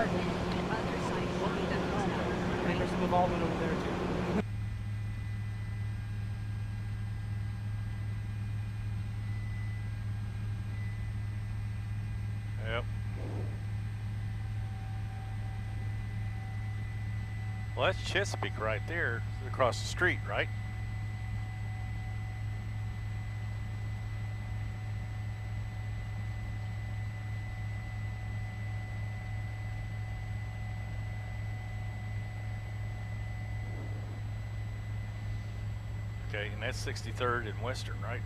And there's some involvement over there too. Yep. Well, that's Chesapeake right there, across the street, right? Okay, and that's 63rd and Western, right?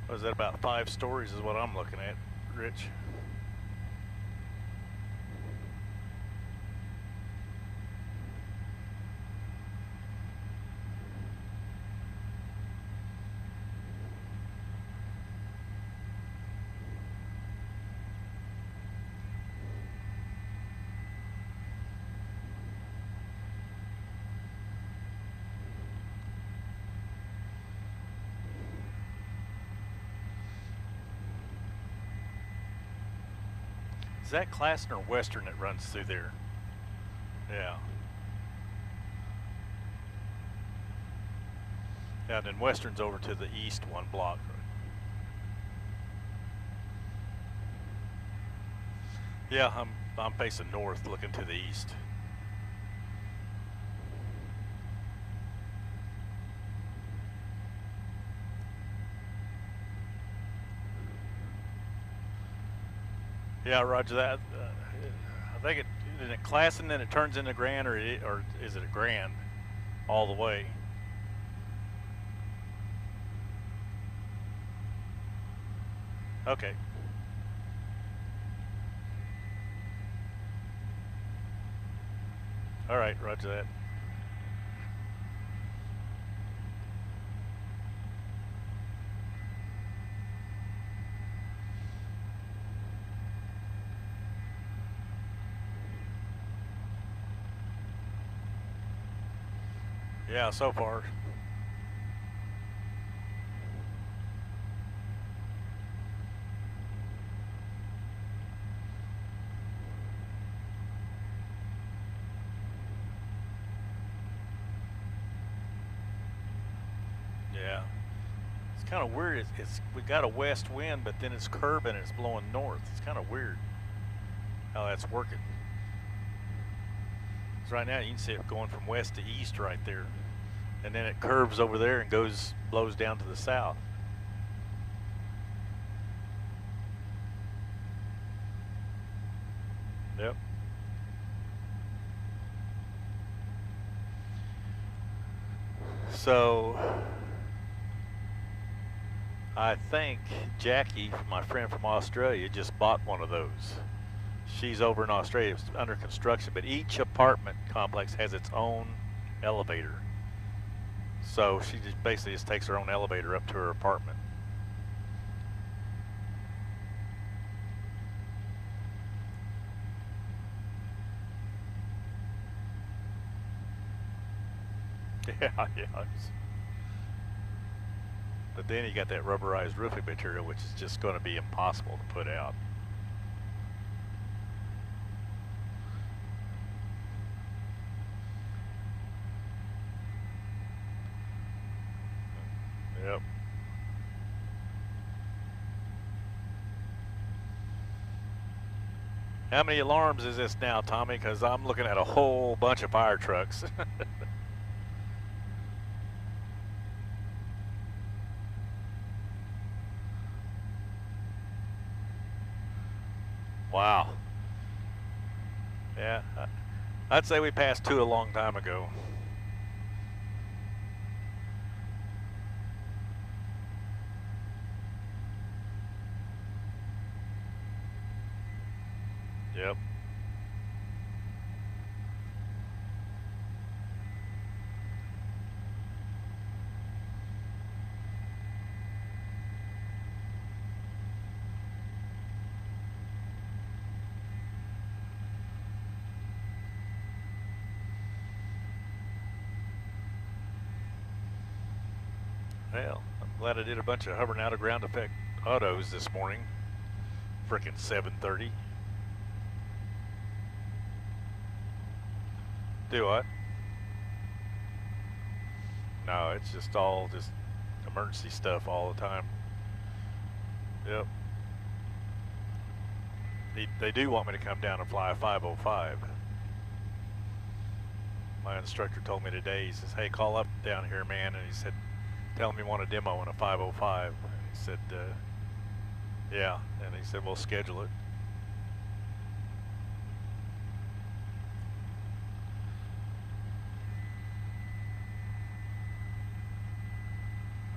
Was that about 5 stories is what I'm looking at, Rich? Is that Classen or Western that runs through there? Yeah. Yeah, and then Western's over to the east 1 block. Yeah, I'm facing north, looking to the east. Yeah, roger that. I think is it Classen, then it turns into Grand, or is it a Grand all the way? Okay. All right, roger that. Yeah, so far. Yeah. It's kind of weird. We got a west wind, but then it's curving and it's blowing north. It's kind of weird how that's working. Because right now you can see it going from west to east right there. And then it curves over there and blows down to the south. Yep. So I think Jackie, my friend from Australia, just bought one of those. She's over in Australia. It's under construction, but each apartment complex has its own elevator. So she just basically just takes her own elevator up to her apartment. Yeah. But then you got that rubberized roofing material, which is just going to be impossible to put out. Yep. How many alarms is this now, Tommy? Because I'm looking at a whole bunch of fire trucks. Wow. Yeah, I'd say we passed 2 a long time ago. Yep. Well, I'm glad I did a bunch of hovering out of ground effect autos this morning. Frickin' 7:30. Do what? No, it's just all just emergency stuff all the time. Yep. They do want me to come down and fly a 505. My instructor told me today, he says, hey, call up down here, man. And he said, tell him you want a demo in a 505. And he said, yeah. And he said, we'll schedule it.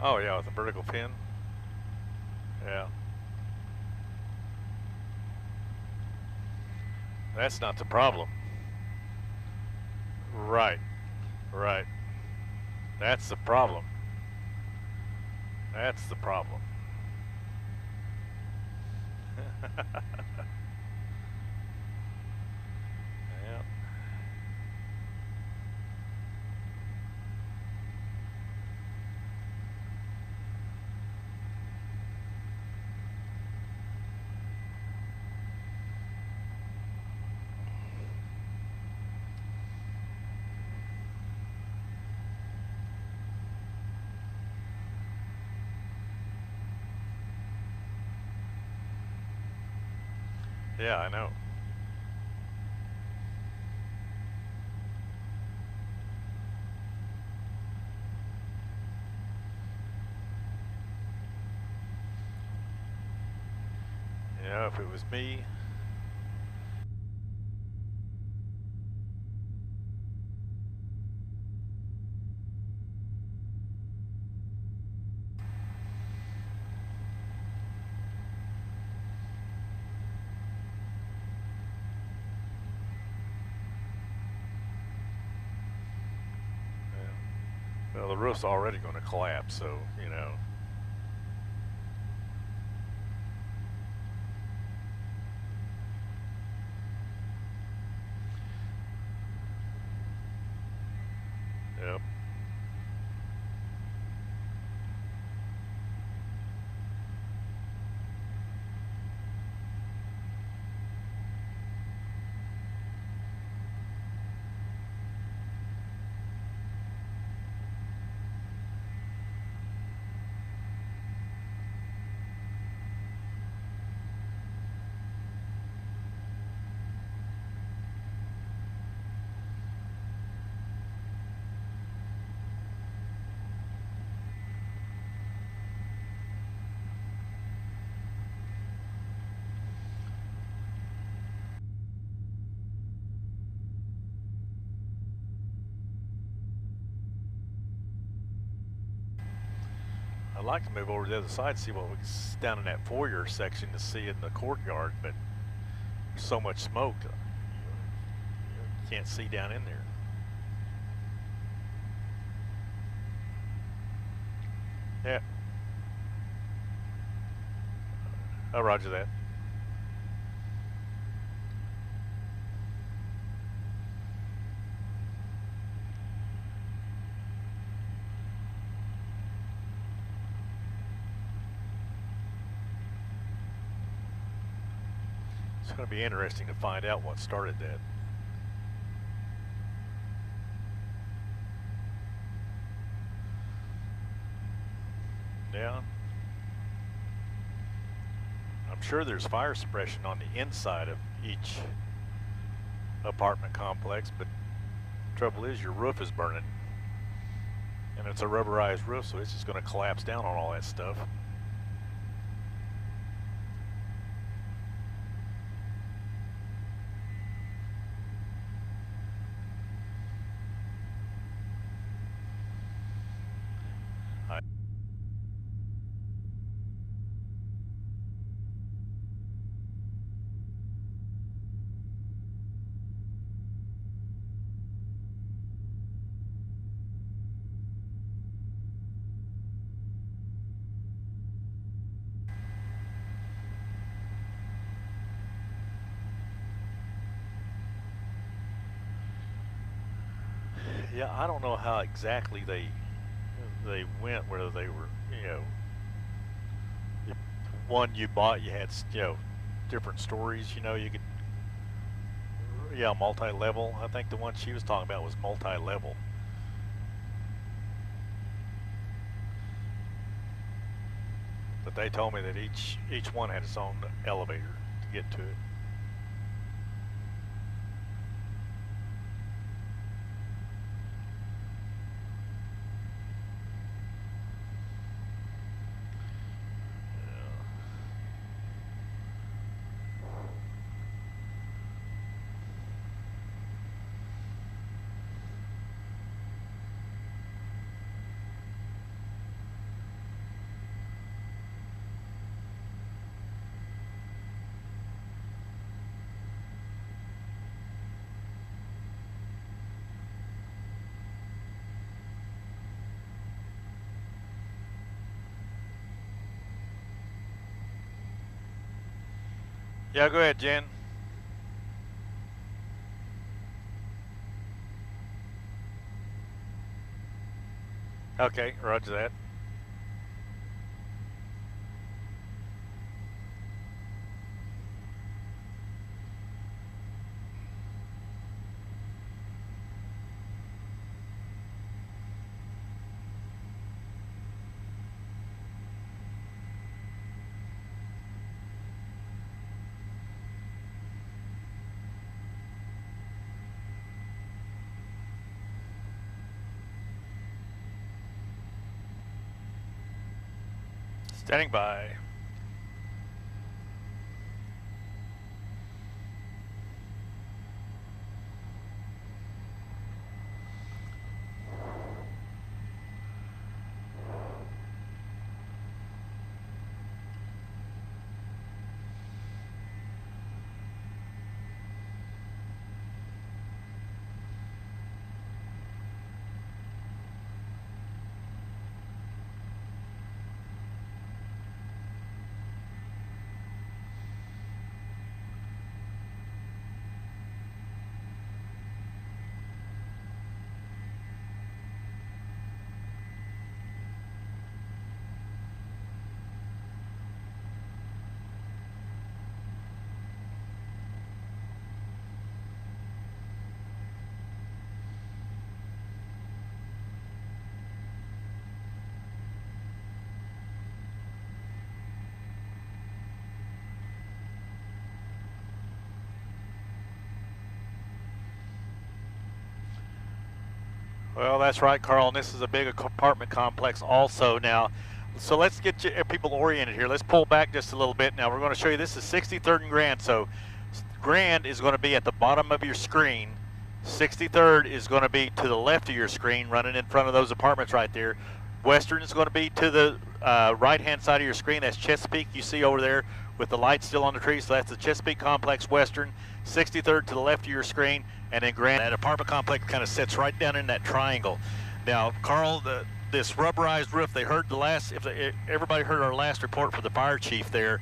Oh, yeah, with the vertical pin. Yeah. That's not the problem. Right. Right. That's the problem. That's the problem. Yeah. Yeah, I know. Yeah, if it was me. Well, the roof's already going to collapse, so, you know. Yep. I'd like to move over to the other side, see what was down in that foyer section to see in the courtyard, but there's so much smoke, you can't see down in there. Yeah. Oh, roger that. It's going to be interesting to find out what started that. Yeah. I'm I'm sure there's fire suppression on the inside of each apartment complex, but the trouble is your roof is burning. And it's a rubberized roof, so it's just going to collapse down on all that stuff. Yeah, I don't know how exactly they went, whether they were, you know, if one you bought, you had, you know, different stories, you know, you could, yeah, multi-level. I think the one she was talking about was multi-level. But they told me that each one had its own elevator to get to it. Yeah, go ahead, Jen. Okay, roger that. Standing by. Well, that's right, Carl, and this is a big apartment complex also now. So let's get people oriented here. Let's pull back just a little bit. Now we're going to show you this is 63rd and Grand. So Grand is going to be at the bottom of your screen. 63rd is going to be to the left of your screen, running in front of those apartments right there. Western is going to be to the right-hand side of your screen. That's Chesapeake you see over there with the lights still on the trees. So that's the Chesapeake Complex Western. 63rd to the left of your screen, and then Grand. That apartment complex kind of sits right down in that triangle. Now, Carl, this rubberized roof, they heard everybody heard our last report for the fire chief there.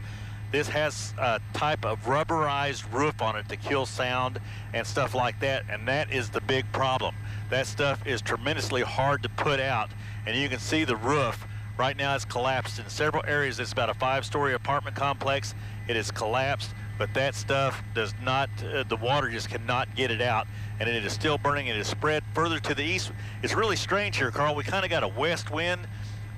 This has a type of rubberized roof on it to kill sound and stuff like that, and that is the big problem. That stuff is tremendously hard to put out, and you can see the roof right now is collapsed in several areas. It's about a 5-story apartment complex. It is collapsed, but that stuff does not, the water just cannot get it out, and it is still burning. It is spread further to the east. It's really strange here, Carl. We kind of got a west wind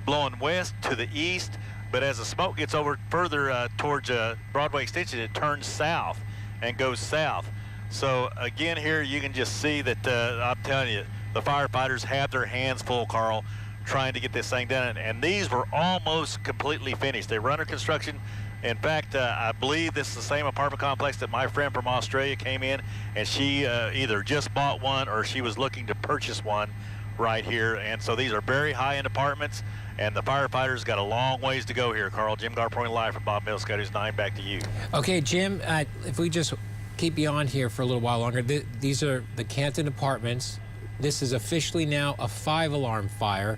blowing west to the east, But as the smoke gets over further towards Broadway Extension, it turns south and goes south. So again, here you can just see that I'm telling you, the firefighters have their hands full, Carl, trying to get this thing done. And these were almost completely finished. They were under construction. In fact, I believe this is the same apartment complex that my friend from Australia came in, and she either just bought one or she was looking to purchase one right here. And so these are very high-end apartments, and the firefighters got a long ways to go here, Carl. Jim Garpoint live from Bob Mills SkyNews 9. Back to you. Okay, Jim, if we just keep you on here for a little while longer, these are the Canton apartments. This is officially now a 5-alarm fire.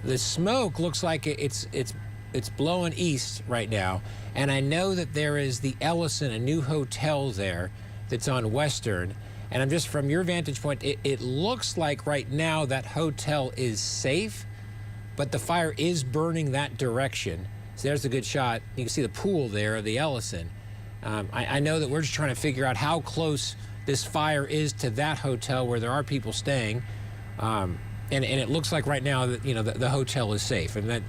The smoke looks like it's blowing east right now, and I know that there is the Ellison, a new hotel there that's on Western, and I'm just, from your vantage point, it looks like right now that hotel is safe, but the fire is burning that direction. So there's a good shot. You can see the pool there of the Ellison. I know that we're just trying to figure out how close this fire is to that hotel where there are people staying, and it looks like right now that, you know, the hotel is safe, and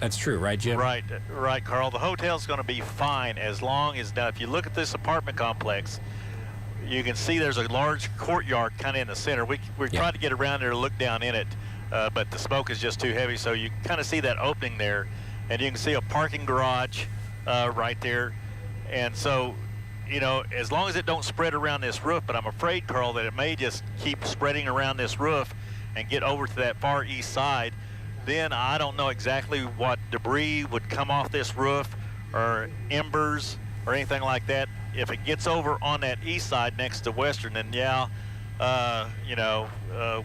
that's true, right, Jim? Right, Carl. The hotel's going to be fine as long as, now if you look at this apartment complex, you can see there's a large courtyard kind of in the center. We tried to get around there to look down in it, but the smoke is just too heavy, so you kind of see that opening there, and you can see a parking garage right there. And so, you know, as long as it don't spread around this roof, but I'm afraid, Carl, that it may just keep spreading around this roof and get over to that far east side, then I don't know exactly what debris would come off this roof or embers or anything like that. If it gets over on that east side next to Western, then yeah, you know,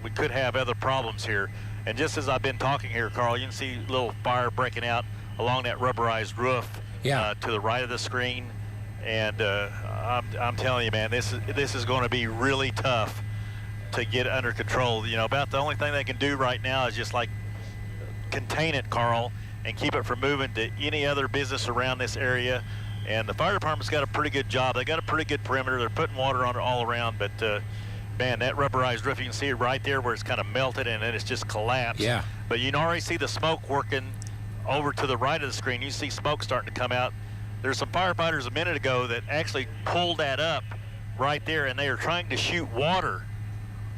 we could have other problems here. And just as I've been talking here, Carl, you can see a little fire breaking out along that rubberized roof to the right of the screen. And I'm telling you, man, this is going to be really tough to get under control. You know, about the only thing they can do right now is just like contain it, Carl, and keep it from moving to any other business around this area. And the fire department's got a pretty good job. They got a pretty good perimeter. They're putting water on it all around, but man, that rubberized roof, you can see it right there where it's kind of melted and then it's just collapsed. Yeah. But you can already see the smoke working over to the right of the screen. You see smoke starting to come out. There's some firefighters a minute ago that actually pulled that up right there, and they are trying to shoot water.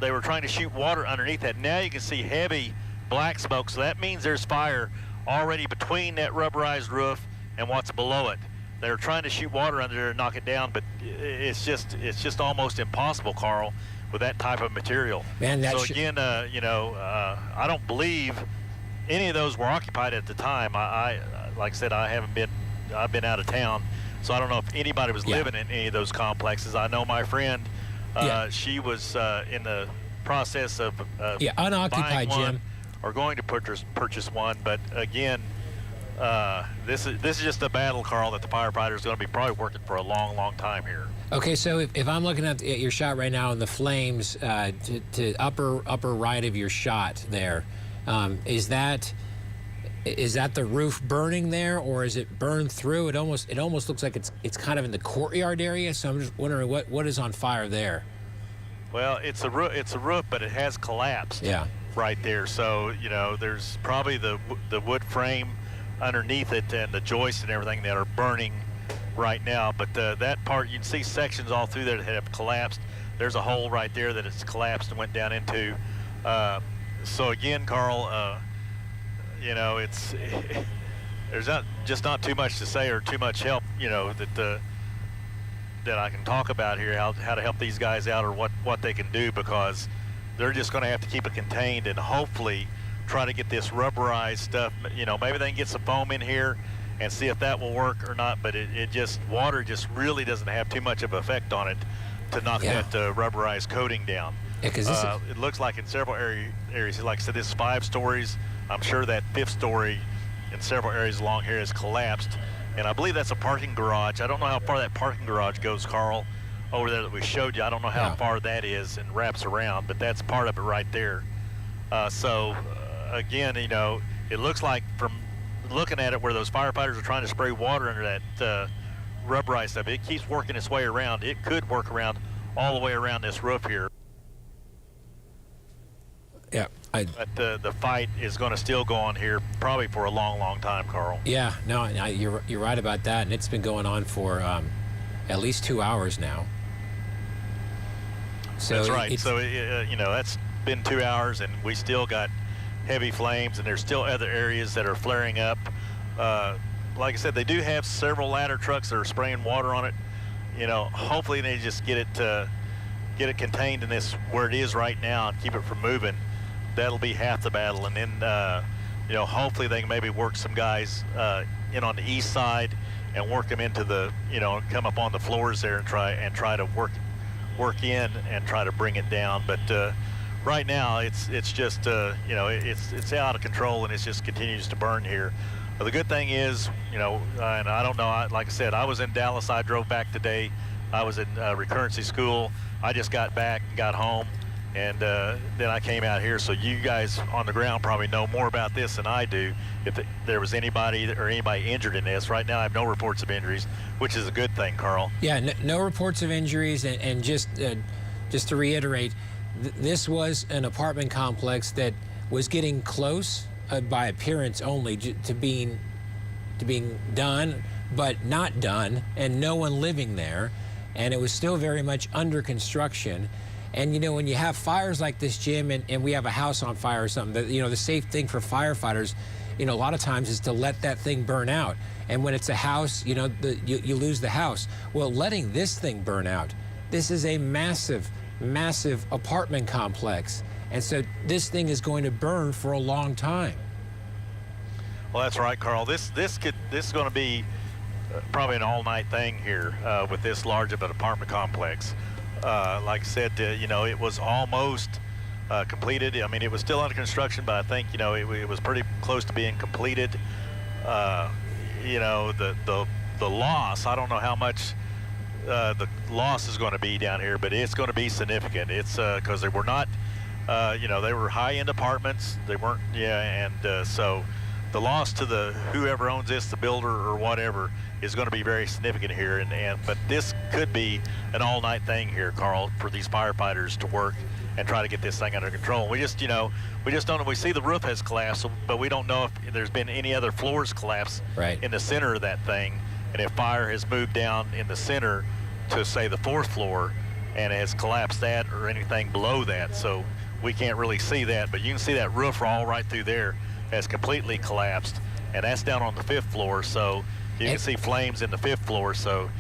They were trying to shoot water underneath that. Now you can see heavy black smoke, so that means there's fire already between that rubberized roof and what's below it. They're trying to shoot water under there and knock it down, but it's just almost impossible, Carl, with that type of material. Man, so again, you know, I don't believe any of those were occupied at the time. I like I said, I've been out of town, so I don't know if anybody was living in any of those complexes. I know my friend, she was in the process of unoccupied, buying one, Jim, or going to purchase one. But again, this is just a battle, Carl, that the firefighters are going to be probably working for a long, long time here. Okay, so if I'm looking at your shot right now, and the flames to upper right of your shot there, is that the roof burning there, or is it burned through? It almost looks like it's kind of in the courtyard area. So I'm just wondering what is on fire there. Well, it's a roof, but it has collapsed. Yeah. Right there. So you know, there's probably the wood frame underneath it and the joists and everything that are burning right now. But that part, you can see sections all through there that have collapsed. There's a hole right there that it's collapsed and went down into. So again, Carl, you know, there's not too much to say or too much help, you know, that I can talk about here, how to help these guys out or what they can do, because they're just going to have to keep it contained and hopefully try to get this rubberized stuff. You know, maybe they can get some foam in here and see if that will work or not, but water just really doesn't have too much of an effect on it to knock that rubberized coating down. Yeah, because it looks like in several areas, like I said, this is 5 stories. I'm sure that 5th story in several areas along here has collapsed. And I believe that's a parking garage. I don't know how far that parking garage goes, Carl, over there that we showed you. I don't know how far that is and wraps around, but that's part of it right there. So again, you know, it looks like from looking at it where those firefighters are trying to spray water under that rubberized stuff, it keeps working its way around. It could work around all the way around this roof here. Yeah. But the fight is going to still go on here probably for a long, long time, Carl. Yeah, no, you're right about that, and it's been going on for at least 2 hours now. So that's right. So you know, that's been 2 hours, and we still got heavy flames, and there's still other areas that are flaring up. Like I said, they do have several ladder trucks that are spraying water on it. You know, hopefully they just get it contained in this where it is right now and keep it from moving. That'll be half the battle, and then you know, hopefully they can maybe work some guys in on the east side and work them into the, you know, come up on the floors there and try to work in and try to bring it down. But right now it's just you know, it's out of control, and it just continues to burn here. But the good thing is, you know, and I don't know, like I said, I was in Dallas. I drove back today. I was in recurrency school. I just got back and got home, and then I came out here. So you guys on the ground probably know more about this than I do. If there was anybody injured in this, right now I have no reports of injuries, which is a good thing, Carl. Yeah, no reports of injuries, and just to reiterate, this was an apartment complex that was getting close by appearance only to being done, but not done, and no one living there, and it was still very much under construction. And you know, when you have fires like this, Jim, and we have a house on fire or something, you know, the safe thing for firefighters, you know, a lot of times is to let that thing burn out. And when it's a house, you know, you lose the house. Well, letting this thing burn out, this is a massive, massive apartment complex. And so this thing is going to burn for a long time. Well, that's right, Carl. This is going to be probably an all-night thing here with this large of an apartment complex. Like I said, you know, it was almost completed. I mean, it was still under construction, but I think, you know, it was pretty close to being completed. You know, the loss, I don't know how much the loss is going to be down here, but it's going to be significant. It's because they were not, you know, they were high-end apartments. They weren't, yeah, and so the loss to whoever owns this, the builder or whatever, is going to be very significant here. But this could be an all-night thing here, Carl, for these firefighters to work and try to get this thing under control. We just, you know, we just don't know. We see the roof has collapsed, but we don't know if there's been any other floors collapse right in the center of that thing, and if fire has moved down in the center to, say, the 4th floor and has collapsed that or anything below that. So we can't really see that, but you can see that roof all right through there has completely collapsed, and that's down on the 5th floor. So you can see flames in the 5th floor. So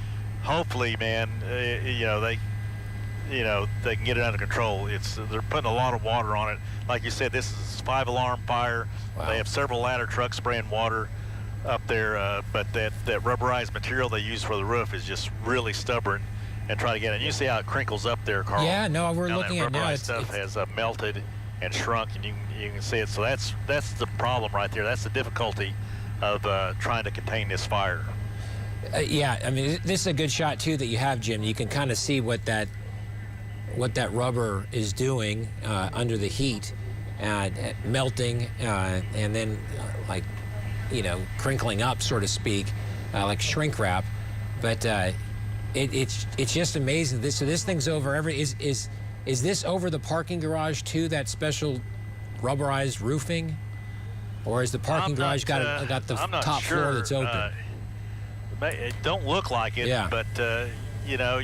hopefully, man, you know, they can get it under control. They're putting a lot of water on it. Like you said, this is a 5-alarm fire. Wow. They have several ladder trucks spraying water up there, but that rubberized material they use for the roof is just really stubborn, and try to get it. And you see how it crinkles up there, Carl. Yeah, no, we're looking at now. That rubberized stuff has melted and shrunk, and you can see it. So that's the problem right there. That's the difficulty of trying to contain this fire. Yeah, I mean, this is a good shot too that you have, Jim. You can kind of see what that rubber is doing under the heat, melting, and then like, you know, crinkling up, so to speak, like shrink wrap. But it's just amazing. So this thing's over. Is this over the parking garage too? That special rubberized roofing, or is the parking garage got the top floor that's open? It don't look like it, yeah. But you know,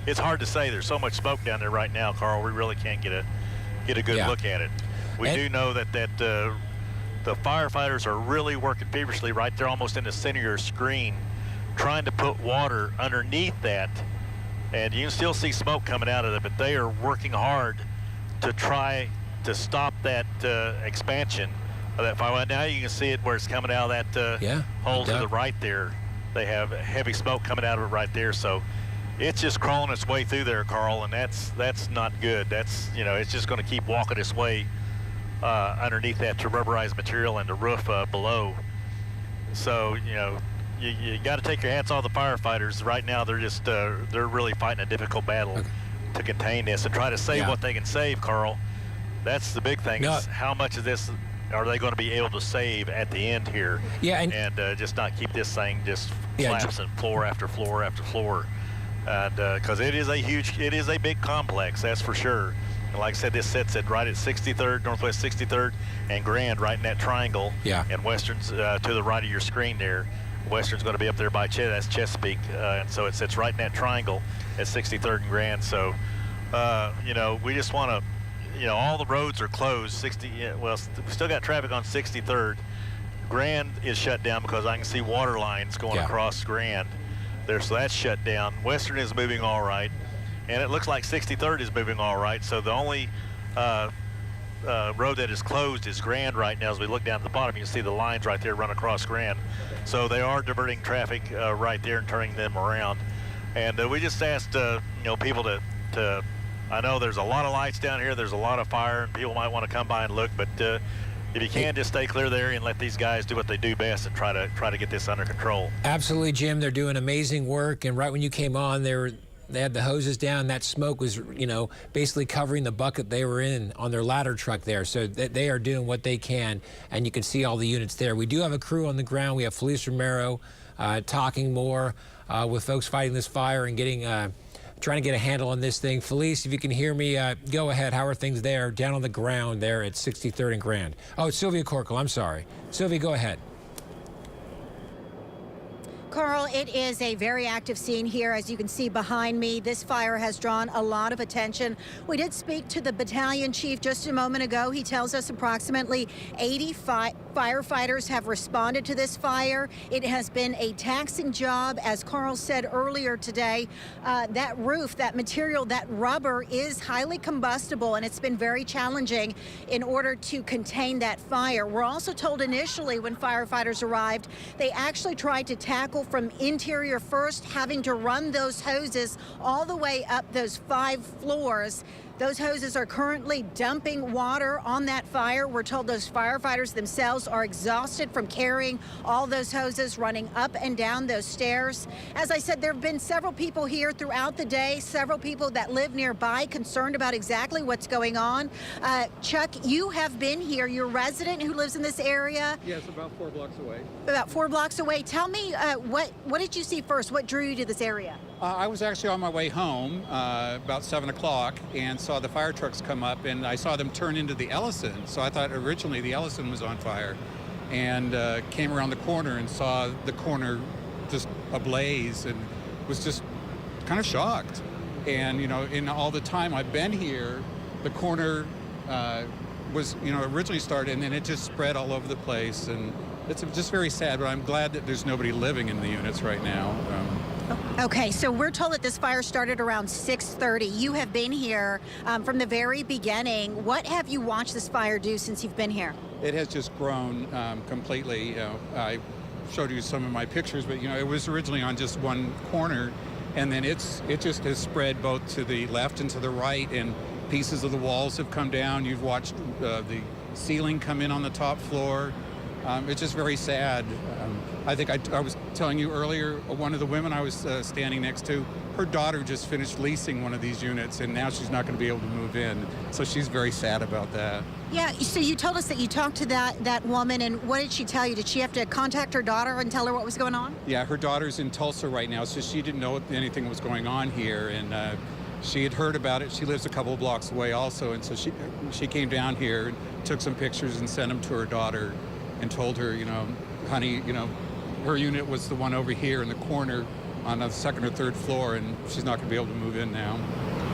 it's hard to say. There's so much smoke down there right now, Carl. We really can't get a good look at it. We do know that the firefighters are really working feverishly right there, almost in the center of your screen, trying to put water underneath that. And you can still see smoke coming out of it, but they are working hard to try to stop that expansion of that fire. Now you can see it where it's coming out of that hole to the right there. They have heavy smoke coming out of it right there. So it's just crawling its way through there, Carl, and that's not good. That's, you know, it's just going to keep walking its way underneath that rubberized material and the roof below. So, you know, you got to take your hats off the firefighters. Right now, they're just they're really fighting a difficult battle to contain this and try to save what they can save, Carl. That's the big thing. Is how much of this are they going to be able to save at the end here? Yeah, and just not keep this thing just collapsing floor after floor after floor, and because it is a big complex, that's for sure. And like I said, this sets it right at 63rd, Northwest 63rd, and Grand, right in that triangle. Yeah. And Western's to the right of your screen there. Western's going to be up there by that's Chesapeake, and so it sits right in that triangle at 63rd and Grand. So, you know, we just want to, you know, all the roads are closed. Well, we still got traffic on 63rd. Grand is shut down because I can see water lines going across Grand there, so that's shut down. Western is moving all right, and it looks like 63rd is moving all right. So the only road that is closed is Grand right now. As we look down at the bottom, you can see the lines right there run across Grand. So they are diverting traffic right there and turning them around. And we just asked, you know, people to, I know there's a lot of lights down here, there's a lot of fire, and people might want to come by and look, but if you can, just stay clear there and let these guys do what they do best and try to get this under control. Absolutely, Jim. They're doing amazing work, and right when you came on, they had the hoses down. That smoke was, you know, basically covering the bucket they were in on their ladder truck there. So they are doing what they can, and you can see all the units there. We do have a crew on the ground. We have Felice Romero talking more with folks fighting this fire and getting trying to get a handle on this thing. Felice, if you can hear me, go ahead. How are things there down on the ground there at 63rd and Grand? Oh, it's Sylvia Corkle. I'm sorry. Sylvia, go ahead. Carl, it is a very active scene here. As you can see behind me, this fire has drawn a lot of attention. We did speak to the battalion chief just a moment ago. He tells us approximately 85 firefighters have responded to this fire. It has been a taxing job. As Carl said earlier today, that roof, that material, that rubber is highly combustible, and it's been very challenging in order to contain that fire. We're also told initially when firefighters arrived, they actually tried to tackle from interior first, having to run those hoses all the way up those 5 floors. Those hoses are currently dumping water on that fire. We're told those firefighters themselves are exhausted from carrying all those hoses running up and down those stairs. As I said, there have been several people here throughout the day, several people that live nearby concerned about exactly what's going on. Chuck, you have been here. You're a resident who lives in this area. Yes, about 4 blocks away. About 4 blocks away. Tell me, what did you see first? What drew you to this area? I was actually on my way home about 7 o'clock and saw the fire trucks come up, and I saw them turn into the Ellison. So I thought originally the Ellison was on fire, and came around the corner and saw the corner just ablaze and was just kind of shocked. And, you know, in all the time I've been here, the corner was, you know, originally started, and then it just spread all over the place. And it's just very sad, but I'm glad that there's nobody living in the units right now. Okay, so we're told that this fire started around 6:30. You have been here from the very beginning. What have you watched this fire do since you've been here? It has just grown completely. I showed you some of my pictures, but, you know, it was originally on just one corner, and then it just has spread both to the left and to the right, and pieces of the walls have come down. You've watched the ceiling come in on the top floor. It's just very sad. I think I was telling you earlier, one of the women I was standing next to, her daughter just finished leasing one of these units, and now she's not going to be able to move in. So she's very sad about that. Yeah, so you told us that you talked to that woman, and what did she tell you? Did she have to contact her daughter and tell her what was going on? Yeah, her daughter's in Tulsa right now, so she didn't know anything was going on here, and she had heard about it. She lives a couple of blocks away also, and so she came down here and took some pictures and sent them to her daughter and told her, you know, honey, you know, her unit was the one over here in the corner on the 2nd or 3rd floor, and she's not going to be able to move in now.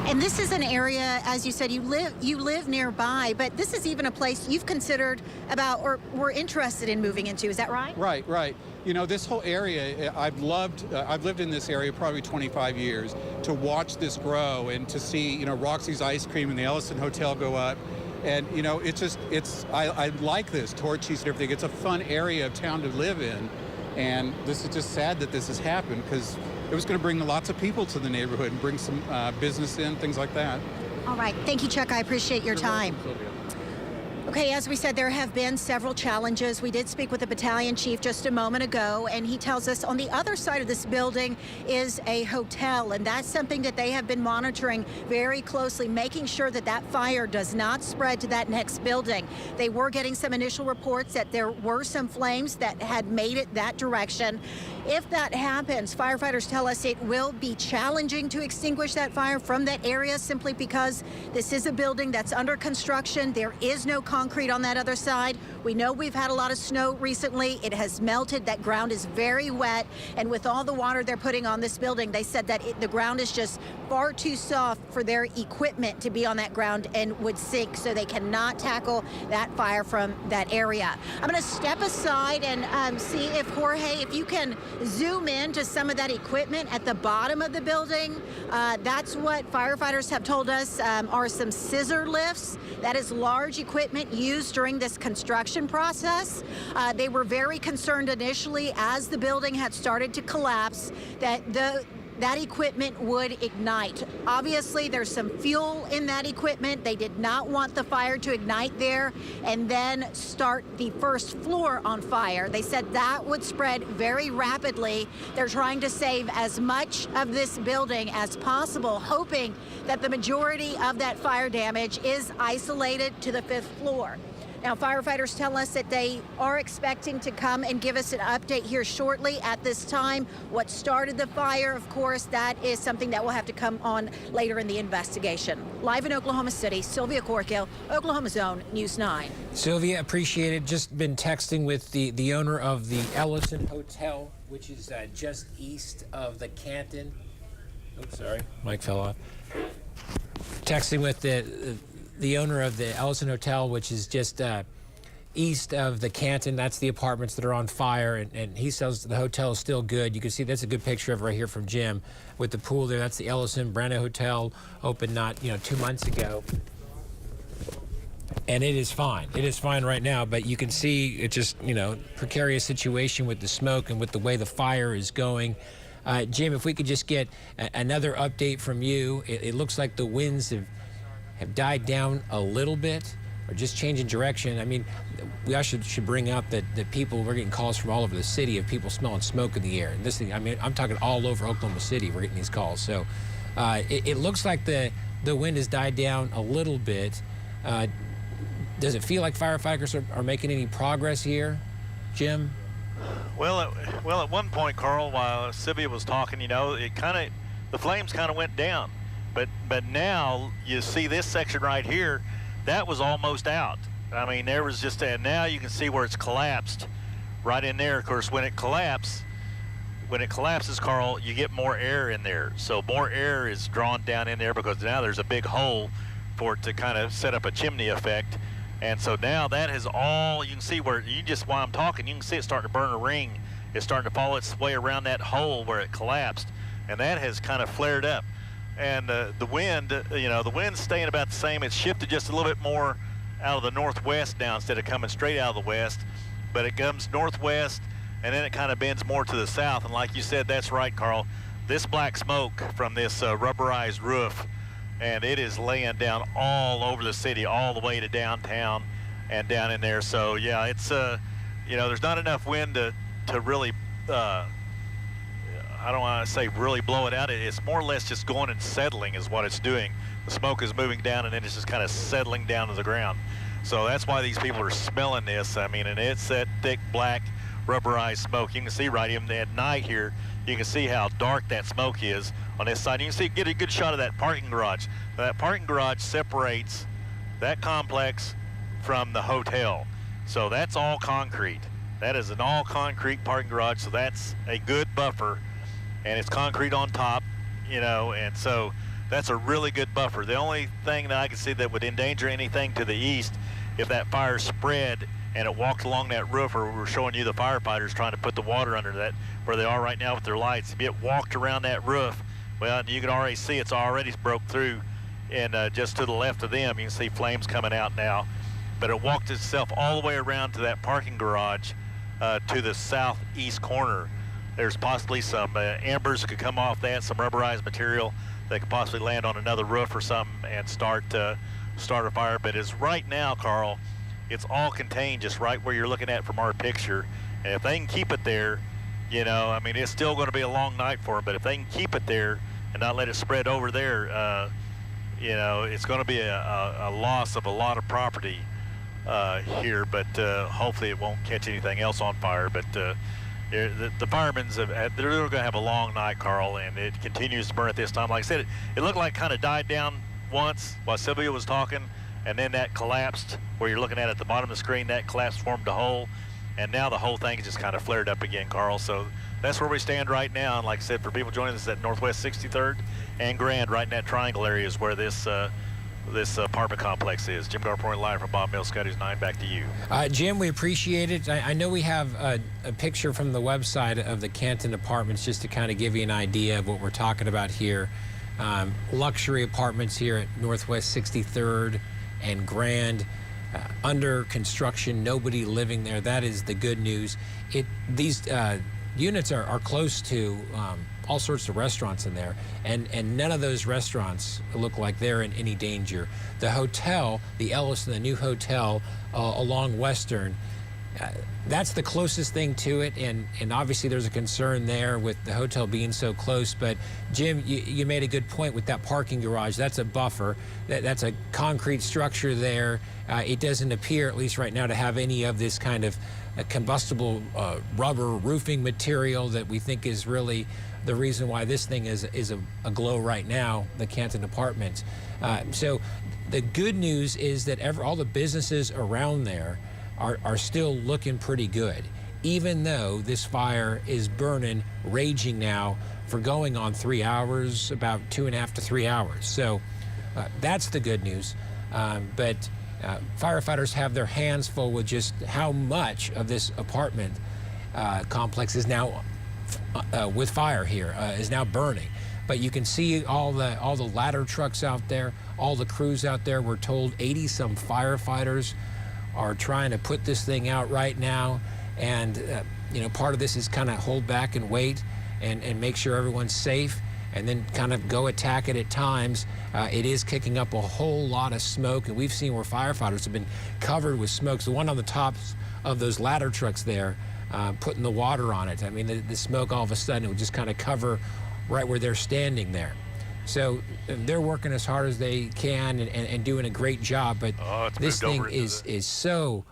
And this is an area, as you said, you live nearby, but this is even a place you've considered about or were interested in moving into. Is that right? Right. You know, this whole area, I've lived in this area probably 25 years. To watch this grow and to see, you know, Roxy's Ice Cream and the Ellison Hotel go up. And, you know, I like this, Torchy's and everything. It's a fun area of town to live in. And this is just sad that this has happened, because it was going to bring lots of people to the neighborhood and bring some business in, things like that. All right. Thank you, Chuck. I appreciate your time. Welcome, Sylvia. Okay, as we said, there have been several challenges. We did speak with the battalion chief just a moment ago, and he tells us on the other side of this building is a hotel, and that's something that they have been monitoring very closely, making sure that that fire does not spread to that next building. They were getting some initial reports that there were some flames that had made it that direction. If that happens, firefighters tell us it will be challenging to extinguish that fire from that area simply because this is a building that's under construction. There is no concrete on that other side. We know we've had a lot of snow recently. It has melted. That ground is very wet. And with all the water they're putting on this building, they said that the ground is just far too soft for their equipment to be on that ground and would sink. So they cannot tackle that fire from that area. I'm going to step aside and see if Jorge, if you can zoom in to some of that equipment at the bottom of the building. That's what firefighters have told us are some scissor lifts. That is large equipment used during this construction process. They were very concerned initially as the building had started to collapse that that equipment would ignite. Obviously, there's some fuel in that equipment. They did not want the fire to ignite there and then start the first floor on fire. They said that would spread very rapidly. They're trying to save as much of this building as possible, hoping that the majority of that fire damage is isolated to the 5th floor. Now, firefighters tell us that they are expecting to come and give us an update here shortly. At this time, what started the fire, of course, that is something that will have to come on later in the investigation. Live in Oklahoma City, Sylvia Corkill, Oklahoma Zone News 9. Sylvia, appreciate it. Just been texting with the owner of the Ellison Hotel, which is just east of the Canton. Oops, sorry, mic fell off. Texting with the owner of the Ellison Hotel, which is just east of the Canton. That's the apartments that are on fire, and he says the hotel is still good. You can see that's a good picture of it right here from Jim with the pool there. That's the Ellison brand new hotel, opened not 2 months ago, and it is fine. It is fine right now, but you can see it's just precarious situation with the smoke and with the way the fire is going. Jim, if we could just get another update from you. It looks like the winds have died down a little bit or just changing direction. I mean, we also should bring up that we're getting calls from all over the city of people smelling smoke in the air. And this thing, I mean, I'm talking all over Oklahoma City, we're getting these calls. So it looks like the wind has died down a little bit. Does it feel like firefighters are making any progress here, Jim? Well, at one point, Carl, while Sylvia was talking, the flames kind of went down. But now you see this section right here, that was almost out. I mean, there was just, and now you can see where it's collapsed right in there. Of course, when it collapses, Carl, you get more air in there. So more air is drawn down in there because now there's a big hole for it to kind of set up a chimney effect. And so now that is all, you can see where, while I'm talking, you can see it starting to burn a ring. It's starting to follow its way around that hole where it collapsed. And that has kind of flared up. And the wind, the wind's staying about the same. It's shifted just a little bit more out of the northwest now instead of coming straight out of the west. But it comes northwest, and then it kind of bends more to the south. And like you said, that's right, Carl. This black smoke from this rubberized roof, and it is laying down all over the city, all the way to downtown and down in there. So, yeah, it's, there's not enough wind to really I don't want to say really blow it out. It's more or less just going and settling is what it's doing. The smoke is moving down, and then it's just kind of settling down to the ground. So that's why these people are smelling this. I mean, and it's that thick, black, rubberized smoke. You can see right even at night here, you can see how dark that smoke is on this side. You can get a good shot of that parking garage. That parking garage separates that complex from the hotel. So that's all concrete. That is an all concrete parking garage, so that's a good buffer. And it's concrete on top, and so that's a really good buffer. The only thing that I can see that would endanger anything to the east, if that fire spread and it walked along that roof, or we're showing you the firefighters trying to put the water under that, where they are right now with their lights, if it walked around that roof, well, you can already see it's already broke through, and just to the left of them, you can see flames coming out now. But it walked itself all the way around to that parking garage to the southeast corner. There's possibly some embers that could come off that, some rubberized material that could possibly land on another roof or something and start a fire. But as right now, Carl, it's all contained just right where you're looking at from our picture. And if they can keep it there, you know, I mean, it's still going to be a long night for them, but if they can keep it there and not let it spread over there, you know, it's going to be a loss of a lot of property here, but hopefully it won't catch anything else on fire. But the firemen's they're going to have a long night, Carl, and it continues to burn at this time. Like I said, it looked like it kind of died down once while Sylvia was talking, and then that collapsed where you're looking at the bottom of the screen. That collapsed, formed a hole, and now the whole thing is just kind of flared up again, Carl. So that's where we stand right now. And like I said, for people joining us at Northwest 63rd and Grand, right in that triangle area is where this apartment complex is. Jim Garpoint live from Bob Mills SkyNews 9. Back to you. Jim, we appreciate it. I know we have a picture from the website of the Canton apartments just to kind of give you an idea of what we're talking about here. Luxury apartments here at Northwest 63rd and Grand. Under construction, nobody living there. That is the good news. These units are close to all sorts of restaurants in there, and none of those restaurants look like they're in any danger. The hotel, the Ellis, the new hotel along Western, that's the closest thing to it, and obviously there's a concern there with the hotel being so close. But Jim, you made a good point with that parking garage. That's a buffer. That's a concrete structure there. It doesn't appear, at least right now, to have any of this kind of combustible rubber roofing material that we think is really the reason why this thing is a glow right now, the Canton Apartments. So the good news is that all the businesses around there are still looking pretty good, even though this fire is burning, raging now for going on 3 hours, about 2.5 to 3 hours. So that's the good news. But firefighters have their hands full with just how much of this apartment complex is now with fire here, is now burning. But you can see all the ladder trucks out there, all the crews out there. We're told 80-some firefighters are trying to put this thing out right now. And, you know, part of this is kind of hold back and wait and make sure everyone's safe, and then kind of go attack it at times. It is kicking up a whole lot of smoke, and we've seen where firefighters have been covered with smoke. The one on the tops of those ladder trucks there, putting the water on it. I mean, the smoke all of a sudden, it would just kind of cover right where they're standing there. So they're working as hard as they can and doing a great job. But this thing is so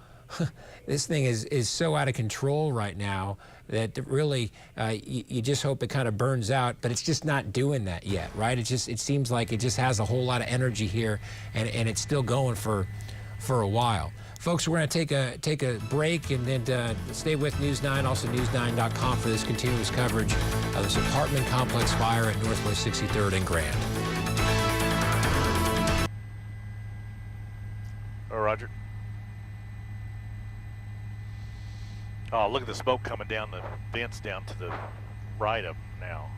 this thing is so out of control right now that really you just hope it kind of burns out. But it's just not doing that yet, right? It seems like it just has a whole lot of energy here, and it's still going for a while. Folks, we're going to take a break and then stay with News 9, also news9.com for this continuous coverage of this apartment complex fire at Northwest 63rd and Grand. Oh, Roger. Oh, look at the smoke coming down the vents down to the right of them now.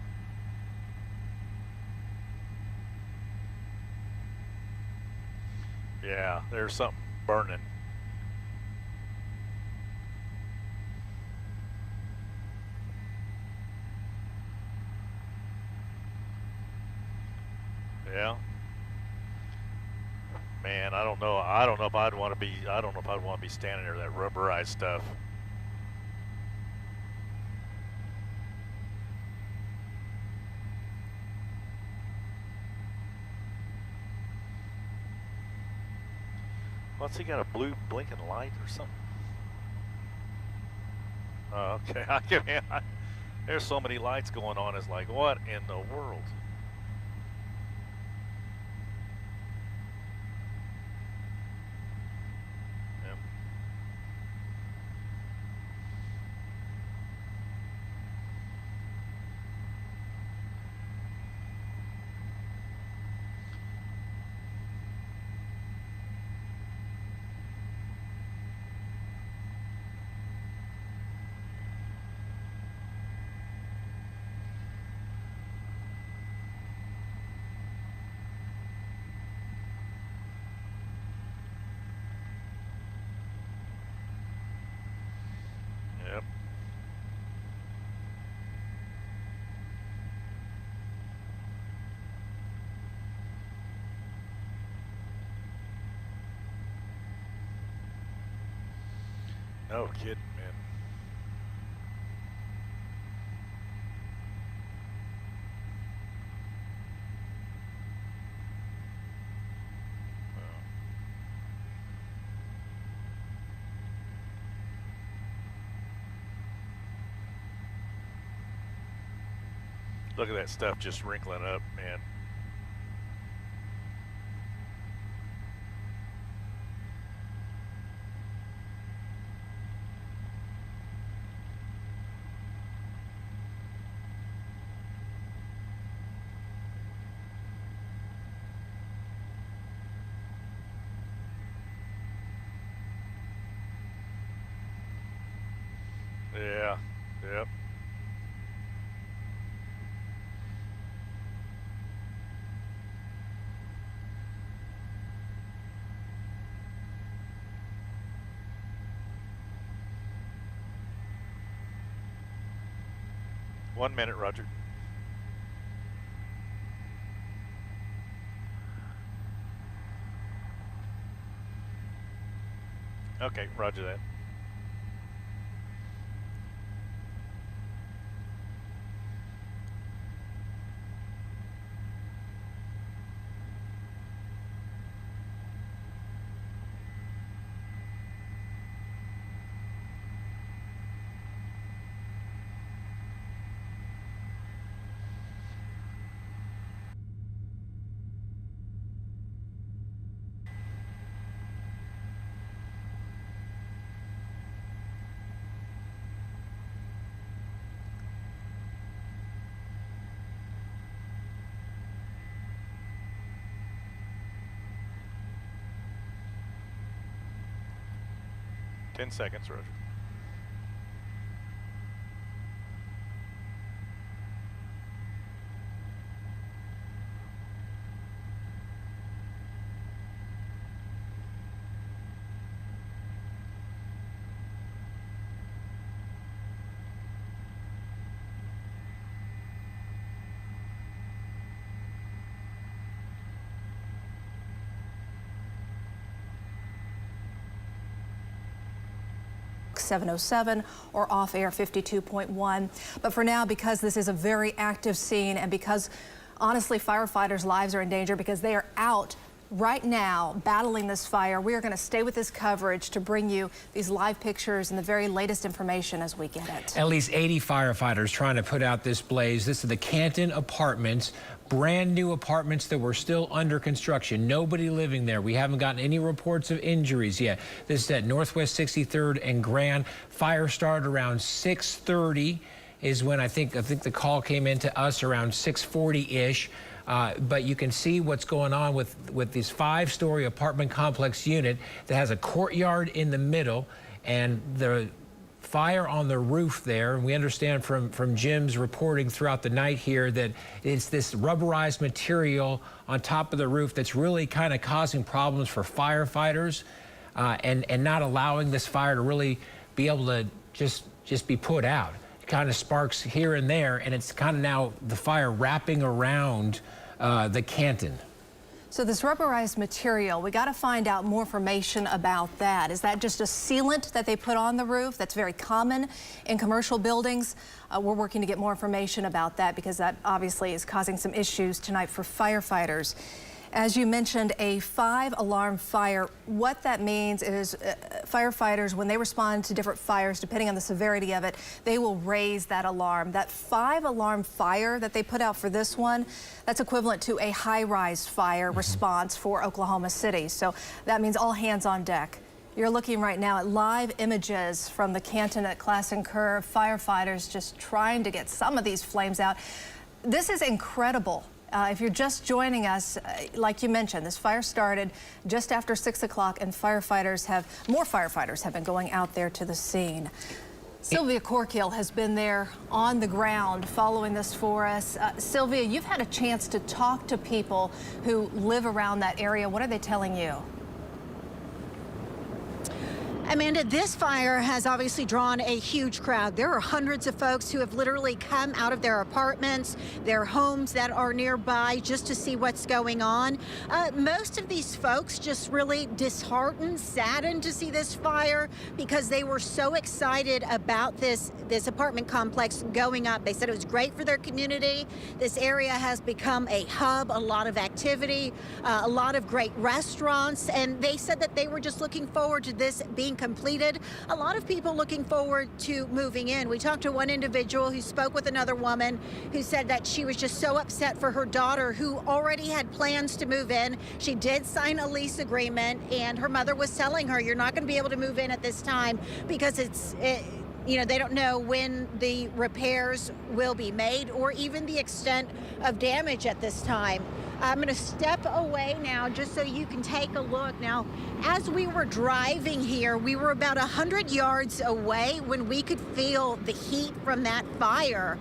Yeah, there's something burning. Yeah. Man, I don't know if I'd want to be standing there, that rubberized stuff. What's he got, a blue blinking light or something? Oh, okay. There's so many lights going on. It's like, what in the world? No kidding, man. Look at that stuff just wrinkling up, man. Yeah, yep. One minute, Roger. Okay, roger that. Ten seconds, Roger. .707 or off air 52.1. But for now, because this is a very active scene and because honestly firefighters' lives are in danger because they are out right now battling this fire, we are going to stay with this coverage to bring you these live pictures and the very latest information as we get it. At least 80 firefighters trying to put out this blaze. This is the Canton Apartments. Brand new apartments that were still under construction. Nobody living there. We haven't gotten any reports of injuries yet. This is at Northwest 63rd and Grand. Fire started around 6:30 is when I think the call came in to us around 6:40-ish. But you can see what's going on with this 5-story apartment complex unit that has a courtyard in the middle and the fire on the roof there. And we understand from Jim's reporting throughout the night here that it's this rubberized material on top of the roof that's really kind of causing problems for firefighters and not allowing this fire to really be able to just be put out. It kind of sparks here and there, and it's kind of now the fire wrapping around the Canton. So this rubberized material, we got to find out more information about that. Is that just a sealant that they put on the roof that's very common in commercial buildings? We're working to get more information about that because that obviously is causing some issues tonight for firefighters. As you mentioned, a 5-alarm fire. What that means is firefighters, when they respond to different fires, depending on the severity of it, they will raise that alarm. That 5-alarm fire that they put out for this one, that's equivalent to a high-rise fire response for Oklahoma City. So that means all hands on deck. You're looking right now at live images from the Canton At Classen Curve. Firefighters just trying to get some of these flames out. This is incredible. If you're just joining us, like you mentioned, this fire started just after 6 o'clock, and more firefighters have been going out there to the scene. Sylvia Corkill has been there on the ground following this for us. Sylvia, you've had a chance to talk to people who live around that area. What are they telling you? Amanda, this fire has obviously drawn a huge crowd. There are hundreds of folks who have literally come out of their apartments, their homes that are nearby, just to see what's going on. Most of these folks just really disheartened, saddened to see this fire because they were so excited about this apartment complex going up. They said it was great for their community. This area has become a hub, a lot of activity, a lot of great restaurants, and they said that they were just looking forward to this being completed. A lot of people looking forward to moving in. We talked to one individual who spoke with another woman who said that she was just so upset for her daughter who already had plans to move in. She did sign a lease agreement, and her mother was telling her, you're not going to be able to move in at this time because you know, they don't know when the repairs will be made or even the extent of damage at this time. I'm going to step away now just so you can take a look. Now, as we were driving here, we were about 100 yards away when we could feel the heat from that fire.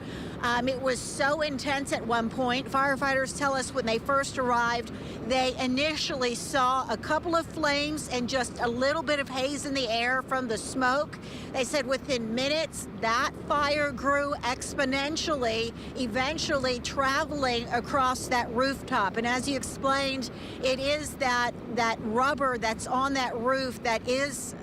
It was so intense at one point. Firefighters tell us when they first arrived, they initially saw a couple of flames and just a little bit of haze in the air from the smoke. They said within minutes, that fire grew exponentially, eventually traveling across that rooftop. And as you explained, it is that rubber that's on that roof that is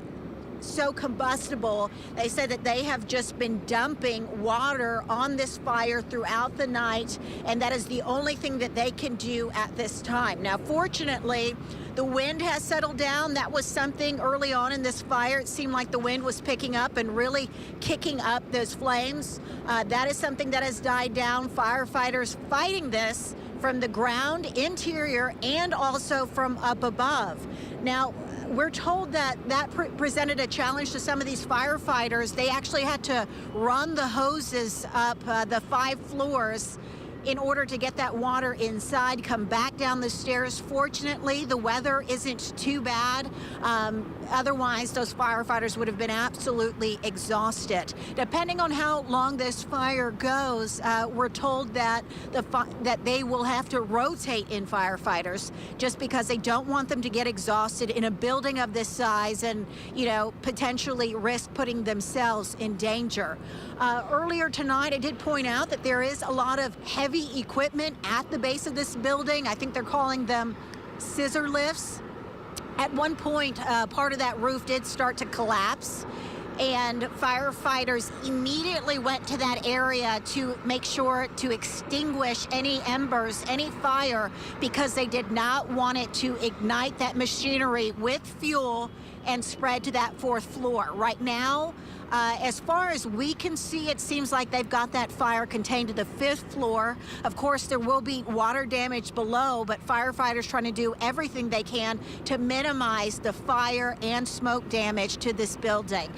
so combustible. They said that they have just been dumping water on this fire throughout the night, and that is the only thing that they can do at this time. Now, fortunately, the wind has settled down. That was something early on in this fire. It seemed like the wind was picking up and really kicking up those flames. That is something that has died down. Firefighters fighting this from the ground, interior, and also from up above. Now, we're told that presented a challenge to some of these firefighters. They actually had to run the hoses up the 5 floors in order to get that water inside, come back down the stairs. Fortunately, the weather isn't too bad. Otherwise, those firefighters would have been absolutely exhausted. Depending on how long this fire goes, we're told that that they will have to rotate in firefighters just because they don't want them to get exhausted in a building of this size and, you know, potentially risk putting themselves in danger. Earlier tonight, I did point out that there is a lot of heavy equipment at the base of this building. I think they're calling them scissor lifts. At one point, part of that roof did start to collapse, and firefighters immediately went to that area to make sure to extinguish any embers, any fire, because they did not want it to ignite that machinery with fuel and spread to that 4th floor. Right now, as far as we can see, it seems like they've got that fire contained to the 5th floor. Of course, there will be water damage below, but firefighters trying to do everything they can to minimize the fire and smoke damage to this building.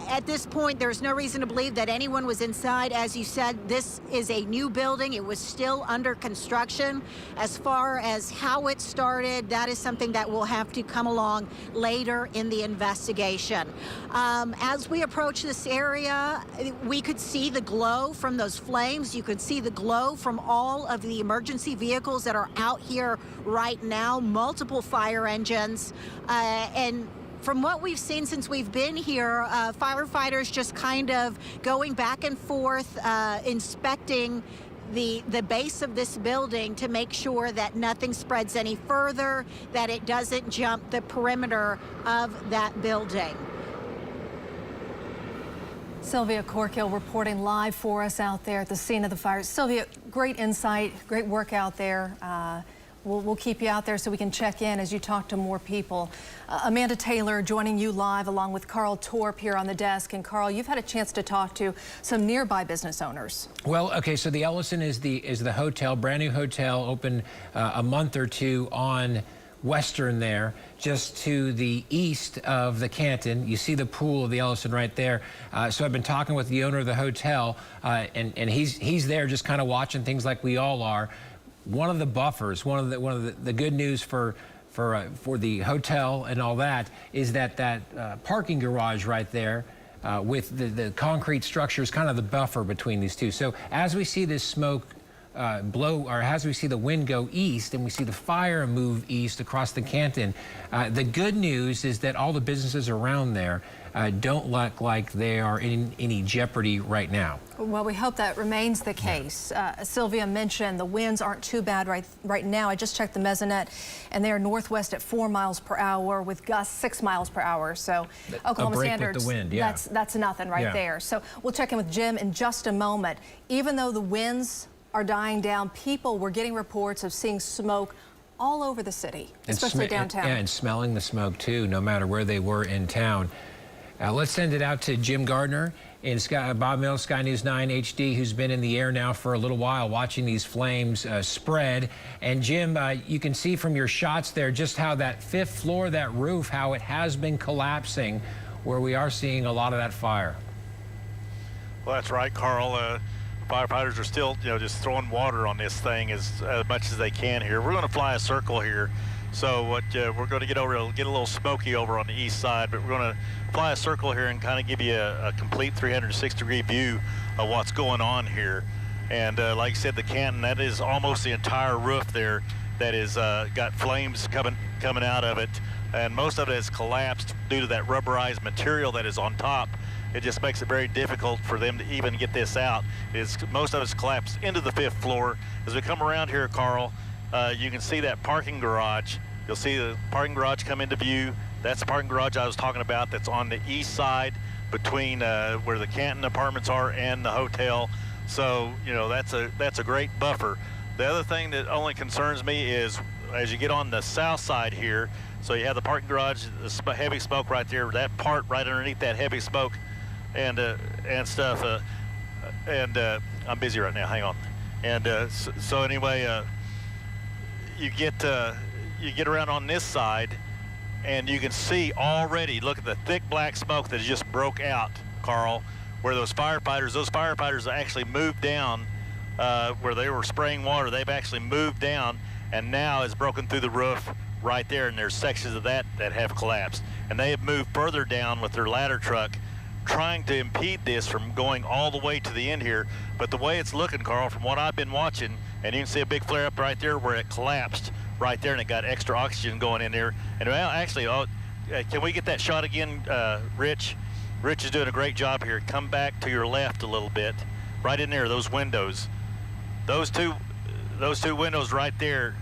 At this point, there's no reason to believe that anyone was inside. As you said, this is a new building. It was still under construction. As far as how it started, that is something that will have to come along later in the investigation. As we approach this area, we could see the glow from those flames. You could see the glow from all of the emergency vehicles that are out here right now, multiple fire engines, and from what we've seen since we've been here, firefighters just kind of going back and forth, inspecting the base of this building to make sure that nothing spreads any further, that it doesn't jump the perimeter of that building. Sylvia Corkill reporting live for us out there at the scene of the fire. Sylvia, great insight, great work out there. We'll keep you out there so we can check in as you talk to more people. Amanda Taylor joining you live along with Carl Torp here on the desk. And Carl, you've had a chance to talk to some nearby business owners. Well, okay, so the Ellison is the hotel, brand new hotel, opened a month or two on Western there, just to the east of the Canton. You see the pool of the Ellison right there. So I've been talking with the owner of the hotel, and he's there just kind of watching things like we all are. One of the buffers, one of the good news for the hotel and all that is that parking garage right there with the concrete structure is kind of the buffer between these two. So as we see this smoke blow, or as we see the wind go east and we see the fire move east across the Canton, the good news is that all the businesses around there don't look like they are in any jeopardy right now. Well, we hope that remains the case. Sylvia mentioned the winds aren't too bad right now. I just checked the mesonet, and they are northwest at 4 miles per hour with gusts 6 miles per hour. So Oklahoma standards, with the wind, yeah. that's nothing right there. So we'll check in with Jim in just a moment. Even though the winds are dying down, people were getting reports of seeing smoke all over the city, especially downtown. And smelling the smoke too, no matter where they were in town. Let's send it out to Jim Gardner in Bob Mills SkyNews 9 HD, who's been in the air now for a little while watching these flames spread. And Jim, you can see from your shots there just how that 5th floor, that roof, how it has been collapsing, where we are seeing a lot of that fire. Well, that's right, Carl. Firefighters are still, just throwing water on this thing as much as they can here. We're going to fly a circle here. So what we're going to get over, it'll get a little smoky over on the east side, but we're going to fly a circle here and kind of give you a complete 360-degree view of what's going on here. And like I said, the Canton, that is almost the entire roof there that is got flames coming out of it, and most of it has collapsed due to that rubberized material that is on top. It just makes it very difficult for them to even get this out. Most of it's collapsed into the 5th floor. As we come around here, Carl, you can see that parking garage. You'll see the parking garage come into view. That's the parking garage I was talking about that's on the east side between where the Canton apartments are and the hotel. So, that's a great buffer. The other thing that only concerns me is as you get on the south side here, so you have the parking garage, the heavy smoke right there, that part right underneath that heavy smoke and stuff. I'm busy right now, hang on. And so anyway, you get around on this side, and you can see already, look at the thick black smoke that just broke out, Carl, where those firefighters actually moved down where they were spraying water. They've actually moved down, and now it's broken through the roof right there, and there's sections of that have collapsed. And they have moved further down with their ladder truck, trying to impede this from going all the way to the end here. But the way it's looking, Carl, from what I've been watching, and you can see a big flare up right there where it collapsed right there, and it got extra oxygen going in there. And well, actually, can we get that shot again, Rich? Rich is doing a great job here. Come back to your left a little bit, right in there, those windows. Those two windows right there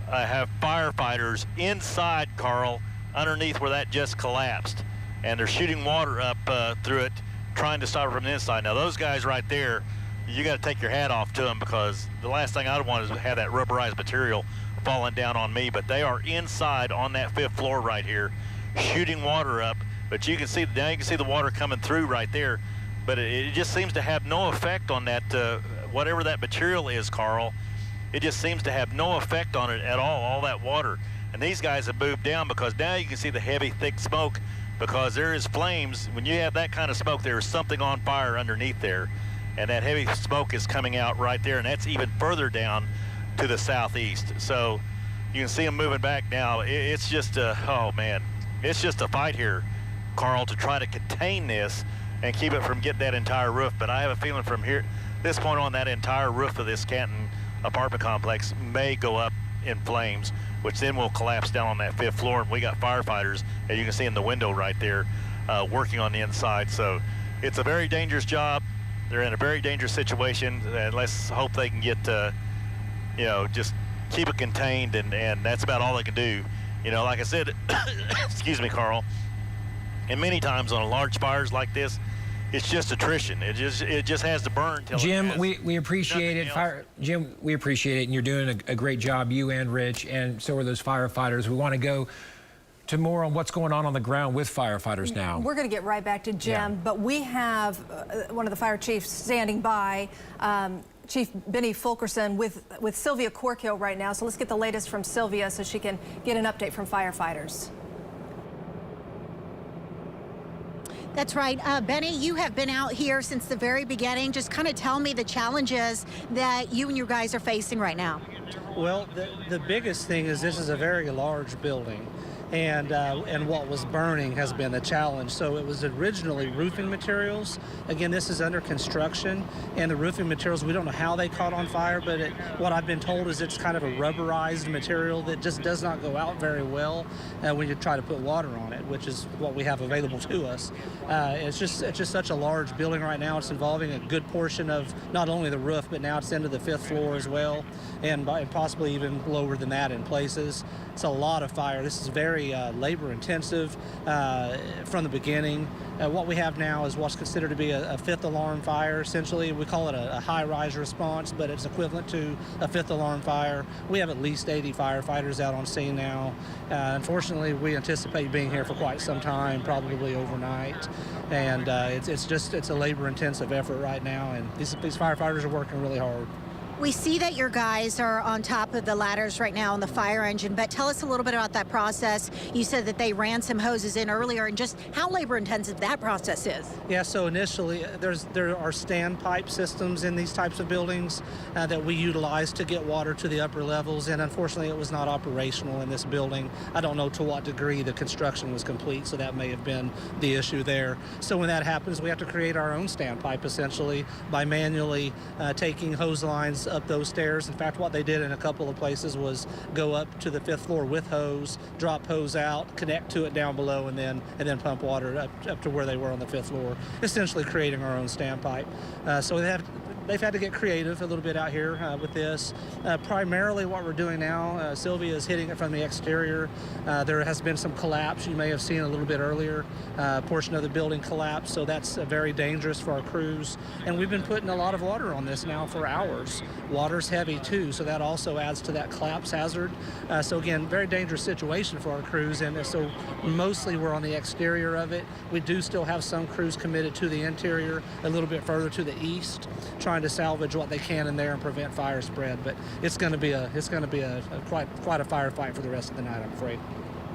have firefighters inside, Carl, underneath where that just collapsed. And they're shooting water up through it, trying to stop it from the inside. Now, those guys right there, you got to take your hat off to them, because the last thing I'd want is to have that rubberized material falling down on me. But they are inside on that 5th floor right here, shooting water up. But you can see now, you can see the water coming through right there. But it just seems to have no effect on that, whatever that material is, Carl. It just seems to have no effect on it at all that water. And these guys have moved down, because now you can see the heavy, thick smoke, because there is flames. When you have that kind of smoke, there is something on fire underneath there. And that heavy smoke is coming out right there, and that's even further down to the southeast. So you can see them moving back now. It's just oh man, it's just a fight here, Carl, to try to contain this and keep it from getting that entire roof. But I have a feeling from here, this point on, that entire roof of this Canton apartment complex may go up in flames, which then will collapse down on that 5th floor. And we got firefighters, as you can see in the window right there, working on the inside. So it's a very dangerous job. They're in a very dangerous situation, and let's hope they can get, just keep it contained, and that's about all they can do. Like I said, excuse me, Carl, and many times on large fires like this, it's just attrition. It just has to burn till Jim, it has we appreciate it. Jim, we appreciate it, and you're doing a great job, you and Rich, and so are those firefighters. We want to go to more on what's going on the ground with firefighters now. We're going to get right back to Jim, but we have one of the fire chiefs standing by, Chief Benny Fulkerson, with Sylvia Corkill right now. So let's get the latest from Sylvia so she can get an update from firefighters. That's right. Benny, you have been out here since the very beginning. Just kind of tell me the challenges that you and your guys are facing right now. Well, the biggest thing is this is a very large building. and what was burning has been the challenge. So it was originally roofing materials. Again, this is under construction, and the roofing materials, we don't know how they caught on fire, but what I've been told is it's kind of a rubberized material that just does not go out very well when you try to put water on it, which is what we have available to us. It's just such a large building right now. It's involving a good portion of not only the roof, but now it's into the 5th floor as well, and possibly even lower than that in places. It's a lot of fire. This is very labor intensive from the beginning. What we have now is what's considered to be a 5th alarm fire. Essentially, we call it a high-rise response, but it's equivalent to a 5th alarm fire. We have at least 80 firefighters out on scene now. Unfortunately, we anticipate being here for quite some time, probably overnight. And it's a labor-intensive effort right now, and these firefighters are working really hard. We see that your guys are on top of the ladders right now on the fire engine, but tell us a little bit about that process. You said that they ran some hoses in earlier, and just how labor-intensive that process is. Yeah, so initially there are standpipe systems in these types of buildings that we utilize to get water to the upper levels, and unfortunately it was not operational in this building. I don't know to what degree the construction was complete, so that may have been the issue there. So when that happens, we have to create our own standpipe essentially by manually taking hose lines up those stairs. In fact, what they did in a couple of places was go up to the 5th floor with hose, drop hose out, connect to it down below, and then pump water up to where they were on the 5th floor, essentially creating our own standpipe. So they've had to get creative a little bit out here with this. Primarily what we're doing now, Sylvia is hitting it from the exterior. There has been some collapse. You may have seen a little bit earlier. A portion of the building collapsed, so that's very dangerous for our crews. And we've been putting a lot of water on this now for hours. Water's heavy too, so that also adds to that collapse hazard. So again, very dangerous situation for our crews, and so mostly we're on the exterior of it. We do still have some crews committed to the interior, a little bit further to the east, trying to salvage what they can in there and prevent fire spread. But it's going to be quite a firefight for the rest of the night, I'm afraid.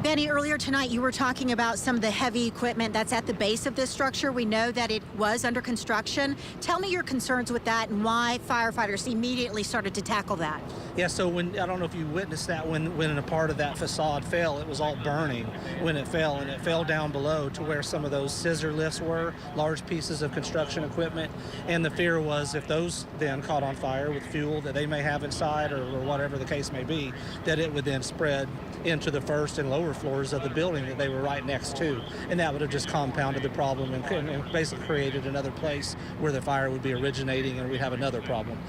Benny, earlier tonight you were talking about some of the heavy equipment that's at the base of this structure. We know that it was under construction. Tell me your concerns with that and why firefighters immediately started to tackle that. Yeah, so I don't know if you witnessed that when a part of that facade fell, it was all burning when it fell, and it fell down below to where some of those scissor lifts were, large pieces of construction equipment. And the fear was if those then caught on fire with fuel that they may have inside or whatever the case may be, that it would then spread into the first and lower floors of the building that they were right next to. And that would have just compounded the problem and basically created another place where the fire would be originating and we'd have another problem.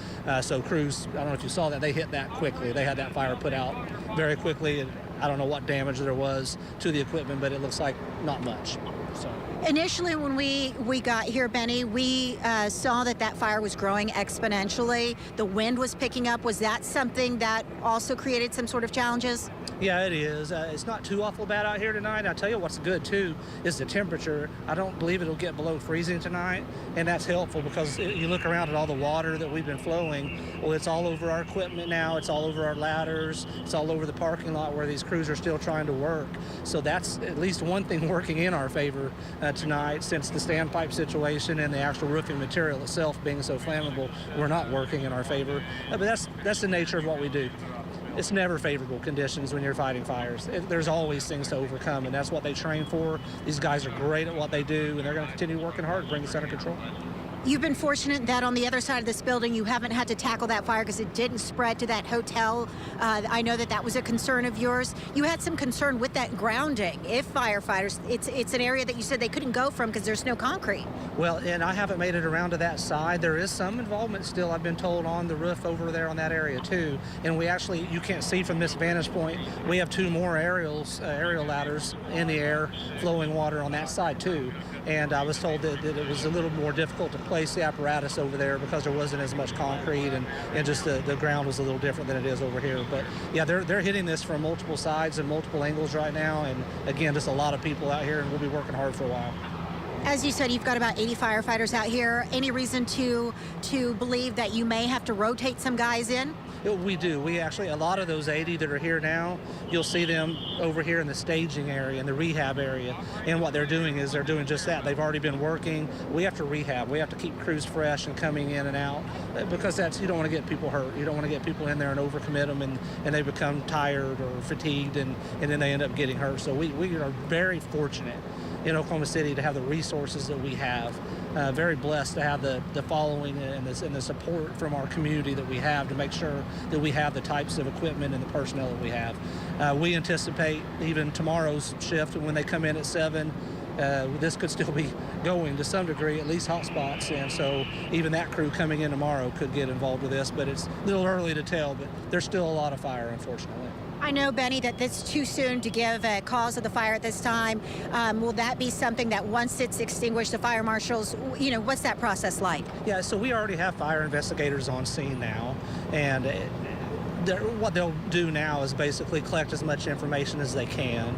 So crews, I don't know if you saw that, they hit that quickly. They had that fire put out very quickly. And I don't know what damage there was to the equipment, but it looks like not much. So. Initially, when we got here, Benny, we saw that fire was growing exponentially. The wind was picking up. Was that something that also created some sort of challenges? Yeah, it is. It's not too awful bad out here tonight. I'll tell you what's good, too, is the temperature. I don't believe it'll get below freezing tonight, and that's helpful because you look around at all the water that we've been flowing. Well, it's all over our equipment now. It's all over our ladders. It's all over the parking lot where these crews are still trying to work. So that's at least one thing working in our favor tonight, since the standpipe situation and the actual roofing material itself being so flammable, we're not working in our favor. But that's the nature of what we do. It's never favorable conditions when you're fighting fires. There's always things to overcome, and that's what they train for. These guys are great at what they do, and they're going to continue working hard to bring this under control. You've been fortunate that on the other side of this building you haven't had to tackle that fire because it didn't spread to that hotel. I know that was a concern of yours. You had some concern with that grounding. If firefighters, it's an area that you said they couldn't go from because there's no concrete. Well, and I haven't made it around to that side. There is some involvement still, I've been told, on the roof over there on that area too. And we actually, you can't see from this vantage point, we have 2 more aerial ladders in the air flowing water on that side too. And I was told that it was a little more difficult to place the apparatus over there because there wasn't as much concrete and just the ground was a little different than it is over here. But yeah, they're hitting this from multiple sides and multiple angles right now. And again, just a lot of people out here, and we'll be working hard for a while. As you said, you've got about 80 firefighters out here. Any reason to believe that you may have to rotate some guys in? We do. We actually, a lot of those 80 that are here now, you'll see them over here in the staging area, in the rehab area. And what they're doing is they're doing just that. They've already been working. We have to rehab. We have to keep crews fresh and coming in and out, because you don't want to get people hurt. You don't want to get people in there and overcommit them, and they become tired or fatigued, and then they end up getting hurt. So we are very fortunate in Oklahoma City to have the resources that we have. Very blessed to have the following and the support from our community that we have to make sure that we have the types of equipment and the personnel that we have. We anticipate even tomorrow's shift, when they come in at 7, this could still be going to some degree, at least hot spots, and so even that crew coming in tomorrow could get involved with this, but it's a little early to tell, but there's still a lot of fire, unfortunately. I know, Benny, that it's too soon to give a cause of the fire at this time. Will that be something that once it's extinguished, the fire marshals, what's that process like? Yeah, so we already have fire investigators on scene now, and what they'll do now is basically collect as much information as they can,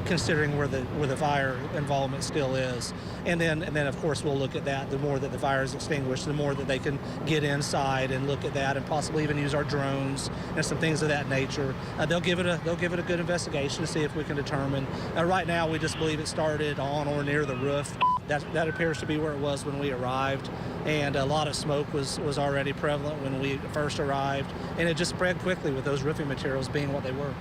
considering where the fire involvement still is, and then of course we'll look at that. The more that the fire is extinguished, the more that they can get inside and look at that, and possibly even use our drones and some things of that nature. They'll give it a good investigation to see if we can determine. Right now, we just believe it started on or near the roof. That appears to be where it was when we arrived, and a lot of smoke was already prevalent when we first arrived, and it just spread quickly with those roofing materials being what they were.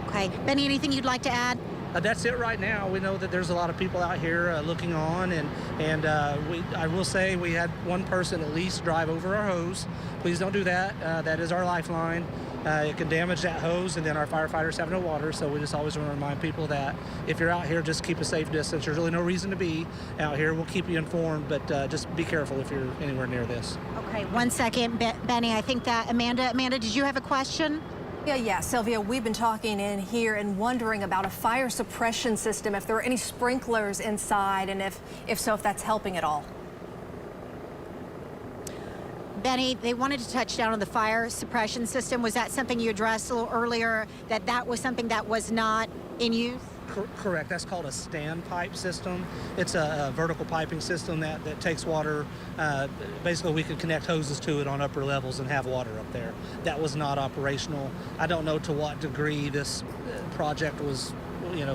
Okay. Benny, anything you'd like to add? That's it right now. We know that there's a lot of people out here looking on, and I will say we had one person at least drive over our hose. Please don't do that. That is our lifeline. It can damage that hose, and then our firefighters have no water, so we just always want to remind people that if you're out here, just keep a safe distance. There's really no reason to be out here. We'll keep you informed, but just be careful if you're anywhere near this. Okay, 1 second, Benny. I think that Amanda, did you have a question? Yeah, Sylvia, we've been talking in here and wondering about a fire suppression system, if there are any sprinklers inside, and if so, if that's helping at all. Benny, they wanted to touch down on the fire suppression system. Was that something you addressed a little earlier, that was something that was not in use? Correct. That's called a standpipe system. It's a vertical piping system that takes water. Basically, we could connect hoses to it on upper levels and have water up there. That was not operational. I don't know to what degree this project was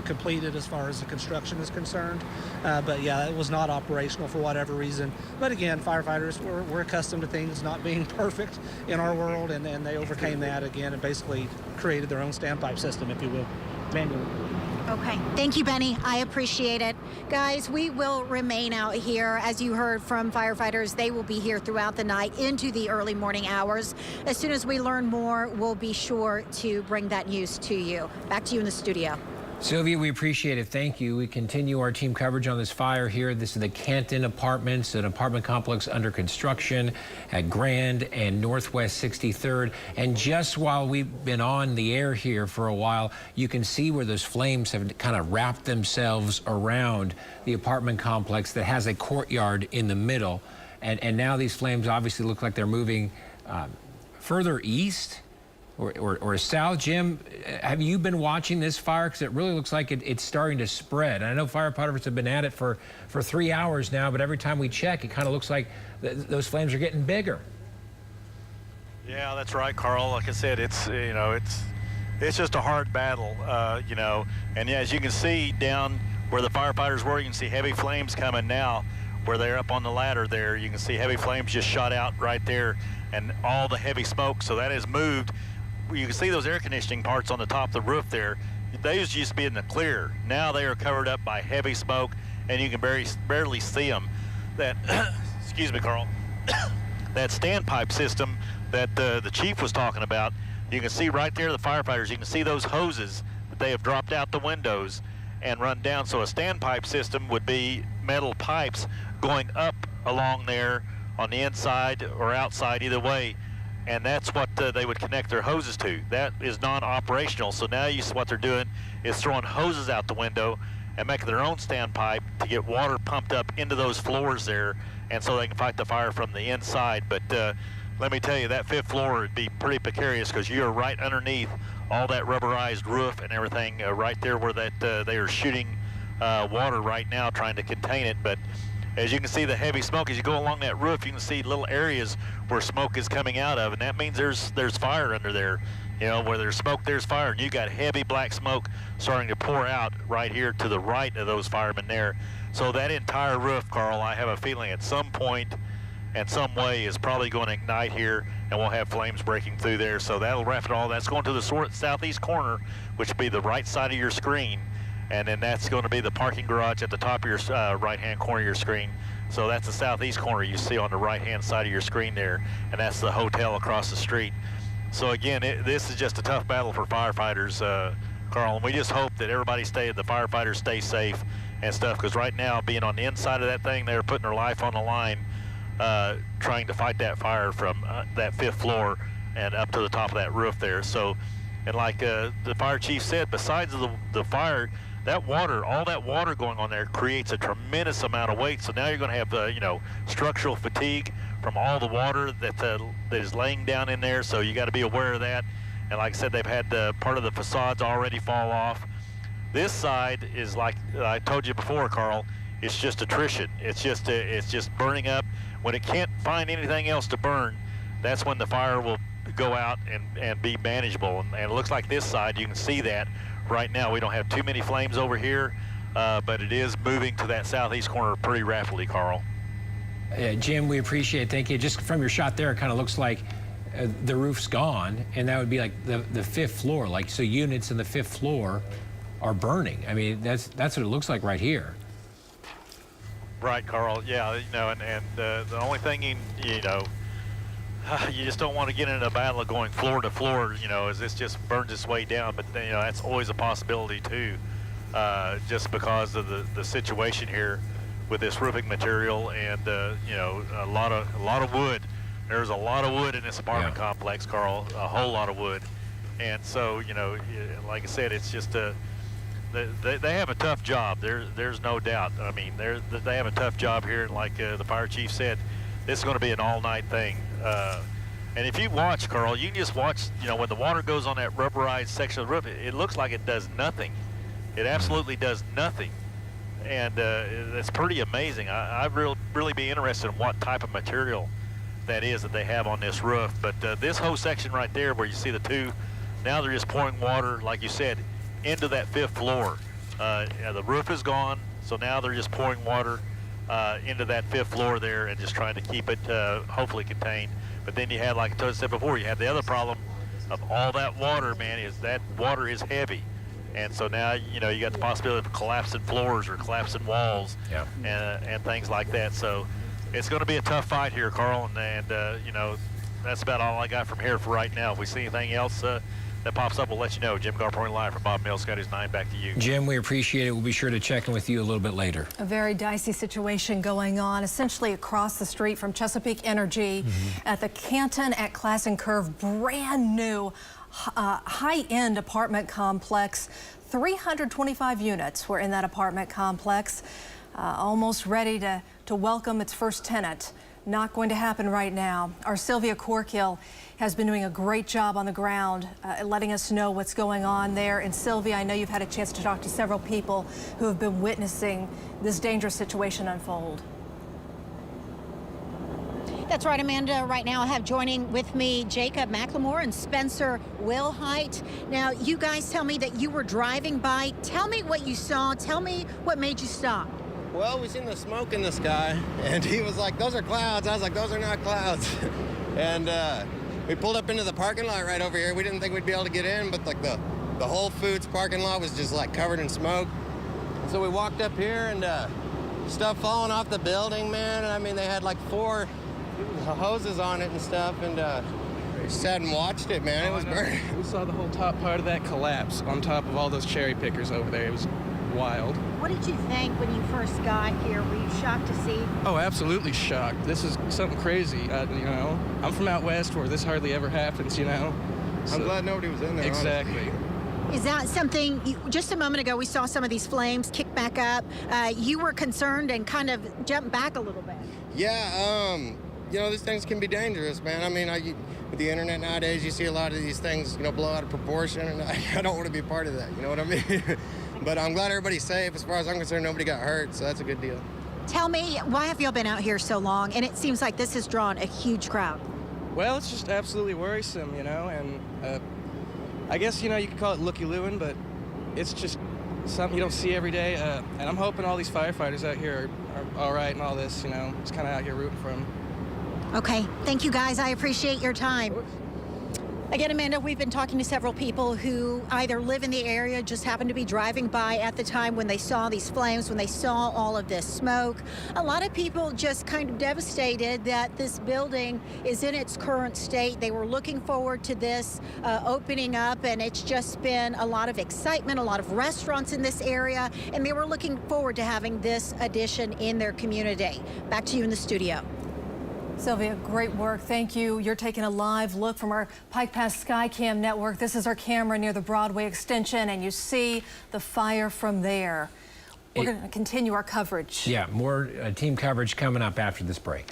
completed as far as the construction is concerned. But yeah, it was not operational for whatever reason. But again, firefighters, we're accustomed to things not being perfect in our world, and they overcame that again and basically created their own standpipe system, if you will, manually. Okay. Thank you, Benny. I appreciate it. Guys, we will remain out here. As you heard from firefighters, they will be here throughout the night into the early morning hours. As soon as we learn more, we'll be sure to bring that news to you. Back to you in the studio. Sylvia, we appreciate it. Thank you. We continue our team coverage on this fire here. This is the Canton Apartments, an apartment complex under construction at Grand and Northwest 63rd. And just while we've been on the air here for a while, you can see where those flames have kind of wrapped themselves around the apartment complex that has a courtyard in the middle. And now these flames obviously look like they're moving further east. Or south. Jim, have you been watching this fire? Because it really looks like it's starting to spread. And I know firefighters have been at it for 3 hours now, but every time we check, it kind of looks like those flames are getting bigger. Yeah, that's right, Carl. Like I said, it's just a hard battle, And yeah, as you can see down where the firefighters were, you can see heavy flames coming now. Where they're up on the ladder there, you can see heavy flames just shot out right there, and all the heavy smoke. So that has moved. You can see those air conditioning parts on the top of the roof there. Those used to be in the clear. Now they are covered up by heavy smoke, and you can barely see them. That, excuse me, Carl, that standpipe system that the chief was talking about, you can see right there the firefighters, you can see those hoses that they have dropped out the windows and run down. So a standpipe system would be metal pipes going up along there on the inside or outside, either way. And that's what they would connect their hoses to. That is non-operational. So now what they're doing is throwing hoses out the window and making their own standpipe to get water pumped up into those floors there, and so they can fight the fire from the inside. But let me tell you, that 5th floor would be pretty precarious because you're right underneath all that rubberized roof and everything right there where that they are shooting water right now trying to contain it. But as you can see the heavy smoke, as you go along that roof, you can see little areas where smoke is coming out of, and that means there's fire under there. You know, where there's smoke, there's fire, and you got heavy black smoke starting to pour out right here to the right of those firemen there. So that entire roof, Carl, I have a feeling at some point and some way is probably going to ignite here, and we'll have flames breaking through there. So that'll wrap it all. That's going to the southeast corner, which will be the right side of your screen, and then that's going to be the parking garage at the top of your right-hand corner of your screen. So that's the southeast corner you see on the right-hand side of your screen there, and that's the hotel across the street. So again, this is just a tough battle for firefighters, Carl, and we just hope that the firefighters stay safe and stuff, because right now, being on the inside of that thing, they're putting their life on the line, trying to fight that fire from that 5th floor and up to the top of that roof there. So, and like the fire chief said, besides the fire, that water, all that water going on there creates a tremendous amount of weight. So now you're going to have, you know, structural fatigue from all the water that is laying down in there. So you got to be aware of that. And like I said, they've had part of the facades already fall off. This side is, like I told you before, Carl, it's just attrition. It's just burning up. When it can't find anything else to burn, that's when the fire will go out and be manageable. And it looks like this side, you can see that right now. We don't have too many flames over here, but it is moving to that southeast corner pretty rapidly, Carl. Jim, we appreciate it. Thank you. Just from your shot there, it kind of looks like the roof's gone, and that would be like the 5th floor. Like, so units in the 5th floor are burning. I mean, that's what it looks like right here. Right, Carl. Yeah, you know, and the only thing you know, you just don't want to get into a battle of going floor to floor, you know, as this just burns its way down. But you know, that's always a possibility too, just because of the situation here with this roofing material, and you know, a lot of wood. There's a lot of wood in this apartment complex, Carl. A whole lot of wood, and so you know, like I said, it's just they have a tough job. There's no doubt. I mean, they have a tough job here, and like the fire chief said, this is going to be an all-night thing. And if you watch, Carl, you can just watch. You know, when the water goes on that rubberized section of the roof, it looks like it does nothing. It absolutely does nothing, and it's pretty amazing. I'd really be interested in what type of material that is that they have on this roof. But this whole section right there, where you see the two, now they're just pouring water, like you said, into that 5th floor. The roof is gone, so now they're just pouring water into that 5th floor there and just trying to keep it hopefully contained. But then you had, like I said before, you had the other problem of all that water, man, is that water is heavy. And so now, you know, you got the possibility of collapsing floors or collapsing walls, and things like that. So it's going to be a tough fight here, Carl, and you know, that's about all I got from here for right now. If we see anything else that pops up, we'll let you know. Jim Garpoint live from Bob Mills SkyNews 9. Back to you. Jim, we appreciate it. We'll be sure to check in with you a little bit later. A very dicey situation going on essentially across the street from Chesapeake Energy at the Canton at Classen Curve, brand new high-end apartment complex. 325 units were in that apartment complex, almost ready to welcome its first tenant. Not going to happen right now. Our Sylvia Corkill has been doing a great job on the ground, letting us know what's going on there. And Sylvia, I know you've had a chance to talk to several people who have been witnessing this dangerous situation unfold. That's right, Amanda. Right now I have joining with me Jacob McLemore and Spencer Wilhite. Now, you guys tell me that you were driving by. Tell me what you saw. Tell me what made you stop. Well, we seen the smoke in the sky, and he was like, those are clouds. I was like, those are not clouds. And we pulled up into the parking lot right over here. We didn't think we'd be able to get in, but like the Whole Foods parking lot was just like covered in smoke. So we walked up here, and stuff falling off the building, man. And I mean, they had like 4 hoses on it and stuff, and just sat and watched it, man. It was burning. We saw the whole top part of that collapse on top of all those cherry pickers over there. It was wild. What did you think when you first got here? Were you shocked to see? Oh, absolutely shocked. This is something crazy. You know, I'm from out west where this hardly ever happens, you know. So, I'm glad nobody was in there. Exactly. Honestly. Is that something, just a moment ago we saw some of these flames kick back up. You were concerned and kind of jumped back a little bit. Yeah, you know, these things can be dangerous, man. I mean, with the internet nowadays, you see a lot of these things, you know, blow out of proportion, and I don't want to be part of that, you know what I mean? But I'm glad everybody's safe. As far as I'm concerned, nobody got hurt, so that's a good deal. Tell me, why have y'all been out here so long? And it seems like this has drawn a huge crowd. Well, it's just absolutely worrisome, you know, and I guess, you know, you could call it looky-looing, but it's just something you don't see every day. And I'm hoping all these firefighters out here are all right and all this, you know, just kind of out here rooting for them. Okay, thank you guys. I appreciate your time. Again, Amanda, we've been talking to several people who either live in the area, just happened to be driving by at the time when they saw these flames, when they saw all of this smoke. A lot of people just kind of devastated that this building is in its current state. They were looking forward to this opening up, and it's just been a lot of excitement, a lot of restaurants in this area, and they were looking forward to having this addition in their community. Back to you in the studio. Sylvia, great work. Thank you. You're taking a live look from our Pike Pass Skycam network. This is our camera near the Broadway extension, and you see the fire from there. We're going to continue our coverage. Yeah, more team coverage coming up after this break.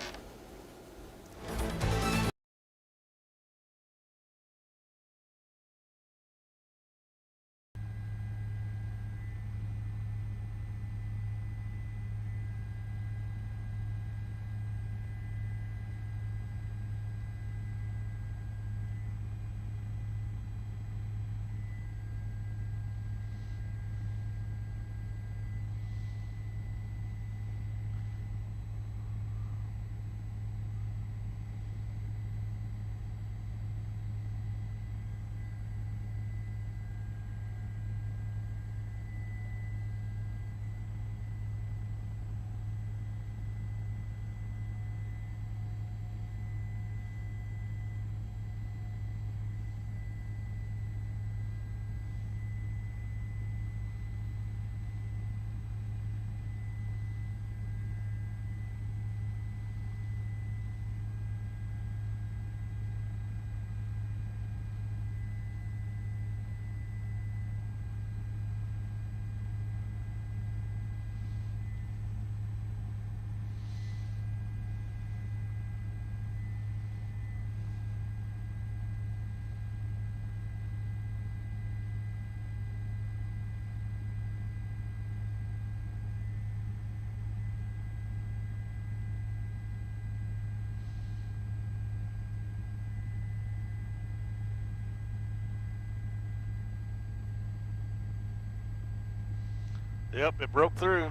Yep, it broke through.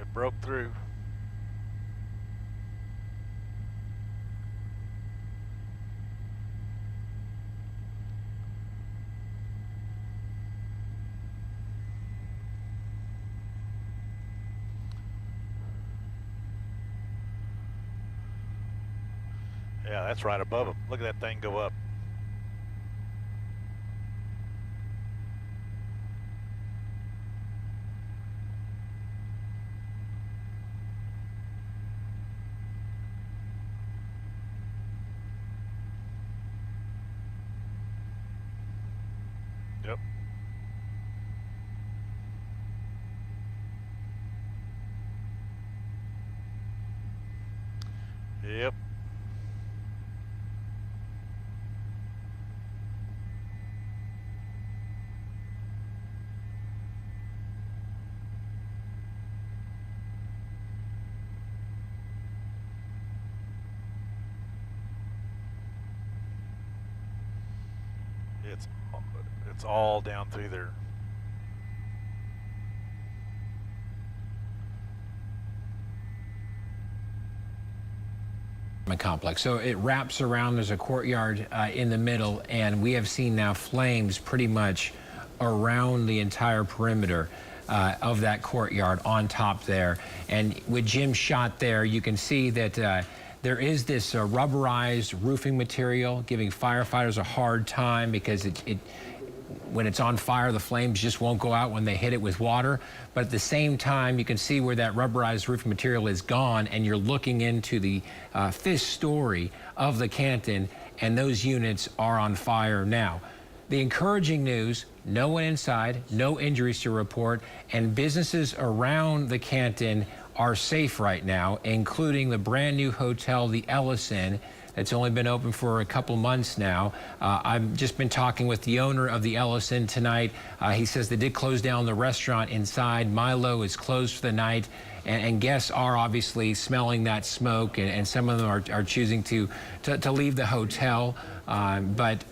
It broke through. Yeah, that's right above them. Look at that thing go up. Yep. Yep. It's all down through there. Complex. So it wraps around. There's a courtyard in the middle, and we have seen now flames pretty much around the entire perimeter of that courtyard on top there. And with Jim's shot there, you can see that there is this rubberized roofing material giving firefighters a hard time because when it's on fire, the flames just won't go out when they hit it with water. But at the same time, you can see where that rubberized roofing material is gone, and you're looking into the fifth story of the Canton, and those units are on fire now. The encouraging news, no one inside, no injuries to report, and businesses around the Canton are safe right now, including the brand new hotel, the Ellison, It's only been open for a couple months now. I've just been talking with the owner of the Ellison tonight. He says they did close down the restaurant inside. Milo is closed for the night, and guests are obviously smelling that smoke, and some of them are choosing to leave the hotel. But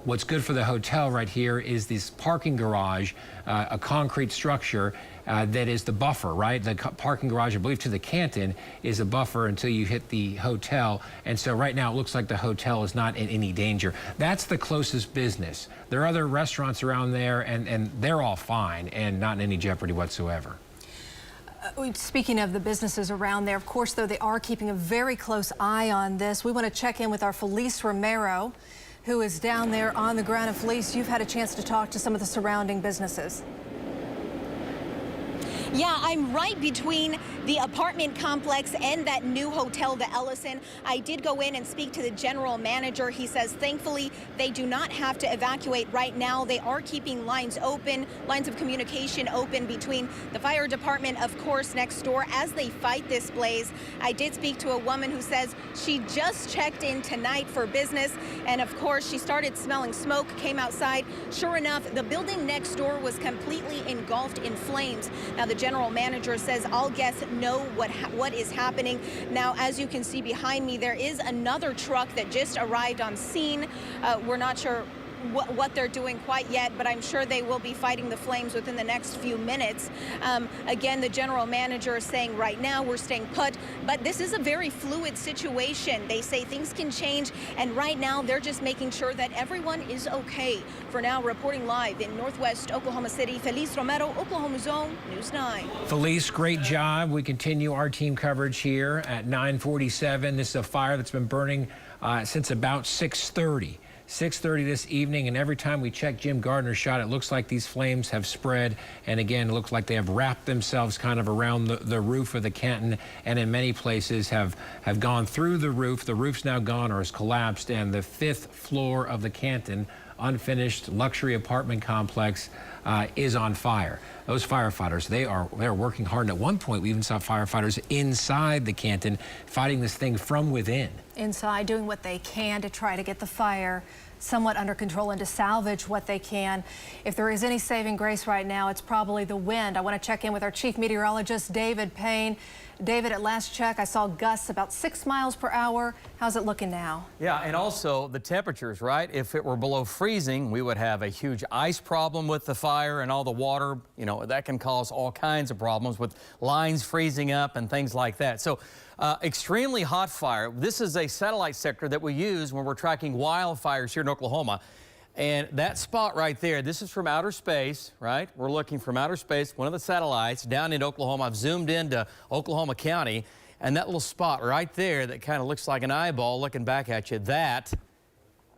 what's good for the hotel right here is this parking garage, a concrete structure that is the buffer, right? The parking garage, I believe, to the Canton is a buffer until you hit the hotel. And so right now it looks like the hotel is not in any danger. That's the closest business. There are other restaurants around there, and they're all fine and not in any jeopardy whatsoever. Speaking of the businesses around there, of course, though, they are keeping a very close eye on this. We want to check in with our Felice Romero, who is down there on the ground. And Felice, you've had a chance to talk to some of the surrounding businesses. Yeah, I'm right between the apartment complex and that new hotel, the Ellison. I did go in and speak to the general manager. He says, thankfully, they do not have to evacuate right now. They are keeping lines open, lines of communication open between the fire department, of course, next door as they fight this blaze. I did speak to a woman who says she just checked in tonight for business. And of course, she started smelling smoke, came outside. Sure enough, the building next door was completely engulfed in flames. Now, the general manager says all guests know what is happening. Now, as you can see behind me, there is another truck that just arrived on scene. We're not sure what they're doing quite yet, but I'm sure they will be fighting the flames within the next few minutes. Again, the general manager is saying right now we're staying put, but this is a very fluid situation. They say things can change, and right now they're just making sure that everyone is okay. For now, reporting live in Northwest Oklahoma City, Felice Romero, Oklahoma Zone, News 9. Felice, great job. We continue our team coverage here at 9:47. This is a fire that's been burning since about 6:30. 6:30 this evening, and every time we check Jim Gardner's shot, it looks like these flames have spread, and again, it looks like they have wrapped themselves kind of around the roof of the Canton, and in many places have gone through the roof. The roof's now gone or has collapsed, and the 5th floor of the Canton unfinished luxury apartment complex is on fire. Those firefighters, they're working hard, and at one point we even saw firefighters inside the Canton fighting this thing from within. Inside, doing what they can to try to get the fire somewhat under control and to salvage what they can. If there is any saving grace right now, it's probably the wind. I want to check in with our chief meteorologist, David Payne. David, at last check, I saw gusts about 6 miles per hour. How's it looking now? Yeah, and also the temperatures, right? If it were below freezing, we would have a huge ice problem with the fire and all the water. You know, that can cause all kinds of problems with lines freezing up and things like that. So extremely hot fire. This is a satellite sector that we use when we're tracking wildfires here in Oklahoma. And that spot right there, this is from outer space, right? We're looking from outer space, one of the satellites down in Oklahoma. I've zoomed into Oklahoma County, and that little spot right there that kind of looks like an eyeball looking back at you, that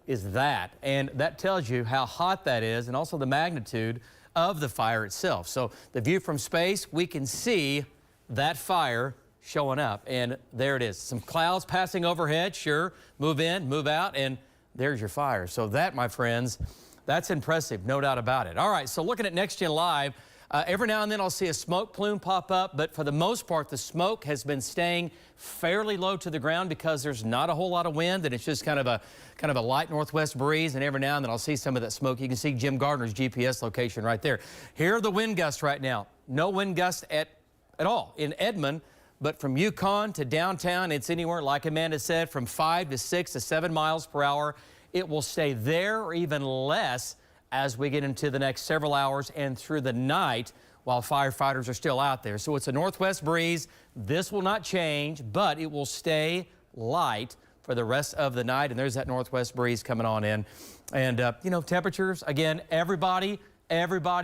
is that. And that tells you how hot that is and also the magnitude of the fire itself. So the view from space, we can see that fire showing up, and there it is. Some clouds passing overhead, sure, move in, move out, and there's your fire. So that, my friends, that's impressive, no doubt about it. All right, so looking at Next Gen Live, every now and then I'll see a smoke plume pop up, but for the most part, the smoke has been staying fairly low to the ground because there's not a whole lot of wind, and it's just kind of a light northwest breeze, and every now and then I'll see some of that smoke. You can see Jim Gardner's GPS location right there. Here are the wind gusts right now. No wind gust at all in Edmond. But from Yukon to downtown, it's anywhere, like Amanda said, from 5 to 6 to 7 miles per hour. It will stay there or even less as we get into the next several hours and through the night while firefighters are still out there. So it's a northwest breeze. This will not change, but it will stay light for the rest of the night. And there's that northwest breeze coming on in. And, you know, temperatures, again, everybody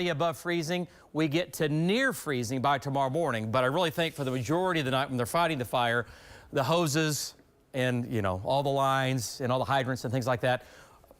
above freezing. We get to near freezing by tomorrow morning, but I really think for the majority of the night when they're fighting the fire, the hoses and, you know, all the lines and all the hydrants and things like that,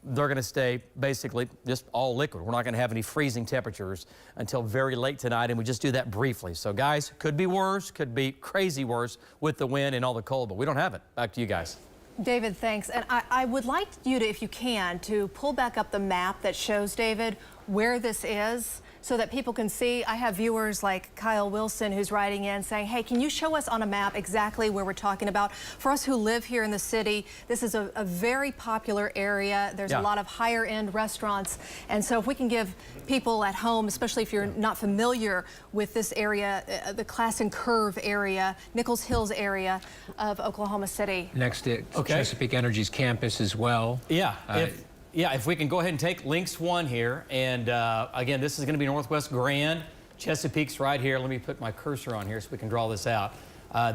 they're going to stay basically just all liquid. We're not going to have any freezing temperatures until very late tonight, and we just do that briefly. So, guys, could be worse, could be crazy worse with the wind and all the cold, but we don't have it. Back to you guys. David, thanks. And I would like you to, if you can, to pull back up the map that shows, David, where this is so that people can see. I have viewers like Kyle Wilson who's writing in saying, hey, can you show us on a map exactly where we're talking about? For us who live here in the city, this is a very popular area. There's a lot of higher end restaurants. And so if we can give people at home, especially if you're not familiar with this area, the Classen Curve area, Nichols Hills area of Oklahoma City. Next to Chesapeake Energy's campus as well. If we can go ahead and take links 1 here, and again, this is going to be Northwest Grand. Chesapeake's right here. Let me put my cursor on here so we can draw this out.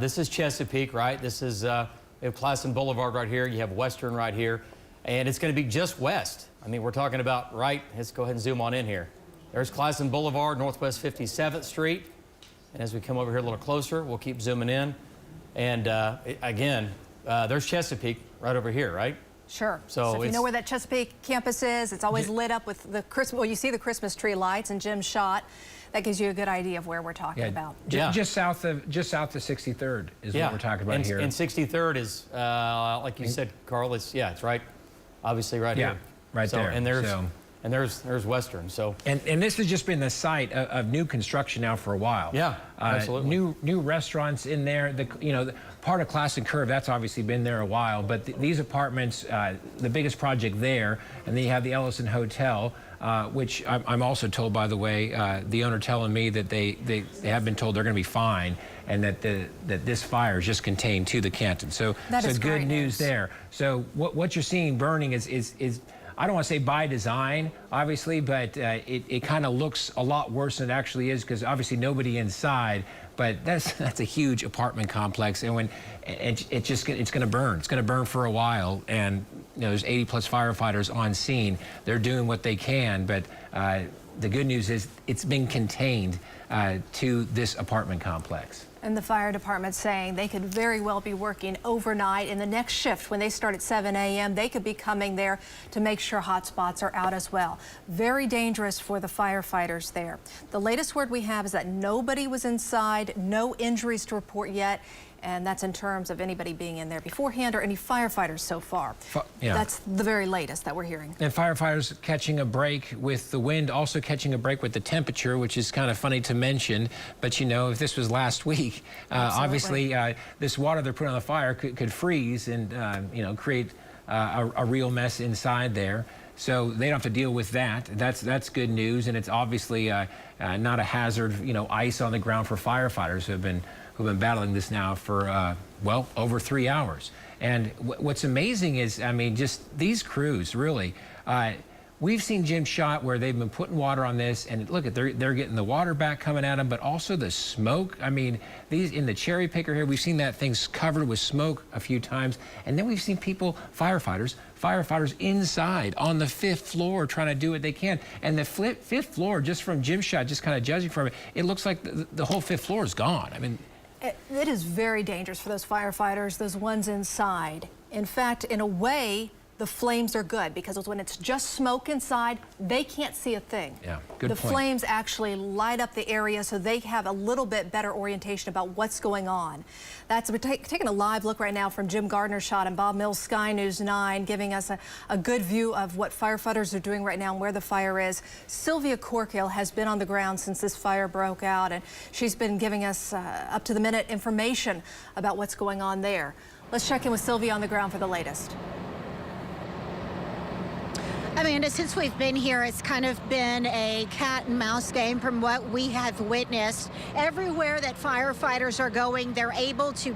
This is Chesapeake, right? This is we have Classen Boulevard right here. You have Western right here, and it's going to be just west. I mean, we're talking about let's go ahead and zoom on in here. There's Classen Boulevard, Northwest 57th Street, and as we come over here a little closer, we'll keep zooming in, and again, there's Chesapeake right over here, right? Sure. So if you know where that Chesapeake campus is, it's always lit up with the Christmas. Well, you see the Christmas tree lights and Jim's shot. That gives you a good idea of where we're talking about. Just south of 63rd is what we're talking about here. And 63rd is, like you said, Carl. It's right, obviously right here. Right there. And there's Western. So and this has just been the site of new construction now for a while. Yeah, absolutely. New restaurants in there. The part of Classen Curve, that's obviously been there a while. But these apartments, the biggest project there, and then you have the Ellison Hotel, which I'm also told, by the way, the owner telling me that they have been told they're going to be fine, and that this fire is just contained to the Canton. So good news there. So what you're seeing burning is I don't want to say by design, obviously, but it kind of looks a lot worse than it actually is, because obviously nobody inside. But that's a huge apartment complex, and it's going to burn. It's going to burn for a while, and there's 80+ firefighters on scene. They're doing what they can, but the good news is it's been contained to this apartment complex. And the fire department saying they could very well be working overnight. In the next shift, when they start at 7 a.m., they could be coming there to make sure hot spots are out as well. Very dangerous for the firefighters there. The latest word we have is that nobody was inside, no injuries to report yet. And that's in terms of anybody being in there beforehand or any firefighters so far. That's the very latest that we're hearing. And firefighters catching a break with the wind, also catching a break with the temperature, which is kind of funny to mention. But if this was last week, obviously this water they're putting on the fire could freeze and create a real mess inside there. So they don't have to deal with that. That's good news, and it's obviously not a hazard. Ice on the ground for firefighters who've been battling this now for, over 3 hours. And what's amazing is, just these crews, really. We've seen Jim shot where they've been putting water on this, and look at they're getting the water back coming at them, but also the smoke. These in the cherry picker here, we've seen that thing's covered with smoke a few times, and then we've seen firefighters inside on the 5th floor trying to do what they can. And the 5th floor, just from Jim's shot, just kind of judging from it, it looks like the whole 5th floor is gone. It is very dangerous for those firefighters, those ones inside. In fact, in a way, the flames are good, because when it's just smoke inside, they can't see a thing. Yeah, good point. The flames actually light up the area, so they have a little bit better orientation about what's going on. We're taking a live look right now from Jim Gardner's shot and Bob Mills SkyNews 9, giving us a good view of what firefighters are doing right now and where the fire is. Sylvia Corkill has been on the ground since this fire broke out, and she's been giving us up-to-the-minute information about what's going on there. Let's check in with Sylvia on the ground for the latest. Amanda, since we've been here, it's kind of been a cat and mouse game from what we have witnessed. Everywhere that firefighters are going, they're able to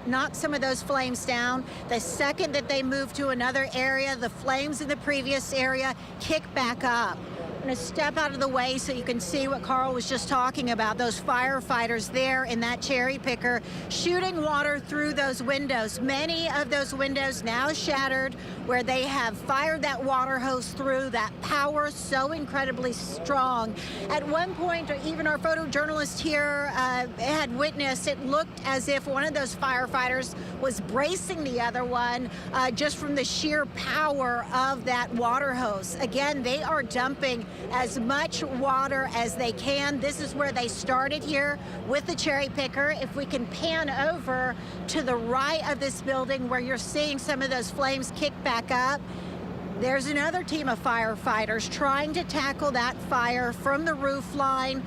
knock some of those flames down. The second that they move to another area, the flames in the previous area kick back up. I'm going to step out of the way so you can see what Carl was just talking about. Those firefighters there in that cherry picker shooting water through those windows. Many of those windows now shattered, where they have fired that water hose through. That power so incredibly strong. At one point, even our photojournalist here had witnessed, it looked as if one of those firefighters was bracing the other one just from the sheer power of that water hose. Again, they are dumping as much water as they can. This is where they started here with the cherry picker. If we can pan over to the right of this building where you're seeing some of those flames kick back up, There's another team of firefighters trying to tackle that fire from the roof line.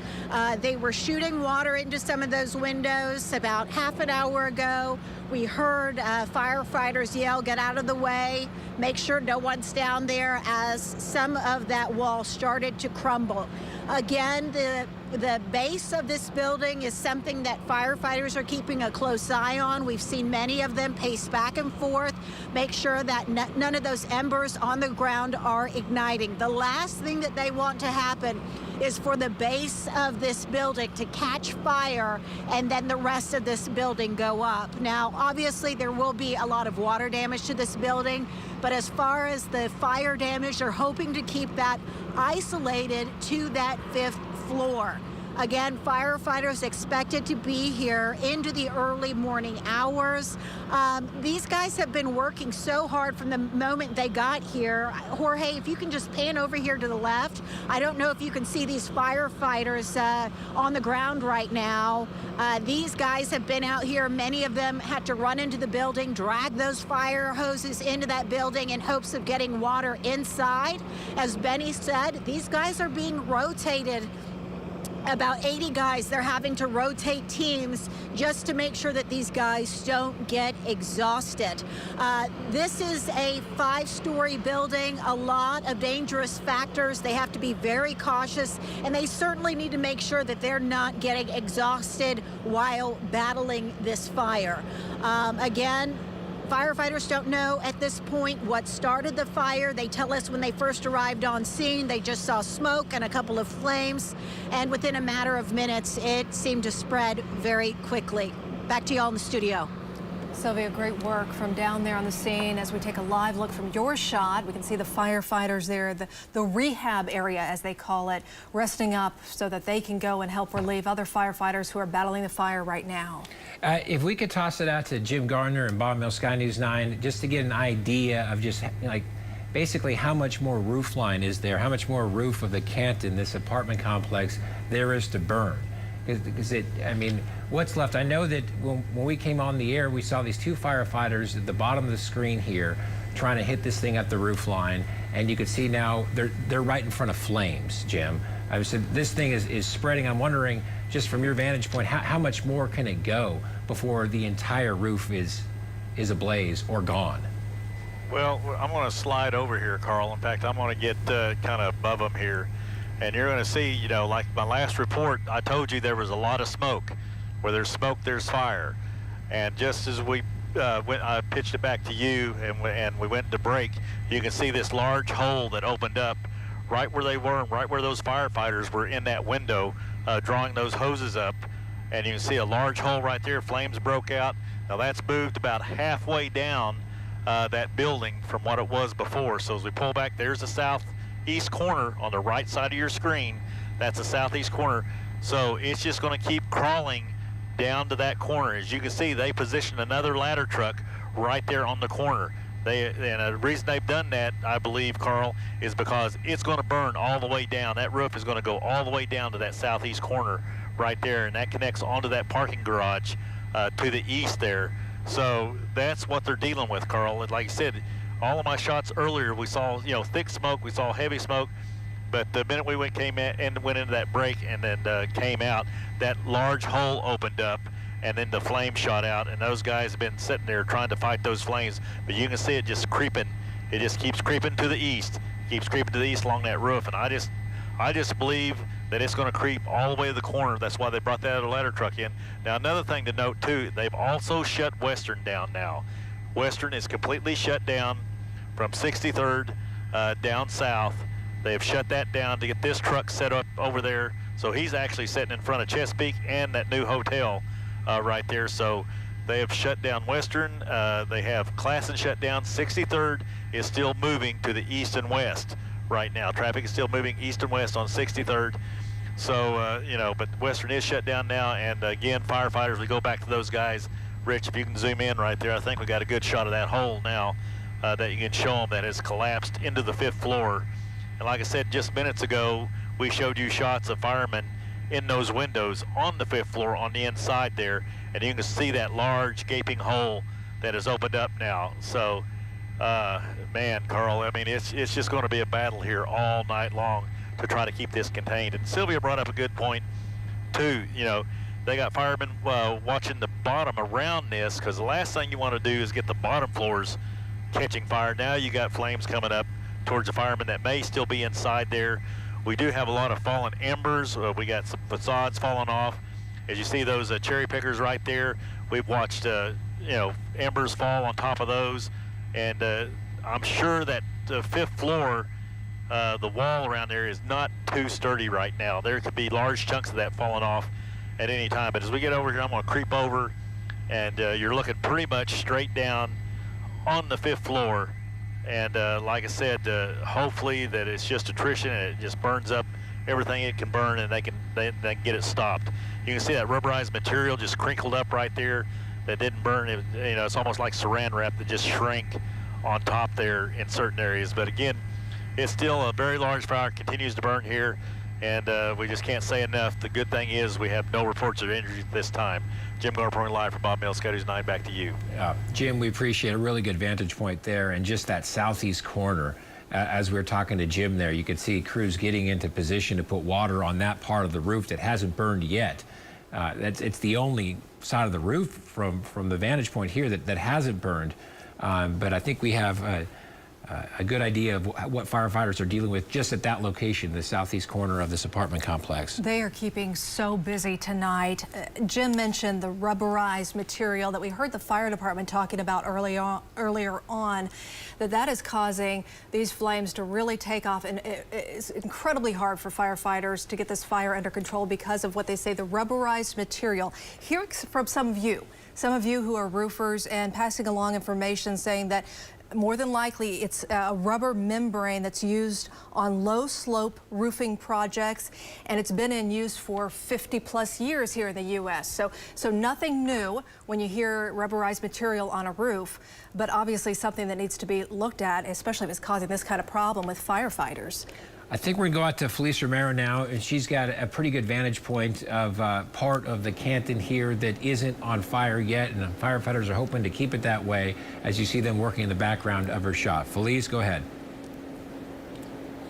They were shooting water into some of those windows about half an hour ago. We heard firefighters yell, "Get out of the way, make sure no one's down there," as some of that wall started to crumble. Again, the base of this building is something that firefighters are keeping a close eye on. We've seen many of them pace back and forth, make sure that none of those embers on the ground are igniting. The last thing that they want to happen is for the base of this building to catch fire and then the rest of this building go up. Now, obviously, there will be a lot of water damage to this building, but as far as the fire damage, they're hoping to keep that isolated to that 5th floor. Again, firefighters expected to be here into the early morning hours. These guys have been working so hard from the moment they got here. Jorge, if you can just pan over here to the left. I don't know if you can see these firefighters on the ground right now. These guys have been out here. Many of them had to run into the building, drag those fire hoses into that building in hopes of getting water inside. As Benny said, these guys are being rotated. About 80 guys, they're having to rotate teams just to make sure that these guys don't get exhausted. This is a 5-story building, a lot of dangerous factors. They have to be very cautious, and they certainly need to make sure that they're not getting exhausted while battling this fire. Again, firefighters don't know at this point what started the fire. They tell us when they first arrived on scene, they just saw smoke and a couple of flames. And within a matter of minutes, it seemed to spread very quickly. Back to y'all in the studio. Sylvia, great work from down there on the scene. As we take a live look from your shot, we can see the firefighters there, the rehab area, as they call it, resting up so that they can go and help relieve other firefighters who are battling the fire right now. If we could toss it out to Jim Gardner and Bob Mills SkyNews 9, just to get an idea of just like basically how much more roof line is there, how much more roof of the Canton, this apartment complex, there is to burn. Because I mean, what's left? I know that when we came on the air, we saw these 2 firefighters at the bottom of the screen here trying to hit this thing up the roof line, and you can see now they're right in front of flames, Jim. I said this thing is spreading. I'm wondering, just from your vantage point, how much more can it go before the entire roof is ablaze or gone? Well, I'm going to slide over here, Carl. In fact, I'm going to get kind of above them here. And you're going to see, you know, like my last report, I told you there was a lot of smoke. Where there's smoke, there's fire. And just as we I pitched it back to you and we went to break, you can see this large hole that opened up right where they were, right where those firefighters were in that window drawing those hoses up. And you can see a large hole right there. Flames broke out. Now that's moved about halfway down that building from what it was before. So as we pull back, there's the southeast corner on the right side of your screen. That's the southeast corner. So it's just going to keep crawling down to that corner. As you can see, they positioned another ladder truck right there on the corner. And the reason they've done that, I believe, Carl, is because it's going to burn all the way down. That roof is going to go all the way down to that southeast corner right there, and that connects onto that parking garage to the east there. So that's what they're dealing with, Carl. And like I said, all of my shots earlier, we saw, you know, thick smoke, we saw heavy smoke, but the minute we went into that break and then came out, that large hole opened up, and then the flame shot out, and those guys have been sitting there trying to fight those flames, but you can see it just creeping. It just keeps creeping to the east, along that roof, and I just believe that it's going to creep all the way to the corner. That's why they brought that other ladder truck in. Now, another thing to note, too, they've also shut Western down now. Western is completely shut down from 63rd down south. They've shut that down to get this truck set up over there. So he's actually sitting in front of Chesapeake and that new hotel right there. So they have shut down Western. They have Classen shut down. 63rd is still moving to the east and west right now. Traffic is still moving east and west on 63rd. So, you know, but Western is shut down now. And again, firefighters, we go back to those guys. Rich, if you can zoom in right there, I think we got a good shot of that hole now that you can show them that has collapsed into the 5th floor. And like I said just minutes ago, we showed you shots of firemen in those windows on the 5th floor on the inside there, and you can see that large gaping hole that has opened up now. So Man, Carl, I mean, it's just going to be a battle here all night long to try to keep this contained. And Sylvia brought up a good point, too. You know, they got firemen watching the bottom around this, because the last thing you want to do is get the bottom floors catching fire. Now you got flames coming up towards the firemen that may still be inside there. We do have a lot of fallen embers. We got some facades falling off. As you see those cherry pickers right there, we've watched, you know, embers fall on top of those. And I'm sure that the 5th floor, the wall around there is not too sturdy right now. There could be large chunks of that falling off at any time. But as we get over here, I'm going to creep over, and you're looking pretty much straight down on the 5th floor. And like I said, hopefully that it's just attrition and it just burns up everything it can burn, and they can get it stopped. You can see that rubberized material just crinkled up right there that didn't burn. It, you know, it's almost like saran wrap that just shrank on top there in certain areas. But again, it's still a very large fire, continues to burn here, and we just can't say enough. The good thing is we have no reports of injuries this time. Jim Garner reporting live from Bob Mills SkyNews 9. Back to you. Jim, we appreciate a really good vantage point there, and just that southeast corner. As we were talking to Jim there, you could see crews getting into position to put water on that part of the roof that hasn't burned yet. It's the only side of the roof from the vantage point here that hasn't burned. But I think we have a good idea of what firefighters are dealing with just at that location, the southeast corner of this apartment complex. They are keeping so busy tonight. Jim mentioned the rubberized material that we heard the fire department talking about earlier on, that is causing these flames to really take off, and it's incredibly hard for firefighters to get this fire under control because of what they say, the rubberized material. Hearing from some of you who are roofers, and passing along information saying that more than likely it's a rubber membrane that's used on low slope roofing projects, and it's been in use for 50+ years here in the U.S. So nothing new when you hear rubberized material on a roof, but obviously something that needs to be looked at, especially if it's causing this kind of problem with firefighters. I think we're going to go out to Felice Romero now, and she's got a pretty good vantage point of part of the Canton here that isn't on fire yet, and the firefighters are hoping to keep it that way as you see them working in the background of her shot. Felice, go ahead.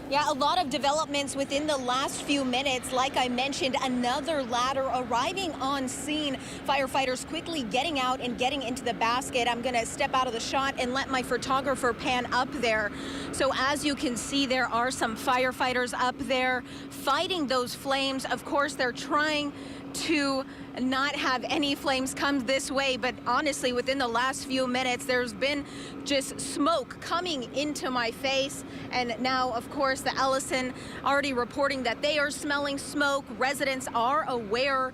Yeah, a lot of developments within the last few minutes. Like I mentioned, another ladder arriving on scene. Firefighters quickly getting out and getting into the basket. I'm going to step out of the shot and let my photographer pan up there. So as you can see, there are some firefighters up there fighting those flames. Of course, they're trying to not have any flames come this way, but honestly, within the last few minutes, there's been just smoke coming into my face. And now, of course, the Ellison already reporting that they are smelling smoke. Residents are aware,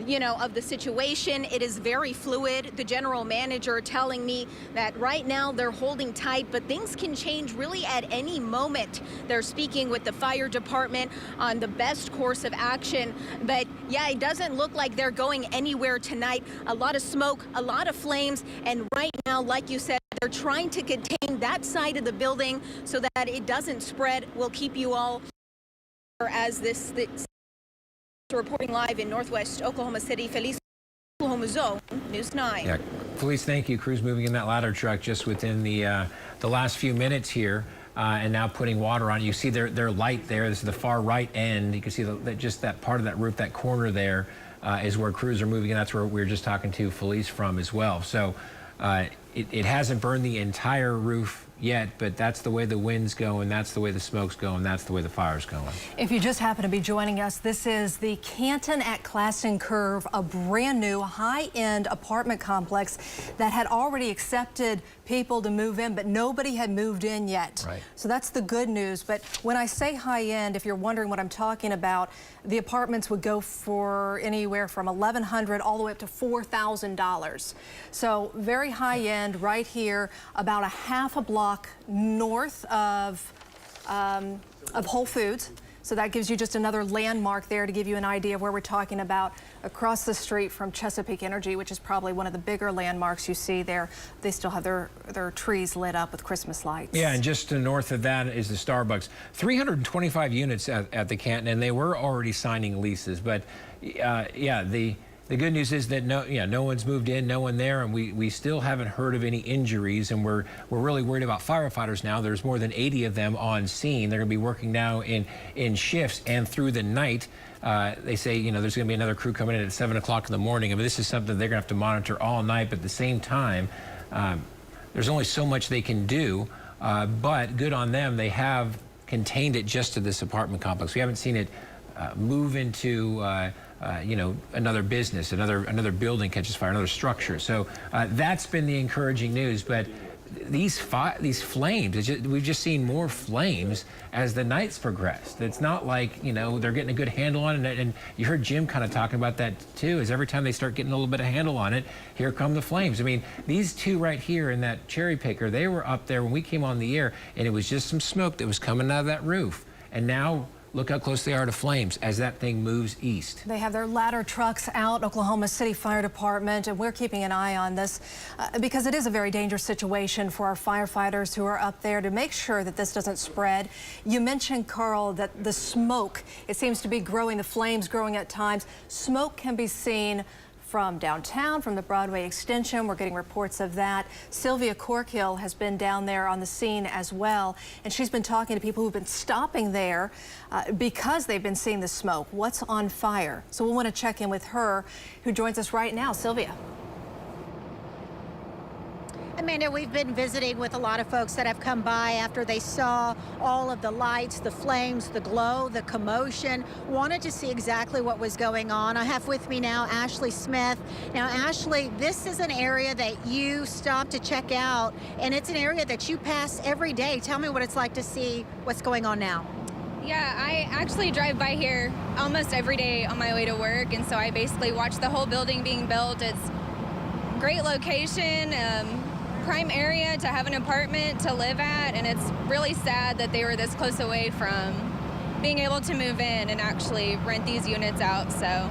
you know, of the situation. It is very fluid. The general manager telling me that right now they're holding tight, but things can change really at any moment. They're speaking with the fire department on the best course of action. But yeah, it doesn't look like they're going anywhere tonight. A lot of smoke, a lot of flames, and right now, like you said, they're trying to contain that side of the building so that it doesn't spread. We'll keep you all as this reporting live in Northwest Oklahoma City. Felice, Oklahoma Zone, News 9. Yeah, Felice, thank you. Crews moving in that ladder truck just within the last few minutes here. And now putting water on it. You see their light there. This is the far right end. You can see just that part of that roof, that corner there, is where crews are moving, and that's where we were just talking to Felice from as well. So it hasn't burned the entire roof yet, but that's the way the wind's going, that's the way the smoke's going, that's the way the fire's going. If you just happen to be joining us, this is the Canton At Classen Curve, a brand new high-end apartment complex that had already accepted people to move in, but nobody had moved in yet. Right. So that's the good news. But when I say high-end, if you're wondering what I'm talking about, the apartments would go for anywhere from $1,100 all the way up to $4,000. So very high-end right here, about a half a block north of Whole Foods. So that gives you just another landmark there to give you an idea of where we're talking about. Across the street from Chesapeake Energy, which is probably one of the bigger landmarks you see there. They still have their trees lit up with Christmas lights. Yeah, and just north of that is the Starbucks. 325 units at the Canton, and they were already signing leases. But yeah, The good news is that no one's moved in, no one there, and we still haven't heard of any injuries, and we're really worried about firefighters now. There's more than 80 of them on scene. They're going to be working now in shifts and through the night. They say, there's going to be another crew coming in at 7 o'clock in the morning. I mean, this is something they're going to have to monitor all night, but at the same time, there's only so much they can do, but good on them. They have contained it just to this apartment complex. We haven't seen it move into another business, another building catches fire, another structure. So that's been the encouraging news. But these flames, we've just seen more flames as the nights progressed. It's not like, they're getting a good handle on it. And you heard Jim kind of talking about that too, is every time they start getting a little bit of handle on it, here come the flames. I mean, these two right here in that cherry picker, they were up there when we came on the air, and it was just some smoke that was coming out of that roof. And now, look how close they are to flames as that thing moves east. They have their ladder trucks out, Oklahoma City Fire Department, and we're keeping an eye on this because it is a very dangerous situation for our firefighters who are up there to make sure that this doesn't spread. You mentioned, Carl, that the smoke, it seems to be growing, the flames growing at times. Smoke can be seen from downtown, from the Broadway extension. We're getting reports of that. Sylvia Corkhill has been down there on the scene as well, and she's been talking to people who've been stopping there because they've been seeing the smoke. What's on fire? So we'll want to check in with her, who joins us right now. Sylvia. Amanda, we've been visiting with a lot of folks that have come by after they saw all of the lights, the flames, the glow, the commotion, wanted to see exactly what was going on. I have with me now Ashley Smith. Now, Ashley, this is an area that you stopped to check out, and it's an area that you pass every day. Tell me what it's like to see what's going on now. Yeah, I actually drive by here almost every day on my way to work, and so I basically watch the whole building being built. It's a great location. Prime area to have an apartment to live at, and it's really sad that they were this close away from being able to move in and actually rent these units out. So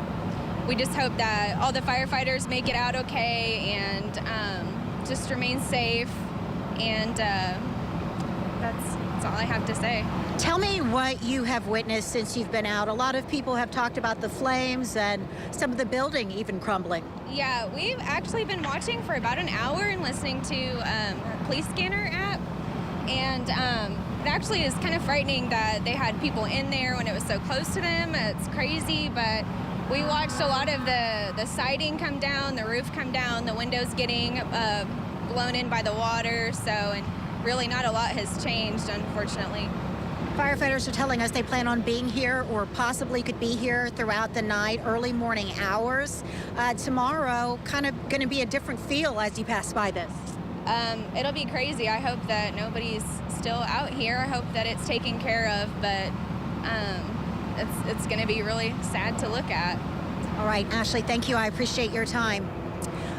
we just hope that all the firefighters make it out okay and just remain safe, and that's all I have to say. Tell me what you have witnessed since you've been out. A lot of people have talked about the flames and some of the building even crumbling. Yeah, we've actually been watching for about an hour and listening to our police scanner app, and it actually is kind of frightening that they had people in there when it was so close to them. It's crazy, but we watched a lot of the siding come down, the roof come down, the windows getting blown in by the water, and really not a lot has changed, unfortunately. Firefighters are telling us they plan on being here or possibly could be here throughout the night, early morning hours. Tomorrow, kind of going to be a different feel as you pass by this. It'll be crazy. I hope that nobody's still out here. I hope that it's taken care of, but it's going to be really sad to look at. All right, Ashley, thank you. I appreciate your time.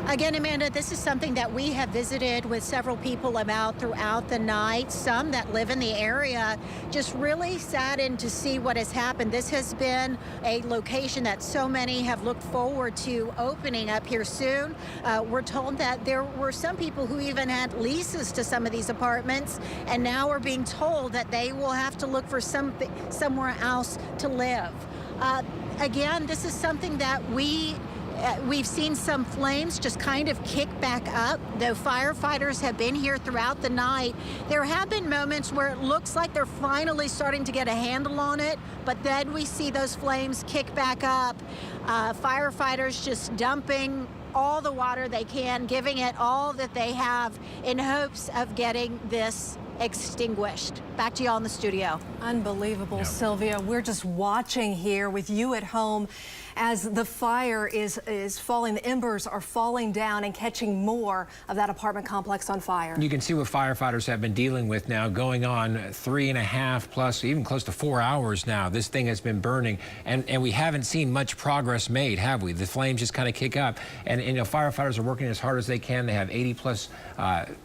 Again, Amanda, this is something that we have visited with several people about throughout the night. Some that live in the area just really saddened to see what has happened. This has been a location that so many have looked forward to opening up here soon. We're told that there were some people who even had leases to some of these apartments, and now we're being told that they will have to look for somewhere else to live. Again, this is something that we've seen some flames just kind of kick back up. Though firefighters have been here throughout the night, there have been moments where it looks like they're finally starting to get a handle on it, but then we see those flames kick back up. Firefighters just dumping all the water they can, giving it all that they have in hopes of getting this extinguished. Back to y'all in the studio. Unbelievable, yep. Sylvia. We're just watching here with you at home as the fire is falling. The embers are falling down and catching more of that apartment complex on fire. You can see what firefighters have been dealing with now, going on 3.5 plus, even close to 4 hours now. This thing has been burning, and we haven't seen much progress made, have we? The flames just kind of kick up, and firefighters are working as hard as they can. They have 80 plus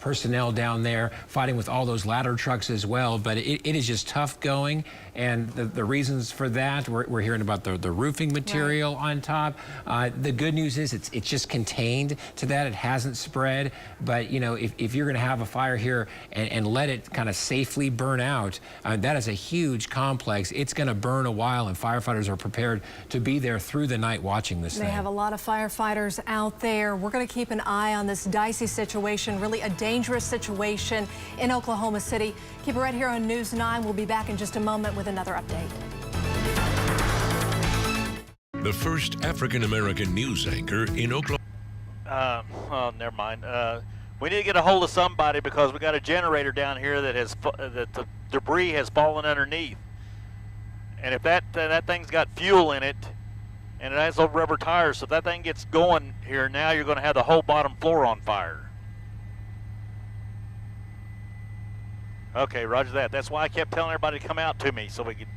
personnel down there fighting with all those those ladder trucks as well, but it is just tough going. And the reasons for that, we're hearing about the roofing material on top. The good news is it's just contained to that. It hasn't spread. But, you know, if you're going to have a fire here and let it kind of safely burn out, that is a huge complex. It's going to burn a while, and firefighters are prepared to be there through the night watching this thing. They have a lot of firefighters out there. We're going to keep an eye on this dicey situation, really a dangerous situation in Oklahoma City. Keep it right here on News 9. We'll be back in just a moment with another update. The first African-American news anchor in Oklahoma. Oh, never mind. We need to get a hold of somebody because we got a generator down here that the debris has fallen underneath. And if that thing's got fuel in it, and it has those rubber tires, so if that thing gets going here, now you're going to have the whole bottom floor on fire. Okay, roger that. That's why I kept telling everybody to come out to me so we could.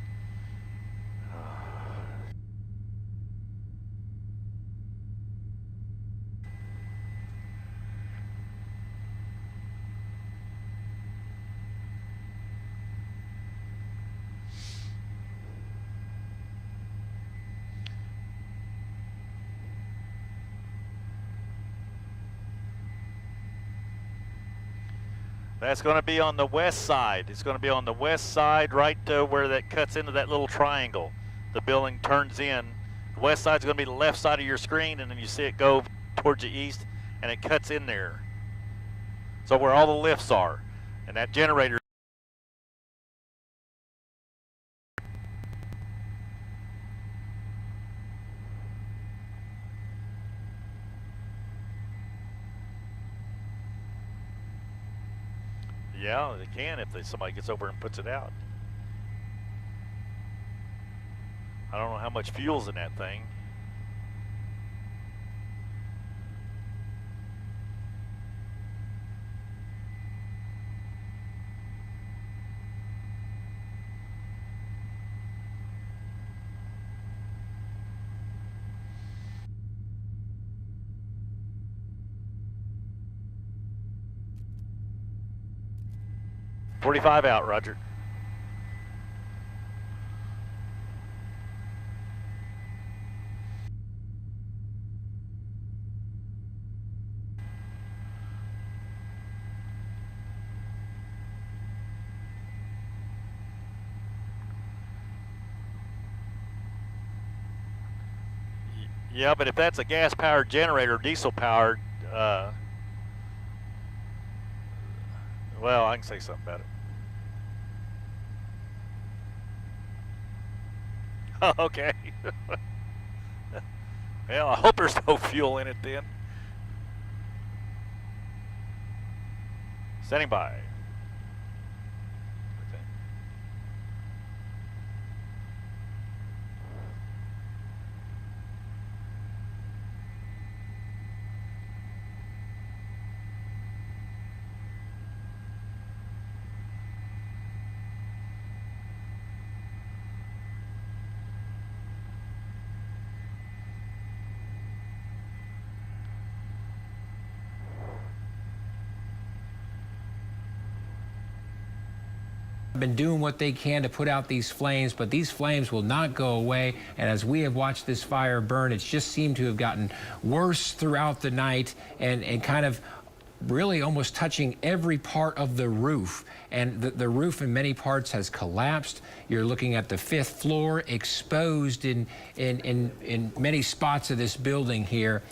That's going to be on the west side. It's going to be on the west side, right where that cuts into that little triangle. The building turns in. The west side is going to be the left side of your screen, and then you see it go towards the east, and it cuts in there. So where all the lifts are, and that generator. Yeah, they can if somebody gets over and puts it out. I don't know how much fuel's in that thing. .45 out, Roger. Yeah, but if that's a gas-powered generator, diesel-powered, well, I can say something about it. Okay. Well, I hope there's no fuel in it then. Standing by. Been doing what they can to put out these flames, but these flames will not go away. And as we have watched this fire burn, it's just seemed to have gotten worse throughout the night and kind of really almost touching every part of the roof. And the roof in many parts has collapsed. You're looking at the 5th floor exposed in many spots of this building here.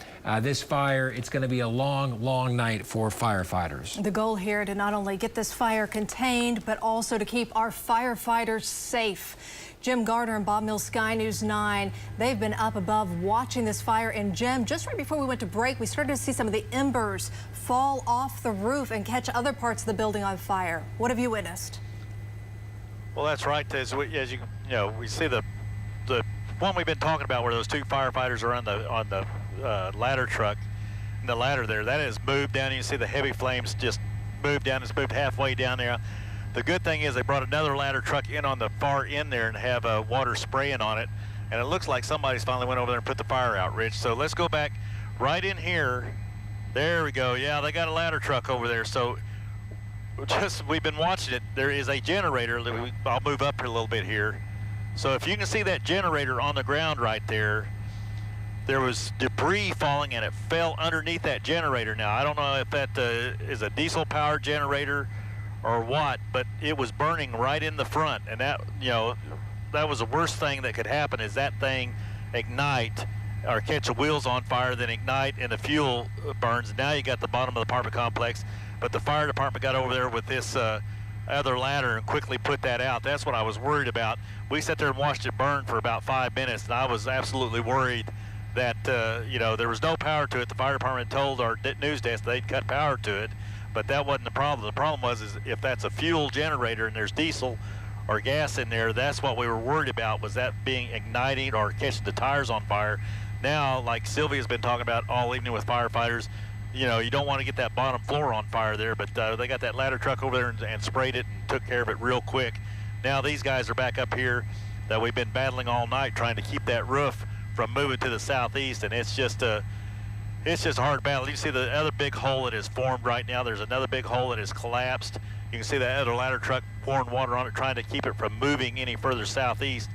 This fire, it's going to be a long, long night for firefighters. The goal here to not only get this fire contained, but also to keep our firefighters safe. Jim Gardner and Bob Mills SkyNews 9, they've been up above watching this fire. And Jim, just right before we went to break, we started to see some of the embers fall off the roof and catch other parts of the building on fire. What have you witnessed? Well, that's right. As you know, we see the one we've been talking about where those 2 firefighters are on the ladder truck, and the ladder there, that has moved down. You can see the heavy flames just moved down. It's moved halfway down there. The good thing is they brought another ladder truck in on the far end there and have water spraying on it. And it looks like somebody's finally went over there and put the fire out, Rich. So let's go back right in here. There we go. Yeah, they got a ladder truck over there. So we've been watching it. There is a generator that I'll move up here a little bit here. So if you can see that generator on the ground right there, there was debris falling and it fell underneath that generator. Now, I don't know if that is a diesel powered generator or what, but it was burning right in the front. And that, you know, that was the worst thing that could happen, is that thing ignite or catch the wheels on fire, then ignite and the fuel burns. Now you got the bottom of the apartment complex, but the fire department got over there with this other ladder and quickly put that out. That's what I was worried about. We sat there and watched it burn for about 5 minutes, and I was absolutely worried that, you know, there was no power to it. The fire department told our news desk they'd cut power to it, but that wasn't the problem. The problem was is if that's a fuel generator and there's diesel or gas in there, that's what we were worried about, was that being igniting or catching the tires on fire. Now, like Sylvia's been talking about all evening with firefighters, you know, you don't want to get that bottom floor on fire there, but they got that ladder truck over there and sprayed it and took care of it real quick. Now these guys are back up here that we've been battling all night trying to keep that roof from moving to the southeast, and it's just a hard battle. You can see the other big hole that is formed right now. There's another big hole that is collapsed. You can see that other ladder truck pouring water on it, trying to keep it from moving any further southeast.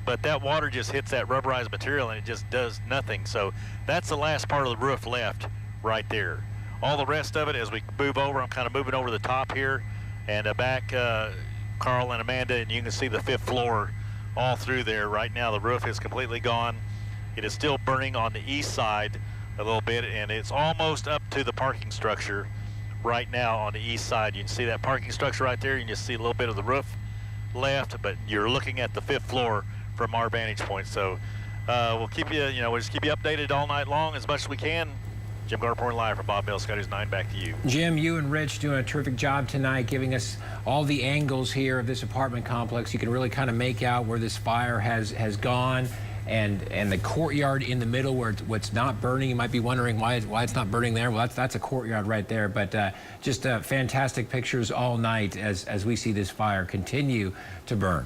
But that water just hits that rubberized material and it just does nothing. So that's the last part of the roof left right there. All the rest of it, as we move over, I'm kind of moving over the top here and back, Carl and Amanda, and you can see the 5th floor all through there. Right now the roof is completely gone. It is still burning on the east side a little bit, and it's almost up to the parking structure right now on the east side. You can see that parking structure right there. You can just see a little bit of the roof left, but you're looking at the 5th floor from our vantage point. So we'll keep you, we'll just keep you updated all night long as much as we can. Jim Gardner reporting live from Bob Mills SkyNews 9. Back to you. Jim, you and Rich doing a terrific job tonight, giving us all the angles here of this apartment complex. You can really kind of make out where this fire has gone, and the courtyard in the middle where it's not burning. You might be wondering why it's not burning there. Well, that's a courtyard right there. But just fantastic pictures all night as we see this fire continue to burn.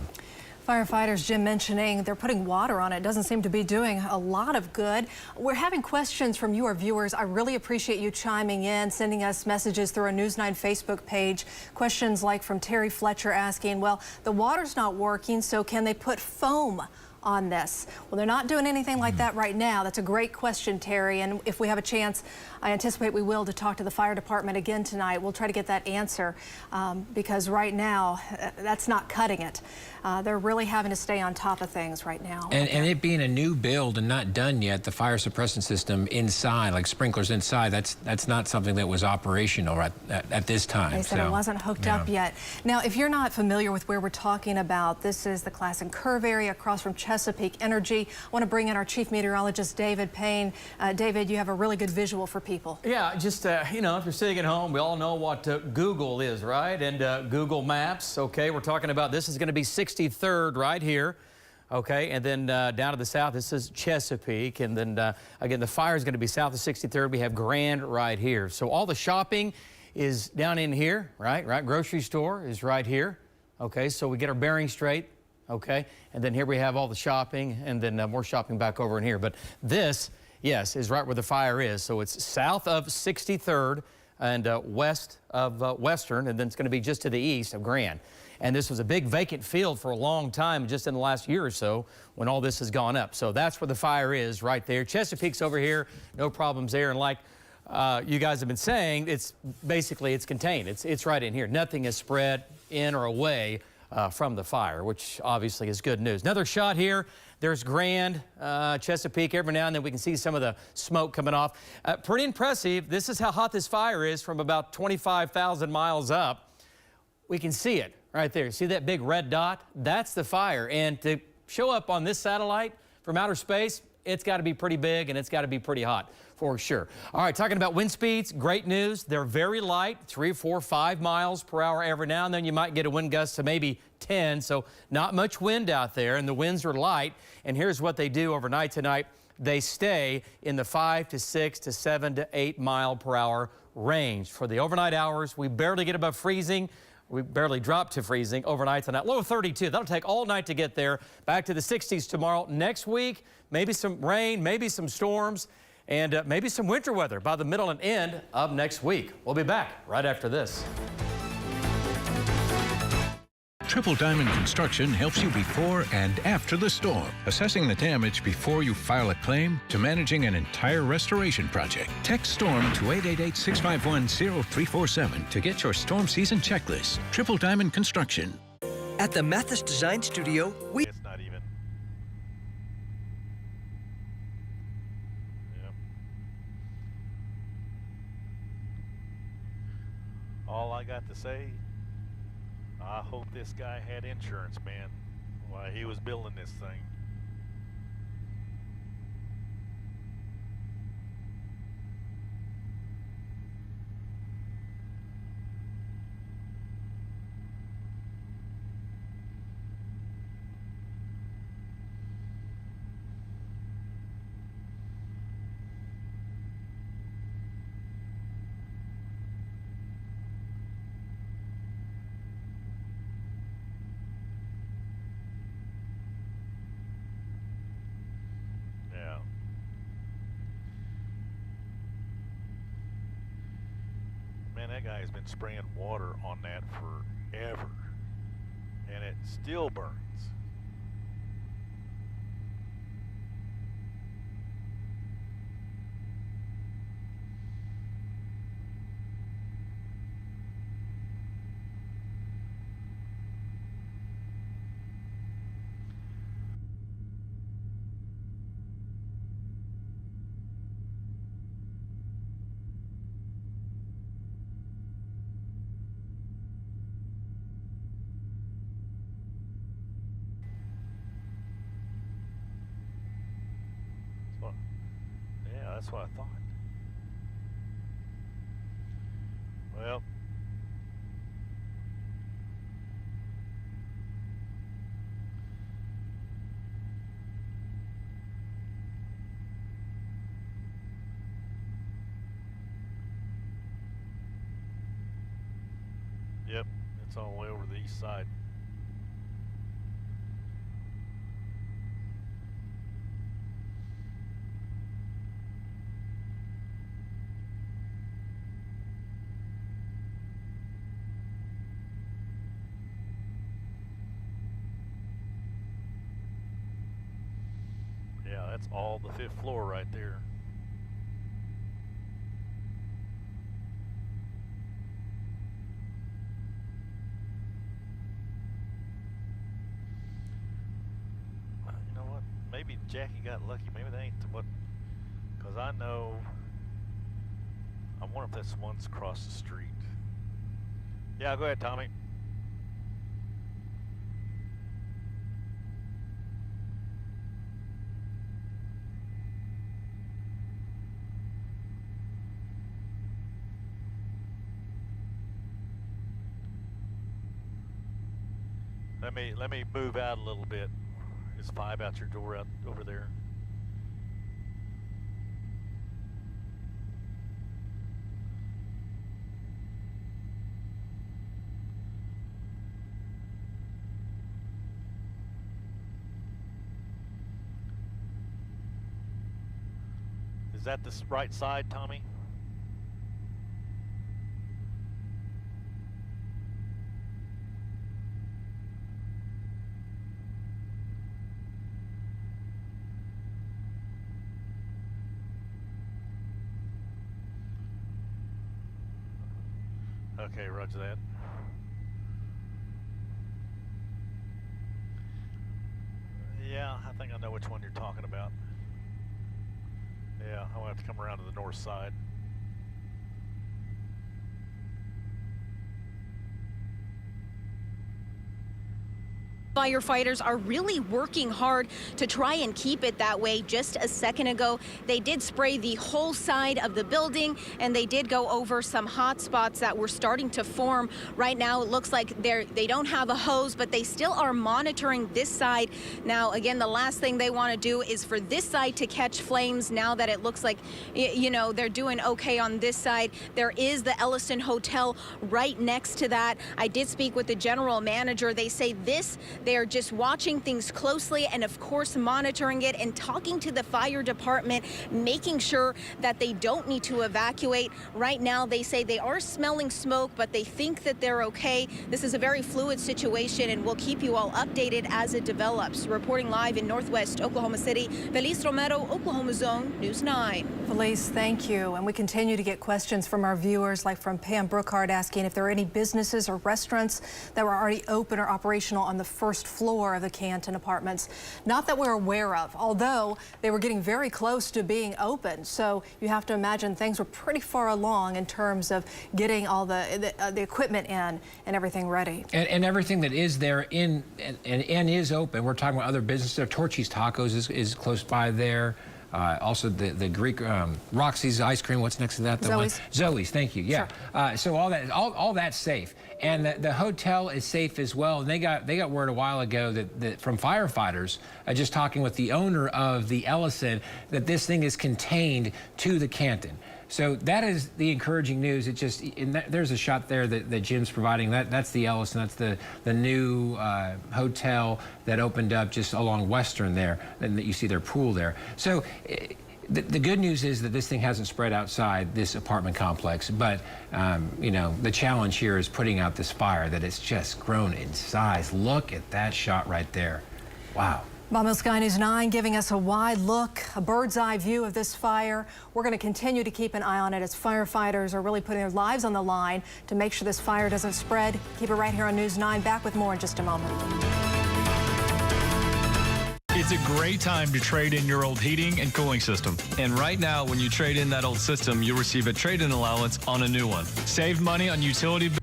Firefighters, Jim mentioning they're putting water on it. Doesn't seem to be doing a lot of good. We're having questions from you, our viewers. I really appreciate you chiming in, sending us messages through our News 9 Facebook page. Questions like from Terry Fletcher asking, well, the water's not working, so can they put foam on this? Well, they're not doing anything like that right now. That's a great question, Terry, and if we have a chance, I anticipate we will, to talk to the fire department again tonight. We'll try to get that answer because right now that's not cutting it. They're really having to stay on top of things right now. And it being a new build and not done yet, the fire suppression system inside, like sprinklers inside, that's not something that was operational at this time. They said it wasn't hooked up yet. Now, if you're not familiar with where we're talking about, this is the Classen Curve area across from Chesapeake Energy. I want to bring in our chief meteorologist, David Payne. David, you have a really good visual for people. Yeah, just, if you're sitting at home, we all know what Google is, right? And Google Maps, okay, we're talking about, this is going to be 63rd right here, okay? And then down to the south, this is Chesapeake. And then, again, the fire is going to be south of 63rd. We have Grand right here. So all the shopping is down in here, right? Grocery store is right here, okay? So we get our bearings straight. Okay, and then here we have all the shopping, and then more shopping back over in here. But this, yes, is right where the fire is. So it's south of 63rd and west of Western, and then it's going to be just to the east of Grand. And this was a big vacant field for a long time, just in the last year or so, when all this has gone up. So that's where the fire is, right there. Chesapeake's over here, no problems there. And like you guys have been saying, it's contained. It's right in here. Nothing is spread in or away from the fire, which obviously is good news. Another shot here. There's Grand, Chesapeake. Every now and then we can see some of the smoke coming off. Pretty impressive. This is how hot this fire is from about 25,000 miles up. We can see it right there. See that big red dot? That's the fire. And to show up on this satellite from outer space, it's got to be pretty big and it's got to be pretty hot for sure. All right, talking about wind speeds, great news. They're very light, 3, 4, 5 miles per hour every now and then. You might get a wind gust to maybe 10, so not much wind out there, and the winds are light. And here's what they do overnight tonight. They stay in the 5 to 6 to 7 to 8 mile per hour range. For the overnight hours, we barely get above freezing. We barely drop to freezing overnight tonight. Low of 32. That'll take all night to get there. Back to the 60s tomorrow. Next week, maybe some rain, maybe some storms, and maybe some winter weather by the middle and end of next week. We'll be back right after this. Triple Diamond Construction helps you before and after the storm, assessing the damage before you file a claim to managing an entire restoration project. Text STORM to 888-651-0347 to get your storm season checklist. Triple Diamond Construction. At the Mathis Design Studio, we... It's not even. Yep. All I got to say, I hope this guy had insurance, man, while he was building this thing. Man, that guy has been spraying water on that forever, and it still burns. That's what I thought. Well, yep, it's all the way over the east side. Yeah, that's all the 5th floor right there. You know what? Maybe Jackie got lucky. Maybe that ain't what, because I know, I wonder if that's one's across the street. Yeah, go ahead, Tommy. Let me move out a little bit. Is 5 out your door out over there? Is that the right side, Tommy? Okay, roger that. Yeah, I think I know which one you're talking about. Yeah, I'll have to come around to the north side. Firefighters are really working hard to try and keep it that way. Just a second ago, they did spray the whole side of the building, and they did go over some hot spots that were starting to form. Right now, it looks like they don't have a hose, but they still are monitoring this side. Now, again, the last thing they want to do is for this side to catch flames. Now that it looks like, you know, they're doing okay on this side. There is the Ellison Hotel right next to that. I did speak with the general manager. They say this They are just watching things closely and, of course, monitoring it and talking to the fire department, making sure that they don't need to evacuate. Right now, they say they are smelling smoke, but they think that they're okay. This is a very fluid situation, and we'll keep you all updated as it develops. Reporting live in Northwest Oklahoma City, Feliz Romero, Oklahoma Zone, News 9. Feliz, thank you. And we continue to get questions from our viewers, like from Pam Brookhart asking if there are any businesses or restaurants that were already open or operational on the first floor of the Canton apartments. Not that we're aware of, although they were getting very close to being open. So you have to imagine things were pretty far along in terms of getting all the equipment in and everything ready. And everything that is there and is open. We're talking about other businesses. Torchy's Tacos is close by there. Also the Greek Roxy's ice cream. What's next to that? Zoe's. Zoe's. Thank you. Yeah. Sure. So all that's safe, and the hotel is safe as well. And they got word a while ago that from firefighters, just talking with the owner of the Ellison, that this thing is contained to the Canton. So that is the encouraging news. It just there's a shot there that Jim's providing. That's the Ellison. That's the new hotel that opened up just along Western there, and that you see their pool there. So the good news is that this thing hasn't spread outside this apartment complex. But you know, the challenge here is putting out this fire that it's just grown in size. Look at that shot right there. Wow. Mills SkyNews 9 giving us a wide look, a bird's eye view of this fire. We're going to continue to keep an eye on it as firefighters are really putting their lives on the line to make sure this fire doesn't spread. Keep it right here on News 9. Back with more in just a moment. It's a great time to trade in your old heating and cooling system. And right now, when you trade in that old system, you'll receive a trade-in allowance on a new one. Save money on utility bills.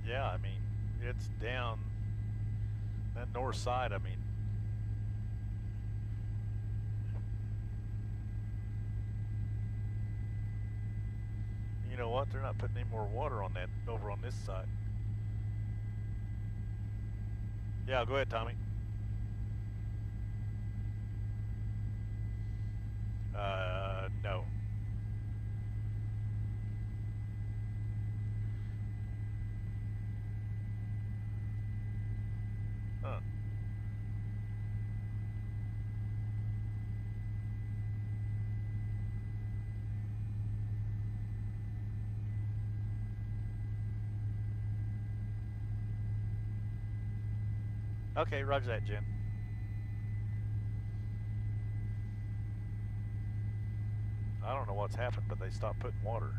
Yeah, I mean, it's down that north side. I mean, you know what? They're not putting any more water on that over on this side. Yeah, go ahead, Tommy. No. Huh. Okay, roger that, Jen. I don't know what's happened, but they stopped putting water.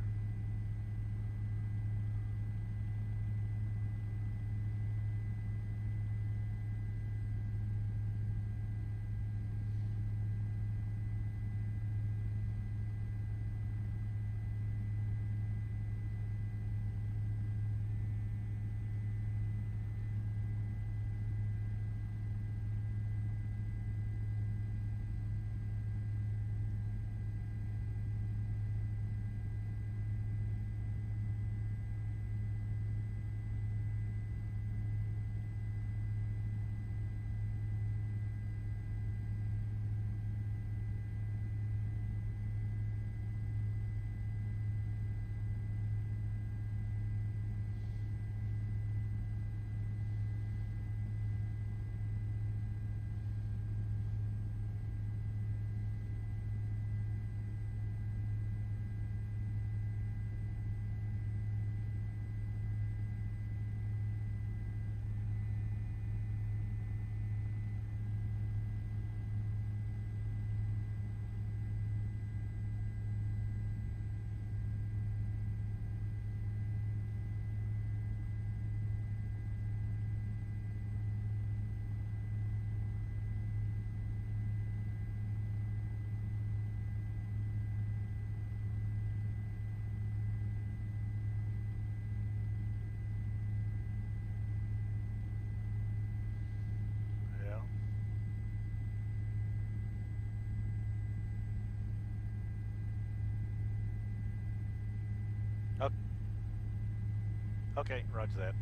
Okay, roger that.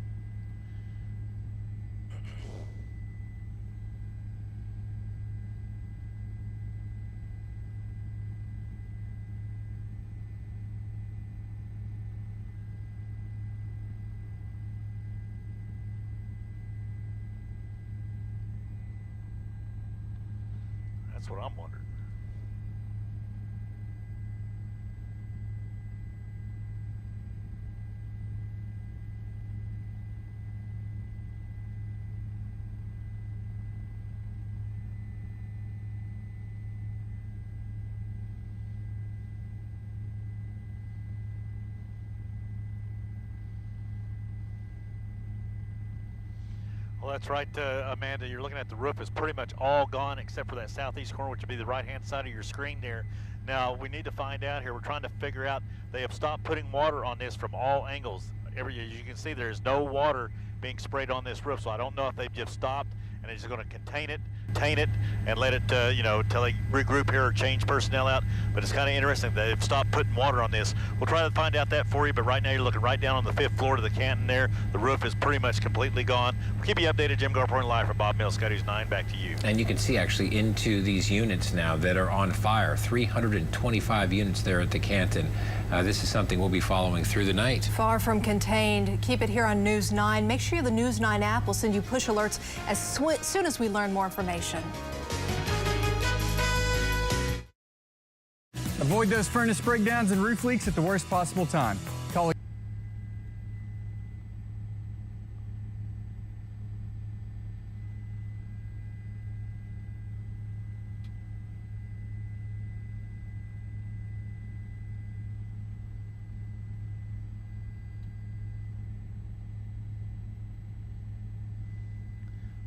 That's what I'm wondering. Well, that's right, Amanda. You're looking at the roof is pretty much all gone except for that southeast corner, which would be the right-hand side of your screen there. Now, we need to find out here. We're trying to figure out, they have stopped putting water on this from all angles. As you can see, there's no water being sprayed on this roof, so I don't know if they've just stopped and they're just going to contain it, and let it, till they regroup here or change personnel out. But it's kind of interesting that they've stopped putting water on this. We'll try to find out that for you, but right now you're looking right down on the 5th floor to the Canton there. The roof is pretty much completely gone. We'll keep you updated. Jim Garpoint live from Bob Mills SkyNews 9. Back to you. And you can see actually into these units now that are on fire. 325 units there at the Canton. This is something we'll be following through the night. Far from contained. Keep it here on News 9. Make sure you have the News 9 app. We'll send you push alerts as soon as we learn more information. Avoid those furnace breakdowns and roof leaks at the worst possible time. Call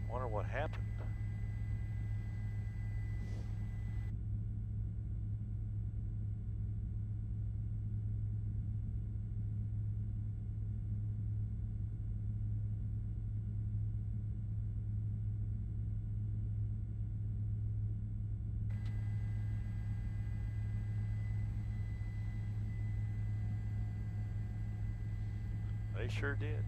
Wonder what happened. They sure did.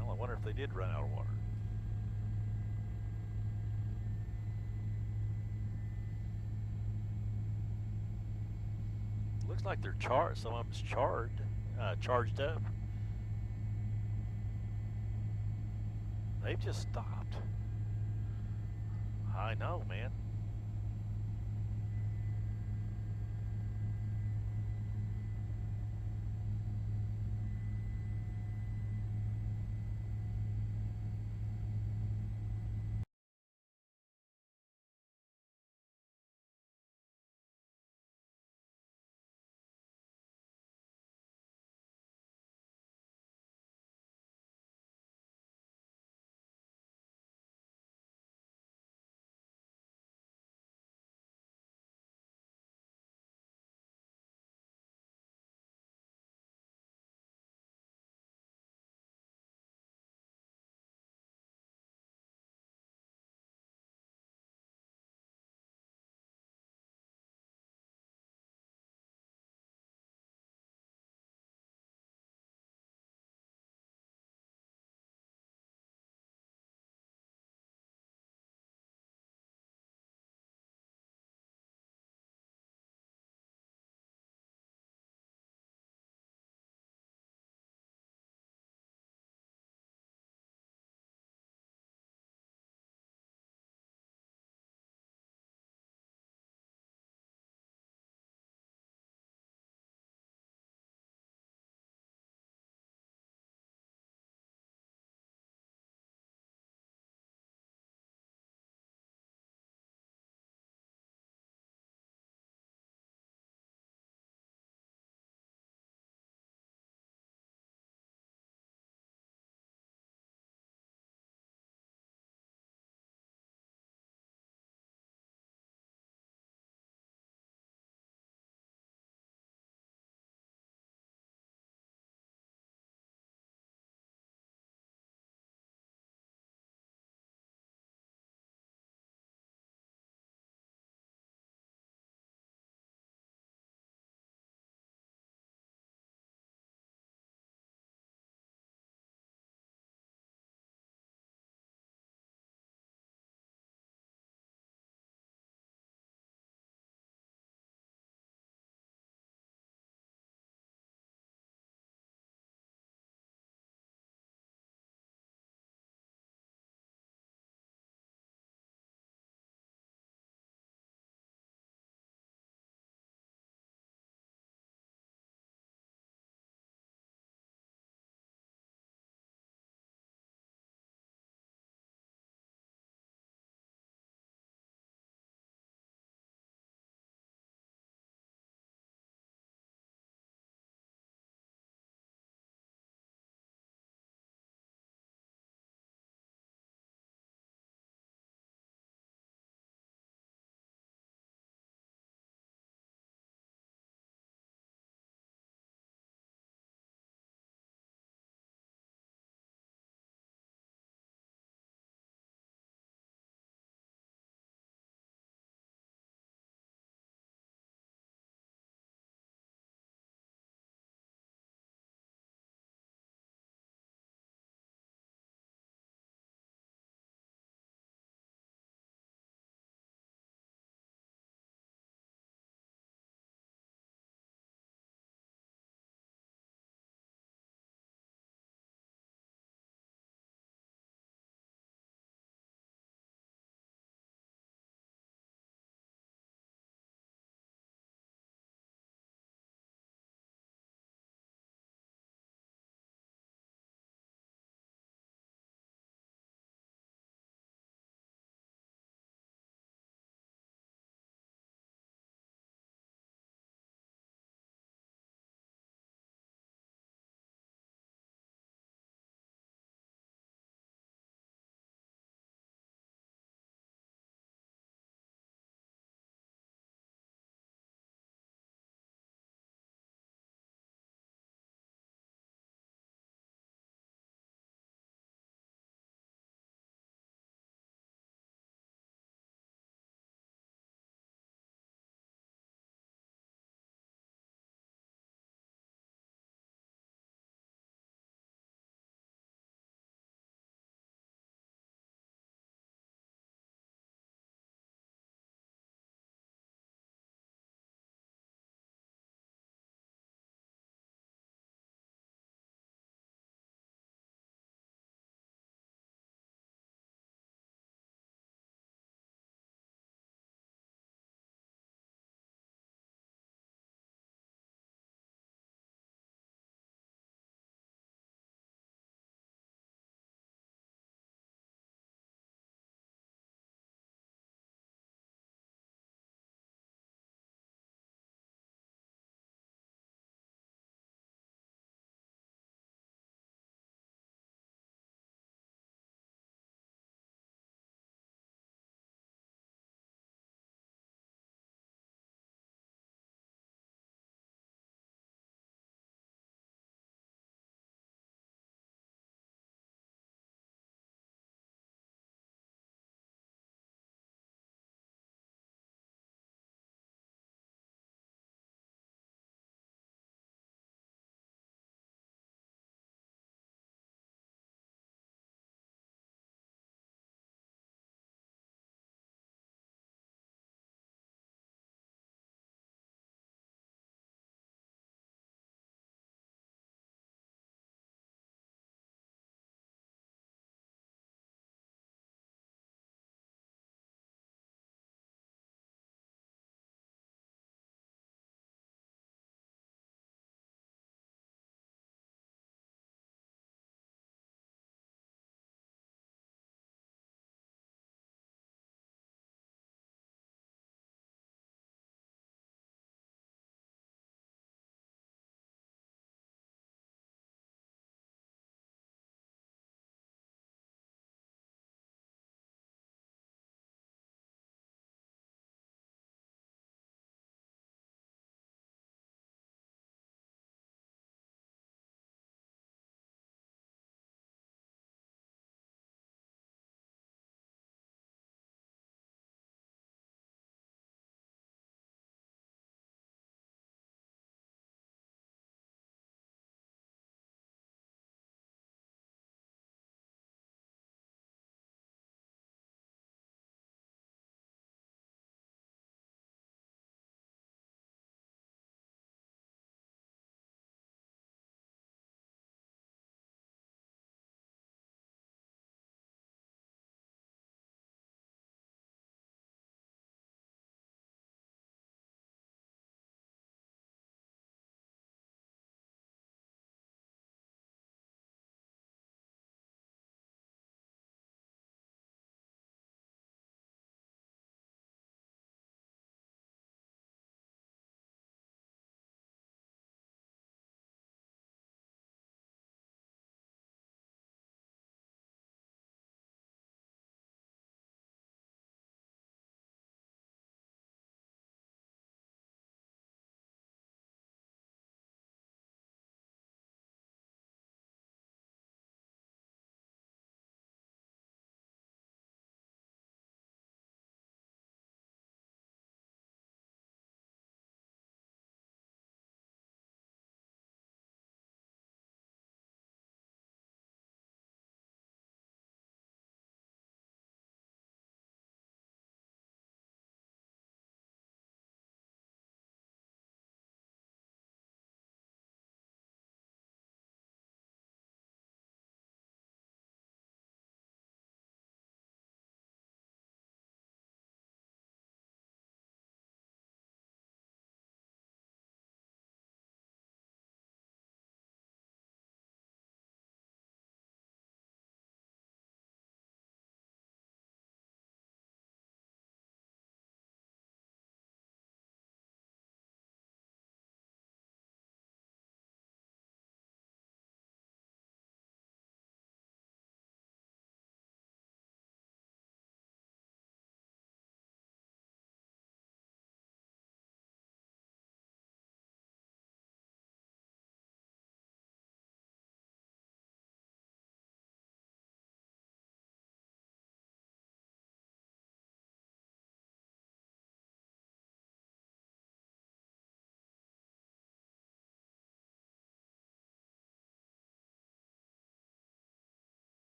Well, I wonder if they did run out of water. Looks like they're charged. Some of them's charged up. They've just stopped. I know, man.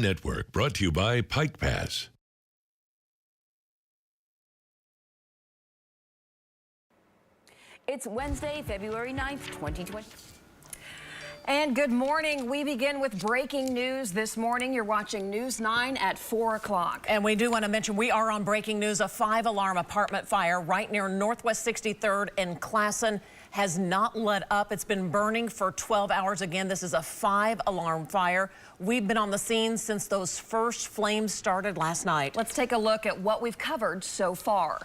Network, brought to you by Pike Pass. It's Wednesday, February 9th, 2020. And good morning. We begin with breaking news this morning. You're watching News 9 at 4 o'clock. And we do want to mention we are on breaking news. A 5-alarm apartment fire right near Northwest 63rd in Classen has not let up. It's been burning for 12 hours. Again, this is a 5-alarm fire. We've been on the scene since those first flames started last night. Let's take a look at what we've covered so far.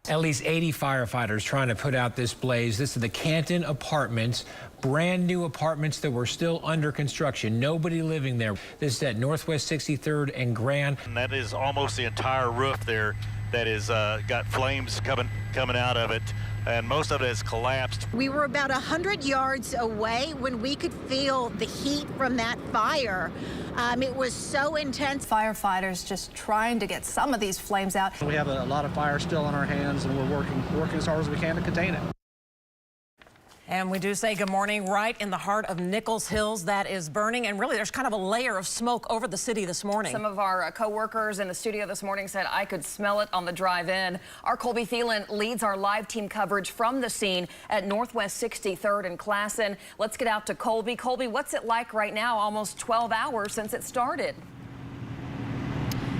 At least 80 firefighters trying to put out this blaze. This is the Canton apartments, brand new apartments that were still under construction. Nobody living there. This is at Northwest 63rd and Grand. And that is almost the entire roof there that is got flames coming out of it, and most of it has collapsed. We were about 100 yards away when we could feel the heat from that fire. It was so intense. Firefighters just trying to get some of these flames out. We have a lot of fire still on our hands, and we're working as hard as we can to contain it. And we do say good morning right in the heart of Nichols Hills that is burning. And really, there's kind of a layer of smoke over the city this morning. Some of our co-workers in the studio this morning said I could smell it on the drive in. Our Colby Thelen leads our live team coverage from the scene at Northwest 63rd and Classen. Let's get out to Colby. Colby, what's it like right now, almost 12 hours since it started?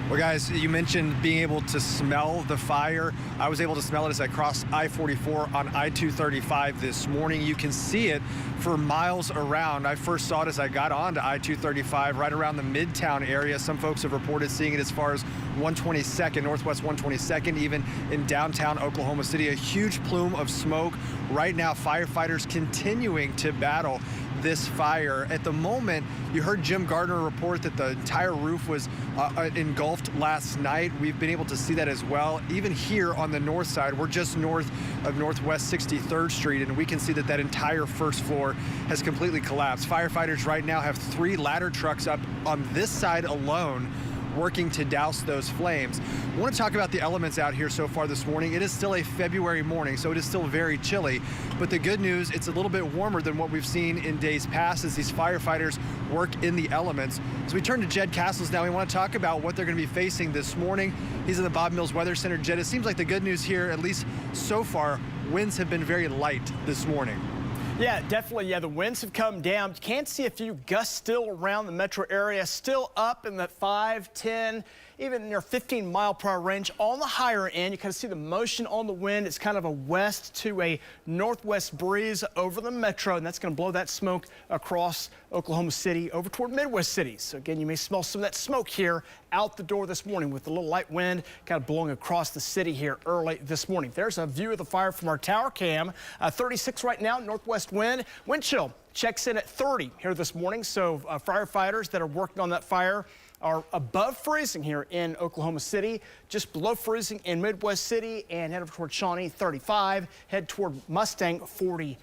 Well, guys, you mentioned being able to smell the fire. I was able to smell it as I crossed I-44 on I-235 this morning. You can see it for miles around. I first saw it as I got onto I-235 right around the Midtown area. Some folks have reported seeing it as far as 122nd, Northwest 122nd, even in downtown Oklahoma City. A huge plume of smoke. Right now, firefighters continuing to battle this fire. At the moment, you heard Jim Gardner report that the entire roof was engulfed last night. We've been able to see that as well. Even here on the north side, we're just north of Northwest 63rd Street, and we can see that that entire first floor has completely collapsed. Firefighters right now have 3 ladder trucks up on this side alone, working to douse those flames. I want to talk about the elements out here so far this morning. It is still a February morning, so it is still very chilly. But the good news, it's a little bit warmer than what we've seen in days past as these firefighters work in the elements. As we turn to Jed Castles now, we want to talk about what they're going to be facing this morning. He's in the Bob Mills Weather Center. Jed, it seems like the good news here, at least so far, winds have been very light this morning. Yeah, definitely. Yeah, the winds have come down. You can see a few gusts still around the metro area, still up in the 5, 10, even near 15-mile-per-hour range. On the higher end, you kind of see the motion on the wind. It's kind of a west to a northwest breeze over the metro, and that's going to blow that smoke across Oklahoma City over toward Midwest cities. So again, you may smell some of that smoke here out the door this morning with a little light wind kind of blowing across the city here early this morning. There's a view of the fire from our tower cam. 36 right now, northwest wind. Wind chill checks in at 30 here this morning. So firefighters that are working on that fire are above freezing here in Oklahoma City, just below freezing in Midwest City, and head over toward Shawnee 35, head toward Mustang 42.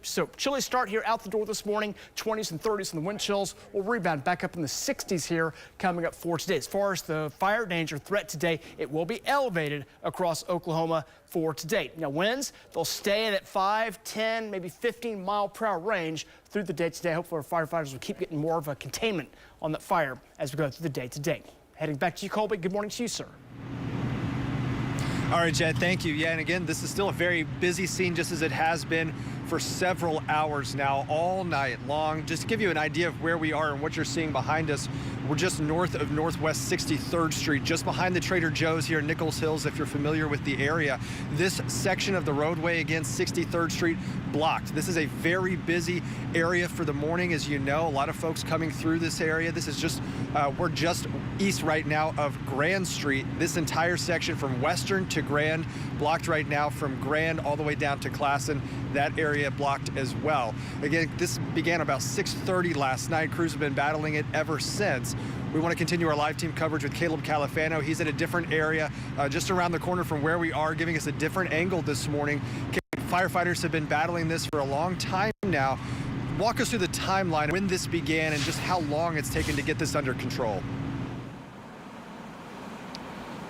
So chilly start here out the door this morning, 20s and 30s, and the wind chills will rebound back up in the 60s here coming up for today. As far as the fire danger threat today, it will be elevated across Oklahoma for today. Now winds, they'll stay in at 5, 10, maybe 15-mile-per-hour range through the day today. Hopefully our firefighters will keep getting more of a containment on that fire as we go through the day today. Heading back to you, Colby. Good morning to you, sir. All right, Jed, thank you. Yeah, and again, this is still a very busy scene, just as it has been for several hours now, all night long. Just to give you an idea of where we are and what you're seeing behind us, we're just north of Northwest 63rd Street, just behind the Trader Joe's here in Nichols Hills, if you're familiar with the area. This section of the roadway, again, 63rd Street, blocked. This is a very busy area for the morning, as you know. A lot of folks coming through this area. This is just, we're just east right now of Grand Street. This entire section from Western to Grand, blocked right now from Grand all the way down to Classen. That area blocked as well. Again, this began about 6:30 last night. Crews have been battling it ever since. We want to continue our live team coverage with Caleb Califano. He's at a different area, just around the corner from where we are, giving us a different angle this morning. Firefighters have been battling this for a long time now. Walk us through the timeline, when this began and just how long it's taken to get this under control.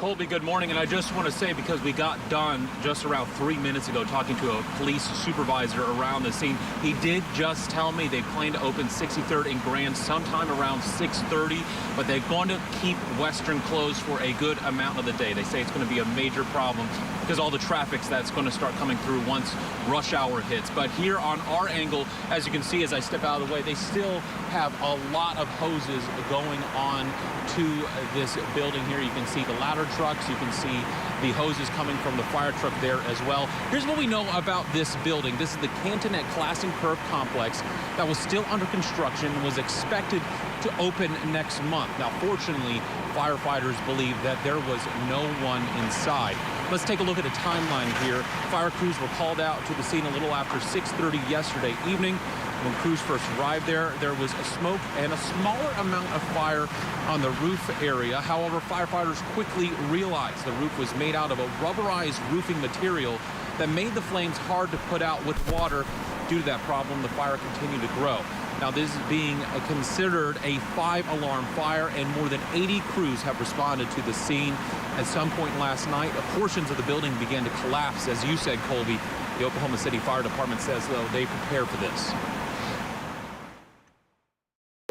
Colby, good morning. And I just want to say, because we got done just around 3 minutes ago talking to a police supervisor around the scene, he did just tell me they plan to open 63rd and Grand sometime around 6:30, but they're going to keep Western closed for a good amount of the day. They say it's going to be a major problem because all the traffic that's going to start coming through once rush hour hits. But here on our angle, as you can see as I step out of the way, they still have a lot of hoses going on to this building here. You can see the ladder trucks, you can see the hoses coming from the fire truck there as well. Here's what we know about this building. This is the Canton At Classen Curve complex that was still under construction and was expected to open next month. Now, fortunately, firefighters believe that there was no one inside. Let's take a look at a timeline here. Fire crews were called out to the scene a little after 6:30 yesterday evening. When crews first arrived there was a smoke and a smaller amount of fire on the roof area. However, firefighters quickly realized the roof was made out of a rubberized roofing material that made the flames hard to put out with water. Due to that problem, the fire continued to grow. Now, this is being considered a 5-alarm fire, and more than 80 crews have responded to the scene. At some point last night, portions of the building began to collapse. As you said, Colby, the Oklahoma City Fire Department says, though, they prepared for this.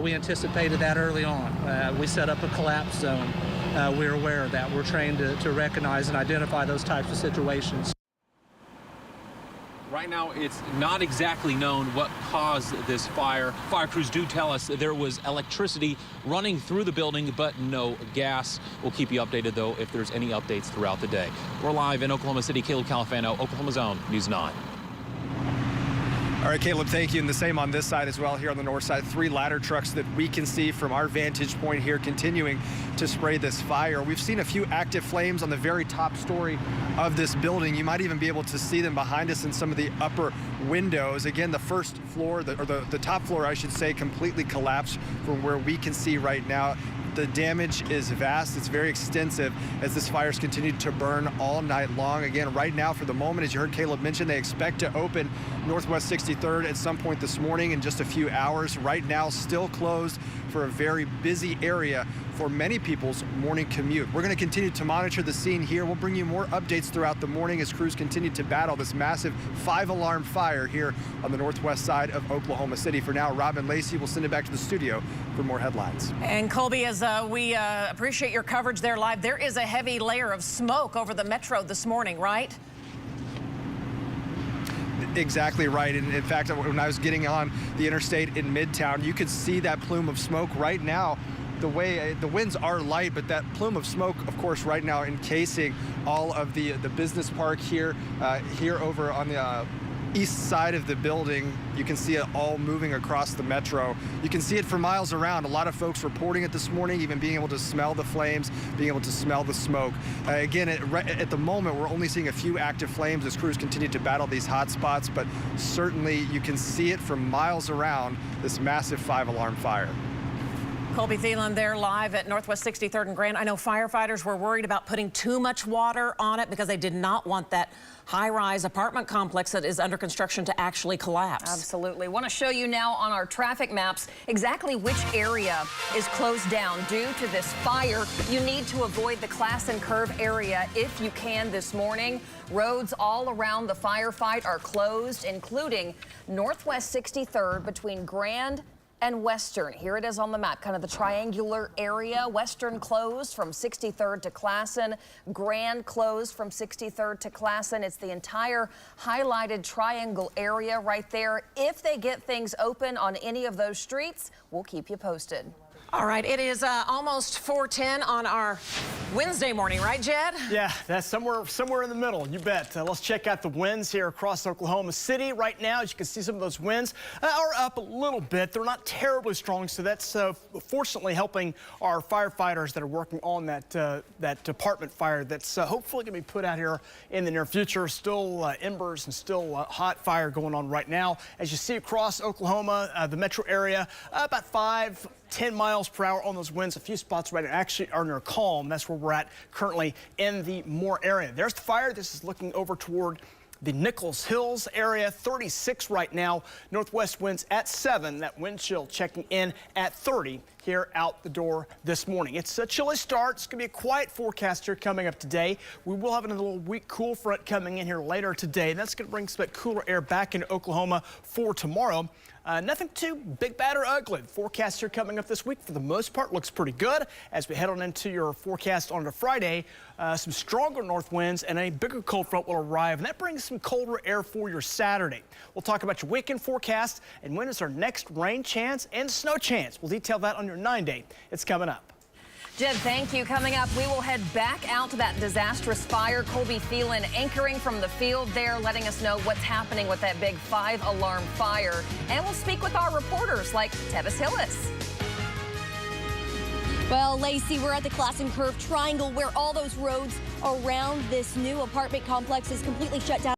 We anticipated that early on. We set up a collapse zone. We're aware of that. We're trained to recognize and identify those types of situations. Right now, it's not exactly known what caused this fire. Fire crews do tell us there was electricity running through the building, but no gas. We'll keep you updated, though, if there's any updates throughout the day. We're live in Oklahoma City. Caleb Califano, Oklahoma's Own News 9. All right, Caleb, thank you. And the same on this side as well, here on the north side. 3 ladder trucks that we can see from our vantage point here continuing to spray this fire. We've seen a few active flames on the very top story of this building. You might even be able to see them behind us in some of the upper windows. Again, the first floor, or the top floor, I should say, completely collapsed from where we can see right now. The damage is vast. It's very extensive as this fire's continued to burn all night long. Again, right now, for the moment, as you heard Caleb mention, they expect to open Northwest 63rd at some point this morning in just a few hours. Right now, still closed for a very busy area for many people's morning commute. We're going to continue to monitor the scene here. We'll bring you more updates throughout the morning as crews continue to battle this massive 5-alarm fire here on the northwest side of Oklahoma City. For now, Rob and Lacey will send it back to the studio for more headlines. And Colby, as we appreciate your coverage there live, there is a heavy layer of smoke over the metro this morning, right? Exactly right. And in fact, when I was getting on the interstate in Midtown, you could see that plume of smoke right now. The way the winds are light, but that plume of smoke, of course, right now encasing all of the business park here over on the east side of the building. You can see it all moving across the metro. You can see it for miles around. A lot of folks reporting it this morning, even being able to smell the flames, being able to smell the smoke. Again, at the moment, we're only seeing a few active flames as crews continue to battle these hot spots, but certainly you can see it from miles around, this massive 5-alarm fire. Colby Thelen there live at Northwest 63rd and Grand. I know firefighters were worried about putting too much water on it because they did not want that high-rise apartment complex that is under construction to actually collapse. Absolutely. Want to show you now on our traffic maps exactly which area is closed down due to this fire. You need to avoid the Classen Curve area if you can this morning. Roads all around the firefight are closed, including Northwest 63rd between Grand and Western. Here it is on the map, kind of the triangular area. Western closed from 63rd to Classen. Grand closed from 63rd to Classen. It's the entire highlighted triangle area right there. If they get things open on any of those streets, we'll keep you posted. All right, it is almost 4:10 on our Wednesday morning, right, Jed? Yeah, that's somewhere in the middle, you bet. Let's check out the winds here across Oklahoma City. Right now, as you can see, some of those winds are up a little bit. They're not terribly strong, so that's fortunately helping our firefighters that are working on that department fire that's hopefully going to be put out here in the near future. Still embers and still hot fire going on right now. As you see across Oklahoma, the metro area, about 5-10 miles per hour on those winds. A few spots right now actually are near calm. That's where we're at currently in the Moore area. There's the fire. This is looking over toward the Nichols Hills area. 36 right now. Northwest winds at 7. That wind chill checking in at 30 here out the door this morning. It's a chilly start. It's going to be a quiet forecast here coming up today. We will have another little weak cool front coming in here later today, and that's going to bring some cooler air back into Oklahoma for tomorrow. Nothing too big, bad, or ugly. The forecast here coming up this week, for the most part, looks pretty good. As we head on into your forecast on to Friday, some stronger north winds and a bigger cold front will arrive, and that brings some colder air for your Saturday. We'll talk about your weekend forecast and when is our next rain chance and snow chance. We'll detail that on your 9-day. It's coming up. Jed, thank you. Coming up, we will head back out to that disastrous fire. Colby Thelen anchoring from the field there, letting us know what's happening with that big 5-alarm fire. And we'll speak with our reporters like Tevis Hillis. Well, Lacey, we're at the Classen Curve Triangle where all those roads around this new apartment complex is completely shut down.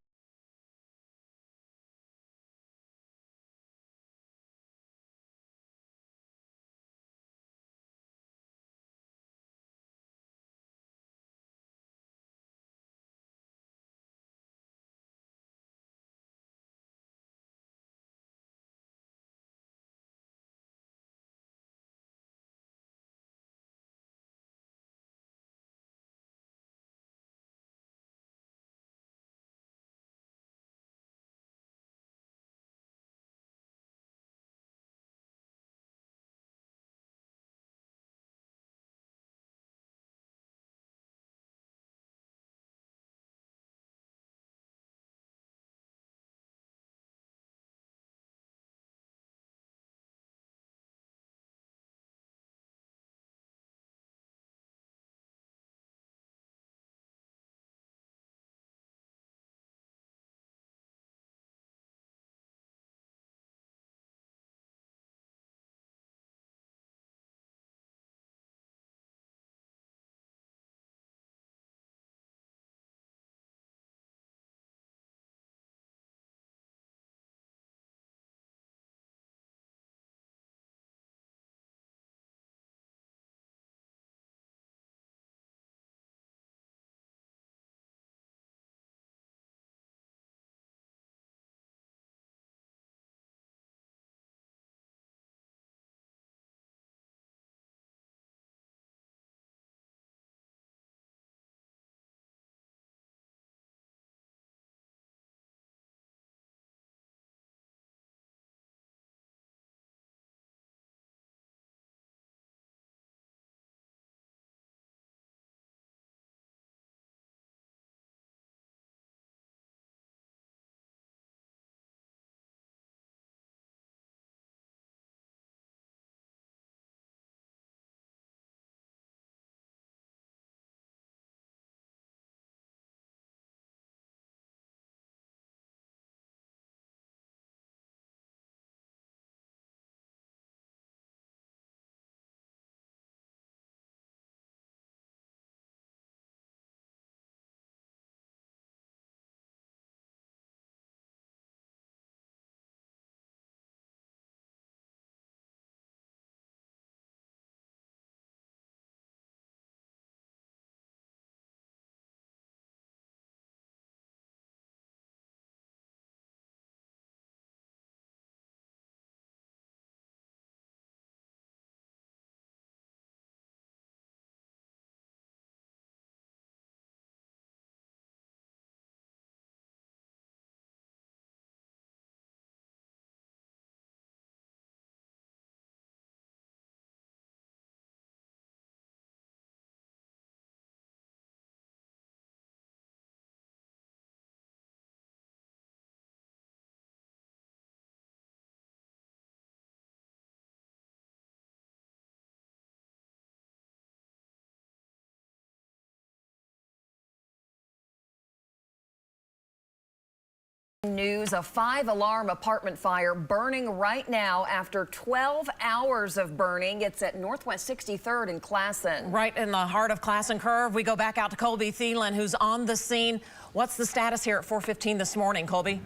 News, a 5-alarm apartment fire burning right now after 12 hours of burning. It's at Northwest 63rd and Classen. Right in the heart of Classen Curve. We go back out to Colby Thelen, who's on the scene. What's the status here at 4:15 this morning, Colby?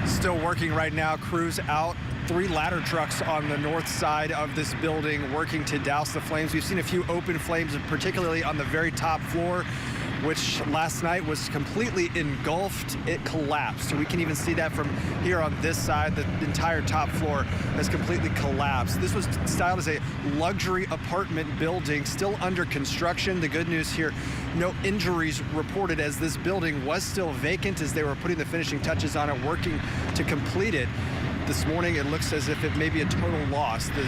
Still working right now. Crews out. 3 ladder trucks on the north side of this building working to douse the flames. We've seen a few open flames, particularly on the very top floor. which last night was completely engulfed. It collapsed. So we can even see that from here on this side. The entire top floor has completely collapsed. This was styled as a luxury apartment building, still under construction. The good news here, no injuries reported, as this building was still vacant as they were putting the finishing touches on it, working to complete it. This morning, it looks as if it may be a total loss. The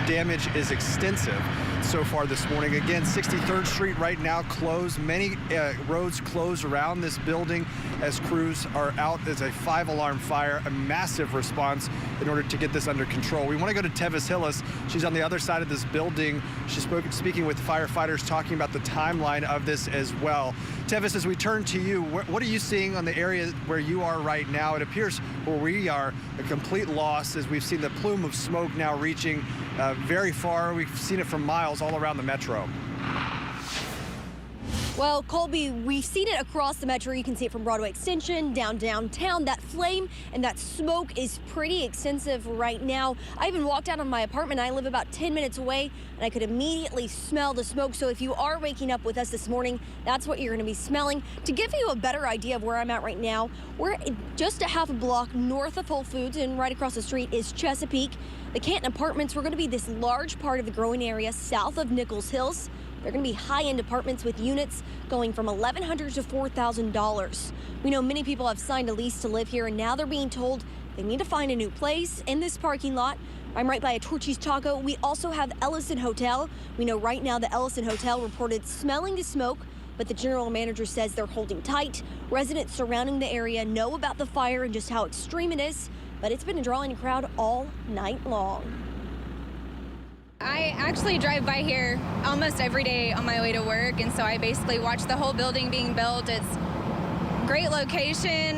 damage is extensive so far this morning. Again, 63rd Street right now closed. Many roads closed around this building as crews are out. It's a 5-alarm fire, a massive response in order to get this under control. We want to go to Tevis Hillis. She's on the other side of this building. She's speaking with firefighters, talking about the timeline of this as well. Tevis, as we turn to you, what are you seeing on the area where you are right now? It appears where we are a complete loss, as we've seen the plume of smoke now reaching very far. We've seen it from miles all around the metro. Well, Colby, we've seen it across the metro. You can see it from Broadway Extension, downtown. That flame and that smoke is pretty extensive right now. I even walked out of my apartment. I live about 10 minutes away, and I could immediately smell the smoke. So if you are waking up with us this morning, that's what you're going to be smelling. To give you a better idea of where I'm at right now, we're just a half a block north of Whole Foods, and right across the street is Chesapeake. The Canton Apartments, we're going to be this large part of the growing area south of Nichols Hills. They're going to be high-end apartments with units going from $1,100 to $4,000. We know many people have signed a lease to live here, and now they're being told they need to find a new place in this parking lot. I'm right by a Torchy's Taco. We also have Ellison Hotel. We know right now the Ellison Hotel reported smelling the smoke, but the general manager says they're holding tight. Residents surrounding the area know about the fire and just how extreme it is, but it's been drawing a crowd all night long. I actually drive by here almost every day on my way to work, and so I basically watch the whole building being built. It's a great location,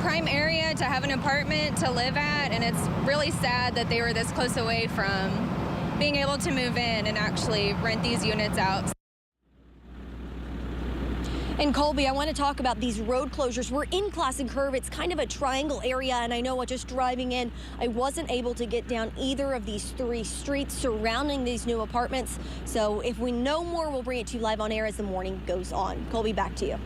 prime area to have an apartment to live at, and it's really sad that they were this close away from being able to move in and actually rent these units out. And Colby, I want to talk about these road closures. We're in Classen Curve. It's kind of a triangle area, and I know just driving in, I wasn't able to get down either of these 3 streets surrounding these new apartments. So if we know more, we'll bring it to you live on air as the morning goes on. Colby, back to you.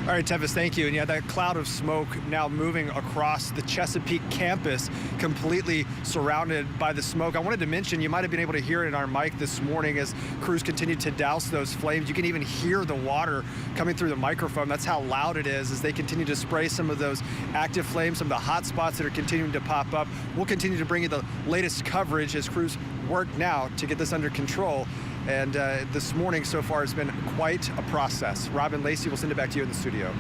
All right, Tevis, thank you. And yeah, that cloud of smoke now moving across the Chesapeake campus, completely surrounded by the smoke. I wanted to mention, you might have been able to hear it in our mic this morning as crews continued to douse those flames. You can even hear the water coming through the microphone. That's how loud it is as they continue to spray some of those active flames, some of the hot spots that are continuing to pop up. We'll continue to bring you the latest coverage as crews work now to get this under control. And this morning so far has been quite a process. Robin, Lacey, we'll send it back to you in the studio.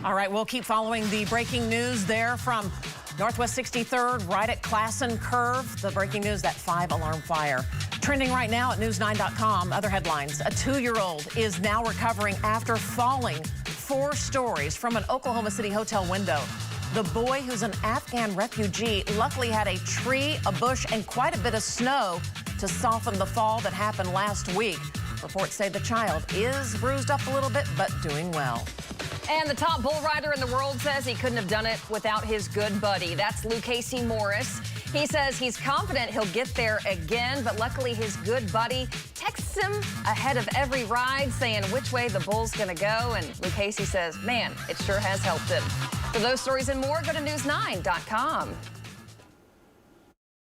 All right, we'll keep following the breaking news there from Northwest 63rd, right at Classen Curve. The breaking news, that 5-alarm fire. Trending right now at news9.com. Other headlines. A 2-year-old is now recovering after falling 4 stories from an Oklahoma City hotel window. The boy, who's an Afghan refugee, luckily had a tree, a bush, and quite a bit of snow to soften the fall that happened last week. Reports say the child is bruised up a little bit, but doing well. And the top bull rider in the world says he couldn't have done it without his good buddy. That's Lucchese Morris. He says he's confident he'll get there again, but luckily his good buddy texts him ahead of every ride saying which way the bull's gonna go, and Lucchese says, man, it sure has helped him. For those stories and more, go to news9.com.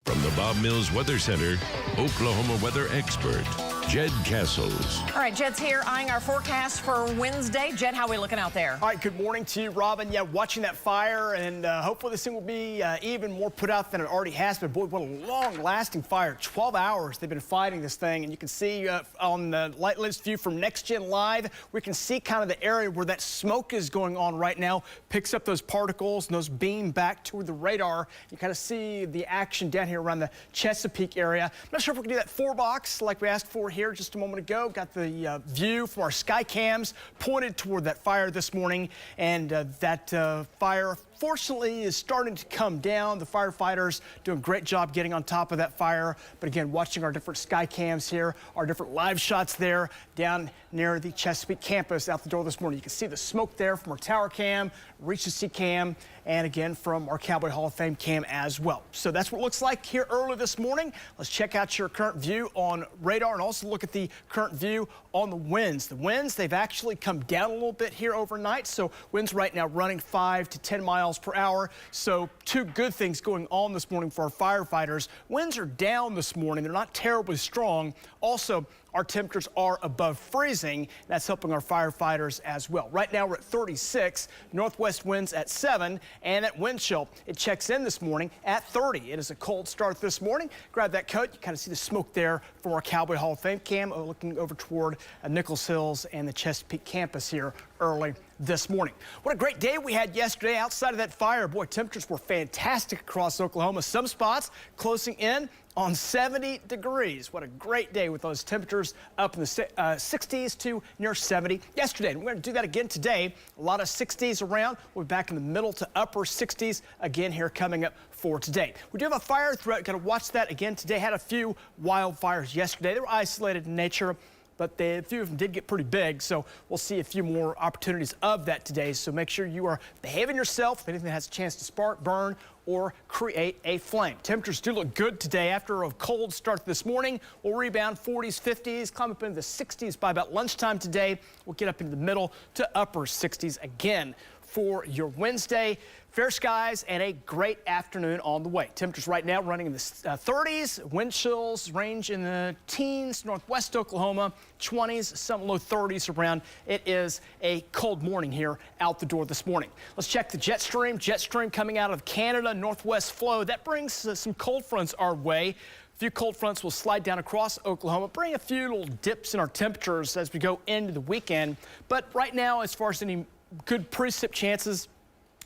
From the Bob Mills Weather Center, Oklahoma weather expert, Jed Castles. All right, Jed's here eyeing our forecast for Wednesday. Jed, how are we looking out there? All right, good morning to you, Robin. Yeah, watching that fire, and hopefully this thing will be even more put out than it already has been. Boy, what a long-lasting fire. 12 hours they've been fighting this thing, and you can see on the light lens view from Next Gen Live, we can see kind of the area where that smoke is going on right now, picks up those particles, and those beam back to the radar. You kind of see the action down here around the Chesapeake area. I'm not sure if we can do that 4-box like we asked for here just a moment ago. Got the view from our sky cams pointed toward that fire this morning, and that fire fortunately is starting to come down. The firefighters doing a great job getting on top of that fire. But again, watching our different sky cams here, our different live shots there down near the Chesapeake campus out the door this morning. You can see the smoke there from our tower cam, reach to see cam, and again from our Cowboy Hall of Fame cam as well. So that's what it looks like here early this morning. Let's check out your current view on radar and also look at the current view on the winds. The winds, they've actually come down a little bit here overnight. So winds right now running 5 to 10 miles per hour. So two good things going on this morning for our firefighters. Winds are down this morning. They're not terribly strong. Also, our temperatures are above freezing. That's helping our firefighters as well. Right now we're at 36, northwest winds at 7, and that wind chill, it checks in this morning at 30. It is a cold start this morning. Grab that coat. You kind of see the smoke there from our Cowboy Hall of Fame cam, looking over toward Nichols Hills and the Chesapeake campus here early this morning. What a great day we had yesterday outside of that fire. Boy, temperatures were fantastic across Oklahoma. Some spots closing in on 70 degrees. What a great day with those temperatures up in the 60s to near 70 yesterday. And we're going to do that again today. A lot of 60s around. We'll be back in the middle to upper 60s again here coming up for today. We do have a fire threat. Going to watch that again today. Had a few wildfires yesterday. They were isolated in nature, but a few of them did get pretty big, so we'll see a few more opportunities of that today. So make sure you are behaving yourself if anything that has a chance to spark, burn, or create a flame. Temperatures do look good today. After a cold start this morning, we'll rebound 40s, 50s, climb up into the 60s by about lunchtime today. We'll get up into the middle to upper 60s again for your Wednesday. Fair skies and a great afternoon on the way. Temperatures right now running in the 30s. Wind chills range in the teens. Northwest Oklahoma, 20s, some low 30s around. It is a cold morning here out the door this morning. Let's check the jet stream. Jet stream coming out of Canada, northwest flow. That brings some cold fronts our way. A few cold fronts will slide down across Oklahoma, bring a few little dips in our temperatures as we go into the weekend. But right now, as far as any good precip chances,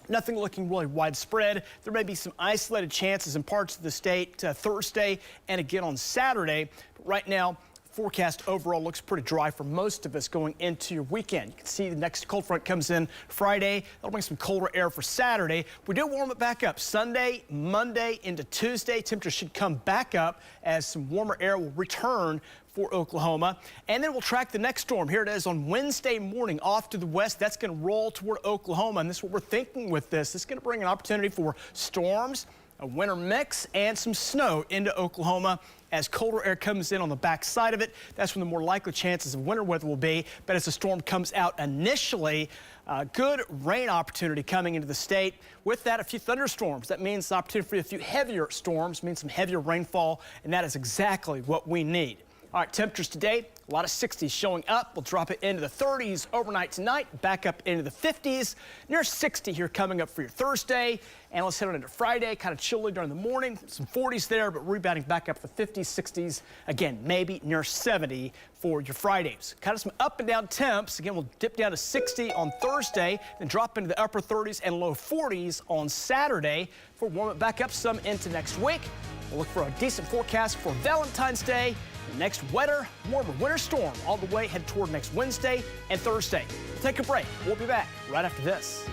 nothing looking really widespread. There may be some isolated chances in parts of the state Thursday and again on Saturday. But right now, forecast overall looks pretty dry for most of us going into your weekend. You can see the next cold front comes in Friday. That'll bring some colder air for Saturday. We do warm it back up Sunday, Monday into Tuesday. Temperatures should come back up as some warmer air will return for Oklahoma. And then we'll track the next storm. Here it is on Wednesday morning off to the west. That's going to roll toward Oklahoma. And this is what we're thinking with this. It's going to bring an opportunity for storms, a winter mix, and some snow into Oklahoma. As colder air comes in on the back side of it, that's when the more likely chances of winter weather will be. But as the storm comes out initially, good rain opportunity coming into the state. With that, a few thunderstorms. That means the opportunity for a few heavier storms, means some heavier rainfall, and that is exactly what we need. All right, temperatures today, a lot of 60s showing up. We'll drop it into the 30s overnight tonight, back up into the 50s, near 60 here coming up for your Thursday. And let's head on into Friday, kind of chilly during the morning, some 40s there, but rebounding back up the 50s, 60s, again, maybe near 70 for your Fridays. Kind of some up and down temps. Again, we'll dip down to 60 on Thursday, then drop into the upper 30s and low 40s on Saturday for warm it back up some into next week. We'll look for a decent forecast for Valentine's Day. The next wetter, warmer winter storm all the way head toward next Wednesday and Thursday. We'll take a break. We'll be back right after this.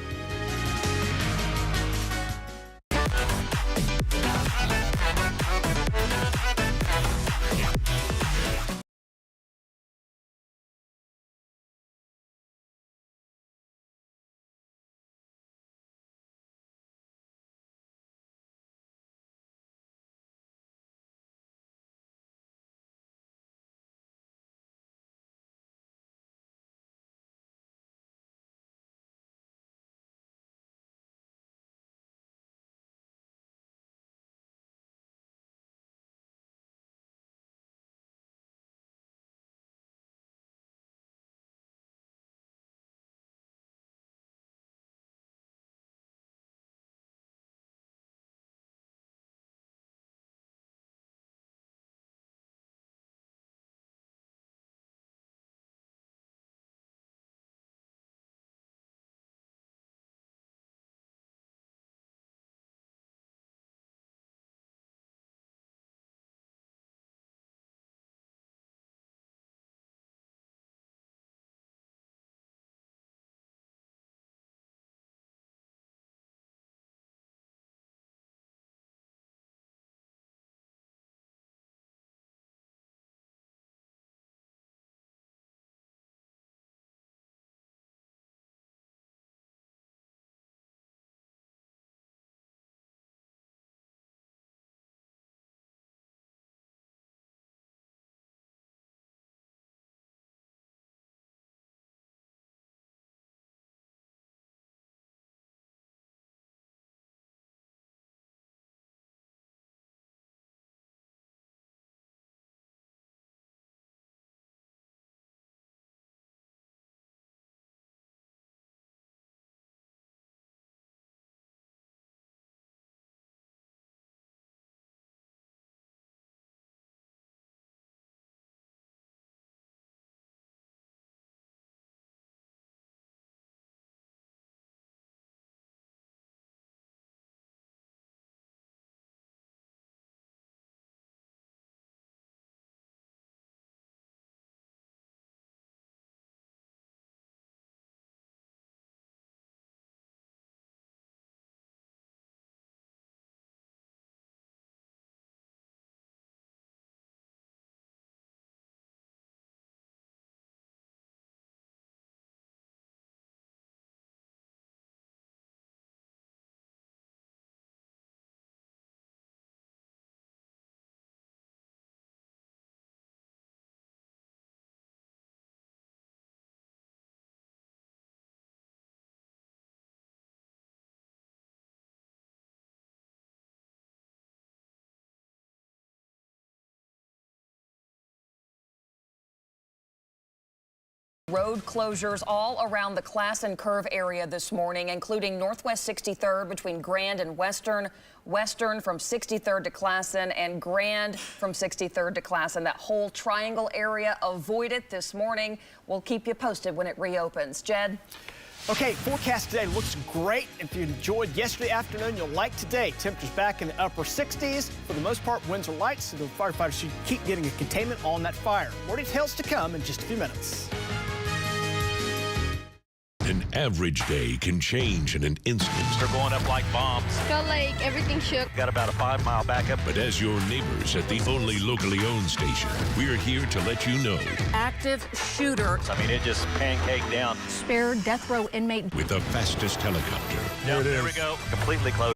Road closures all around the Classen Curve area this morning, including Northwest 63rd between Grand and Western, Western from 63rd to Classen, and Grand from 63rd to Classen. That whole triangle area avoided this morning. We'll keep you posted when it reopens. Jed? Okay, forecast today looks great. If you enjoyed yesterday afternoon, you'll like today. Temperatures back in the upper 60s. For the most part, winds are light, so the firefighters should keep getting a containment on that fire. More details to come in just a few minutes. An average day can change in an instant. They're going up like bombs. Felt like everything shook. Got about a 5-mile backup. But as your neighbors at the only locally owned station, we're here to let you know. Active shooter. I mean, it just pancaked down. Spared death row inmate. With the fastest helicopter. Yep, there we go. Completely closed.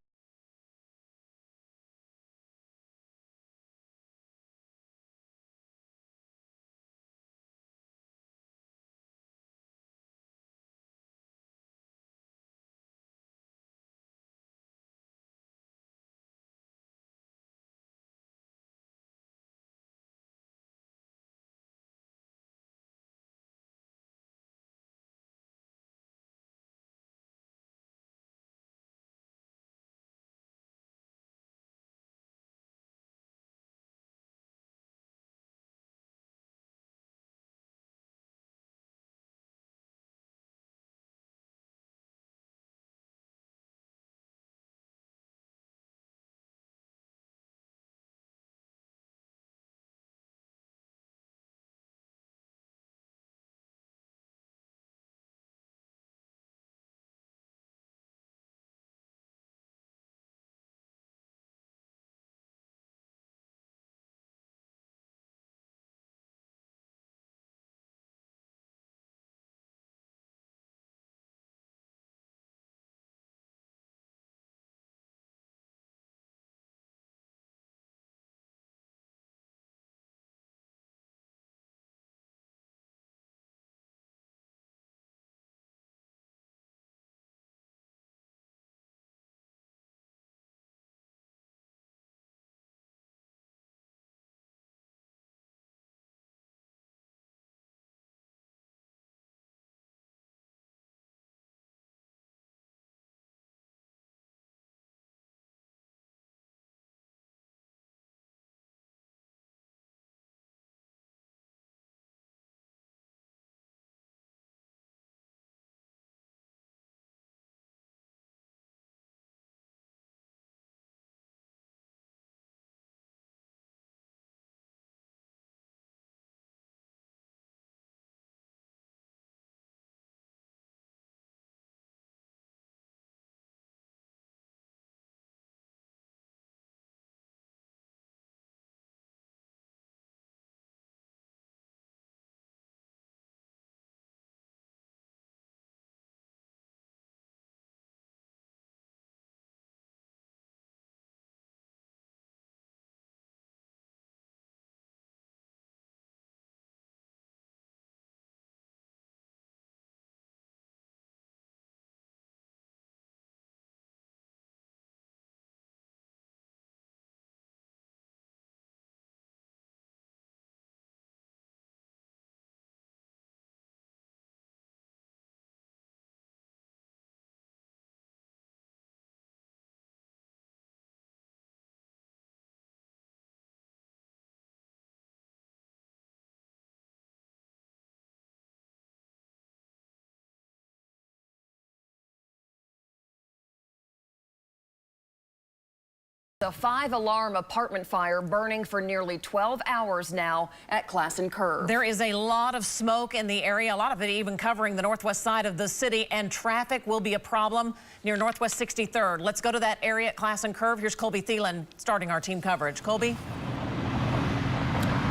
A 5-alarm apartment fire burning for nearly 12 hours now at Classen Curve. There is a lot of smoke in the area, a lot of it even covering the northwest side of the city, and traffic will be a problem near Northwest 63rd. Let's go to that area at Classen Curve. Here's Colby Thelen starting our team coverage. Colby?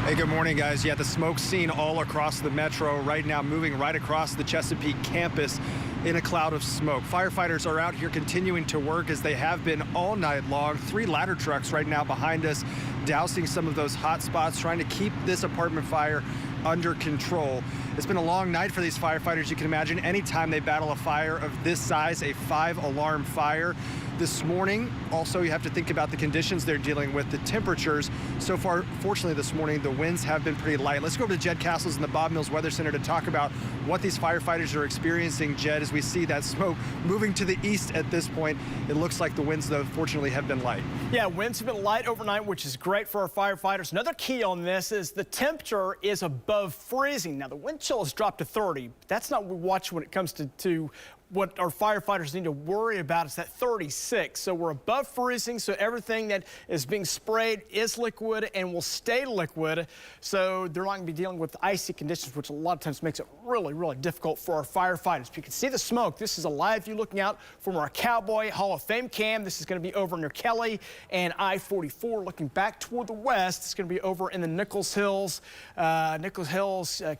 Hey, good morning, guys. Yeah, the smoke's seen all across the metro right now, moving right across the Chesapeake campus in a cloud of smoke. Firefighters are out here continuing to work as they have been all night long. 3 ladder trucks right now behind us, dousing some of those hot spots, trying to keep this apartment fire under control. It's been a long night for these firefighters. You can imagine anytime they battle a fire of this size, a 5-alarm fire. this morning. Also, you have to think about the conditions they're dealing with, the temperatures. So far, fortunately, this morning, the winds have been pretty light. Let's go over to Jed Castles in the Bob Mills Weather Center to talk about what these firefighters are experiencing. Jed, as we see that smoke moving to the east at this point, it looks like the winds, though, fortunately, have been light. Yeah, winds have been light overnight, which is great for our firefighters. Another key on this is the temperature is above freezing. Now, the wind chill has dropped to 30. But that's not what we watch when it comes to what our firefighters need to worry about is that 36. So we're above freezing, so everything that is being sprayed is liquid and will stay liquid. So they're not going to be dealing with icy conditions, which a lot of times makes it really, really difficult for our firefighters. You can see the smoke. This is a live view looking out from our Cowboy Hall of Fame cam. This is going to be over near Kelly and I-44 looking back toward the west. It's going to be over in the Nichols Hills,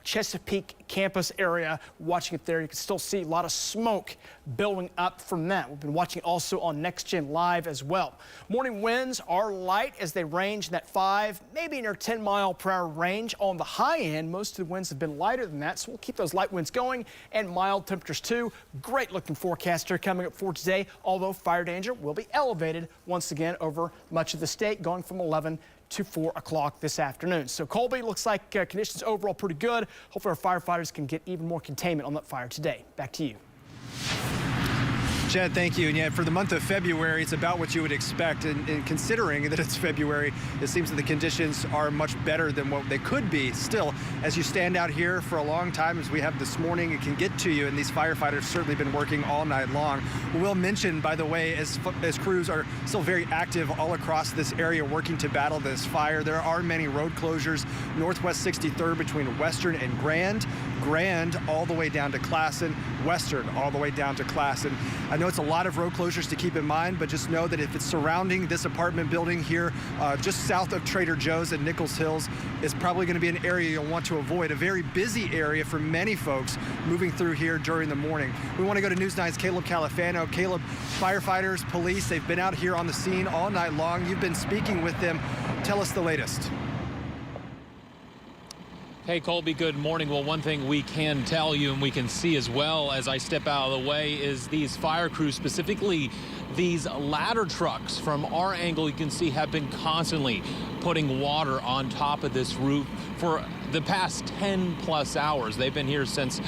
Chesapeake campus area. Watching it there, you can still see a lot of smoke building up from that. We've been watching also on Next Gen Live as well. Morning winds are light as they range in that 5, maybe near 10 mile per hour range. On the high end, most of the winds have been lighter than that, so we'll keep those light winds going and mild temperatures too. Great looking forecast here coming up for today, although fire danger will be elevated once again over much of the state, going from 11 to 4 o'clock this afternoon. So Colby, looks like conditions overall pretty good. Hopefully our firefighters can get even more containment on that fire today. Back to you. Jed, thank you. And yeah, for the month of February, it's about what you would expect. And considering that it's February, it seems that the conditions are much better than what they could be. Still, as you stand out here for a long time, as we have this morning, it can get to you. And these firefighters certainly been working all night long. We'll mention, by the way, as crews are still very active all across this area working to battle this fire, there are many road closures. Northwest 63rd between Western and Grand all the way down to Classen, Western all the way down to Classen. I know it's a lot of road closures to keep in mind, but just know that if it's surrounding this apartment building here, just south of Trader Joe's at Nichols Hills, it's probably going to be an area you'll want to avoid, a very busy area for many folks moving through here during the morning. We want to go to News 9's Caleb Califano. Caleb, firefighters, police, they've been out here on the scene all night long. You've been speaking with them. Tell us the latest. Hey, Colby, good morning. Well, one thing we can tell you and we can see as well as I step out of the way is these fire crews, specifically these ladder trucks from our angle, you can see have been constantly putting water on top of this roof for the past 10 plus hours. They've been here since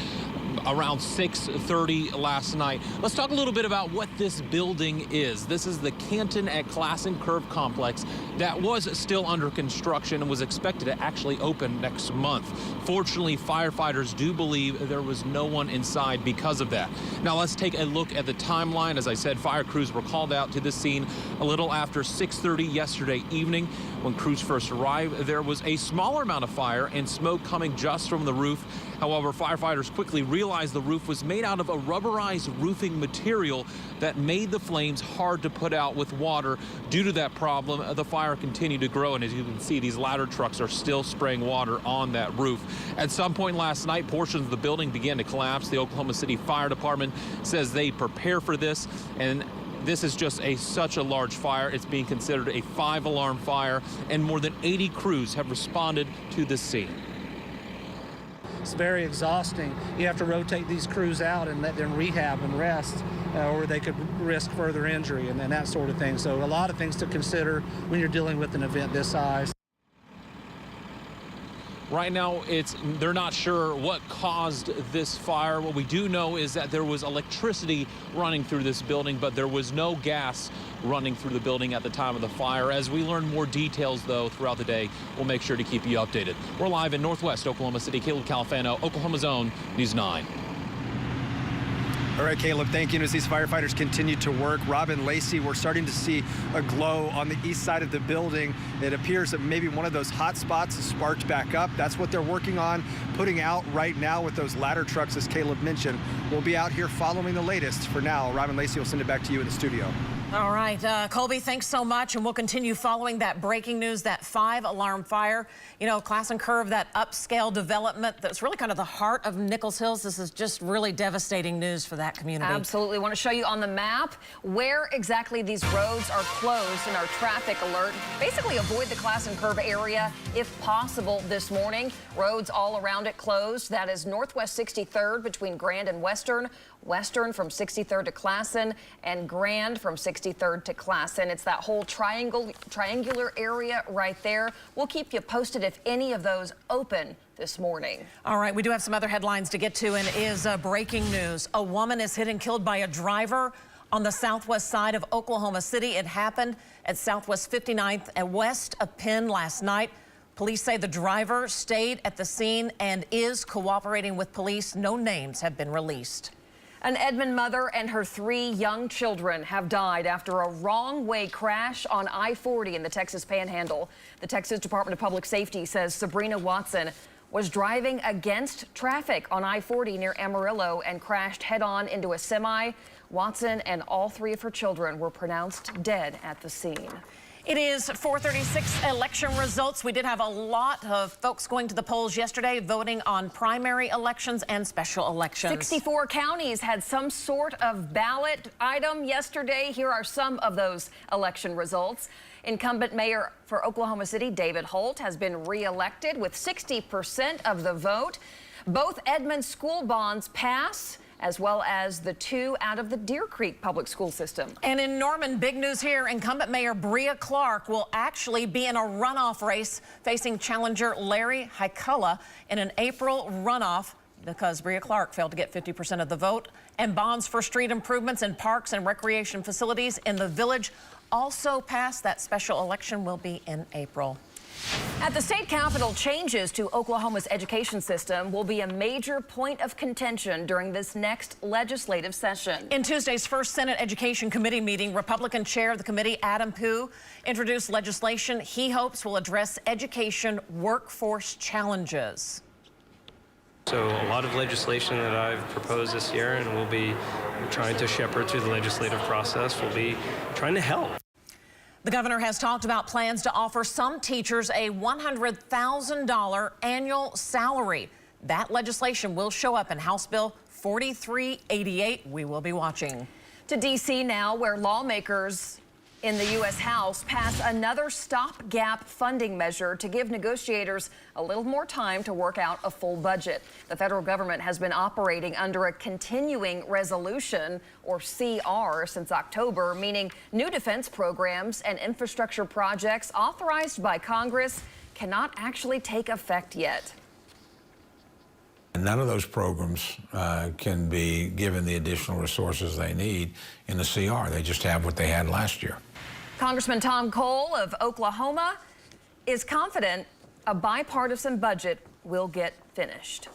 around 6:30 last night. Let's talk a little bit about what this building is. This is the Canton at Classen Curve complex that was still under construction and was expected to actually open next month. Fortunately, firefighters do believe there was no one inside because of that. Now let's take a look at the timeline. As I said, fire crews were called out to the scene a little after 6:30 yesterday evening. When crews first arrived, there was a smaller amount of fire and smoke coming just from the roof. However, firefighters quickly realized the roof was made out of a rubberized roofing material that made the flames hard to put out with water. Due to that problem, the fire continued to grow, and as you can see, these ladder trucks are still spraying water on that roof. At some point last night, portions of the building began to collapse. The Oklahoma City Fire Department says they prepare for this, and this is just such a large fire. It's being considered a 5-alarm fire, and more than 80 crews have responded to this scene. It's very exhausting. You have to rotate these crews out and let them rehab and rest, or they could risk further injury and that sort of thing. So a lot of things to consider when you're dealing with an event this size. Right now, they're not sure what caused this fire. What we do know is that there was electricity running through this building, but there was no gas running through the building at the time of the fire. As we learn more details, though, throughout the day, we'll make sure to keep you updated. We're live in Northwest Oklahoma City. Caleb Califano, Oklahoma's own News 9. All right, Caleb, thank you. And as these firefighters continue to work, Rob and Lacey, we're starting to see a glow on the east side of the building. It appears that maybe one of those hot spots has sparked back up. That's what they're working on, putting out right now with those ladder trucks, as Caleb mentioned. We'll be out here following the latest. For now, Rob and Lacey will send it back to you in the studio. All right, Colby, thanks so much, and we'll continue following that breaking news, that 5-alarm fire. You know, Classen Curve, that upscale development that's really kind of the heart of Nichols Hills. This is just really devastating news for that community. Absolutely. Want to show you on the map where exactly these roads are closed in our traffic alert. Basically, avoid the Classen Curve area if possible this morning. Roads all around it closed. That is Northwest 63rd between Grand and Western, Western from 63rd to Classen, and Grand from 63rd to Classen. It's that whole triangular area right there. We'll keep you posted if any of those open this morning. All right, we do have some other headlines to get to, and it is breaking news. A woman is hit and killed by a driver on the southwest side of Oklahoma City. It happened at Southwest 59th and west of Penn last night. Police say the driver stayed at the scene and is cooperating with police. No names have been released. An Edmond mother and her 3 young children have died after a wrong-way crash on I-40 in the Texas Panhandle. The Texas Department of Public Safety says Sabrina Watson was driving against traffic on I-40 near Amarillo and crashed head-on into a semi. Watson and all 3 of her children were pronounced dead at the scene. It is 4:36 election results. We did have a lot of folks going to the polls yesterday, voting on primary elections and special elections. 64 counties had some sort of ballot item yesterday. Here are some of those election results. Incumbent mayor for Oklahoma City, David Holt, has been re-elected with 60% of the vote. Both Edmond school bonds pass, as well as the 2 out of the Deer Creek public school system. And in Norman, big news here. Incumbent Mayor Bria Clark will actually be in a runoff race facing challenger Larry Hikula in an April runoff because Bria Clark failed to get 50% of the vote. And bonds for street improvements and parks and recreation facilities in the village also passed. That special election will be in April. At the state capitol, changes to Oklahoma's education system will be a major point of contention during this next legislative session. In Tuesday's first Senate Education Committee meeting, Republican chair of the committee, Adam Pugh, introduced legislation he hopes will address education workforce challenges. So a lot of legislation that I've proposed this year and will be trying to shepherd through the legislative process will be trying to help. The governor has talked about plans to offer some teachers a $100,000 annual salary. That legislation will show up in House Bill 4388. We will be watching. To D.C. now, where lawmakers in the U.S. House pass another stopgap funding measure to give negotiators a little more time to work out a full budget. The federal government has been operating under a continuing resolution, or CR, since October, meaning new defense programs and infrastructure projects authorized by Congress cannot actually take effect yet. None of those programs can be given the additional resources they need in the CR. They just have what they had last year. Congressman Tom Cole of Oklahoma is confident a bipartisan budget will get finished.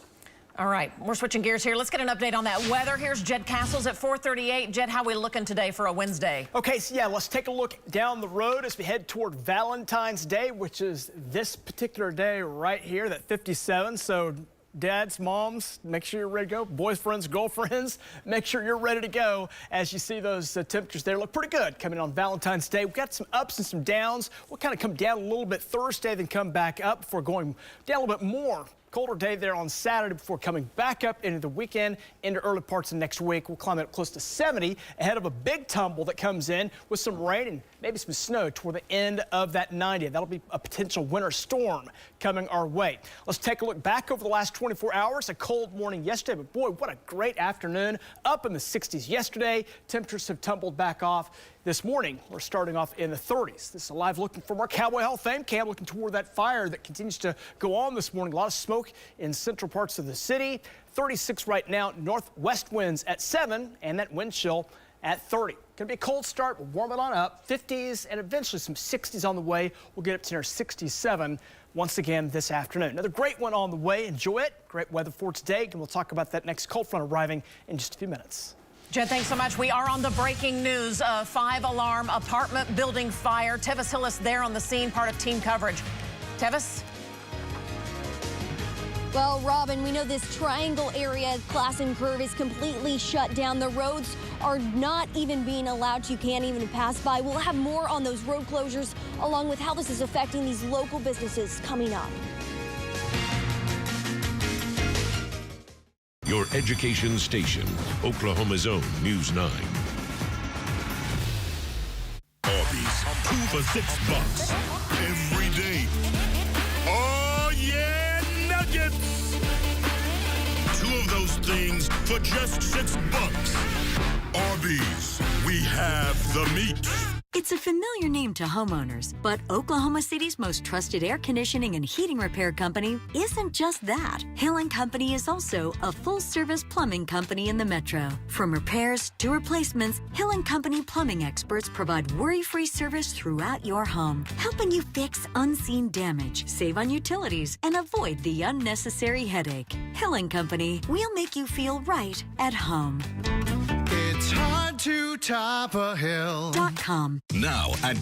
All right, we're switching gears here. Let's get an update on that weather. Here's Jed Castles at 4:38. Jed, how are we looking today for a Wednesday? Okay, so yeah, let's take a look down the road as we head toward Valentine's Day, which is this particular day right here, that 57. So dads, moms, make sure you're ready to go. Boyfriends, girlfriends, make sure you're ready to go. As you see those temperatures there look pretty good coming on Valentine's Day. We've got some ups and some downs. We'll kind of come down a little bit Thursday, then come back up before going down a little bit more. Colder day there on Saturday before coming back up into the weekend, into early parts of next week. We'll climb up close to 70 ahead of a big tumble that comes in with some rain and maybe some snow toward the end of that 90. That'll be a potential winter storm coming our way. Let's take a look back over the last 24 hours. A cold morning yesterday, but boy, what a great afternoon. Up in the 60s yesterday. Temperatures have tumbled back off. This morning, we're starting off in the 30s. This is a live look from our Cowboy Hall of Fame cam, looking toward that fire that continues to go on this morning. A lot of smoke in central parts of the city. 36 right now, northwest winds at 7, and that wind chill at 30. Going to be a cold start, but warm it on up. 50s and eventually some 60s on the way. We'll get up to near 67 once again this afternoon. Another great one on the way. Enjoy it. Great weather for today, and we'll talk about that next cold front arriving in just a few minutes. Jed, thanks so much. We are on the breaking news. A 5-alarm apartment building fire. Tevis Hillis there on the scene, part of team coverage. Tevis? Well, Robin, we know this triangle area, Classen Curve, is completely shut down. The roads are not even being allowed. You can't even pass by. We'll have more on those road closures, along with how this is affecting these local businesses coming up. Your education station, Oklahoma's own News 9. Arby's, 2 for $6 every day. Oh yeah, nuggets! 2 of those things options for just $6. Arby's, we have the meat. It's a familiar name to homeowners, but Oklahoma City's most trusted air conditioning and heating repair company isn't just that. Hill & Company is also a full-service plumbing company in the metro. From repairs to replacements, Hill & Company plumbing experts provide worry-free service throughout your home, helping you fix unseen damage, save on utilities, and avoid the unnecessary headache. Hill & Company, we'll make you feel right at home. It's hard to top a hill.com. Now at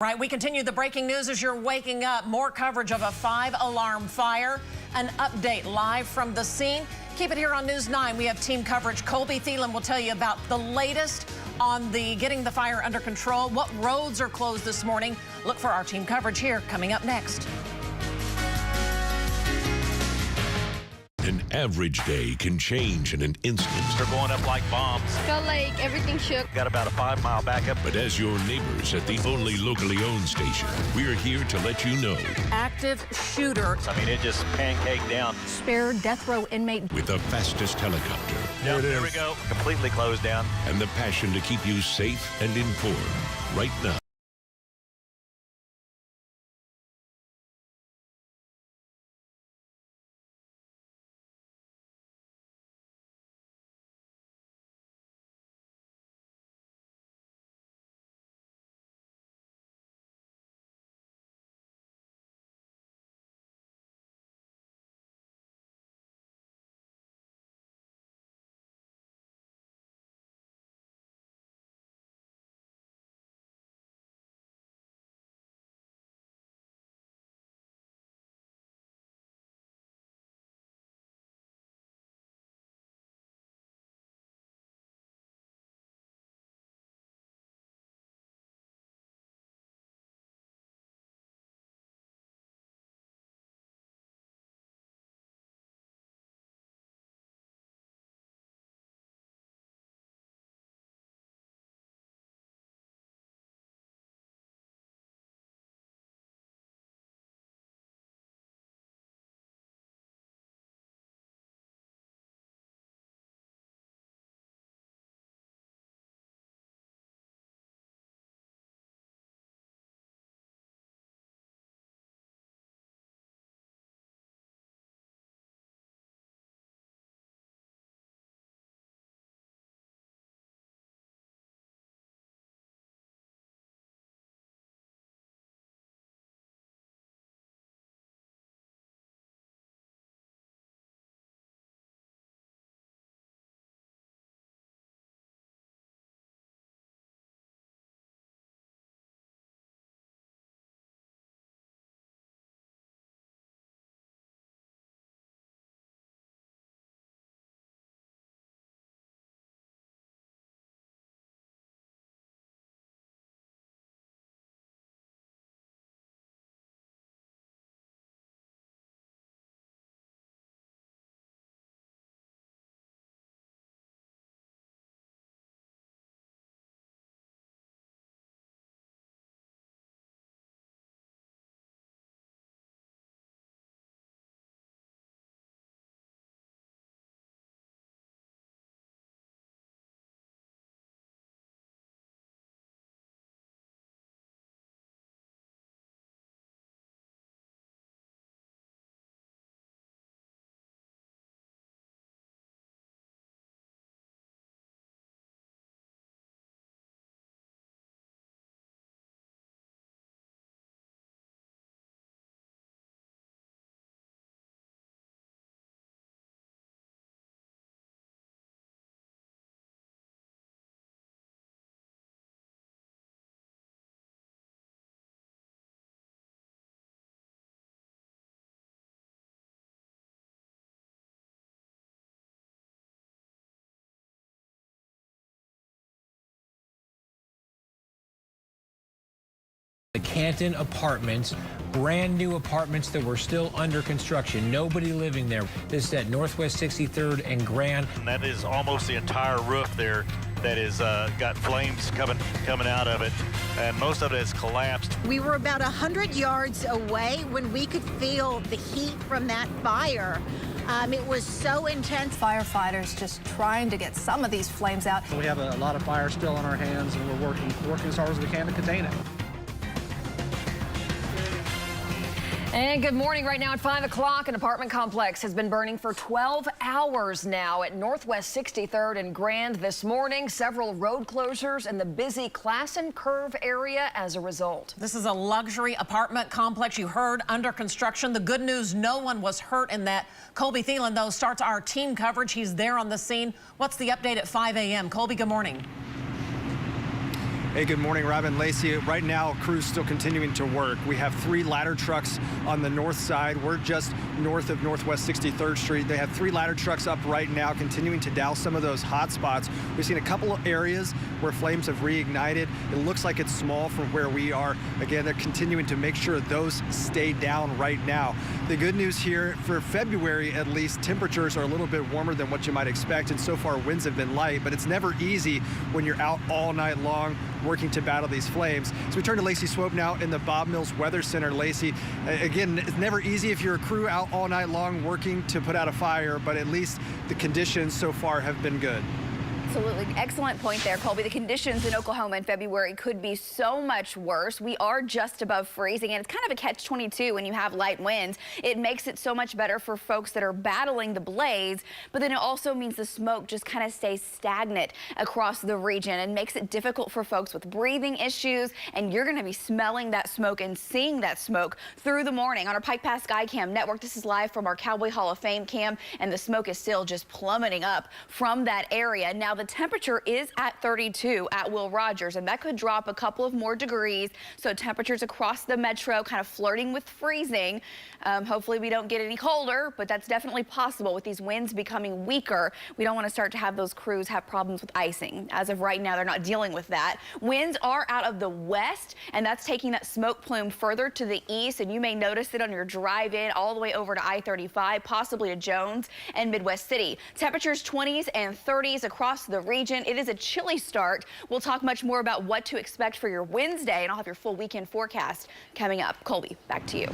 Right, we continue the breaking news as you're waking up. More coverage of a 5-alarm fire. An update live from the scene. Keep it here on News 9. We have team coverage. Colby Thelen will tell you about the latest on getting the fire under control. What roads are closed this morning? Look for our team coverage here coming up next. An average day can change in an instant. They're going up like bombs. Felt like everything shook. Got about a 5-mile backup. But as your neighbors at the only locally owned station, we're here to let you know. Active shooter. I mean, it just pancaked down. Spared death row inmate. With the fastest helicopter. There we go. Completely closed down. And the passion to keep you safe and informed right now. The Canton apartments, brand new apartments that were still under construction. Nobody living there. This is at Northwest 63rd and Grand. And that is almost the entire roof there that is got flames coming out of it, and most of it has collapsed. We were about 100 yards away when we could feel the heat from that fire. It was so intense. Firefighters just trying to get some of these flames out. We have a lot of fire still on our hands, and we're working as hard as we can to contain it. And good morning. Right now at 5 o'clock, an apartment complex has been burning for 12 hours now at Northwest 63rd and Grand this morning. Several road closures in the busy Classen Curve area as a result. This is a luxury apartment complex you heard under construction. The good news, no one was hurt in that. Colby Thelen, though, starts our team coverage. He's there on the scene. What's the update at 5 a.m.? Colby, good morning. Hey, good morning, Robin, Lacey. Right now, crews still continuing to work. We have 3 ladder trucks on the north side. We're just north of Northwest 63rd Street. They have 3 ladder trucks up right now, continuing to douse some of those hot spots. We've seen a couple of areas where flames have reignited. It looks like it's small from where we are. Again, they're continuing to make sure those stay down right now. The good news here, for February at least, temperatures are a little bit warmer than what you might expect, and so far winds have been light, but it's never easy when you're out all night long working to battle these flames. So we turn to Lacey Swope now in the Bob Mills Weather Center. Lacey, again, it's never easy if you're a crew out all night long working to put out a fire, but at least the conditions so far have been good. Absolutely. Excellent point there, Colby. The conditions in Oklahoma in February could be so much worse. We are just above freezing, and it's kind of a catch-22 when you have light winds. It makes it so much better for folks that are battling the blaze, but then it also means the smoke just kind of stays stagnant across the region and makes it difficult for folks with breathing issues, and you're going to be smelling that smoke and seeing that smoke through the morning. On our Pike Pass Skycam network, this is live from our Cowboy Hall of Fame cam, and the smoke is still just plummeting up from that area. Now, the temperature is at 32 at Will Rogers, and that could drop a couple of more degrees. So temperatures across the metro kind of flirting with freezing. Hopefully we don't get any colder, but that's definitely possible with these winds becoming weaker. We don't want to start to have those crews have problems with icing. As of right now, they're not dealing with that. Winds are out of the west, and that's taking that smoke plume further to the east, and you may notice it on your drive in all the way over to I-35, possibly to Jones and Midwest City. Temperatures 20s and 30s across the region. It is a chilly start. We'll talk much more about what to expect for your Wednesday, and I'll have your full weekend forecast coming up. Colby, back to you.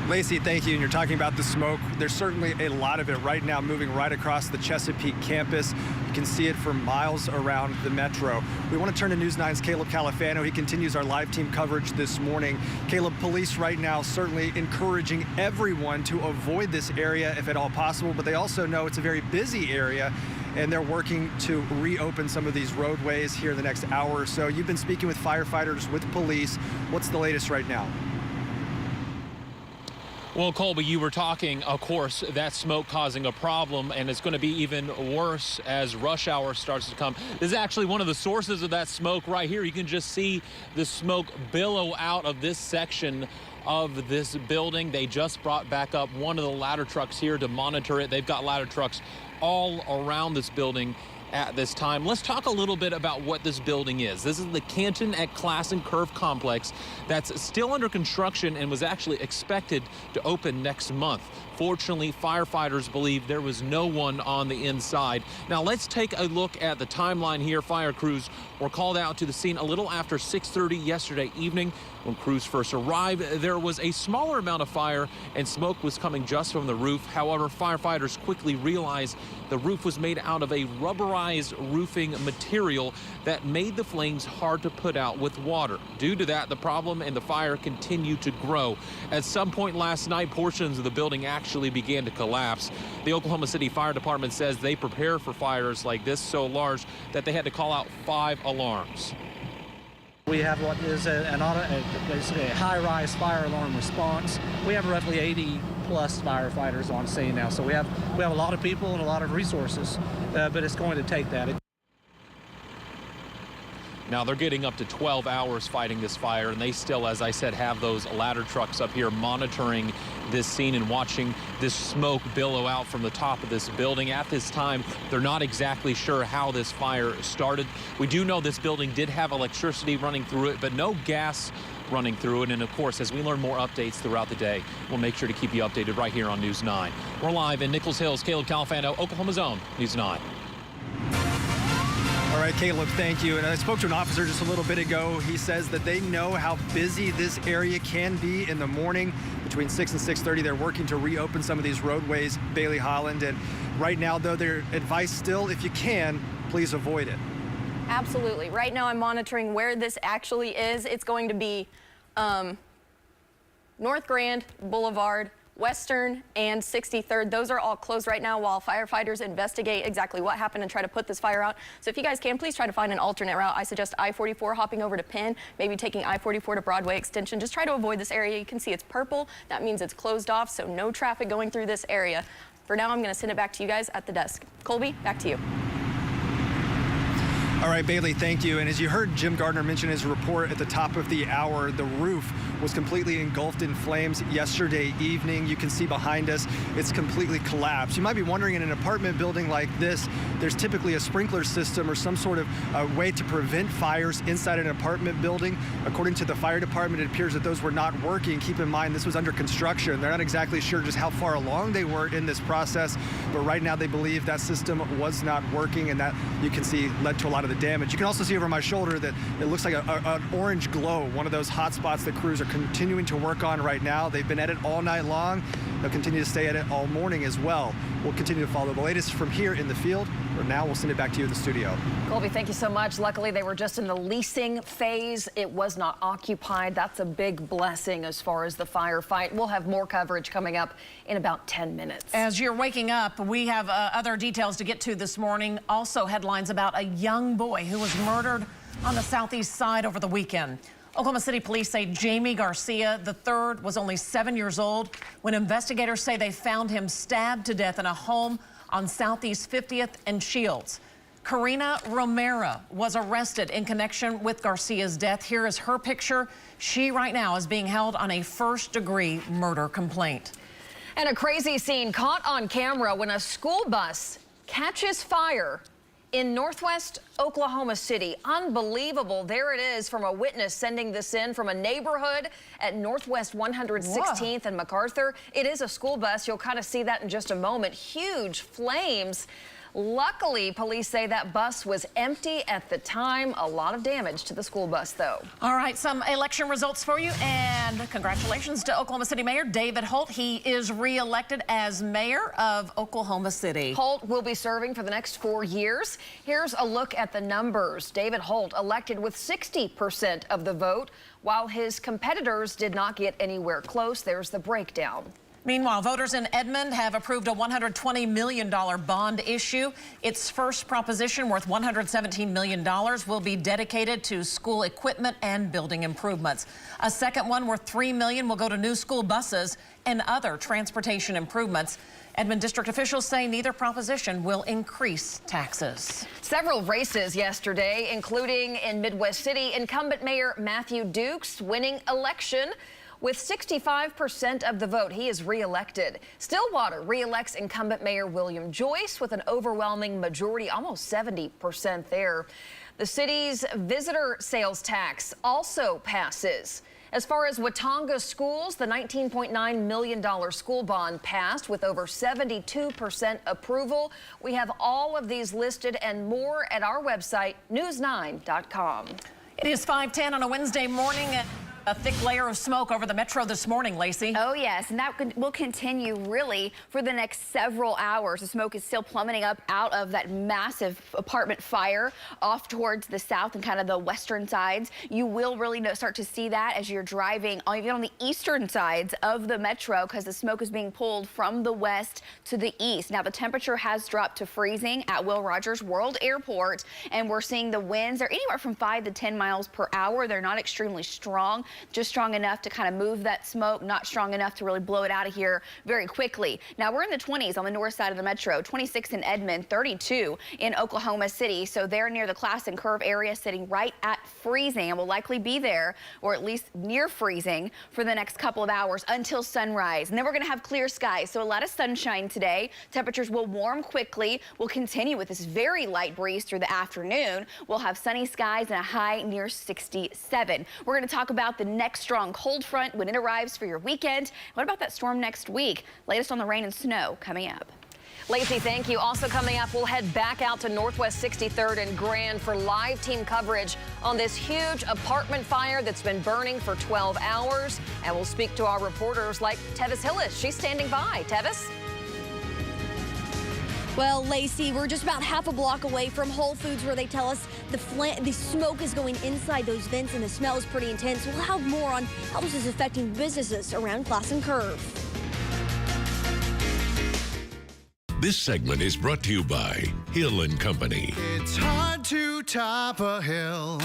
Lacey, thank you. And you're talking about the smoke. There's certainly a lot of it right now moving right across the Chesapeake campus. You can see it for miles around the metro. We want to turn to News 9's Caleb Califano. He continues our live team coverage this morning. Caleb, police right now certainly encouraging everyone to avoid this area if at all possible, but they also know it's a very busy area, and they're working to reopen some of these roadways here in the next hour or so. You've been speaking with firefighters, with police. What's the latest right now? Well, Colby, you were talking, of course, that smoke causing a problem, and it's going to be even worse as rush hour starts to come. This is actually one of the sources of that smoke right here. You can just see the smoke billow out of this section of this building. They just brought back up one of the ladder trucks here to monitor it. They've got ladder trucks all around this building at this time. Let's talk a little bit about what this building is. This is the Canton at Classen Curve complex that's still under construction and was actually expected to open next month. Fortunately, firefighters believe there was no one on the inside. Now let's take a look at the timeline here. Fire crews were called out to the scene a little after 6:30 yesterday evening. When crews first arrived, there was a smaller amount of fire and smoke was coming just from the roof. However, firefighters quickly realized the roof was made out of a rubberized roofing material that made the flames hard to put out with water. Due to that, the problem and the fire continued to grow. At some point last night, portions of the building actually began to collapse. The Oklahoma City Fire Department says they prepare for fires like this so large that they had to call out 5 alarms. We have what is basically a high-rise fire alarm response. We have roughly 80 plus firefighters on scene now, so we have a lot of people and a lot of resources, but it's going to take that. Now they're getting up to 12 hours fighting this fire, and they still, as I said, have those ladder trucks up here monitoring this scene and watching this smoke billow out from the top of this building. At this time, they're not exactly sure how this fire started. We do know this building did have electricity running through it, but no gas running through it. And of course, as we learn more updates throughout the day, we'll make sure to keep you updated right here on News 9. We're live in Nichols Hills. Caleb Califano, Oklahoma's own News 9. All right, Caleb, thank you. And I spoke to an officer just a little bit ago. He says that they know how busy this area can be in the morning. Between 6 and 6:30, they're working to reopen some of these roadways, Bailey Holland. And right now, though, their advice still, if you can, please avoid it. Absolutely. Right now, I'm monitoring where this actually is. It's going to be North Grand Boulevard, Western, and 63rd. Those are all closed right now while firefighters investigate exactly what happened and try to put this fire out. So if you guys can, please try to find an alternate route. I suggest I-44 hopping over to Penn, maybe taking I-44 to Broadway Extension. Just try to avoid this area. You can see it's purple. That means it's closed off, so no traffic going through this area. For now, I'm going to send it back to you guys at the desk. Colby, back to you. All right, Bailey, thank you. And as you heard Jim Gardner mention in his report at the top of the hour, the roof was completely engulfed in flames yesterday evening. You can see behind us, it's completely collapsed. You might be wondering, in an apartment building like this, there's typically a sprinkler system or some sort of way to prevent fires inside an apartment building. According to the fire department, it appears that those were not working. Keep in mind, this was under construction. They're not exactly sure just how far along they were in this process, but right now they believe that system was not working, and that, you can see, led to a lot of the damage. You can also see over my shoulder that it looks like an orange glow, one of those hot spots that crews are continuing to work on right now. They've been at it all night long. They'll continue to stay at it all morning as well. We'll continue to follow the latest from here in the field. For now, we'll send it back to you in the studio. Colby, thank you so much. Luckily, they were just in the leasing phase. It was not occupied. That's a big blessing as far as the firefight. We'll have more coverage coming up in about 10 minutes. As you're waking up, we have other details to get to this morning. Also, headlines about a young boy who was murdered on the southeast side over the weekend. Oklahoma City police say Jamie Garcia III was only 7 years old when investigators say they found him stabbed to death in a home on Southeast 50th and Shields. Karina Romero was arrested in connection with Garcia's death. Here is her picture. She right now is being held on a first-degree murder complaint. And a crazy scene caught on camera when a school bus catches fire in northwest Oklahoma City. Unbelievable. There it is from a witness sending this in from a neighborhood at Northwest 116th and MacArthur. It is a school bus. You'll kind of see that in just a moment. Huge flames. Luckily, police say that bus was empty at the time. A lot of damage to the school bus, though. All right, some election results for you, and congratulations to Oklahoma City Mayor David Holt. He is re-elected as mayor of Oklahoma City. Holt will be serving for the next 4 years. Here's a look at the numbers. David Holt elected with 60% of the vote, while his competitors did not get anywhere close. There's the breakdown. Meanwhile, voters in Edmond have approved a $120 million bond issue. Its first proposition, worth $117 million, will be dedicated to school equipment and building improvements. A second one, worth $3 million, will go to new school buses and other transportation improvements. Edmond district officials say neither proposition will increase taxes. Several races yesterday, including in Midwest City, incumbent Mayor Matthew Dukes winning election. With 65% of the vote, he is re-elected. Stillwater re-elects incumbent Mayor William Joyce with an overwhelming majority, almost 70% there. The city's visitor sales tax also passes. As far as Watauga schools, the $19.9 million school bond passed with over 72% approval. We have all of these listed and more at our website, news9.com. It is 5:10 on a Wednesday morning. A thick layer of smoke over the metro this morning, Lacey. Oh, yes, and that will continue really for the next several hours. The smoke is still plummeting up out of that massive apartment fire off towards the south and kind of the western sides. You will really start to see that as you're driving, even on the eastern sides of the metro, because the smoke is being pulled from the west to the east. Now, the temperature has dropped to freezing at Will Rogers World Airport, and we're seeing the winds are anywhere from 5 to 10 miles per hour. They're not extremely strong, just strong enough to kind of move that smoke, not strong enough to really blow it out of here very quickly. Now, we're in the 20s on the north side of the metro, 26 in Edmond, 32 in Oklahoma City. So they're near the Classen Curve area, sitting right at freezing, and will likely be there, or at least near freezing, for the next couple of hours until sunrise. And then we're going to have clear skies, so a lot of sunshine today. Temperatures will warm quickly. We'll continue with this very light breeze through the afternoon. We'll have sunny skies and a high near 67. We're going to talk about the next strong cold front when it arrives for your weekend. What about that storm next week? Latest on the rain and snow coming up. Lacey, thank you. Also coming up, we'll head back out to Northwest 63rd and Grand for live team coverage on this huge apartment fire that's been burning for 12 hours. And we'll speak to our reporters like Tevis Hillis. She's standing by. Tevis? Well, Lacey, we're just about half a block away from Whole Foods, where they tell us the smoke is going inside those vents and the smell is pretty intense. We'll have more on how this is affecting businesses around Classen Curve. This segment is brought to you by Hill & Company. It's hard to top a hill.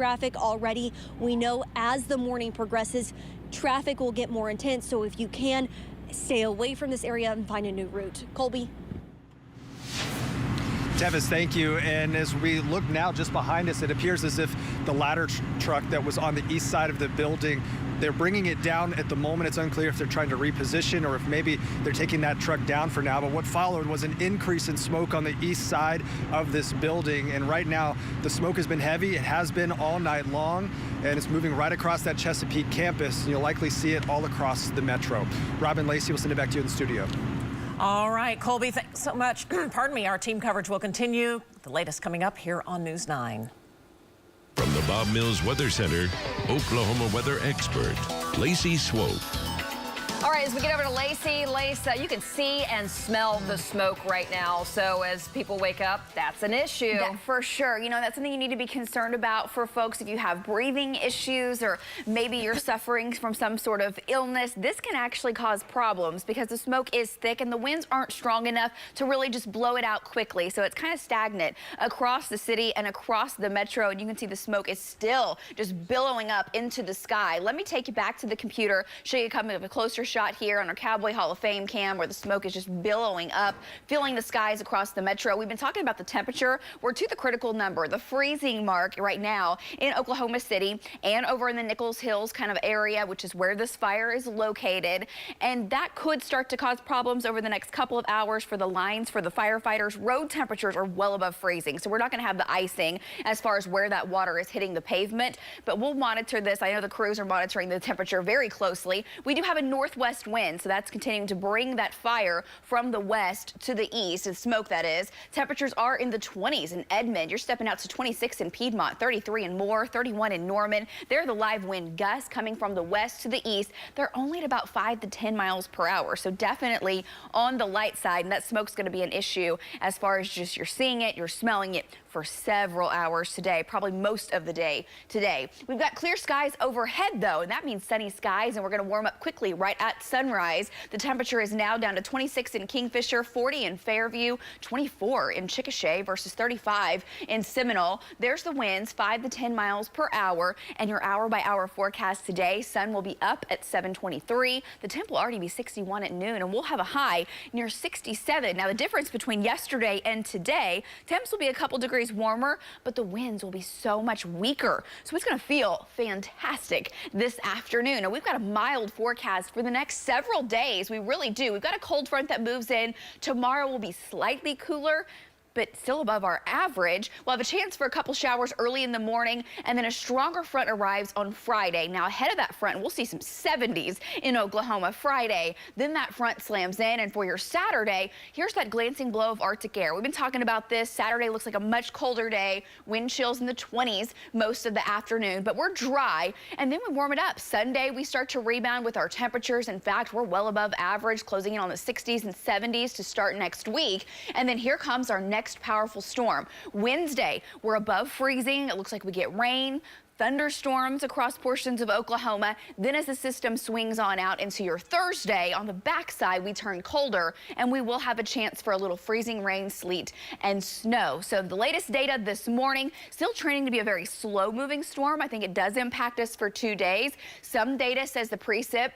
traffic already. We know as the morning progresses, traffic will get more intense. So if you can, stay away from this area and find a new route. Colby. Tevis, thank you. And as we look now just behind us, it appears as if the ladder truck that was on the east side of the building, they're bringing it down at the moment. It's unclear if they're trying to reposition or if maybe they're taking that truck down for now. But what followed was an increase in smoke on the east side of this building. And right now, the smoke has been heavy. It has been all night long, and it's moving right across that Chesapeake campus. You'll likely see it all across the metro. Robin Lacey will send it back to you in the studio. All right, Colby, thanks so much. Pardon me, our team coverage will continue. The latest coming up here on News 9. From the Bob Mills Weather Center, Oklahoma weather expert, Lacey Swope. All right, as we get over to Lacey, you can see and smell the smoke right now. So as people wake up, that's an issue. That for sure. You know, that's something you need to be concerned about for folks if you have breathing issues or maybe you're suffering from some sort of illness. This can actually cause problems because the smoke is thick and the winds aren't strong enough to really just blow it out quickly. So it's kind of stagnant across the city and across the metro. And you can see the smoke is still just billowing up into the sky. Let me take you back to the computer, show you a closer shot here on our Cowboy Hall of Fame cam where the smoke is just billowing up, filling the skies across the metro. We've been talking about the temperature. We're to the critical number, the freezing mark right now in Oklahoma City and over in the Nichols Hills kind of area, which is where this fire is located. And that could start to cause problems over the next couple of hours for the lines, for the firefighters. Road temperatures are well above freezing, so we're not going to have the icing as far as where that water is hitting the pavement, but we'll monitor this. I know the crews are monitoring the temperature very closely. We do have a northwest wind, so that's continuing to bring that fire from the west to the east, the smoke that is. Temperatures are in the 20s in Edmond. You're stepping out to 26 in Piedmont, 33 in Moore, 31 in Norman. They're the live wind gusts coming from the west to the east. They're only at about 5 to 10 miles per hour, so definitely on the light side, and that smoke's going to be an issue as far as just you're seeing it, you're smelling it for several hours today, probably most of the day today. We've got clear skies overhead though, and that means sunny skies, and we're going to warm up quickly right at sunrise. The temperature is now down to 26 in Kingfisher, 40 in Fairview, 24 in Chickasha versus 35 in Seminole. There's the winds, 5 to 10 miles per hour, and your hour by hour forecast today, sun will be up at 7:23. The temp will already be 61 at noon, and we'll have a high near 67. Now the difference between yesterday and today, temps will be a couple degrees warmer, but the winds will be so much weaker. So it's going to feel fantastic this afternoon. And we've got a mild forecast for the next several days. We really do. We've got a cold front that moves in. Tomorrow will be slightly cooler, but still above our average. We'll have a chance for a couple showers early in the morning, and then a stronger front arrives on Friday. Now ahead of that front, we'll see some 70s in Oklahoma Friday. Then that front slams in, and for your Saturday, here's that glancing blow of Arctic air. We've been talking about this. Saturday looks like a much colder day. Wind chills in the 20s most of the afternoon, but we're dry, and then we warm it up. Sunday, we start to rebound with our temperatures. In fact, we're well above average, closing in on the 60s and 70s to start next week. And then here comes our next powerful storm. Wednesday, we're above freezing. It looks like we get rain, thunderstorms across portions of Oklahoma. Then as the system swings on out into your Thursday, on the backside, we turn colder, and we will have a chance for a little freezing rain, sleet, and snow. So the latest data this morning, still trending to be a very slow moving storm. I think it does impact us for 2 days. Some data says the precip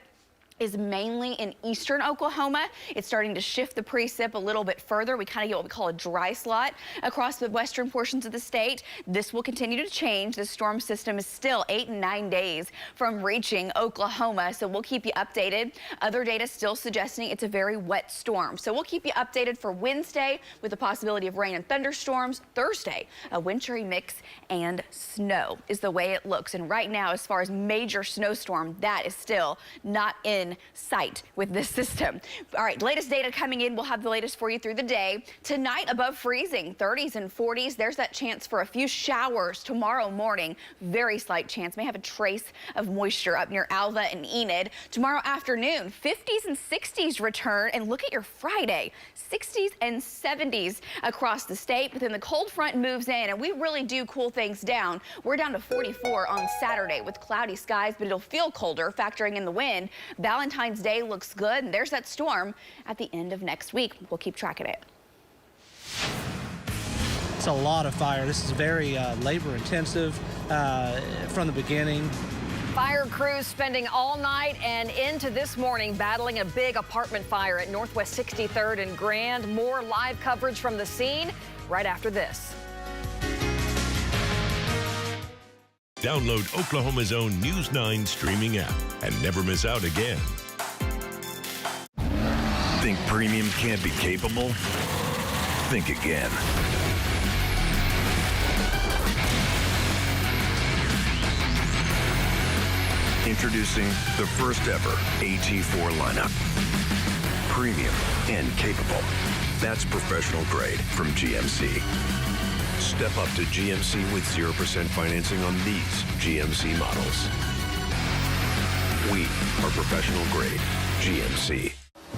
is mainly in eastern Oklahoma. It's starting to shift the precip a little bit further. We kind of get what we call a dry slot across the western portions of the state. This will continue to change. The storm system is still 8 and 9 days from reaching Oklahoma, so we'll keep you updated. Other data still suggesting it's a very wet storm. So we'll keep you updated for Wednesday with the possibility of rain and thunderstorms. Thursday, a wintry mix and snow is the way it looks. And right now, as far as major snowstorm, that is still not in sight with this system. All right, latest data coming in. We'll have the latest for you through the day. Tonight, above freezing, 30s and 40s. There's that chance for a few showers tomorrow morning. Very slight chance. May have a trace of moisture up near Alva and Enid. Tomorrow afternoon, 50s and 60s return. And look at your Friday, 60s and 70s across the state. But then the cold front moves in, and we really do cool things down. We're down to 44 on Saturday with cloudy skies, but it'll feel colder, factoring in the wind. Valentine's Day looks good, and there's that storm at the end of next week. We'll keep track of it. It's a lot of fire. This is very labor intensive. from the beginning. Fire crews spending all night and into this morning battling a big apartment fire at Northwest 63rd and Grand. More live coverage from the scene right after this. Download Oklahoma's own News 9 streaming app and never miss out again. Think premium can't be capable? Think again. Introducing the first ever AT4 lineup. Premium and capable. That's professional grade from GMC. Step up to GMC with 0% financing on these GMC models. We are professional grade GMC.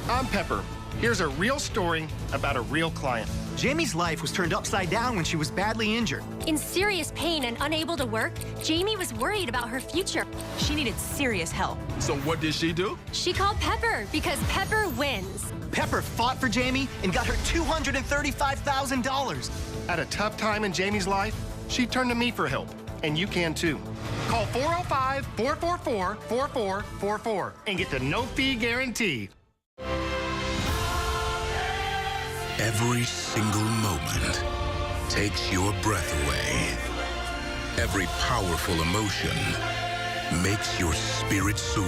I'm Pepper. Here's a real story about a real client. Jamie's life was turned upside down when she was badly injured. In serious pain and unable to work, Jamie was worried about her future. She needed serious help. So what did she do? She called Pepper because Pepper wins. Pepper fought for Jamie and got her $235,000. At a tough time in Jamie's life, she turned to me for help. And you can too. Call 405-444-4444 and get the no-fee guarantee. Every single moment takes your breath away. Every powerful emotion makes your spirit soar.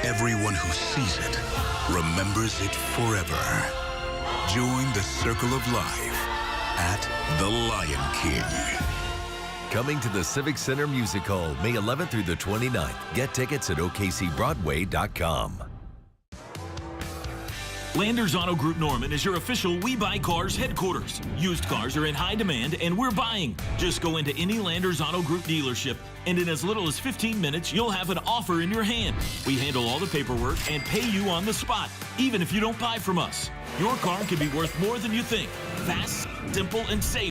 Everyone who sees it remembers it forever. Join the circle of life at The Lion King. Coming to the Civic Center Music Hall, May 11th through the 29th. Get tickets at OKCBroadway.com. Landers Auto Group Norman is your official We Buy Cars headquarters. Used cars are in high demand and we're buying. Just go into any Landers Auto Group dealership and in as little as 15 minutes, you'll have an offer in your hand. We handle all the paperwork and pay you on the spot, even if you don't buy from us. Your car can be worth more than you think. Fast, simple, and safe.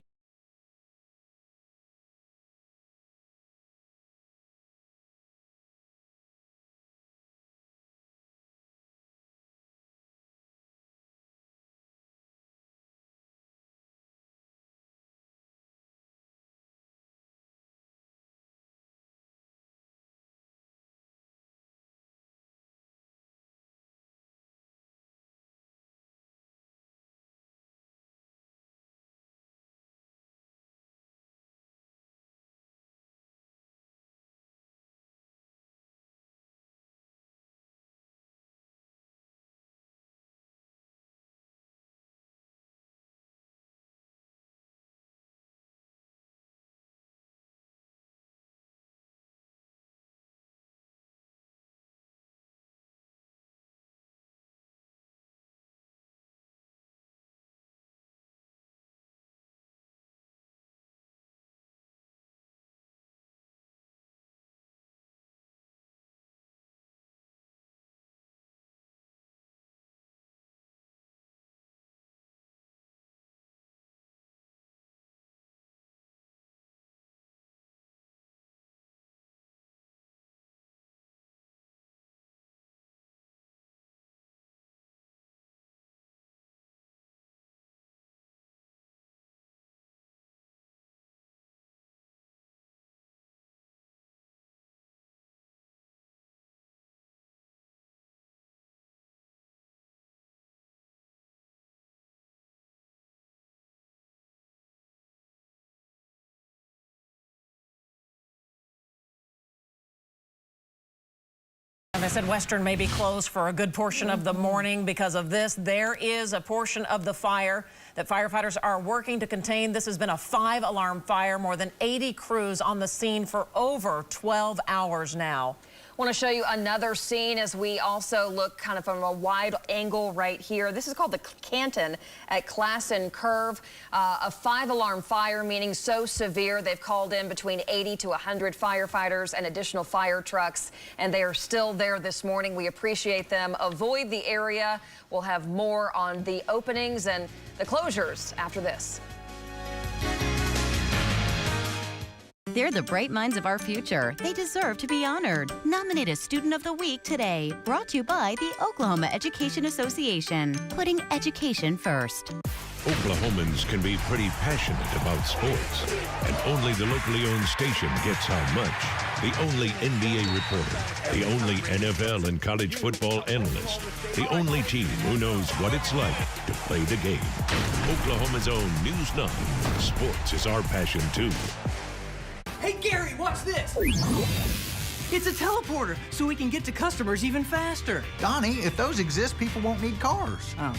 They said Western may be closed for a good portion of the morning because of this. There is a portion of the fire that firefighters are working to contain. This has been a 5-alarm fire, more than 80 crews on the scene for over 12 hours now. Want to show you another scene as we also look kind of from a wide angle right here. This is called the Canton at Classen Curve. A 5-alarm fire, meaning so severe they've called in between 80 to 100 firefighters and additional fire trucks, and they are still there this morning. We appreciate them. Avoid the area. We'll have more on the openings and the closures after this. They're the bright minds of our future. They deserve to be honored. Nominate a Student of the Week today. Brought to you by the Oklahoma Education Association. Putting education first. Oklahomans can be pretty passionate about sports, and only the locally owned station gets how much. The only NBA reporter, the only NFL and college football analyst, the only team who knows what it's like to play the game. Oklahoma's own News 9. Sports is our passion, too. Hey, Gary, watch this. It's a teleporter, so we can get to customers even faster. Donnie, if those exist, people won't need cars. Oh.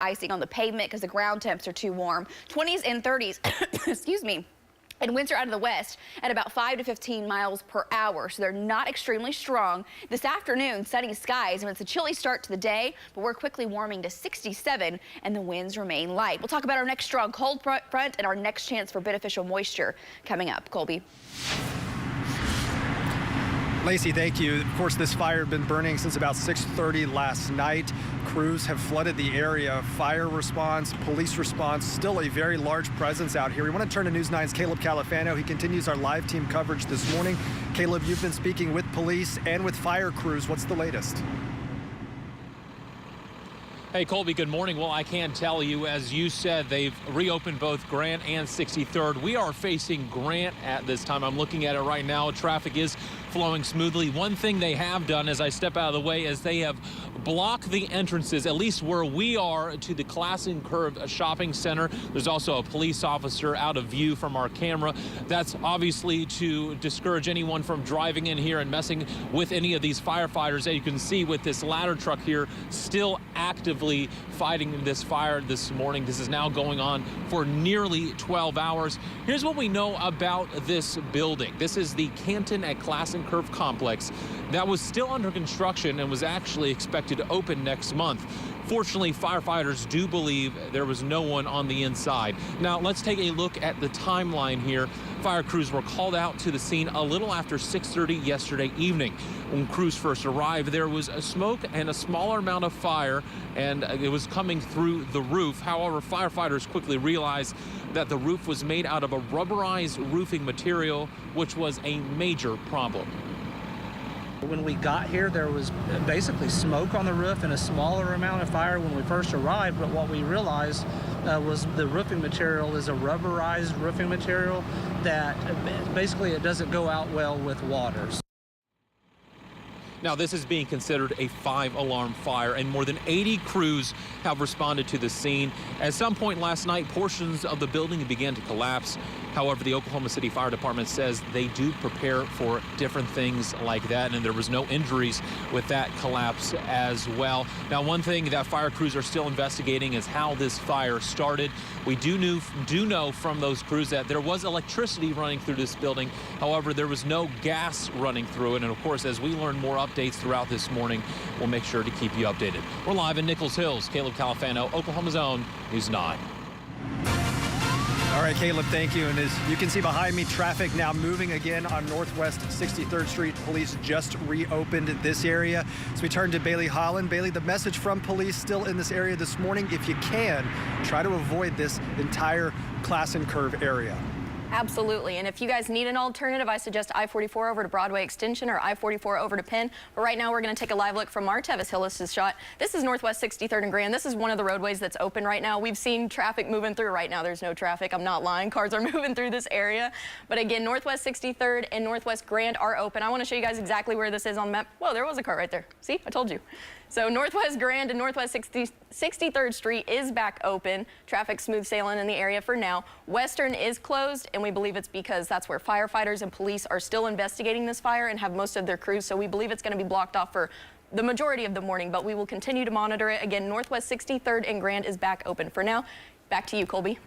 icing on the pavement because the ground temps are too warm. 20s and 30s, excuse me. And winds are out of the west at about 5 to 15 miles per hour, so they're not extremely strong. This afternoon, sunny skies, and it's a chilly start to the day, but we're quickly warming to 67, and the winds remain light. We'll talk about our next strong cold front and our next chance for beneficial moisture coming up. Colby. Lacey, thank you. Of course, this fire had been burning since about 6:30 last night. Crews have flooded the area. Fire response, police response, still a very large presence out here. We want to turn to News 9's Caleb Califano. He continues our live team coverage this morning. Caleb, you've been speaking with police and with fire crews. What's the latest? Hey, Colby, good morning. Well, I can tell you, as you said, they've reopened both Grant and 63rd. We are facing Grant at this time. I'm looking at it right now. Traffic is flowing smoothly. One thing they have done as I step out of the way is they have blocked the entrances, at least where we are, to the Classen Curve shopping center. There's also a police officer out of view from our camera. That's obviously to discourage anyone from driving in here and messing with any of these firefighters. As you can see with this ladder truck here still actively fighting this fire this morning. This is now going on for nearly 12 hours. Here's what we know about this building. This is the Canton at Classen Curve complex that was still under construction and was actually expected to open next month. Fortunately, firefighters do believe there was no one on the inside. Now, let's take a look at the timeline here. Fire crews were called out to the scene a little after 6:30 yesterday evening. When crews first arrived, there was a smoke and a smaller amount of fire, and it was coming through the roof. However, firefighters quickly realized that the roof was made out of a rubberized roofing material, which was a major problem. When we got here, there was basically smoke on the roof and a smaller amount of fire when we first arrived, but what we realized was the roofing material is a rubberized roofing material that basically it doesn't go out well with water. Now, this is being considered a 5-alarm fire, and more than 80 crews have responded to the scene. At some point last night, portions of the building began to collapse. However, the Oklahoma City Fire Department says they do prepare for different things like that, and there was no injuries with that collapse as well. Now, one thing that fire crews are still investigating is how this fire started. We do know from those crews that there was electricity running through this building. However, there was no gas running through it. And of course, as we learn more updates throughout this morning, we'll make sure to keep you updated. We're live in Nichols Hills. Caleb Califano, Oklahoma's own News 9. All right, Caleb, thank you. And as you can see behind me, traffic now moving again on Northwest 63rd Street. Police just reopened this area. So we turn to Bailey Holland. Bailey, the message from police still in this area this morning: if you can, try to avoid this entire Classen Curve area. Absolutely. And if you guys need an alternative, I suggest I-44 over to Broadway Extension or I-44 over to Penn. But right now, we're going to take a live look from our Tevis Hillis' shot. This is Northwest 63rd and Grand. This is one of the roadways that's open right now. We've seen traffic moving through. Right now, there's no traffic. I'm not lying. Cars are moving through this area. But again, Northwest 63rd and Northwest Grand are open. I want to show you guys exactly where this is on the map. Whoa, there was a car right there. See, I told you. So Northwest Grand and Northwest 63rd Street is back open. Traffic smooth sailing in the area for now. Western is closed, and we believe it's because that's where firefighters and police are still investigating this fire and have most of their crews. So we believe it's going to be blocked off for the majority of the morning, but we will continue to monitor it. Again, Northwest 63rd and Grand is back open for now. Back to you, Colby.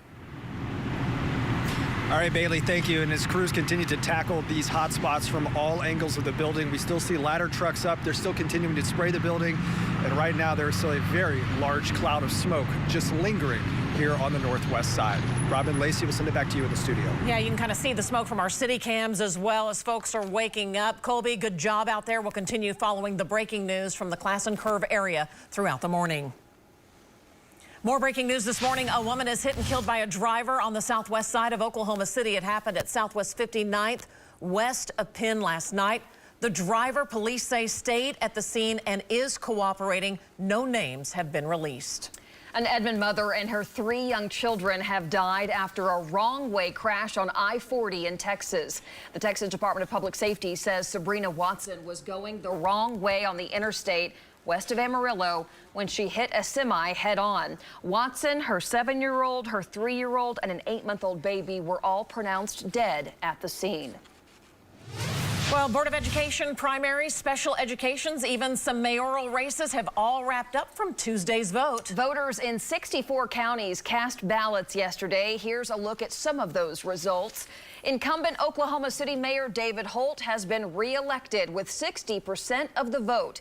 All right, Bailey, thank you. And as crews continue to tackle these hot spots from all angles of the building, we still see ladder trucks up. They're still continuing to spray the building. And right now, there's still a very large cloud of smoke just lingering here on the northwest side. Robin, Lacey, we'll send it back to you in the studio. Yeah, you can kind of see the smoke from our city cams as well as folks are waking up. Colby, good job out there. We'll continue following the breaking news from the Classen Curve area throughout the morning. More breaking news this morning. A woman is hit and killed by a driver on the southwest side of Oklahoma City. It happened at Southwest 59th, west of Penn last night. The driver, police say, stayed at the scene and is cooperating. No names have been released. An Edmond mother and her 3 young children have died after a wrong-way crash on I-40 in Texas. The Texas Department of Public Safety says Sabrina Watson was going the wrong way on the interstate west of Amarillo when she hit a semi head-on. Watson, her 7-year-old, her 3-year-old, and an 8-month-old baby were all pronounced dead at the scene. Well, Board of Education primaries, special educations, even some mayoral races have all wrapped up from Tuesday's vote. Voters in 64 counties cast ballots yesterday. Here's a look at some of those results. Incumbent Oklahoma City Mayor David Holt has been re-elected with 60% of the vote.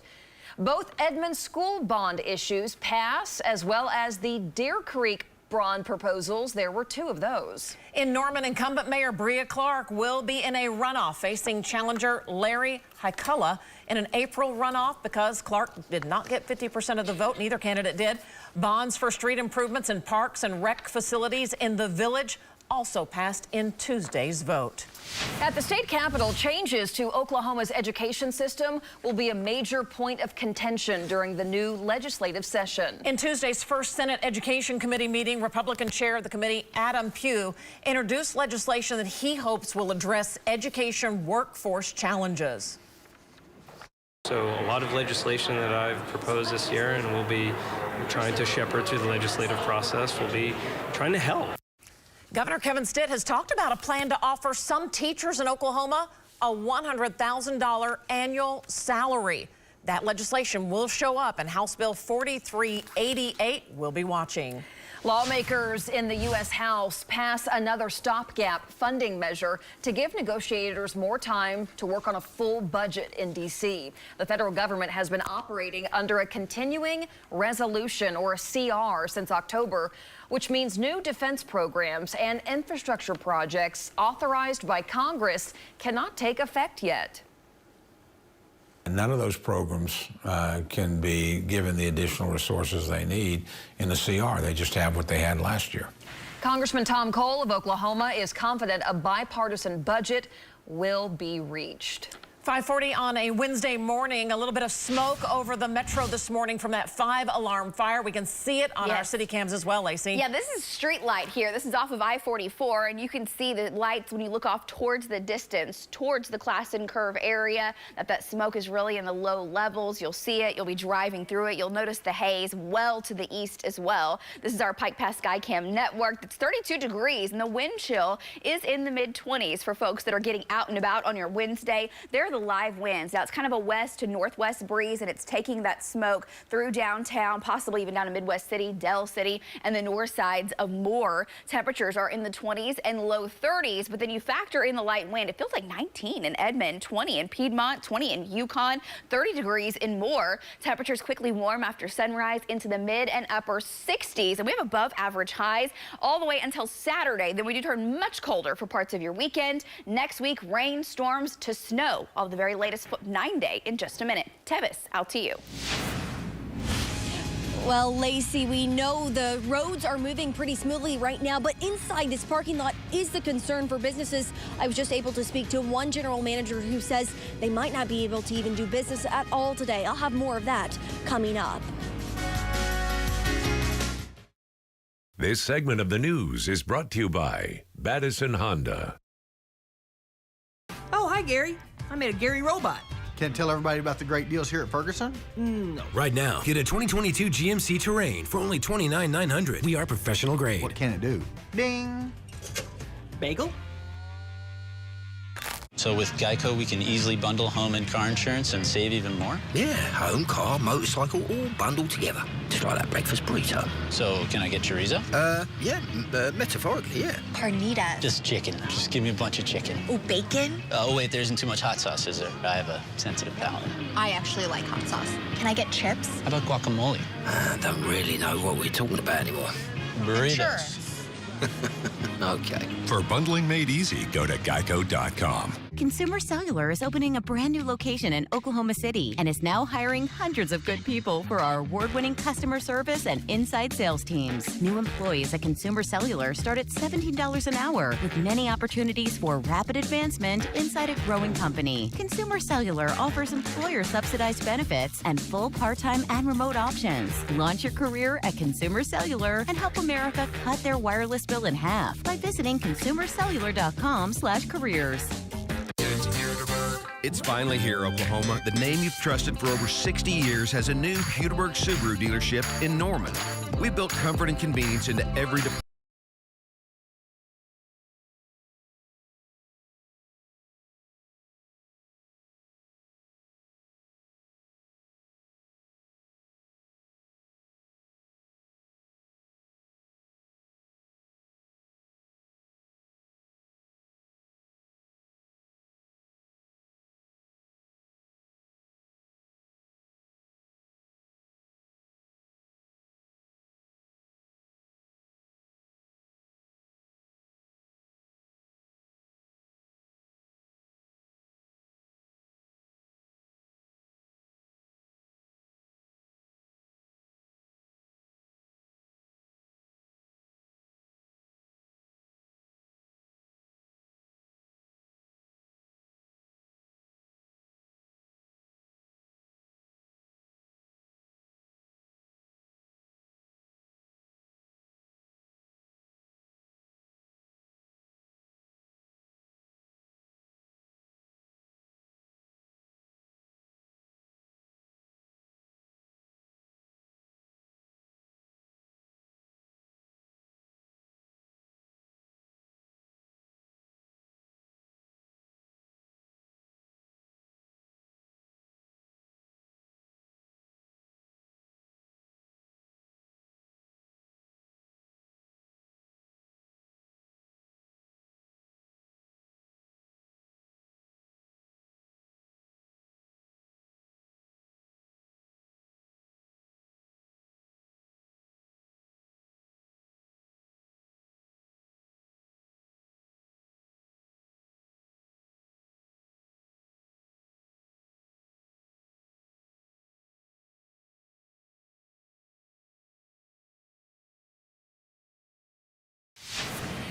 Both Edmond school bond issues pass, as well as the Deer Creek bond proposals. There were 2 of those. In Norman, incumbent Mayor Bria Clark will be in a runoff facing challenger Larry Hikula in an April runoff because Clark did not get 50% of the vote. Neither candidate did. Bonds for street improvements and parks and rec facilities in the village also passed in Tuesday's vote. At the state capitol, changes to Oklahoma's education system will be a major point of contention during the new legislative session. In Tuesday's first Senate Education Committee meeting, Republican chair of the committee, Adam Pugh, introduced legislation that he hopes will address education workforce challenges. So a lot of legislation that I've proposed this year and will be trying to shepherd through the legislative process will be trying to help. Governor Kevin Stitt has talked about a plan to offer some teachers in Oklahoma a $100,000 annual salary. That legislation will show up, and House Bill 4388 will be watching. Lawmakers in the U.S. House pass another stopgap funding measure to give negotiators more time to work on a full budget in D.C. The federal government has been operating under a continuing resolution, or a CR, since October, which means new defense programs and infrastructure projects authorized by Congress cannot take effect yet. None of those programs can be given the additional resources they need in the CR. They just have what they had last year. Congressman Tom Cole of Oklahoma is confident a bipartisan budget will be reached. 5:40 on a Wednesday morning. A little bit of smoke over the metro this morning from that 5-alarm fire. We can see it on our city cams as well, Lacey. Yeah, this is street light here. This is off of I-44, and you can see the lights when you look off towards the distance, towards the Classen Curve area, that smoke is really in the low levels. You'll see it. You'll be driving through it. You'll notice the haze well to the east as well. This is our Pike Pass Skycam network. It's 32 degrees, and the wind chill is in the mid-20s for folks that are getting out and about on your Wednesday. They're the live winds. Now, it's kind of a west to northwest breeze, and it's taking that smoke through downtown, possibly even down to Midwest City, Del City, and the north sides of Moore. Temperatures are in the 20s and low 30s, but then you factor in the light wind. It feels like 19 in Edmond, 20 in Piedmont, 20 in Yukon, 30 degrees in Moore. Temperatures quickly warm after sunrise into the mid and upper 60s, and we have above average highs all the way until Saturday. Then we do turn much colder for parts of your weekend. Next week, rain, storms to snow. All of the very latest 9-day in just a minute. Tevis, out to you. Well, Lacey, we know the roads are moving pretty smoothly right now, but inside this parking lot is the concern for businesses. I was just able to speak to one general manager who says they might not be able to even do business at all today. I'll have more of that coming up. This segment of the news is brought to you by Madison Honda. Oh, hi, Gary. I made a Gary robot. Can't tell everybody about the great deals here at Ferguson? No. Right now, get a 2022 GMC Terrain for only $29,900. We are professional grade. What can it do? Ding! Bagel? So with Geico, we can easily bundle home and car insurance and save even more? Yeah, home, car, motorcycle, all bundled together. Just like that breakfast burrito. So can I get chorizo? Metaphorically, yeah. Carnita. Just chicken. Just give me a bunch of chicken. Oh, bacon? Oh, wait, there isn't too much hot sauce, is there? I have a sensitive palate. I actually like hot sauce. Can I get chips? How about guacamole? I don't really know what we're talking about anymore. Burritos. Okay. For bundling made easy, go to geico.com. Consumer Cellular is opening a brand new location in Oklahoma City and is now hiring hundreds of good people for our award-winning customer service and inside sales teams. New employees at Consumer Cellular start at $17 an hour, with many opportunities for rapid advancement inside a growing company. Consumer Cellular offers employer-subsidized benefits and full part-time and remote options. Launch your career at Consumer Cellular and help America cut their wireless bill in half by visiting consumercellular.com/careers. It's finally here, Oklahoma. The name you've trusted for over 60 years has a new Huderberg Subaru dealership in Norman. We built comfort and convenience into every department.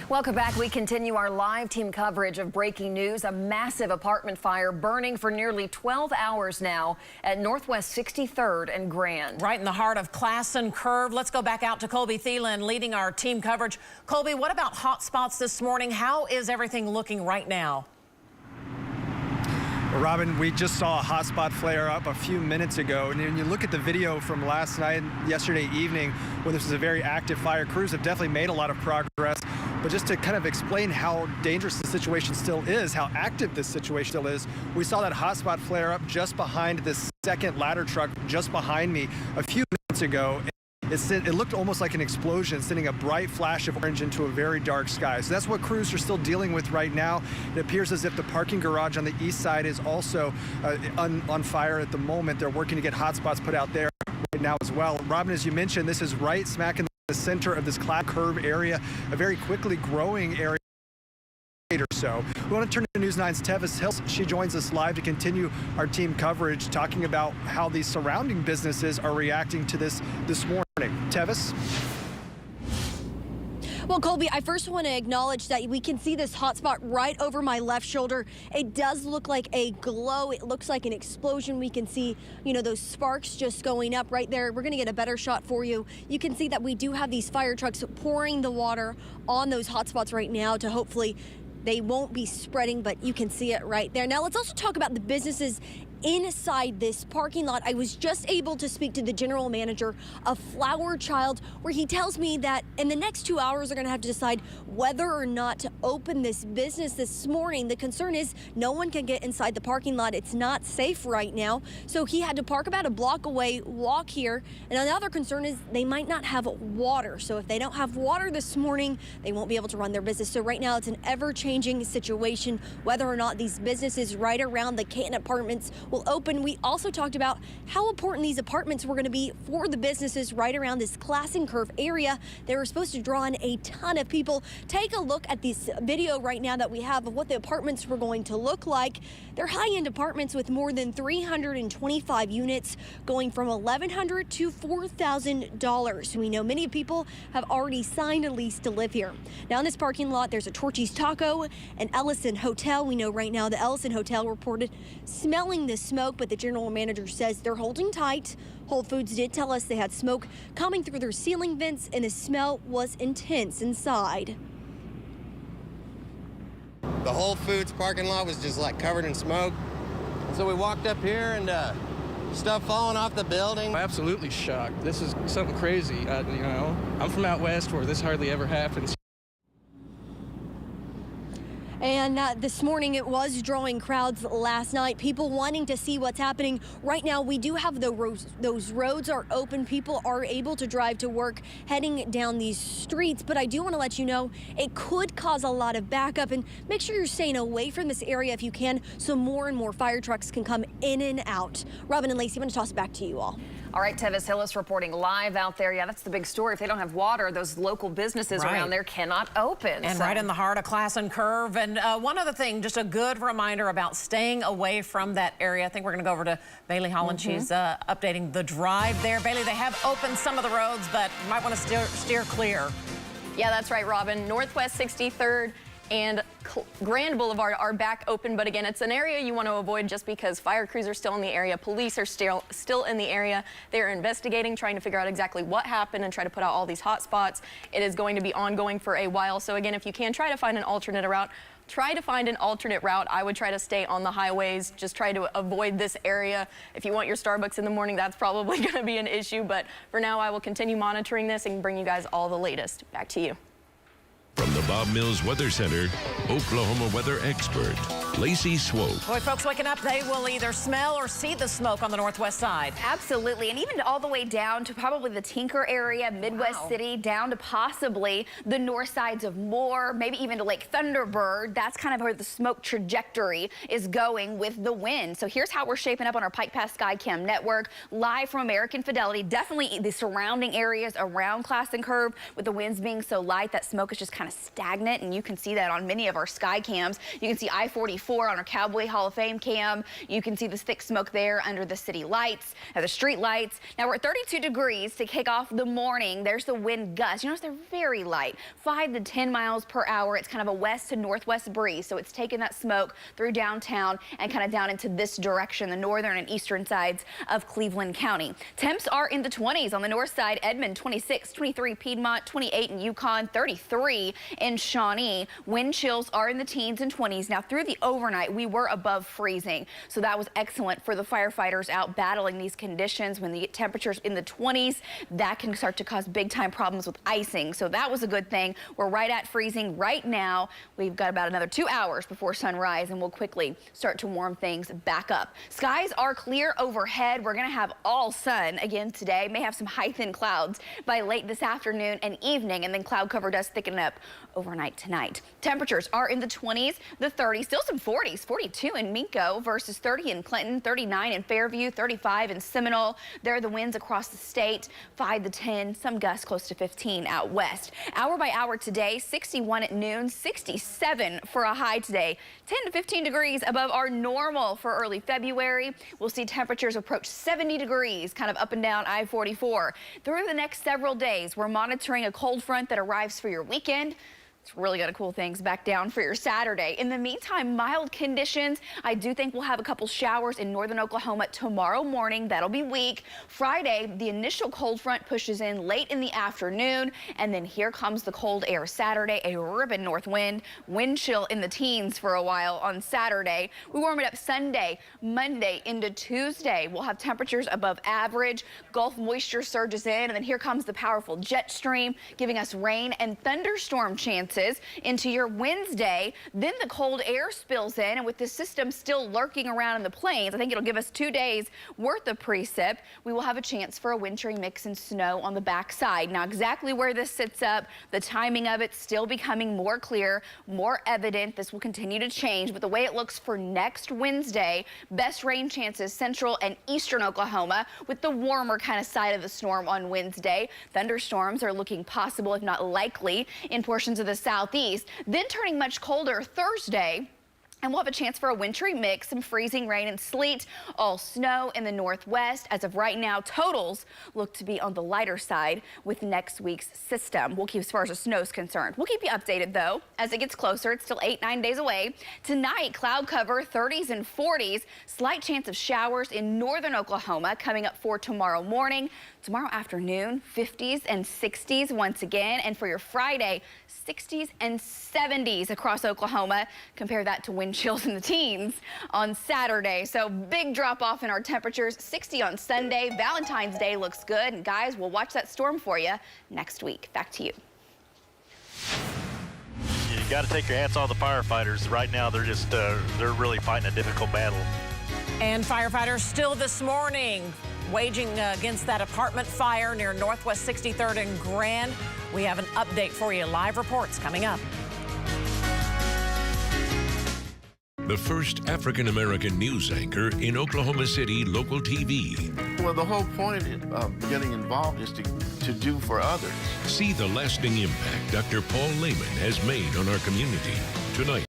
Welcome back. We continue our live team coverage of breaking news. A massive apartment fire burning for nearly 12 hours now at Northwest 63rd and Grand. Right in the heart of Classen Curve. Let's go back out to Colby Thelen leading our team coverage. Colby, what about hot spots this morning? How is everything looking right now? Well, Robin, we just saw a hotspot flare up a few minutes ago, and when you look at the video from last night and yesterday evening, when this was a very active fire, crews have definitely made a lot of progress. But just to kind of explain how dangerous the situation still is, how active this situation still is, we saw that hotspot flare up just behind this second ladder truck just behind me a few minutes ago. It looked almost like an explosion, sending a bright flash of orange into a very dark sky. So that's what crews are still dealing with right now. It appears as if the parking garage on the east side is also on fire at the moment. They're working to get hotspots put out there right now as well. Robin, as you mentioned, this is right smack in the center of this Classen Curve area, a very quickly growing area. So we want to turn to News 9's Tevis Hillis. She joins us live to continue our team coverage, talking about how the surrounding businesses are reacting to this morning. Tevis? Well, Colby, I first want to acknowledge that we can see this hotspot right over my left shoulder. It does look like a glow. It looks like an explosion. We can see, those sparks just going up right there. We're going to get a better shot for you. You can see that we do have these fire trucks pouring the water on those hotspots right now to hopefully they won't be spreading, but you can see it right there. Now, let's also talk about the businesses inside this parking lot. I was just able to speak to the general manager of Flower Child, where he tells me that in the next 2 hours, they're going to have to decide whether or not to open this business this morning. The concern is no one can get inside the parking lot. It's not safe right now. So he had to park about a block away, walk here. And another concern is they might not have water. So if they don't have water this morning, they won't be able to run their business. So right now, it's an ever-changing situation, whether or not these businesses right around the Canton apartments will open. We also talked about how important these apartments were going to be for the businesses right around this Classen Curve area. They were supposed to draw in a ton of people. Take a look at this video right now that we have of what the apartments were going to look like. They're high-end apartments with more than 325 units, going from $1,100 to $4,000. We know many people have already signed a lease to live here. Now in this parking lot, there's a Torchy's Taco, an Ellison Hotel. We know right now the Ellison Hotel reported smelling the smoke, but the general manager says they're holding tight. Whole Foods did tell us they had smoke coming through their ceiling vents, and the smell was intense inside. The Whole Foods parking lot was just like covered in smoke. So we walked up here and stuff falling off the building. I'm absolutely shocked. This is something crazy. I'm from out west where this hardly ever happens. And this morning it was drawing crowds last night, people wanting to see what's happening. Right now we do have those roads are open. People are able to drive to work heading down these streets. But I do want to let you know it could cause a lot of backup, and make sure you're staying away from this area if you can, so more and more fire trucks can come in and out. Robin and Lacey, I'm going to toss it back to you all. All right, Tevis Hillis reporting live out there. Yeah, that's the big story. If they don't have water, those local businesses around there cannot open. And right in the heart of Classen Curve. And one other thing, just a good reminder about staying away from that area. I think we're going to go over to Bailey Holland. She's updating the drive there. Bailey, they have opened some of the roads, but you might want to steer clear. Yeah, that's right, Robin. Northwest 63rd and Grand Boulevard are back open, but again, it's an area you want to avoid just because fire crews are still in the area, police are still in the area. They are investigating, trying to figure out exactly what happened and try to put out all these hot spots. It is going to be ongoing for a while, so again, if you can try to find an alternate route, try to find an alternate route. I would try to stay on the highways, just try to avoid this area. If you want your Starbucks in the morning, that's probably going to be an issue, but for now, I will continue monitoring this and bring you guys all the latest. Back to you. From the Bob Mills Weather Center, Oklahoma weather expert, Lacey Swope. Boy, folks waking up, they will either smell or see the smoke on the northwest side. Absolutely, and even all the way down to probably the Tinker area, Midwest City, down to possibly the north sides of Moore, maybe even to Lake Thunderbird. That's kind of where the smoke trajectory is going with the wind. So here's how we're shaping up on our Pike Pass Skycam network, live from American Fidelity. Definitely the surrounding areas around Classen Curve, with the winds being so light, that smoke is just kind of stagnant, and you can see that on many of our sky cams. You can see I-44 I-44 on our Cowboy Hall of Fame cam. You can see this thick smoke there under the city lights, the street lights. Now we're at 32 degrees to kick off the morning. There's the wind gusts. You notice they're very light, 5 to 10 miles per hour. It's kind of a west to northwest breeze, so it's taking that smoke through downtown and kind of down into this direction, the northern and eastern sides of Cleveland County. Temps are in the 20s on the north side. Edmond 26, 23 Piedmont, 28 in Yukon, 33 in Shawnee. Wind chills are in the teens and 20s. Now through the overnight, we were above freezing, so that was excellent for the firefighters out battling these conditions. When they get temperatures in the 20s, that can start to cause big time problems with icing, so that was a good thing. We're right at freezing right now. We've got about another 2 hours before sunrise, and we'll quickly start to warm things back up. Skies are clear overhead. We're going to have all sun again today. May have some high thin clouds by late this afternoon and evening, and then cloud cover does thicken up overnight tonight. Temperatures are in the 20s, the 30s, still some 40s, 42 in Minco versus 30 in Clinton, 39 in Fairview, 35 in Seminole. There are the winds across the state, 5 to 10, some gusts close to 15 out west. Hour by hour today, 61 at noon, 67 for a high today, 10 to 15 degrees above our normal for early February. We'll see temperatures approach 70 degrees, kind of up and down I-44. Through the next several days, we're monitoring a cold front that arrives for your weekend. It's really going to cool things back down for your Saturday. In the meantime, mild conditions. I do think we'll have a couple showers in northern Oklahoma tomorrow morning. That'll be weak. Friday, the initial cold front pushes in late in the afternoon, and then here comes the cold air Saturday, a ripping north wind, wind chill in the teens for a while on Saturday. We warm it up Sunday, Monday into Tuesday. We'll have temperatures above average. Gulf moisture surges in, and then here comes the powerful jet stream, giving us rain and thunderstorm chances into your Wednesday. Then the cold air spills in, and with the system still lurking around in the plains, I think it'll give us 2 days worth of precip. We will have a chance for a wintry mix and snow on the backside. Now, exactly where this sits up, the timing of it still becoming more clear, more evident. This will continue to change, but the way it looks for next Wednesday, best rain chances central and eastern Oklahoma, with the warmer kind of side of the storm on Wednesday. Thunderstorms are looking possible, if not likely, in portions of the southeast, then turning much colder Thursday. And we'll have a chance for a wintry mix, some freezing rain and sleet, all snow in the northwest. As of right now, totals look to be on the lighter side with next week's system. We'll keep as far as the snow is concerned. We'll keep you updated, though, as it gets closer. It's still 8-9 days away. Tonight, cloud cover, 30s and 40s. Slight chance of showers in northern Oklahoma coming up for tomorrow morning. Tomorrow afternoon, 50s and 60s once again. And for your Friday, 60s and 70s across Oklahoma. Compare that to wind chills in the teens on Saturday. So big drop off in our temperatures. 60 on Sunday. Valentine's Day looks good. And guys, we'll watch that storm for you next week. Back to you. You got to take your hats off the firefighters. Right now, they're just they're really fighting a difficult battle. And firefighters still this morning waging against that apartment fire near Northwest 63rd and Grand. We have an update for you. Live reports coming up. The first African-American news anchor in Oklahoma City local TV. Well, the whole point of getting involved is to do for others. See the lasting impact Dr. Paul Lehman has made on our community tonight.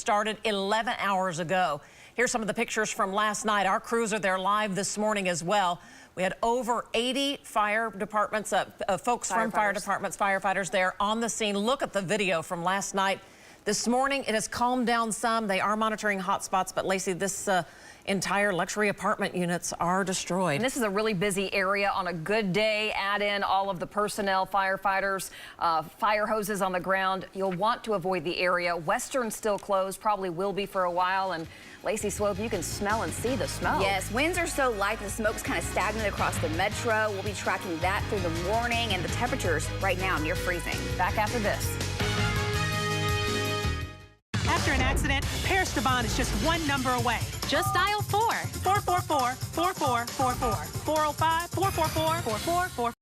started 11 hours ago. Here's some of the pictures from last night. Our crews are there live this morning as well. We had over 80 fire departments, folks from fire departments, firefighters there on the scene. Look at the video from last night. This morning, it has calmed down some. They are monitoring hot spots, but Lacey, this entire luxury apartment units are destroyed. And this is a really busy area on a good day. Add in all of the personnel, firefighters, fire hoses on the ground. You'll want to avoid the area. Western's still closed, probably will be for a while. And Lacey Swope, you can smell and see the smoke. Yes, winds are so light, the smoke's kind of stagnant across the metro. We'll be tracking that through the morning, and the temperatures right now near freezing. Back after this. After an accident, Paris Devon is just one number away. Just dial 444-4444. 405-444-4444.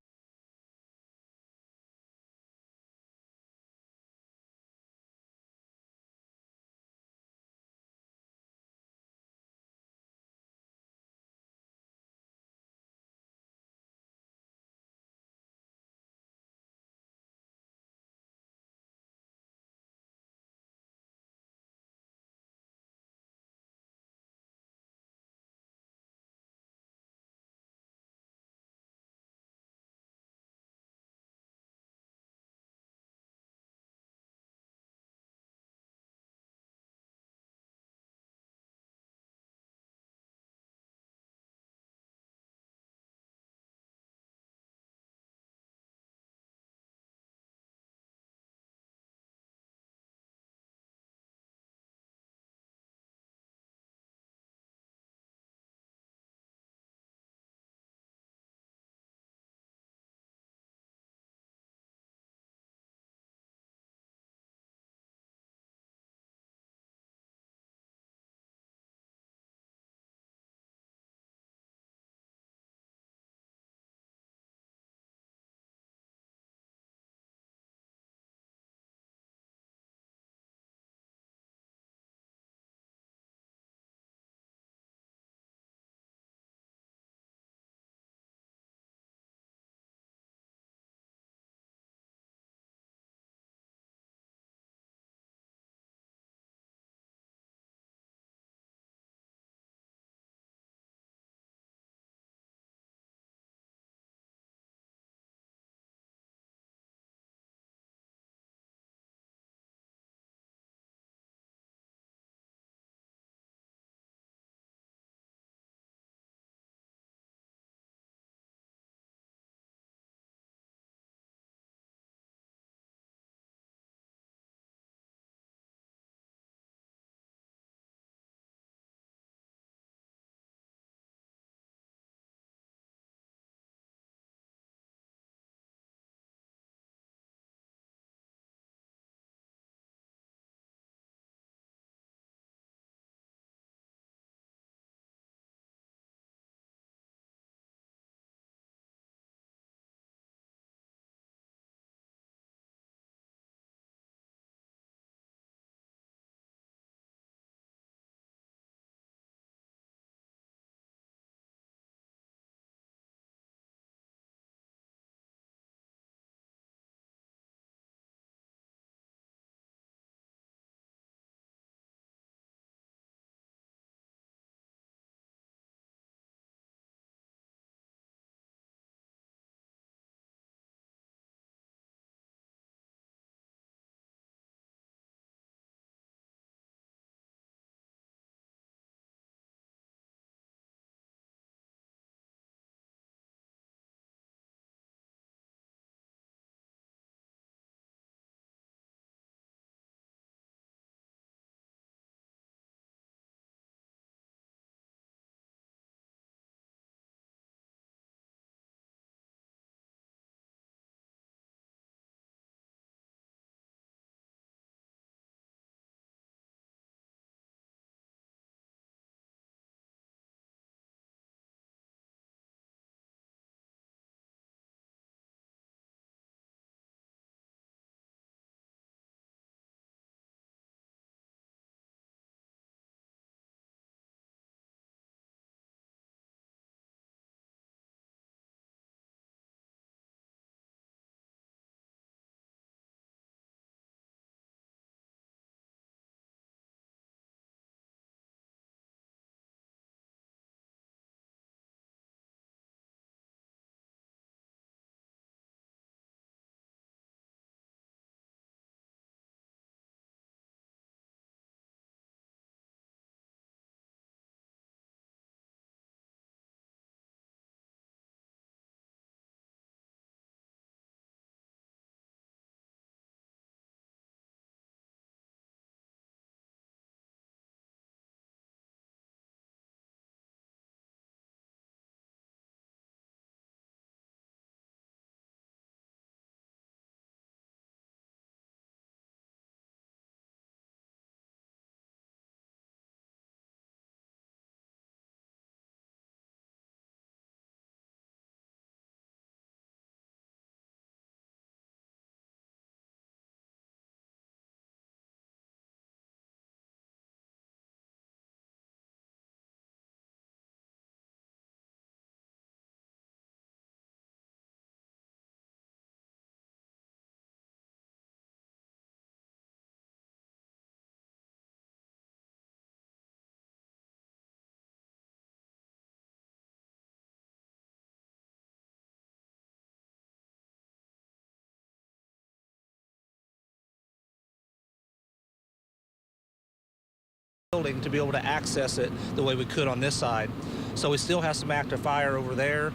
building to be able to access it the way we could on this side. So we still have some active fire over there.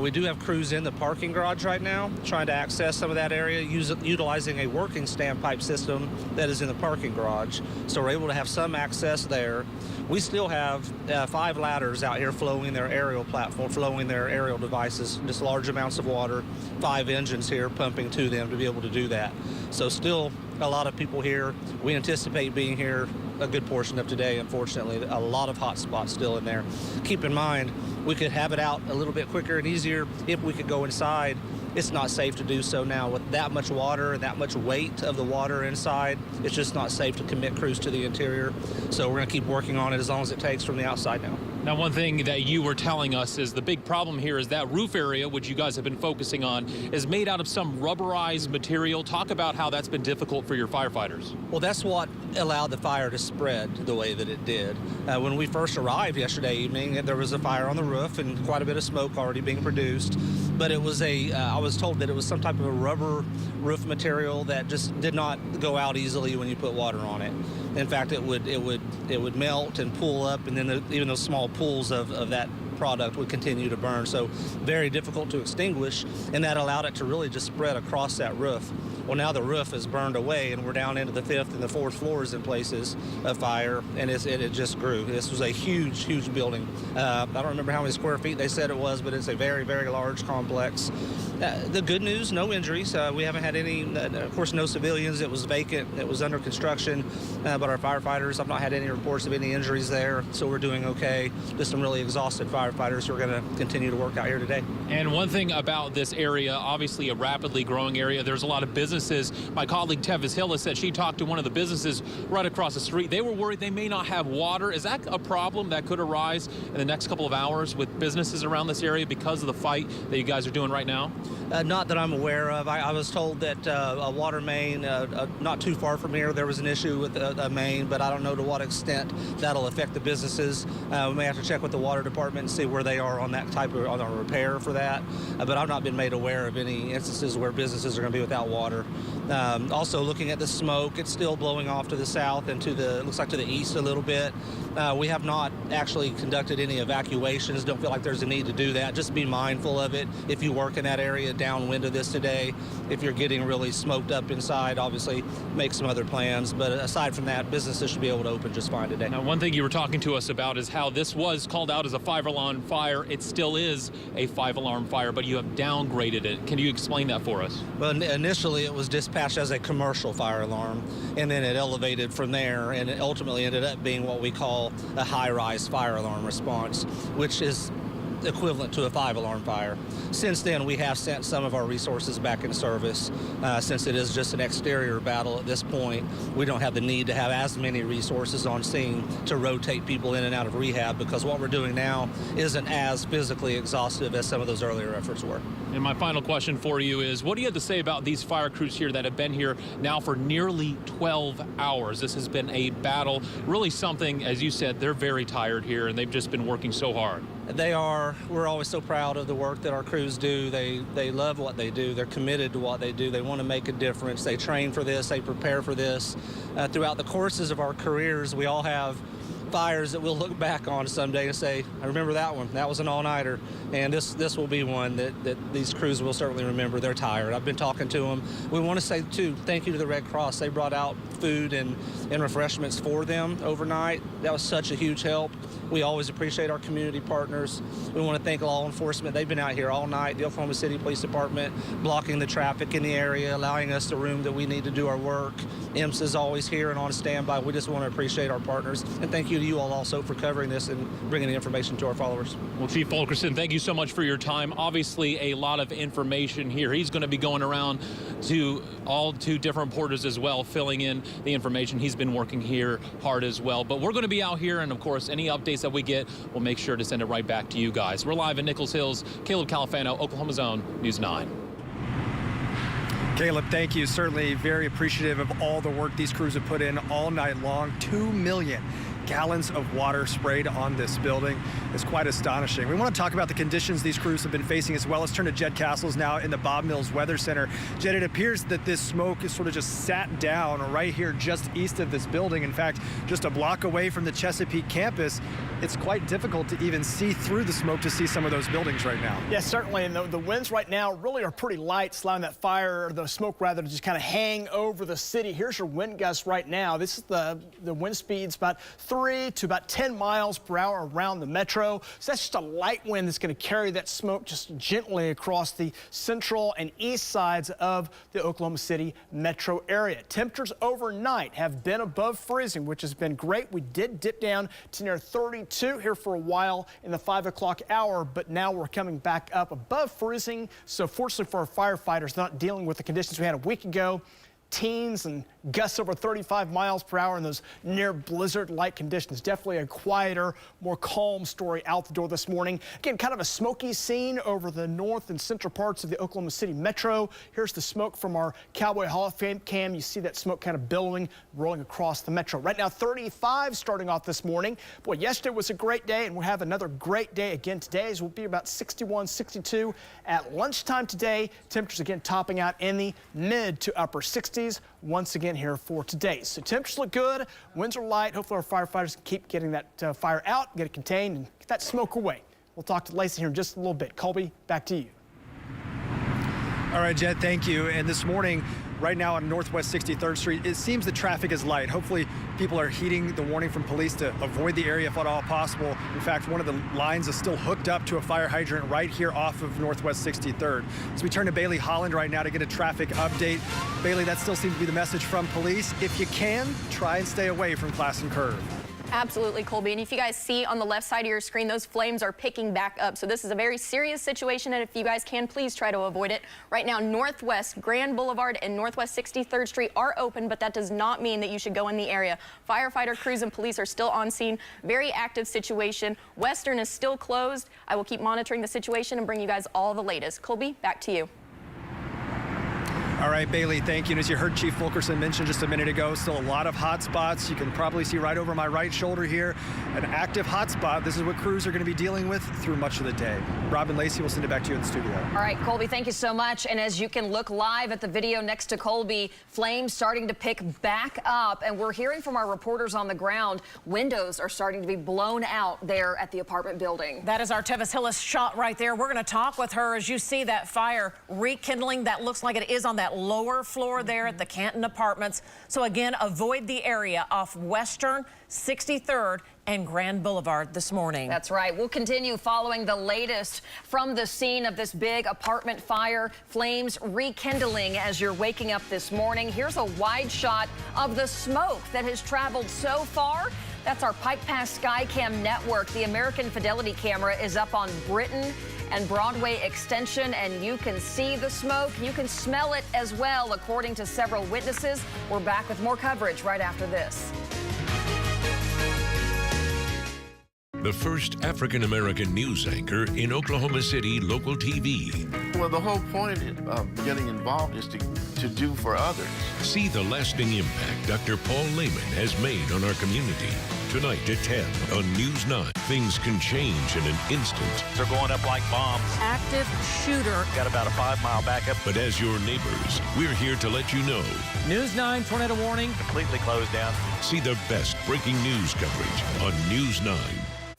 We do have crews in the parking garage right now trying to access some of that area utilizing a working standpipe system that is in the parking garage. So we're able to have some access there. We still have 5 ladders out here flowing their aerial platform, flowing their aerial devices, just large amounts of water, 5 engines here pumping to them to be able to do that. So still a lot of people here. We anticipate being here a good portion of today, unfortunately. A lot of hot spots still in there. Keep in mind, we could have it out a little bit quicker and easier if we could go inside. It's not safe to do so now with that much water and that much weight of the water inside. It's just not safe to commit crews to the interior. So we're going to keep working on it as long as it takes from the outside now. Now, one thing that you were telling us is the big problem here is that roof area, which you guys have been focusing on, is made out of some rubberized material. Talk about how that's been difficult for your firefighters. Well, that's what allowed the fire to spread the way that it did. When we first arrived yesterday evening, there was a fire on the roof and quite a bit of smoke already being produced. But it was I was told that it was some type of a rubber roof material that just did not go out easily when you put water on it. In fact, it would melt and pool up, and then even those small pools of that product would continue to burn. So very difficult to extinguish, and that allowed it to really just spread across that roof. Well, now the roof is burned away, and we're down into the 5th and the 4th floors in places of fire, and it just grew. This was a huge, huge building. I don't remember how many square feet they said it was, but it's a very, very large complex. The good news, no injuries. We haven't had any, of course, no civilians. It was vacant. It was under construction, but our firefighters have not had any reports of any injuries there, so we're doing okay. Just some really exhausted firefighters who are going to continue to work out here today. And one thing about this area, obviously a rapidly growing area, there's a lot of businesses. My colleague Tevis Hillis said she talked to one of the businesses right across the street. They were worried they may not have water. Is that a problem that could arise in the next couple of hours with businesses around this area because of the fight that you guys are doing right now? Not that I'm aware of. I was told that a water main not too far from here, there was an issue with a main, but I don't know to what extent that'll affect the businesses. We may have to check with the water department and see where they are on that type of on a repair for that. But I've not been made aware of any instances where businesses are going to be without water. Also looking at the smoke, it's still blowing off to the south and looks like to the east a little bit. We have not actually conducted any evacuations. Don't feel like there's a need to do that. Just be mindful of it if you work in that area downwind of this today. If you're getting really smoked up inside, obviously make some other plans. But aside from that, businesses should be able to open just fine today. Now, one thing you were talking to us about is how this was called out as a 5-alarm fire. It still is a 5-alarm fire, but you have downgraded it. Can you explain that for us? Well, initially it was dispatched as a commercial fire alarm, and then it elevated from there, and it ultimately ended up being what we call a high-rise fire alarm response, which is equivalent to a 5-alarm fire. Since then, we have sent some of our resources back in service. Since it is just an exterior battle at this point, we don't have the need to have as many resources on scene to rotate people in and out of rehab, because what we're doing now isn't as physically exhaustive as some of those earlier efforts were. And my final question for you is, what do you have to say about these fire crews here that have been here now for nearly 12 hours? This has been a battle, really something, as you said, they're very tired here, and they've just been working so hard. They are. We're always so proud of the work that our crews do. They love what they do. They're committed to what they do. They want to make a difference. They train for this. They prepare for this. Throughout the courses of our careers, we all have fires that we'll look back on someday and say, I remember that one. That was an all-nighter. And this will be one that these crews will certainly remember. They're tired. I've been talking to them. We want to say, too, thank you to the Red Cross. They brought out food and refreshments for them overnight. That was such a huge help. We always appreciate our community partners. We want to thank law enforcement. They've been out here all night, the Oklahoma City Police Department, blocking the traffic in the area, allowing us the room that we need to do our work. EMS is always here and on standby. We just want to appreciate our partners. And thank you to you all also for covering this and bringing the information to our followers. Well, Chief Fulkerson, thank you so much for your time. Obviously, a lot of information here. He's going to be going around to all 2 different porters as well, filling in the information. He's been working here hard as well. But we're going to be out here, and of course, any updates that we get, we'll make sure to send it right back to you guys. We're live in Nichols Hills. Caleb Califano, Oklahoma's Own News 9. Caleb, thank you. Certainly very appreciative of all the work these crews have put in all night long. 2 million gallons of water sprayed on this building. It's quite astonishing. We want to talk about the conditions these crews have been facing as well. Let's turn to Jed Castles now in the Bob Mills Weather Center. Jed, it appears that this smoke is sort of just sat down right here just east of this building. In fact, just a block away from the Chesapeake campus, it's quite difficult to even see through the smoke to see some of those buildings right now. Yes, certainly. And the winds right now really are pretty light, allowing that fire, or the smoke rather, to just kind of hang over the city. Here's your wind gust right now. This is the wind speeds about 3 to about 10 miles per hour around the metro. So that's just a light wind that's going to carry that smoke just gently across the central and east sides of the Oklahoma City metro area. Temperatures overnight have been above freezing, which has been great. We did dip down to near 32 here for a while in the 5 o'clock hour, but now we're coming back up above freezing. So fortunately for our firefighters, not dealing with the conditions we had a week ago. Teens and gusts over 35 miles per hour in those near blizzard-like conditions. Definitely a quieter, more calm story out the door this morning. Again, kind of a smoky scene over the north and central parts of the Oklahoma City metro. Here's the smoke from our Cowboy Hall of Fame cam. You see that smoke kind of billowing, rolling across the metro. Right now, 35 starting off this morning. Boy, yesterday was a great day, and we'll have another great day again today. As we'll be about 61, 62 at lunchtime today. Temperatures again topping out in the mid to upper 60s. Once again here for today. So temperatures look good, winds are light. Hopefully our firefighters can keep getting that fire out, get it contained, and get that smoke away. We'll talk to Lacey here in just a little bit. Colby, back to you. All right, Jed, thank you. And this morning, right now on Northwest 63rd Street, it seems the traffic is light. Hopefully people are heeding the warning from police to avoid the area if at all possible. In fact, one of the lines is still hooked up to a fire hydrant right here off of Northwest 63rd. So we turn to Bailey Holland right now to get a traffic update. Bailey, that still seems to be the message from police. If you can, try and stay away from Classen Curve. Absolutely, Colby. And if you guys see on the left side of your screen, those flames are picking back up. So this is a very serious situation, and if you guys can, please try to avoid it. Right now, Northwest Grand Boulevard and Northwest 63rd Street are open, but that does not mean that you should go in the area. Firefighter crews and police are still on scene. Very active situation. Western is still closed. I will keep monitoring the situation and bring you guys all the latest. Colby, back to you. All right, Bailey, thank you. And as you heard Chief Fulkerson mention just a minute ago, still a lot of hot spots. You can probably see right over my right shoulder here, an active hot spot. This is what crews are going to be dealing with through much of the day. Rob and Lacey, we'll send it back to you in the studio. All right, Colby, thank you so much. And as you can look live at the video next to Colby, flames starting to pick back up. And we're hearing from our reporters on the ground, windows are starting to be blown out there at the apartment building. That is our Tevis Hillis shot right there. We're going to talk with her as you see that fire rekindling. That looks like it is on that lower floor there at the Canton Apartments. So again, avoid the area off Western, 63rd, and Grand Boulevard this morning. That's right. We'll continue following the latest from the scene of this big apartment fire. Flames rekindling as you're waking up this morning. Here's a wide shot of the smoke that has traveled so far. That's our Pike Pass Skycam network. The American Fidelity camera is up on Britain and Broadway Extension, and you can see the smoke. You can smell it as well, according to several witnesses. We're back with more coverage right after this. The first African-American news anchor in Oklahoma City local TV. Well, the whole point of getting involved is to do for others. See the lasting impact Dr. Paul Lehman has made on our community. Tonight at 10 on News 9. Things can change in an instant. They're going up like bombs. Active shooter. Got about a 5-mile backup. But as your neighbors, we're here to let you know. News 9 tornado warning. Completely closed down. See the best breaking news coverage on News 9.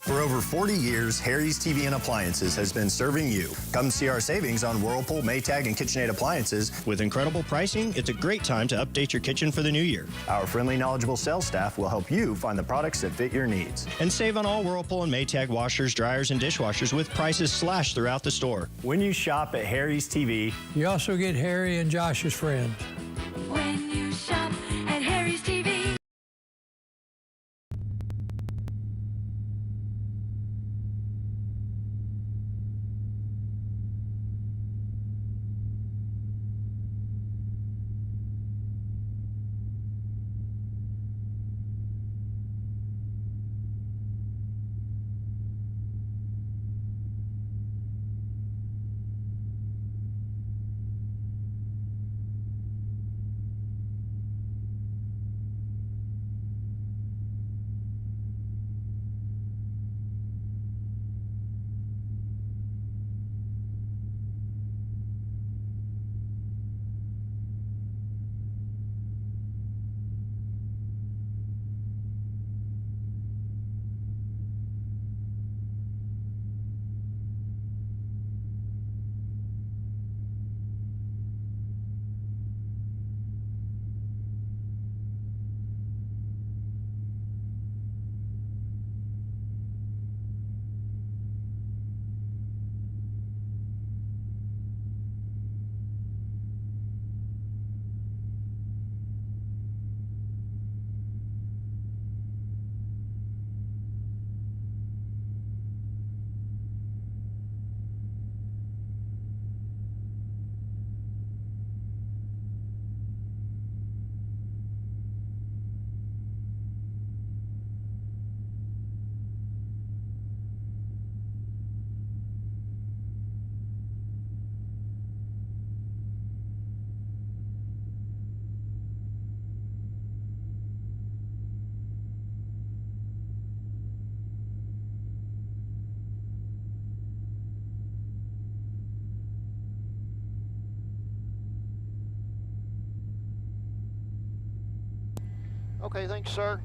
For over 40 years, Harry's TV and Appliances has been serving you. Come see our savings on Whirlpool, Maytag, and KitchenAid appliances. With incredible pricing, it's a great time to update your kitchen for the new year. Our friendly, knowledgeable sales staff will help you find the products that fit your needs. And save on all Whirlpool and Maytag washers, dryers, and dishwashers with prices slashed throughout the store. When you shop at Harry's TV, you also get Harry and Josh's friends. When you shop at Harry's TV. Okay, thanks, sir.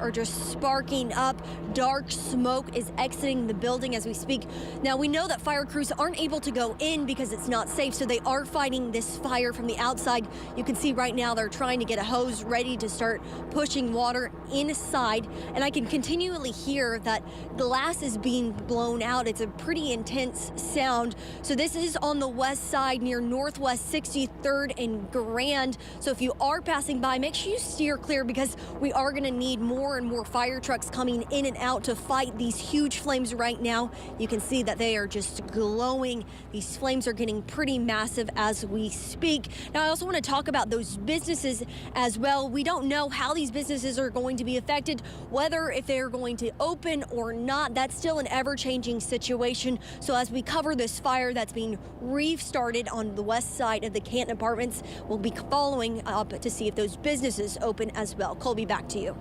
Are just sparking up. Dark smoke is exiting the building as we speak. Now, we know that fire crews aren't able to go in because it's not safe, so they are fighting this fire from the outside. You can see right now they're trying to get a hose ready to start pushing water inside, and I can continually hear that glass is being blown out. It's a pretty intense sound. So this is on the west side near Northwest 63rd and Grand. So if you are passing by, make sure you steer clear because we are going to need more and more fire trucks coming in and out to fight these huge flames right now. You can see that they are just glowing. These flames are getting pretty massive as we speak. Now, I also want to talk about those businesses as well. We don't know how these businesses are going to be affected, whether if they're going to open or not. That's still an ever-changing situation. So as we cover this fire that's being restarted on the west side of the Canton Apartments, we'll be following up to see if those businesses open as well. Colby, back to you.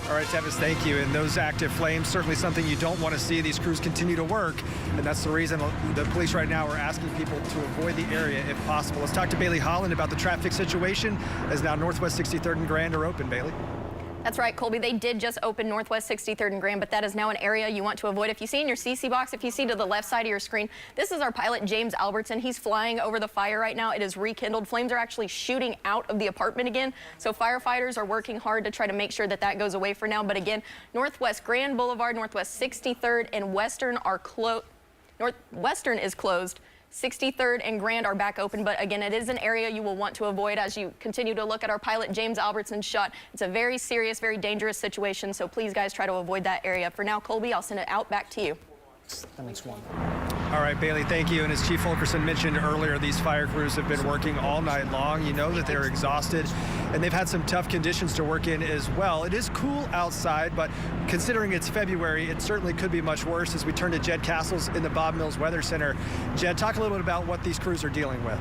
All right, Tevis, thank you. And those active flames, certainly something you don't want to see. These crews continue to work, and that's the reason the police right now are asking people to avoid the area if possible. Let's talk to Bailey Holland about the traffic situation as now Northwest 63rd and Grand are open. Bailey. That's right, Colby. They did just open Northwest 63rd and Grand, but that is now an area you want to avoid. If you see in your CC box, if you see to the left side of your screen, this is our pilot, James Albertson. He's flying over the fire right now. It is rekindled. Flames are actually shooting out of the apartment again. So firefighters are working hard to try to make sure that that goes away for now. But again, Northwest Grand Boulevard, Northwest 63rd and Western are closed. Western is closed. 63rd and Grand are back open, but again, it is an area you will want to avoid as you continue to look at our pilot James Albertson's shot. It's a very serious, very dangerous situation, so please, guys, try to avoid that area. For now, Colby, I'll send it out back to you. That makes one. All right, Bailey, thank you. And as Chief Fulkerson mentioned earlier, these fire crews have been working all night long. You know that they're exhausted, and they've had some tough conditions to work in as well. It is cool outside, but considering it's February, it certainly could be much worse as we turn to Jed Castles in the Bob Mills Weather Center. Jed, talk a little bit about what these crews are dealing with.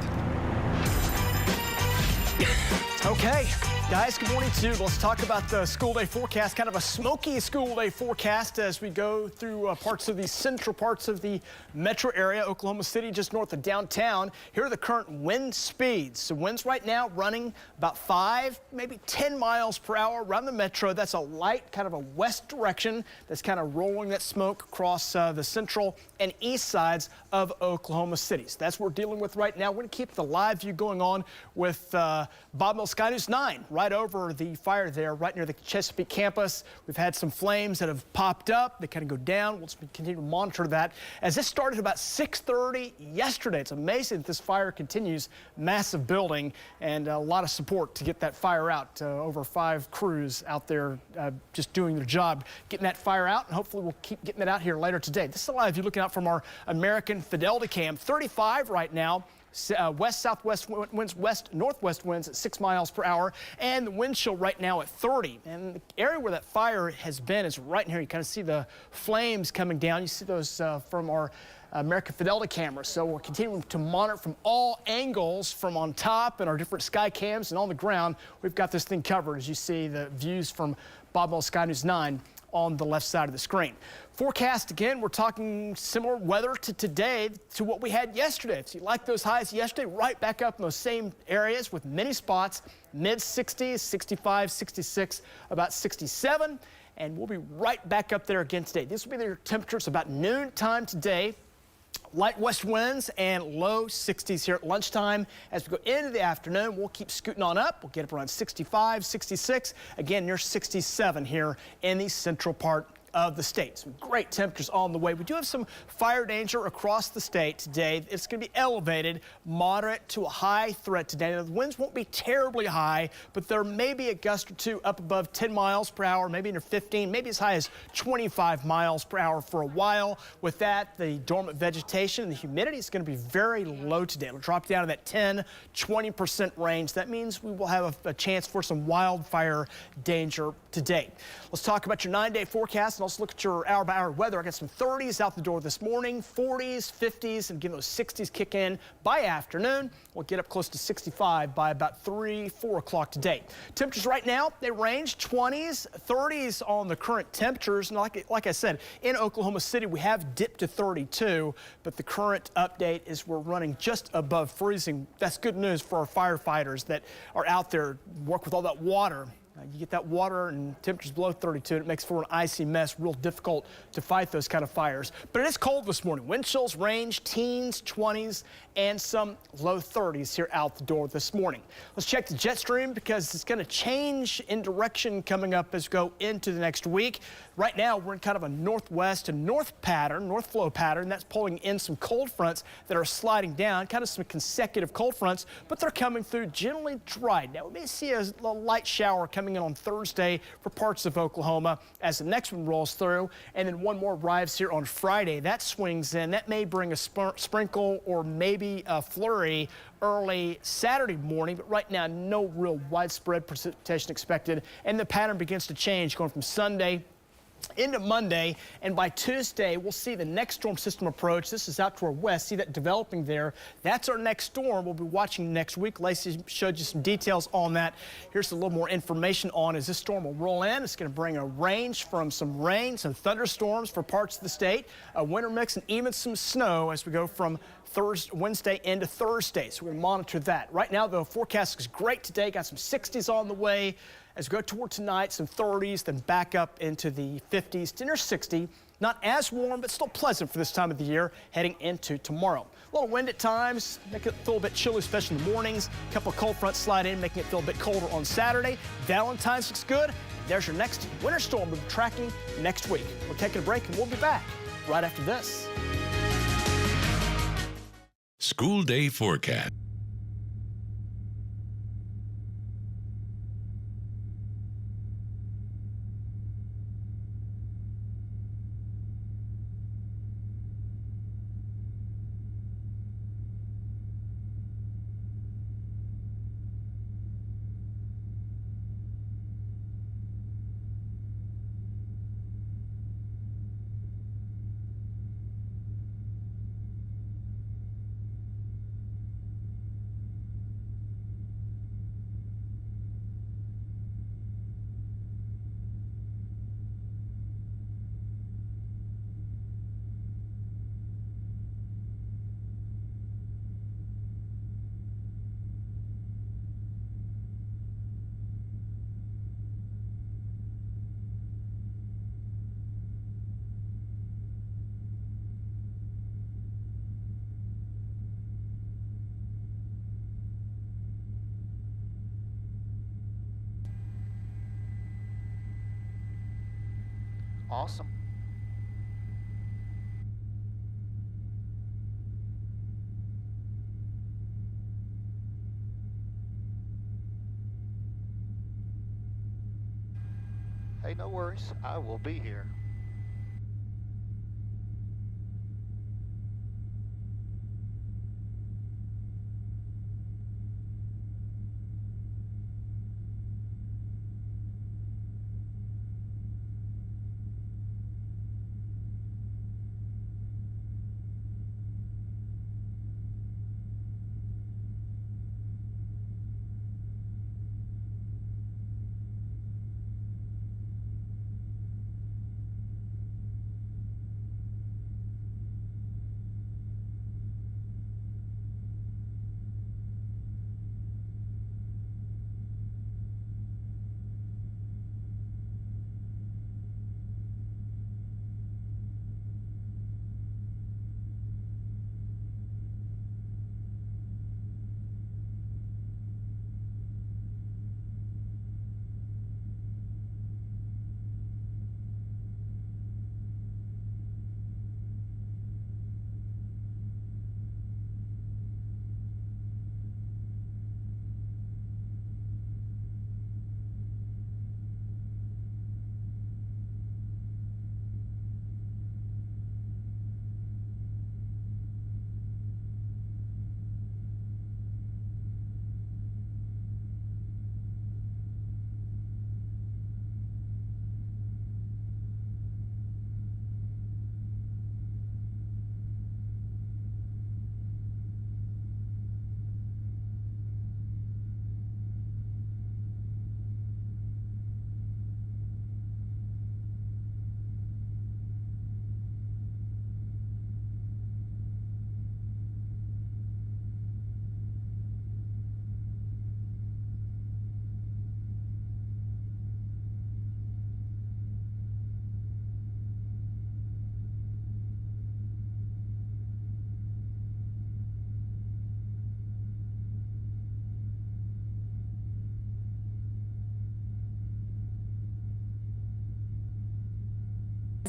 Okay, guys, good morning to you. Let's talk about the school day forecast, kind of a smoky school day forecast as we go through parts of the central parts of the metro area, Oklahoma City, just north of downtown. Here are the current wind speeds. So winds right now running about 5, maybe 10 miles per hour around the metro. That's a light, kind of a west direction that's kind of rolling that smoke across the central and east sides of Oklahoma City. So that's what we're dealing with right now. We're going to keep the live view going on with Bob Mills SkyNews 9 right over the fire there, right near the Chesapeake campus. We've had some flames that have popped up. They kind of go down. We'll continue to monitor that. As this started about 6:30 yesterday, it's amazing that this fire continues. Massive building and a lot of support to get that fire out. Over 5 crews out there just doing their job, getting that fire out, and hopefully we'll keep getting it out here later today. This is a live view looking out from our American Fidelity Cam. 35 right now. West-southwest winds, west-northwest winds at 6 miles per hour, and the wind chill right now at 30. And the area where that fire has been is right in here. You kind of see the flames coming down. You see those from our American Fidelity cameras. So we're continuing to monitor from all angles, from on top and our different sky cams and on the ground. We've got this thing covered, as you see the views from Bob Mills SkyNews 9 on the left side of the screen. Forecast again, we're talking similar weather to today to what we had yesterday. So you like those highs yesterday, right back up in those same areas with many spots, mid 60s, 65, 66, about 67. And we'll be right back up there again today. This will be their temperatures about noon time today. Light west winds and low 60s here at lunchtime. As we go into the afternoon, we'll keep scooting on up. We'll get up around 65, 66, again near 67 here in the central part of the state. Some great temperatures on the way. We do have some fire danger across the state today. It's going to be elevated, moderate to a high threat today. Now, the winds won't be terribly high, but there may be a gust or two up above 10 miles per hour, maybe near 15, maybe as high as 25 miles per hour for a while. With that, the dormant vegetation and the humidity is going to be very low today. It'll drop down to that 10-20% range. That means we will have a chance for some wildfire danger today. Let's talk about your 9-day forecast and also look at your hour-by-hour weather. I got some 30s out the door this morning, 40s, 50s, and again, those 60s kick in by afternoon. We'll get up close to 65 by about 3, 4 o'clock today. Temperatures right now, they range 20s, 30s on the current temperatures. And like I said, in Oklahoma City, we have dipped to 32, but the current update is we're running just above freezing. That's good news for our firefighters that are out there, work with all that water. You get that water and temperatures below 32, and it makes for an icy mess, real difficult to fight those kind of fires. But it is cold this morning. Wind chills range teens, 20s, and some low 30s here out the door this morning. Let's check the jet stream because it's going to change in direction coming up as we go into the next week. Right now, we're in kind of a northwest to north flow pattern. That's pulling in some cold fronts that are sliding down, kind of some consecutive cold fronts, but they're coming through generally dry. Now, we may see a light shower coming in on Thursday for parts of Oklahoma as the next one rolls through, and then one more arrives here on Friday. That swings in. That may bring a sprinkle or maybe a flurry early Saturday morning, but right now no real widespread precipitation expected, and the pattern begins to change going from Sunday into Monday, and by Tuesday we'll see the next storm system approach. This is out to our west. See that developing there? That's our next storm we'll be watching next week. Lacey showed you some details on that. Here's a little more information on as this storm will roll in. It's going to bring a range from some rain, some thunderstorms for parts of the state, a winter mix, and even some snow as we go from Wednesday into Thursday. So we're going to monitor that. Right now, the forecast is great today. Got some 60s on the way. As we go toward tonight, some 30s, then back up into the 50s to near 60. Not as warm, but still pleasant for this time of the year heading into tomorrow. A little wind at times, make it feel a bit chilly, especially in the mornings. A couple of cold fronts slide in, making it feel a bit colder on Saturday. Valentine's looks good. There's your next winter storm we'll be tracking next week. We're taking a break, and we'll be back right after this. School Day Forecast. Awesome. Hey, no worries. I will be here.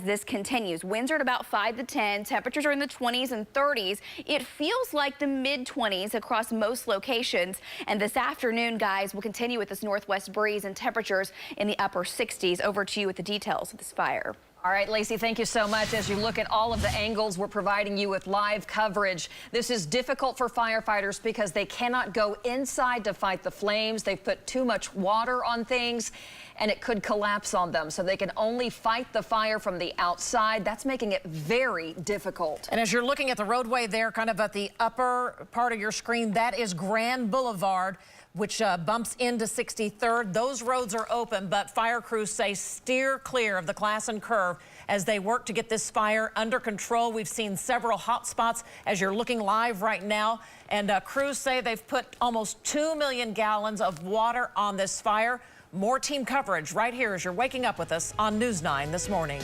This continues. Winds are at about 5 to 10. Temperatures are in the 20s and 30s. It feels like the mid-20s across most locations. And this afternoon, guys, we'll continue with this northwest breeze and temperatures in the upper 60s. Over to you with the details of this fire. All right, Lacey, thank you so much. As you look at all of the angles, we're providing you with live coverage. This is difficult for firefighters because they cannot go inside to fight the flames. They've put too much water on things, and it could collapse on them. So they can only fight the fire from the outside. That's making it very difficult. And as you're looking at the roadway there, kind of at the upper part of your screen, that is Grand Boulevard, which bumps into 63rd. Those roads are open, but fire crews say steer clear of the Classen Curve as they work to get this fire under control. We've seen several hot spots as you're looking live right now, and crews say they've put almost 2 million gallons of water on this fire. More team coverage right here as you're waking up with us on News 9 this morning.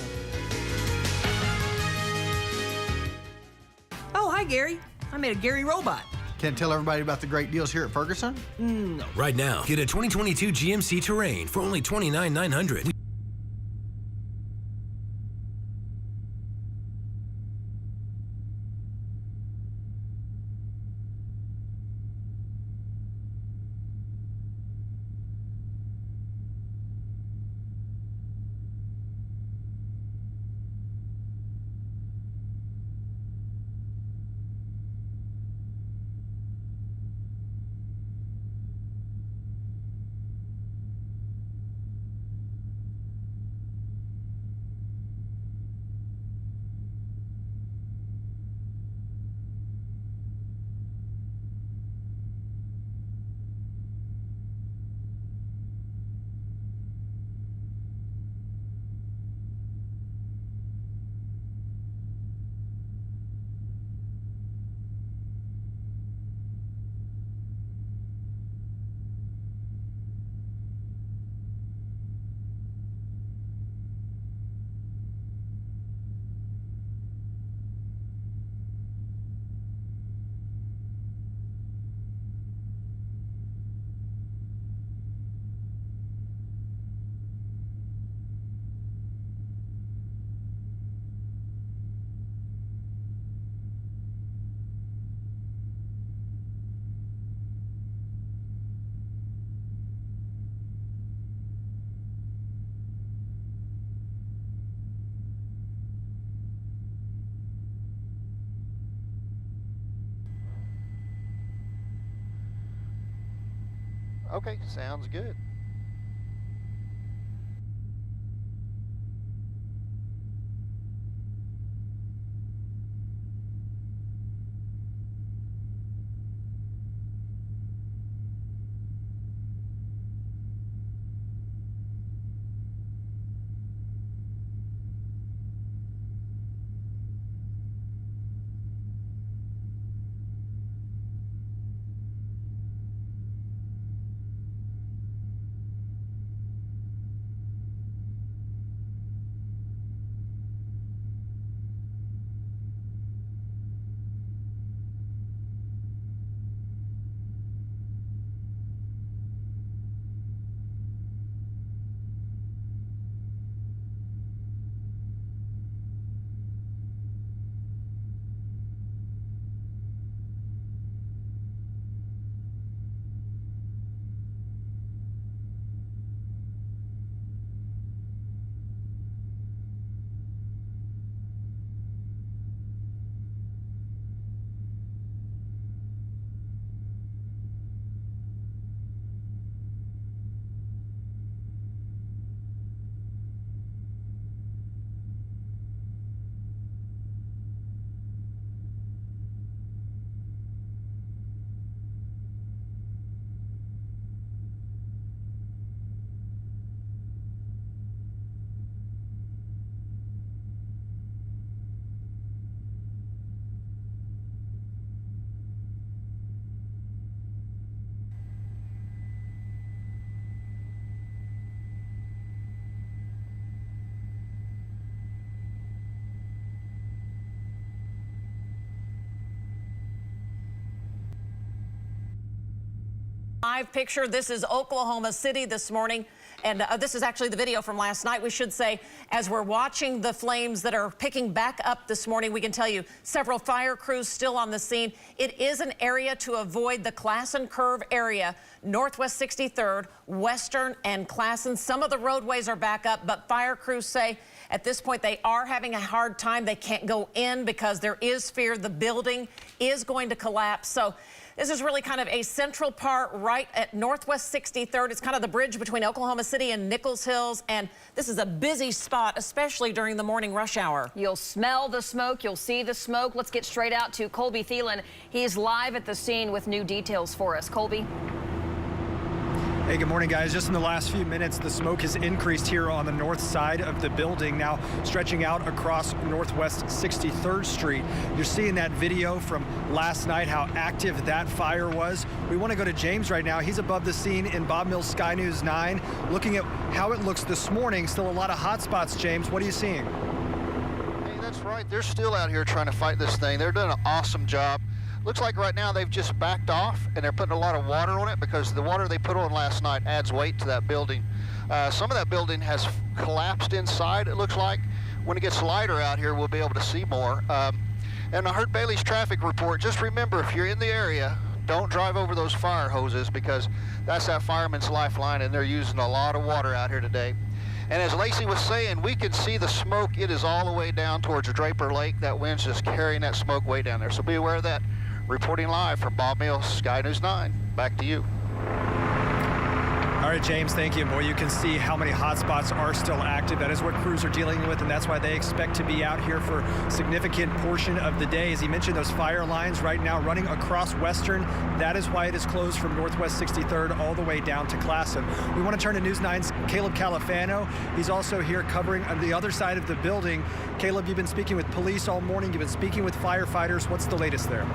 Oh, hi, Gary. I made a Gary robot. Can't tell everybody about the great deals here at Ferguson? No. Right now, get a 2022 GMC Terrain for only $29,900. Okay, sounds good. Live picture. This is Oklahoma City this morning And this is actually the video from last night. We should say, as we're watching the flames that are picking back up this morning, we can tell you several fire crews still on the scene. It is an area to avoid, the Classen Curve area, Northwest 63rd, Western and Classen. Some of the roadways are back up, but fire crews say at this point they are having a hard time. They can't go in because there is fear the building is going to collapse. So this is really kind of a central part right at Northwest 63rd. It's kind of the bridge between Oklahoma City and Nichols Hills, and this is a busy spot, especially during the morning rush hour. You'll smell the smoke. You'll see the smoke. Let's get straight out to Colby Thelen. He's live at the scene with new details for us. Colby. Hey, good morning, guys. Just in the last few minutes, the smoke has increased here on the north side of the building, now stretching out across Northwest 63rd Street. You're seeing that video from last night, how active that fire was. We want to go to James right now. He's above the scene in Mills SkyNews 9, looking at how it looks this morning. Still a lot of hot spots, James. What are you seeing? Hey, that's right. They're still out here trying to fight this thing. They're doing an awesome job. Looks like right now they've just backed off and they're putting a lot of water on it because the water they put on last night adds weight to that building. Some of that building has collapsed inside, it looks like. When it gets lighter out here, we'll be able to see more. And I heard Bailey's traffic report. Just remember, if you're in the area, don't drive over those fire hoses because that's that fireman's lifeline and they're using a lot of water out here today. And as Lacey was saying, we can see the smoke. It is all the way down towards Draper Lake. That wind's just carrying that smoke way down there. So be aware of that. Reporting live from Mills SkyNews 9. Back to you. All right, James, thank you. Boy, you can see how many hotspots are still active. That is what crews are dealing with, and that's why they expect to be out here for a significant portion of the day. As he mentioned, those fire lines right now running across Western. That is why it is closed from Northwest 63rd all the way down to Classen. We want to turn to News 9's Caleb Califano. He's also here covering on the other side of the building. Caleb, you've been speaking with police all morning. You've been speaking with firefighters. What's the latest there?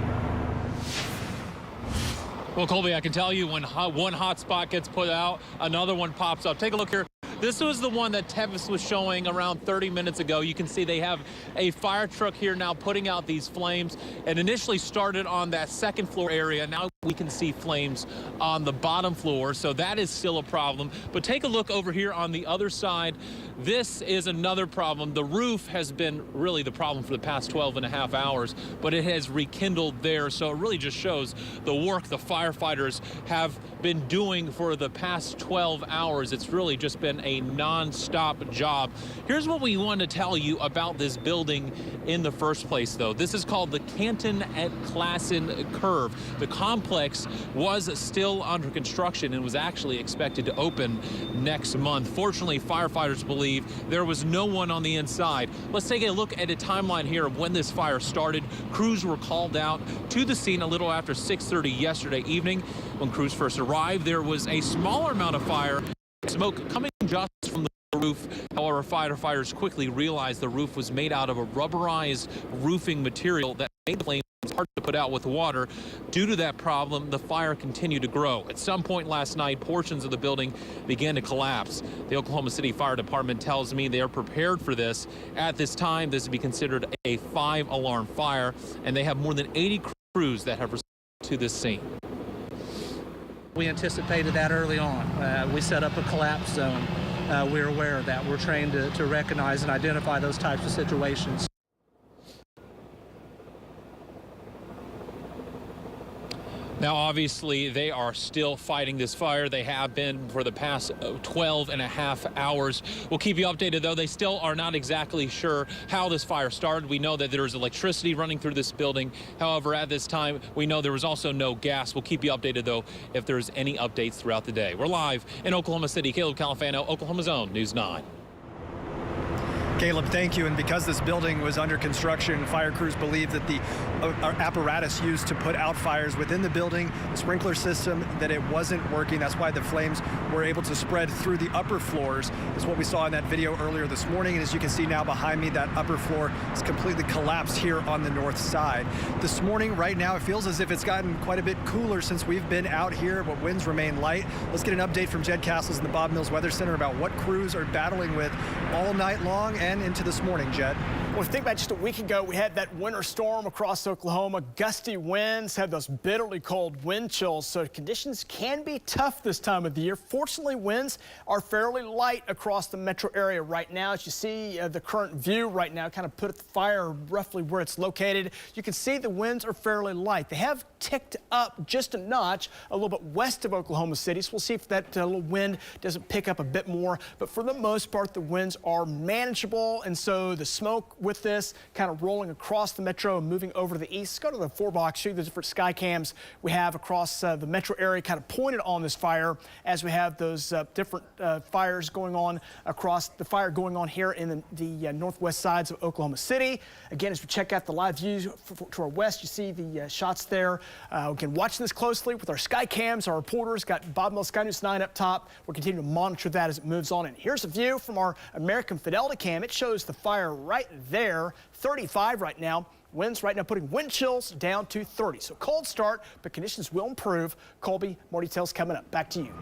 Well, Colby, I can tell you when one hot spot gets put out, another one pops up. Take a look here. This was the one that Tevis was showing around 30 minutes ago. You can see they have a fire truck here now putting out these flames. It initially started on that second floor area. Now we can see flames on the bottom floor, so that is still a problem. But take a look over here on the other side. This is another problem. The roof has been really the problem for the past 12 and a half hours, but it has rekindled there. So it really just shows the work the firefighters have been doing for the past 12 hours. It's really just been a non-stop job. Here's what we want to tell you about this building in the first place, though. This is called the Canton At Classen Curve. The complex was still under construction and was actually expected to open next month. Fortunately, firefighters believe there was no one on the inside. Let's take a look at a timeline here of when this fire started. Crews were called out to the scene a little after 6:30 yesterday evening. When crews first arrived, there was a smaller amount of fire, smoke coming just from the roof. However, firefighters quickly realized the roof was made out of a rubberized roofing material that made the flames hard to put out with water. Due to that problem, the fire continued to grow. At some point last night, portions of the building began to collapse. The Oklahoma City Fire Department tells me they are prepared for this. At this time, this would be considered a 5-alarm fire, and they have more than 80 crews that have responded to this scene. We anticipated that early on. We set up a collapse zone. We're aware of that. We're trained to recognize and identify those types of situations. Now, obviously, they are still fighting this fire. They have been for the past 12 and a half hours. We'll keep you updated, though. They still are not exactly sure how this fire started. We know that there is electricity running through this building. However, at this time, we know there was also no gas. We'll keep you updated, though, if there's any updates throughout the day. We're live in Oklahoma City. Caleb Califano, Oklahoma's own News 9. Caleb, thank you. And because this building was under construction, fire crews believe that the apparatus used to put out fires within the building, the sprinkler system, that it wasn't working. That's why the flames were able to spread through the upper floors. Is what we saw in that video earlier this morning. And as you can see now behind me, that upper floor is completely collapsed here on the north side. This morning, right now, it feels as if it's gotten quite a bit cooler since we've been out here, but winds remain light. Let's get an update from Jed Castles in the Bob Mills Weather Center about what crews are battling with all night long and into this morning, Jed. Well, think about just a week ago, we had that winter storm across Oklahoma. Gusty winds had those bitterly cold wind chills, so conditions can be tough this time of the year. Fortunately, winds are fairly light across the metro area right now. As you see the current view right now, kind of put the fire roughly where it's located. You can see the winds are fairly light. They have ticked up just a notch a little bit west of Oklahoma City, so we'll see if that little wind doesn't pick up a bit more. But for the most part, the winds are manageable, and so the smoke with this kind of rolling across the metro and moving over to the east. Let's go to the 4-box, show you the different sky cams we have across the metro area kind of pointed on this fire as we have those different fires going on across the fire going on here in the northwest sides of Oklahoma City. Again, as we check out the live view to our west, you see the shots there. Again, watching this closely with our sky cams. Our reporters got Bob Mills SkyNews 9 up top. We're continuing to monitor that as it moves on. And here's a view from our American Fidelity cam. It shows the fire right there, 35 right now. Winds right now putting wind chills down to 30. So cold start, but conditions will improve. Colby, more details coming up. Back to you.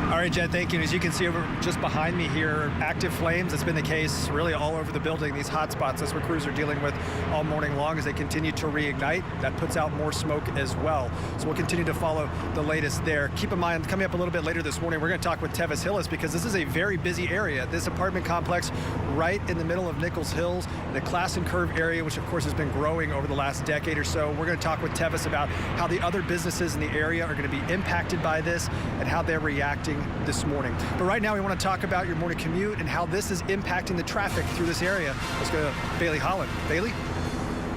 All right, Jed, thank you. As you can see over just behind me here, active flames. It's been the case really all over the building. These hot spots, that's what crews are dealing with all morning long as they continue to reignite. That puts out more smoke as well. So we'll continue to follow the latest there. Keep in mind, coming up a little bit later this morning, we're going to talk with Tevis Hillis because this is a very busy area. This apartment complex right in the middle of Nichols Hills, the Classen Curve area, which of course has been growing over the last decade or so. We're going to talk with Tevis about how the other businesses in the area are going to be impacted by this and how they're reacting this morning. But right now we want to talk about your morning commute and how this is impacting the traffic through this area. Let's go to Bailey Holland. Bailey?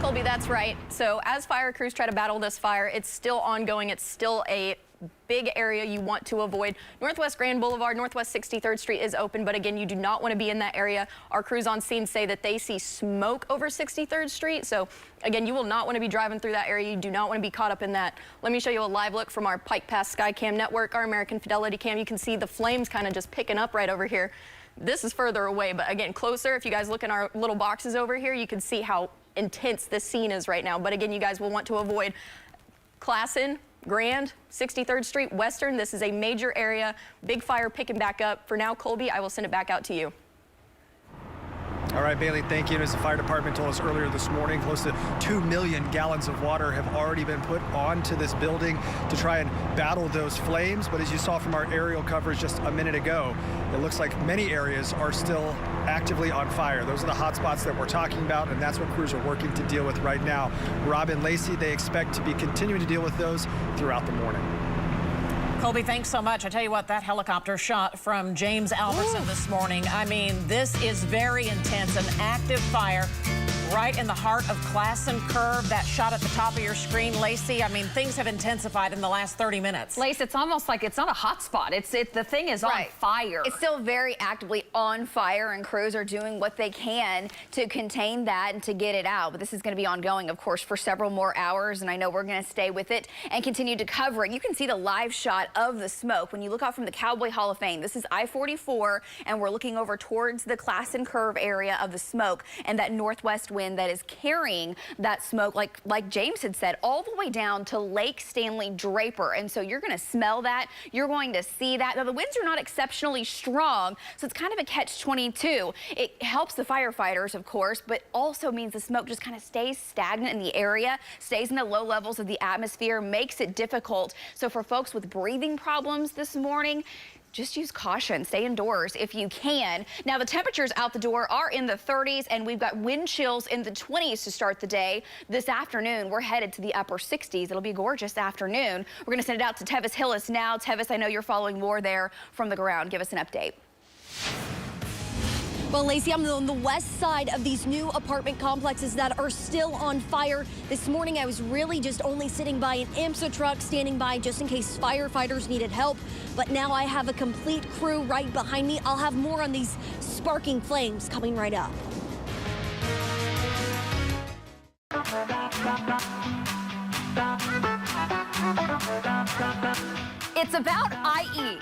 Colby, that's right. So as fire crews try to battle this fire, it's still ongoing. It's still a big area you want to avoid. Northwest Grand Boulevard, Northwest 63rd Street is open, but again, you do not want to be in that area. Our crews on scene say that they see smoke over 63rd Street. So again, you will not want to be driving through that area. You do not want to be caught up in that. Let me show you a live look from our Pike Pass Skycam network, our American Fidelity cam. You can see the flames kind of just picking up right over here. This is further away, but again, closer. If you guys look in our little boxes over here, you can see how intense this scene is right now. But again, you guys will want to avoid Classen, Grand, 63rd Street, Western. This is a major area. Big fire picking back up. For now, Colby, I will send it back out to you. All right, Bailey, thank you. As the fire department told us earlier this morning, close to 2 million gallons of water have already been put onto this building to try and battle those flames. But as you saw from our aerial coverage just a minute ago, it looks like many areas are still actively on fire. Those are the hot spots that we're talking about, and that's what crews are working to deal with right now. Rob and Lacey, they expect to be continuing to deal with those throughout the morning. Colby, thanks so much. I tell you what, that helicopter shot from James Albertson this morning. I mean, this is very intense, an active fire right in the heart of Classen Curve. That shot at the top of your screen, Lacey. I mean, things have intensified in the last 30 minutes. Lace, it's almost like it's not a hot spot. The thing is on fire. It's still very actively on fire, and crews are doing what they can to contain that and to get it out. But this is going to be ongoing, of course, for several more hours, and I know we're going to stay with it and continue to cover it. You can see the live shot of the smoke when you look out from the Cowboy Hall of Fame. This is I-44, and we're looking over towards the Classen Curve area of the smoke and that northwest wind that is carrying that smoke, like James had said, all the way down to Lake Stanley Draper. And so you're going to smell that. You're going to see that. Now, the winds are not exceptionally strong, so it's kind of a catch-22. It helps the firefighters, of course, but also means the smoke just kind of stays stagnant in the area, stays in the low levels of the atmosphere, makes it difficult. So for folks with breathing problems this morning, just use caution. Stay indoors if you can. Now, the temperatures out the door are in the 30s, and we've got wind chills in the 20s to start the day. This afternoon, we're headed to the upper 60s. It'll be a gorgeous afternoon. We're going to send it out to Tevis Hillis now. Tevis, I know you're following more there from the ground. Give us an update. Well, Lacey, I'm on the west side of these new apartment complexes that are still on fire. This morning, I was really just only sitting by an AMSA truck, standing by just in case firefighters needed help. But now I have a complete crew right behind me. I'll have more on these sparking flames coming right up. It's about IE.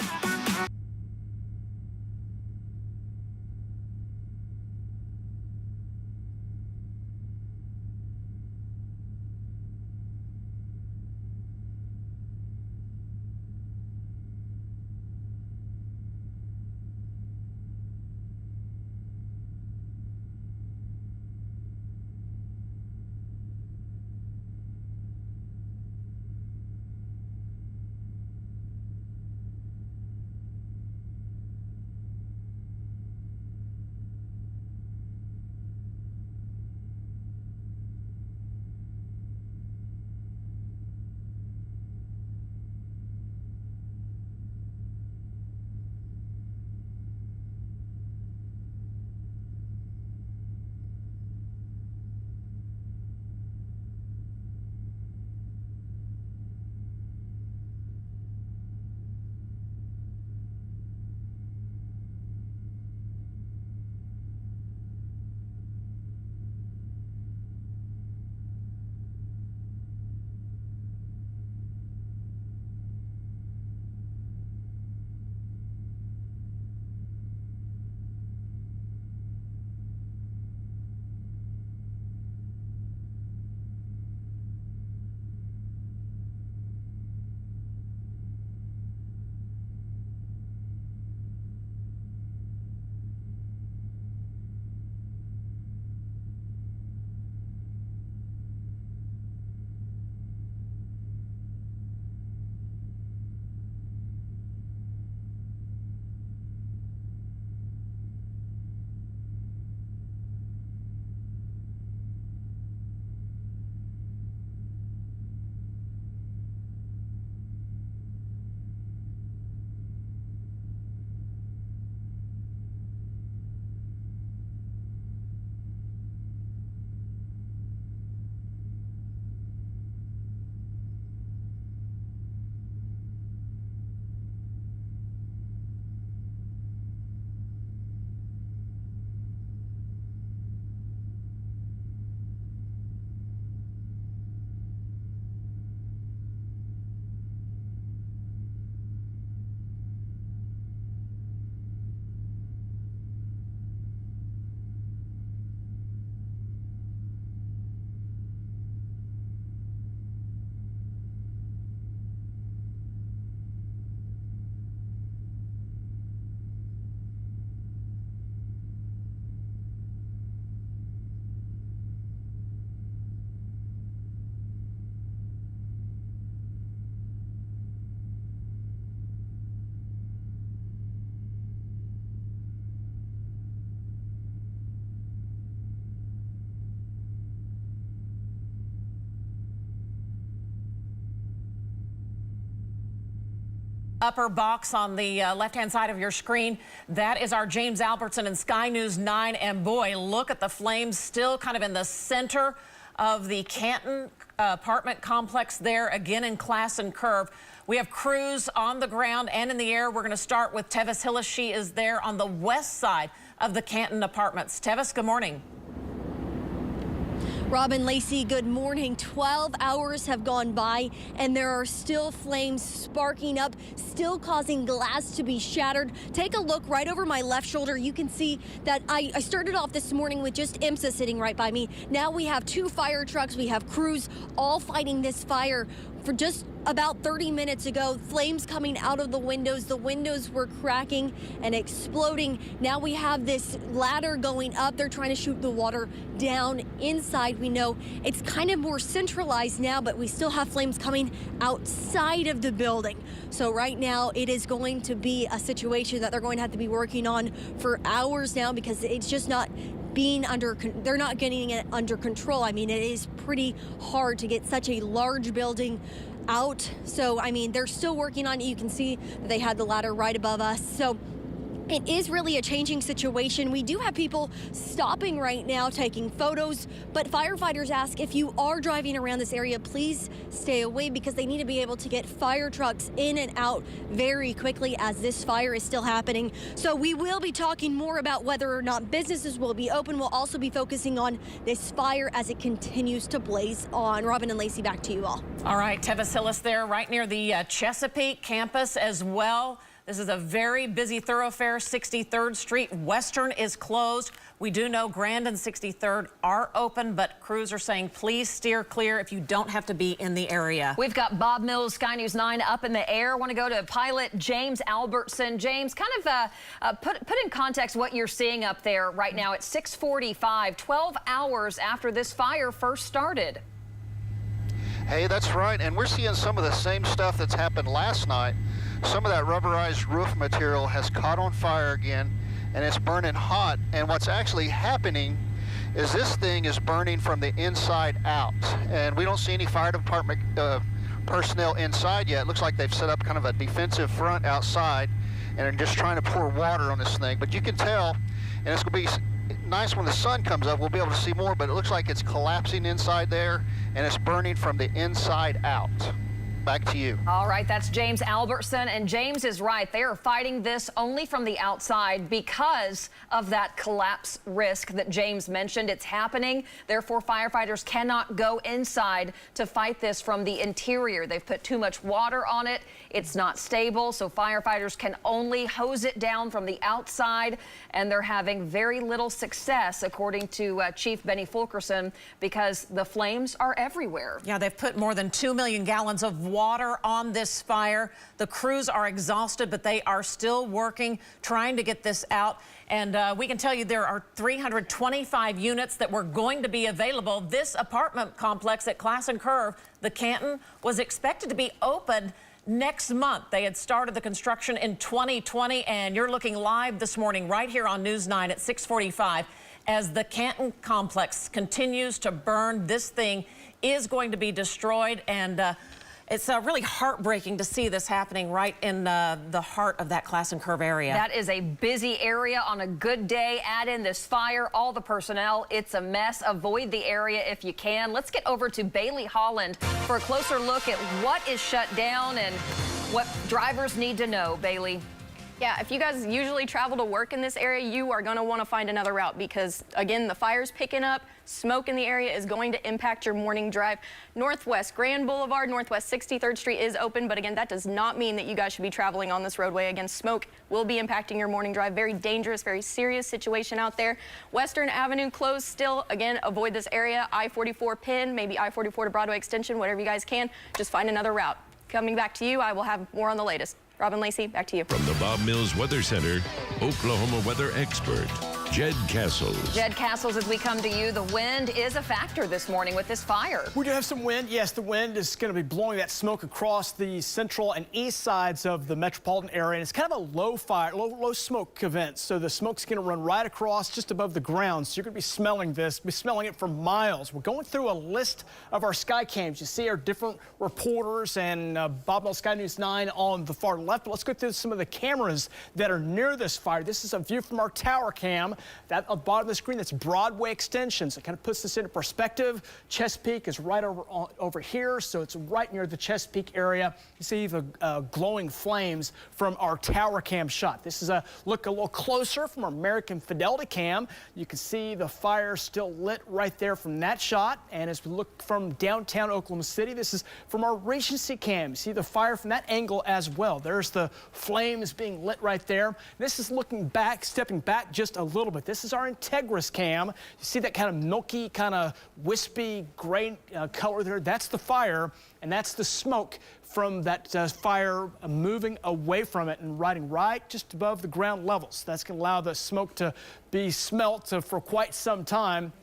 Upper box on the left-hand side of your screen, that is our James Albertson and Sky News 9. And boy, look at the flames still kind of in the center of the Canton apartment complex there, again in Classen Curve. We have crews on the ground and in the air. We're going to start with Tevis Hillis. She is there on the west side of the Canton apartments. Tevis, good morning. Robin, Lacey, good morning. 12 hours have gone by and there are still flames sparking up, still causing glass to be shattered. Take a look right over my left shoulder. You can see that I started off this morning with just IMSA sitting right by me. Now we have 2 fire trucks. We have crews all fighting this fire. For just about 30 minutes ago, flames coming out of the windows. The windows were cracking and exploding. Now we have this ladder going up. They're trying to shoot the water down inside. We know it's kind of more centralized now, but we still have flames coming outside of the building. So right now it is going to be a situation that they're going to have to be working on for hours now, because it's just not they're not getting it under control. I mean, it is pretty hard to get such a large building out. So, I mean, they're still working on it. You can see that they had the ladder right above us. So it is really a changing situation. We do have people stopping right now, taking photos, but firefighters ask if you are driving around this area, please stay away, because they need to be able to get fire trucks in and out very quickly as this fire is still happening. So we will be talking more about whether or not businesses will be open. We'll also be focusing on this fire as it continues to blaze on. Robin and Lacey, back to you all. All right, Tevis Hillis there, right near the Chesapeake campus as well. This is a very busy thoroughfare, 63rd Street. Western is closed. We do know Grand and 63rd are open, but crews are saying please steer clear if you don't have to be in the area. We've got Bob Mills, Sky News 9 up in the air. Want to go to pilot James Albertson. James, kind of put in context what you're seeing up there right now at 6:45, 12 hours after this fire first started. Hey, that's right, and we're seeing some of the same stuff that's happened last night. Some of that rubberized roof material has caught on fire again, and it's burning hot. And what's actually happening is this thing is burning from the inside out. And we don't see any fire department personnel inside yet. It looks like they've set up kind of a defensive front outside and are just trying to pour water on this thing. But you can tell, and it's going to be nice when the sun comes up, we'll be able to see more, but it looks like it's collapsing inside there, and it's burning from the inside out. Back to you. All right, that's James Albertson, and James is right. They are fighting this only from the outside because of that collapse risk that James mentioned. It's happening. Therefore, firefighters cannot go inside to fight this from the interior. They've put too much water on it. It's not stable, so firefighters can only hose it down from the outside, and they're having very little success, according to Chief Benny Fulkerson, because the flames are everywhere. Yeah, they've put more than 2 million gallons of water on this fire. The crews are exhausted, but they are still working, trying to get this out. And we can tell you there are 325 units that were going to be available. This apartment complex at Classen Curve, the Canton, was expected to be open next month. They had started the construction in 2020, and you're looking live this morning right here on News 9 at 6:45 as the Canton complex continues to burn. This thing is going to be destroyed, and it's really heartbreaking to see this happening right in the heart of that Classen Curve area. That is a busy area on a good day. Add in this fire, all the personnel. It's a mess. Avoid the area if you can. Let's get over to Bailey Holland for a closer look at what is shut down and what drivers need to know. Bailey. Yeah, if you guys usually travel to work in this area, you are going to want to find another route because, again, the fire's picking up. Smoke in the area is going to impact your morning drive. Northwest Grand Boulevard, Northwest 63rd Street is open, but again, that does not mean that you guys should be traveling on this roadway. Again, smoke will be impacting your morning drive. Very dangerous, very serious situation out there. Western Avenue closed still. Again, avoid this area. I-44 Penn, maybe I-44 to Broadway Extension, whatever you guys can. Just find another route. Coming back to you, I will have more on the latest. Robin, Lacey, back to you. From the Bob Mills Weather Center, Oklahoma weather expert, Jed Castles. Jed Castles, as we come to you, the wind is a factor this morning with this fire. We do have some wind. Yes, the wind is going to be blowing that smoke across the central and east sides of the metropolitan area. And it's kind of a low fire, low smoke event. So the smoke's going to run right across just above the ground. So you're going to be smelling this, it for miles. We're going through a list of our sky cams. You see our different reporters and Bob Mills SkyNews 9 on the far left. But let's go through some of the cameras that are near this fire. This is a view from our tower cam. That at the bottom of the screen, that's Broadway Extension. So it kind of puts this into perspective. Chesapeake is right over here, so it's right near the Chesapeake area. You see the glowing flames from our tower cam shot. This is a look a little closer from our American Fidelity cam. You can see the fire still lit right there from that shot. And as we look from downtown Oklahoma City, this is from our Regency cam. You see the fire from that angle as well. There's the flames being lit right there. This is looking back, stepping back just a little bit. This is our Integris cam. You see that kind of milky, kind of wispy gray color there? That's the fire, and that's the smoke from that fire moving away from it and riding right just above the ground levels. That's going to allow the smoke to be smelt for quite some time.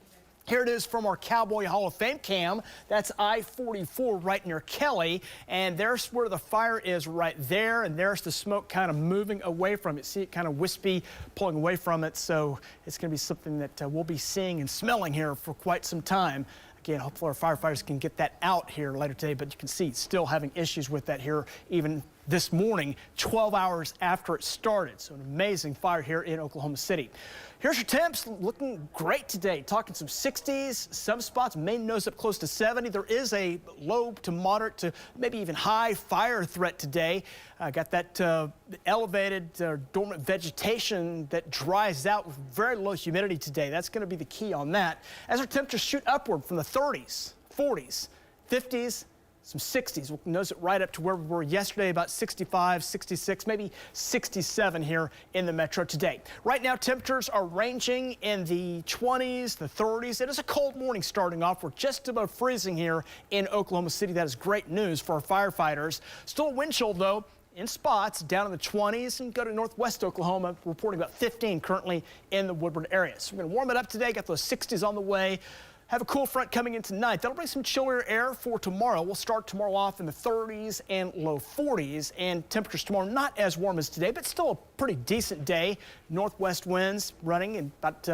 Here it is from our Cowboy Hall of Fame cam. That's I-44 right near Kelly. And there's where the fire is right there. And there's the smoke kind of moving away from it. See it kind of wispy, pulling away from it. So it's going to be something that we'll be seeing and smelling here for quite some time. Again, hopefully our firefighters can get that out here later today. But you can see still having issues with that here even this morning, 12 hours after it started. So an amazing fire here in Oklahoma City. Here's your temps, looking great today. Talking some 60s, some spots may nose up close to 70. There is a low to moderate to maybe even high fire threat today. Got that elevated dormant vegetation that dries out with very low humidity today. That's going to be the key on that. As our temperatures shoot upward from the 30s, 40s, 50s, some 60s. We'll nose it right up to where we were yesterday, about 65, 66, maybe 67 here in the metro today. Right now, temperatures are ranging in the 20s, the 30s. It is a cold morning starting off. We're just above freezing here in Oklahoma City. That is great news for our firefighters. Still a wind chill, though, in spots down in the 20s, and go to northwest Oklahoma, reporting about 15 currently in the Woodward area. So we're going to warm it up today, got those 60s on the way. Have a cool front coming in tonight. That'll bring some chillier air for tomorrow. We'll start tomorrow off in the 30s and low 40s, and temperatures tomorrow not as warm as today, but still a pretty decent day. Northwest winds running in about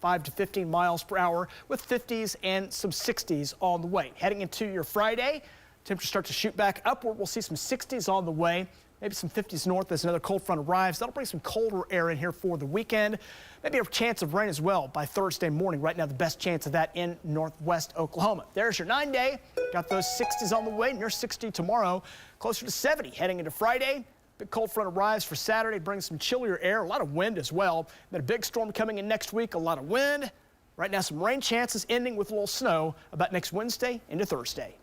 5 to 15 miles per hour with 50s and some 60s on the way. Heading into your Friday, temperatures start to shoot back upward. We'll see some 60s on the way. Maybe some 50s north as another cold front arrives. That'll bring some colder air in here for the weekend. Maybe a chance of rain as well by Thursday morning. Right now, the best chance of that in northwest Oklahoma. There's your 9-day. Got those 60s on the way, near 60 tomorrow, closer to 70 heading into Friday. Big cold front arrives for Saturday, brings some chillier air, a lot of wind as well. Then a big storm coming in next week, a lot of wind. Right now, some rain chances ending with a little snow about next Wednesday into Thursday.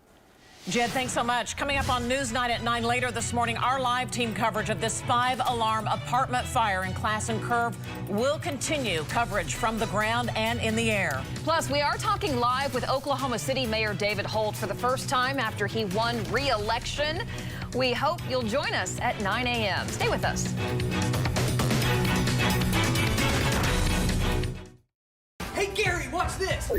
Jed, thanks so much. Coming up on News 9 at 9 later this morning, our live team coverage of this 5-alarm apartment fire in Classen Curve will continue coverage from the ground and in the air. Plus, we are talking live with Oklahoma City Mayor David Holt for the first time after he won re-election. We hope you'll join us at 9 a.m. Stay with us. Hey, Gary, watch this.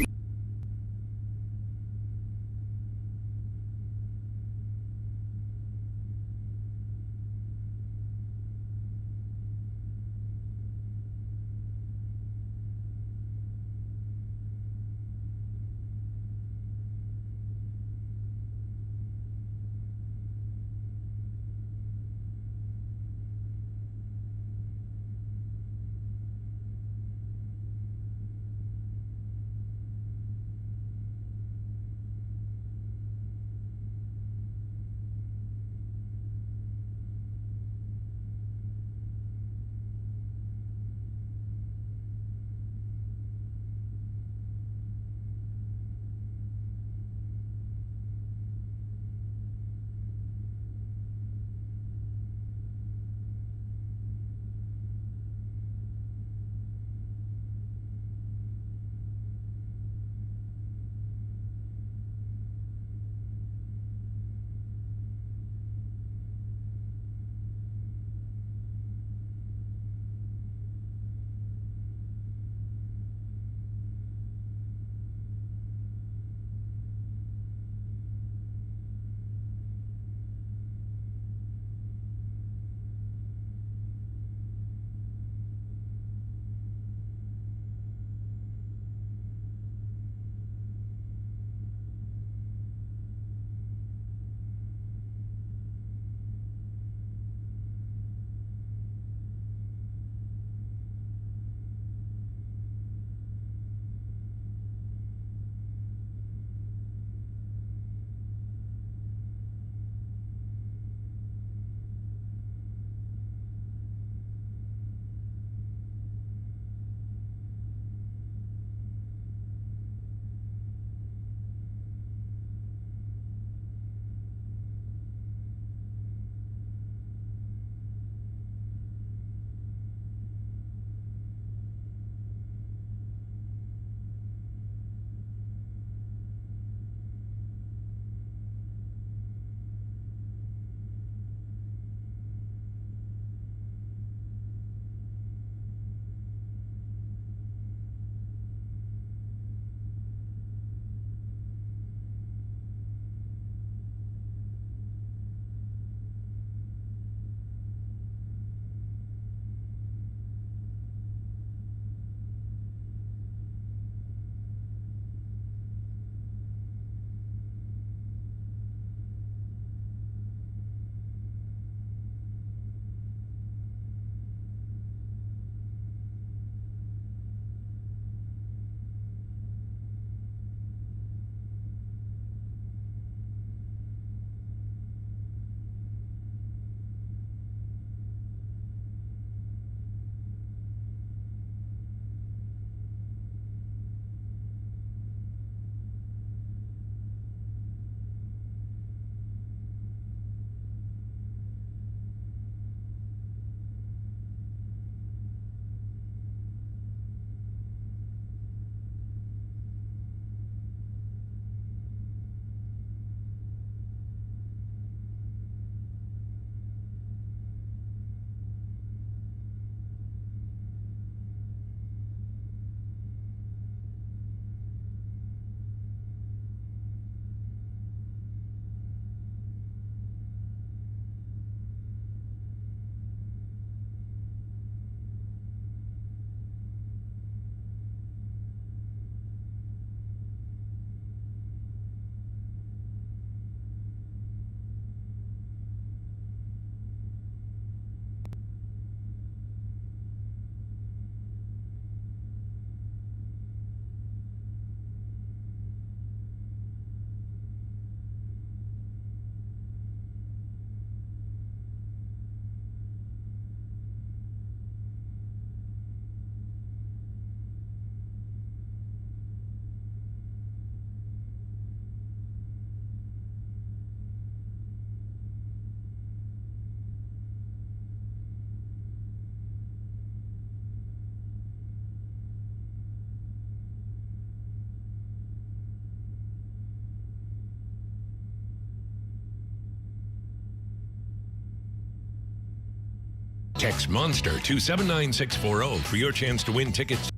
Text MONSTER to 79640 for your chance to win tickets.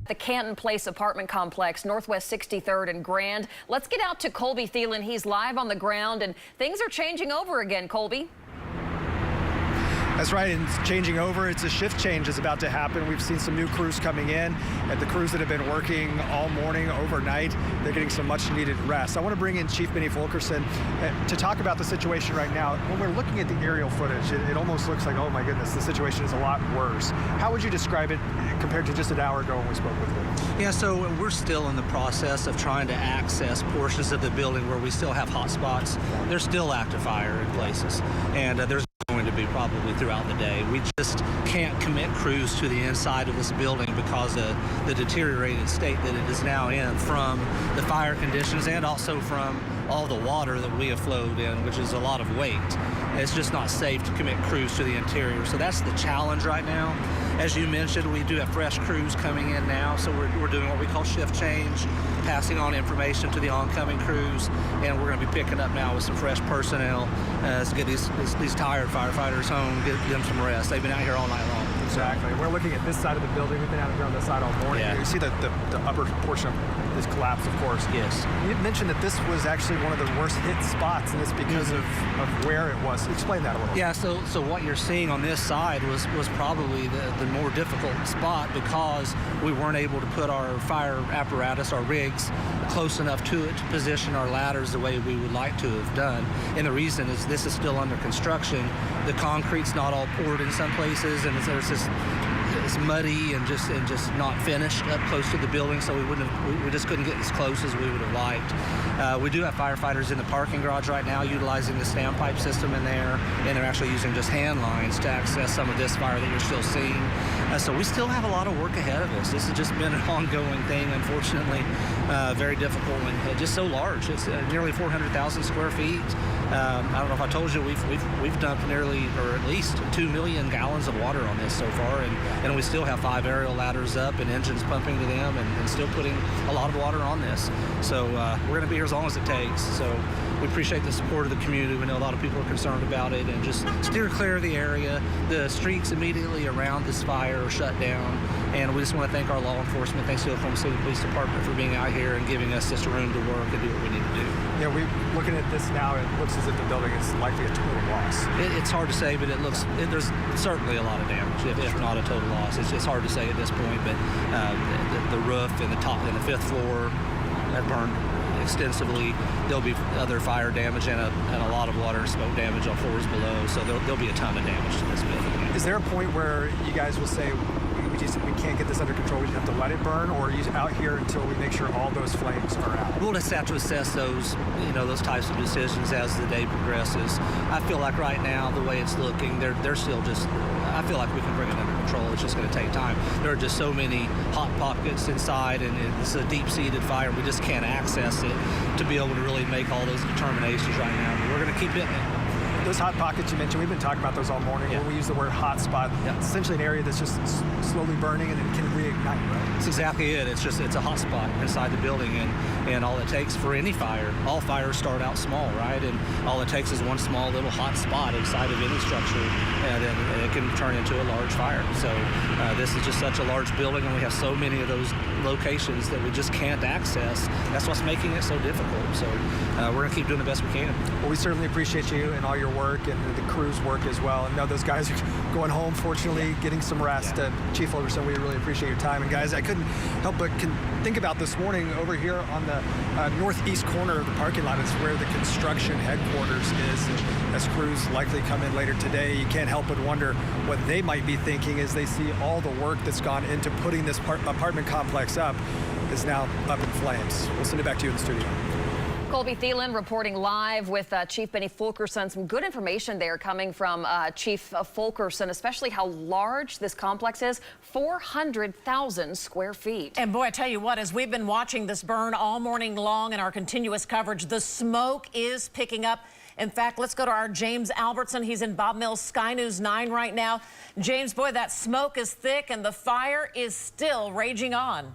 The Canton Place apartment complex, Northwest 63rd and Grand. Let's get out to Colby Thelen. He's live on the ground, and things are changing over again, Colby. That's right, and it's changing over. It's a shift change is about to happen. We've seen some new crews coming in, and the crews that have been working all morning, overnight, they're getting some much needed rest. I want to bring in Chief Benny Fulkerson to talk about the situation right now. When we're looking at the aerial footage, it almost looks like, oh my goodness, the situation is a lot worse. How would you describe it compared to just an hour ago when we spoke with you? Yeah, so we're still in the process of trying to access portions of the building where we still have hot spots. There's still active fire in places, and there's going to be probably throughout the day. We just can't commit crews to the inside of this building because of the deteriorated state that it is now in from the fire conditions and also from all the water that we have flowed in, which is a lot of weight. It's just not safe to commit crews to the interior. So that's the challenge right now. As you mentioned, we do have fresh crews coming in now, so we're doing what we call shift change, passing on information to the oncoming crews, and we're going to be picking up now with some fresh personnel to get these tired firefighters home, get them some rest. They've been out here all night long. Exactly. We're looking at this side of the building. We've been out here on this side all morning. Yeah. You see the upper portion is collapsed, of course. Yes. You mentioned that this was actually one of the worst hit spots, and it's because of where it was. Explain that a little. Yeah, so what you're seeing on this side was probably the more difficult spot because we weren't able to put our fire apparatus, our rigs, close enough to it to position our ladders the way we would like to have done. And the reason is this is still under construction. The concrete's not all poured in some places, and there's this it's muddy and just not finished up close to the building, so we just couldn't get as close as we would have liked. We do have firefighters in the parking garage right now utilizing the standpipe system in there, and they're actually using just hand lines to access some of this fire that you're still seeing. So we still have a lot of work ahead of us. This has just been an ongoing thing, unfortunately, very difficult and just so large. It's nearly 400,000 square feet. I don't know if I told you, we've dumped nearly, or at least 2 million gallons of water on this so far, and we still have 5 aerial ladders up and engines pumping to them, and still putting a lot of water on this. So we're going to be here as long as it takes. So we appreciate the support of the community. We know a lot of people are concerned about it, and just steer clear of the area. The streets immediately around this fire are shut down, and we just want to thank our law enforcement. Thanks to the Oklahoma City Police Department for being out here and giving us just room to work and do what we need to do. Yeah, we're looking at this now. It looks as if the building is likely a total loss. It's hard to say, but there's certainly a lot of damage, if not a total loss. It's hard to say at this point, but the roof and the top and the 5th floor have burned extensively. There'll be other fire damage and a lot of water and smoke damage on floors below, so there'll be a ton of damage to this building. Is there a point where you guys will say, we can't get this under control, we just have to let it burn, or are you out here until we make sure all those flames are out? We'll just have to assess those types of decisions as the day progresses. I feel like right now, the way it's looking, they're still just, I feel like we can bring it under control. It's just going to take time. There are just so many hot pockets inside, and it's a deep-seated fire. We just can't access it to be able to really make all those determinations right now. But we're going to keep hitting it. Those hot pockets you mentioned, we've been talking about those all morning. Yeah. When we use the word hot spot, it's essentially an area that's just slowly burning and it can reignite, right? That's exactly it. It's a hot spot inside the building, and all it takes for any fire, all fires start out small, right? And all it takes is one small little hot spot inside of any structure, and then it can turn into a large fire. So this is just such a large building, and we have so many of those locations that we just can't access. That's what's making it so difficult. So we're going to keep doing the best we can. Well, we certainly appreciate you and all your work and the crew's work as well. And know those guys are going home, fortunately, getting some rest. Chief Fulkerson, we really appreciate your time. And guys, I couldn't help but think about this morning over here on the northeast corner of the parking lot is where the construction headquarters is. And as crews likely come in later today, you can't help but wonder what they might be thinking as they see all the work that's gone into putting this apartment complex up is now up in flames. We'll send it back to you in the studio. Colby Thelen reporting live with Chief Benny Fulkerson. Some good information there coming from Chief Fulkerson, especially how large this complex is, 400,000 square feet. And boy, I tell you what, as we've been watching this burn all morning long in our continuous coverage, the smoke is picking up. In fact, let's go to our James Albertson. He's in Bob Mills SkyNews 9 right now. James, boy, that smoke is thick and the fire is still raging on.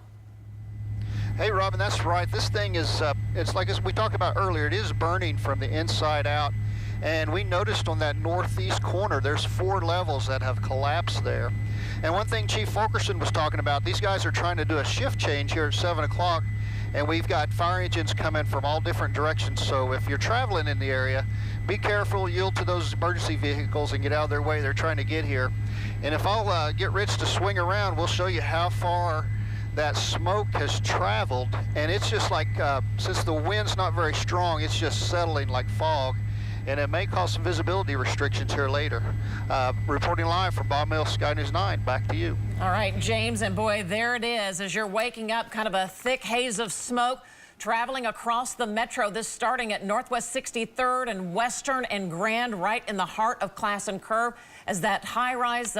Hey, Robin, that's right. This thing is, it's like as we talked about earlier, it is burning from the inside out. And we noticed on that northeast corner, there's 4 levels that have collapsed there. And one thing Chief Fulkerson was talking about, these guys are trying to do a shift change here at 7 o'clock, and we've got fire engines coming from all different directions. So if you're traveling in the area, be careful, yield to those emergency vehicles and get out of their way. They're trying to get here. And if I'll get Rich to swing around, we'll show you how far that smoke has traveled, and it's just like, since the wind's not very strong, it's just settling like fog, and it may cause some visibility restrictions here later. Reporting live from Bob Mills SkyNews 9, back to you. All right, James, and boy, there it is. As you're waking up, kind of a thick haze of smoke. traveling across the metro. This starting at Northwest 63rd and Western and Grand, right in the heart of Classen Curve, as that high-rise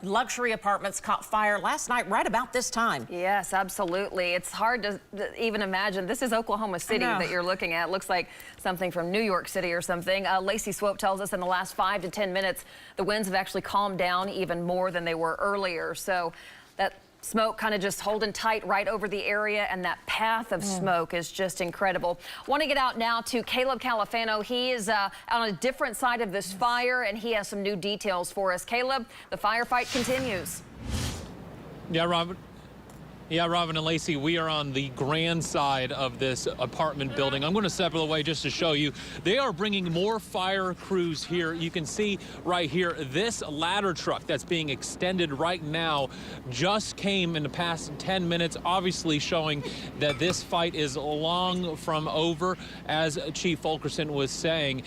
luxury apartments caught fire last night right about this time. Yes, absolutely. It's hard to even imagine. This is Oklahoma City that you're looking at. It looks like something from New York City or something. Lacey Swope tells us in the last 5 to 10 minutes, the winds have actually calmed down even more than they were earlier. So that smoke kind of just holding tight right over the area, and that path of smoke is just incredible. Want to get out now to Caleb Califano. He is on a different side of this fire, and he has some new details for us. Caleb, the firefight continues. Yeah, Robin. Yeah, Robin and Lacey, we are on the grand side of this apartment building. I'm going to step away just to show you. They are bringing more fire crews here. You can see right here, this ladder truck that's being extended right now just came in the past 10 minutes, obviously showing that this fight is long from over. As Chief Fulkerson was saying,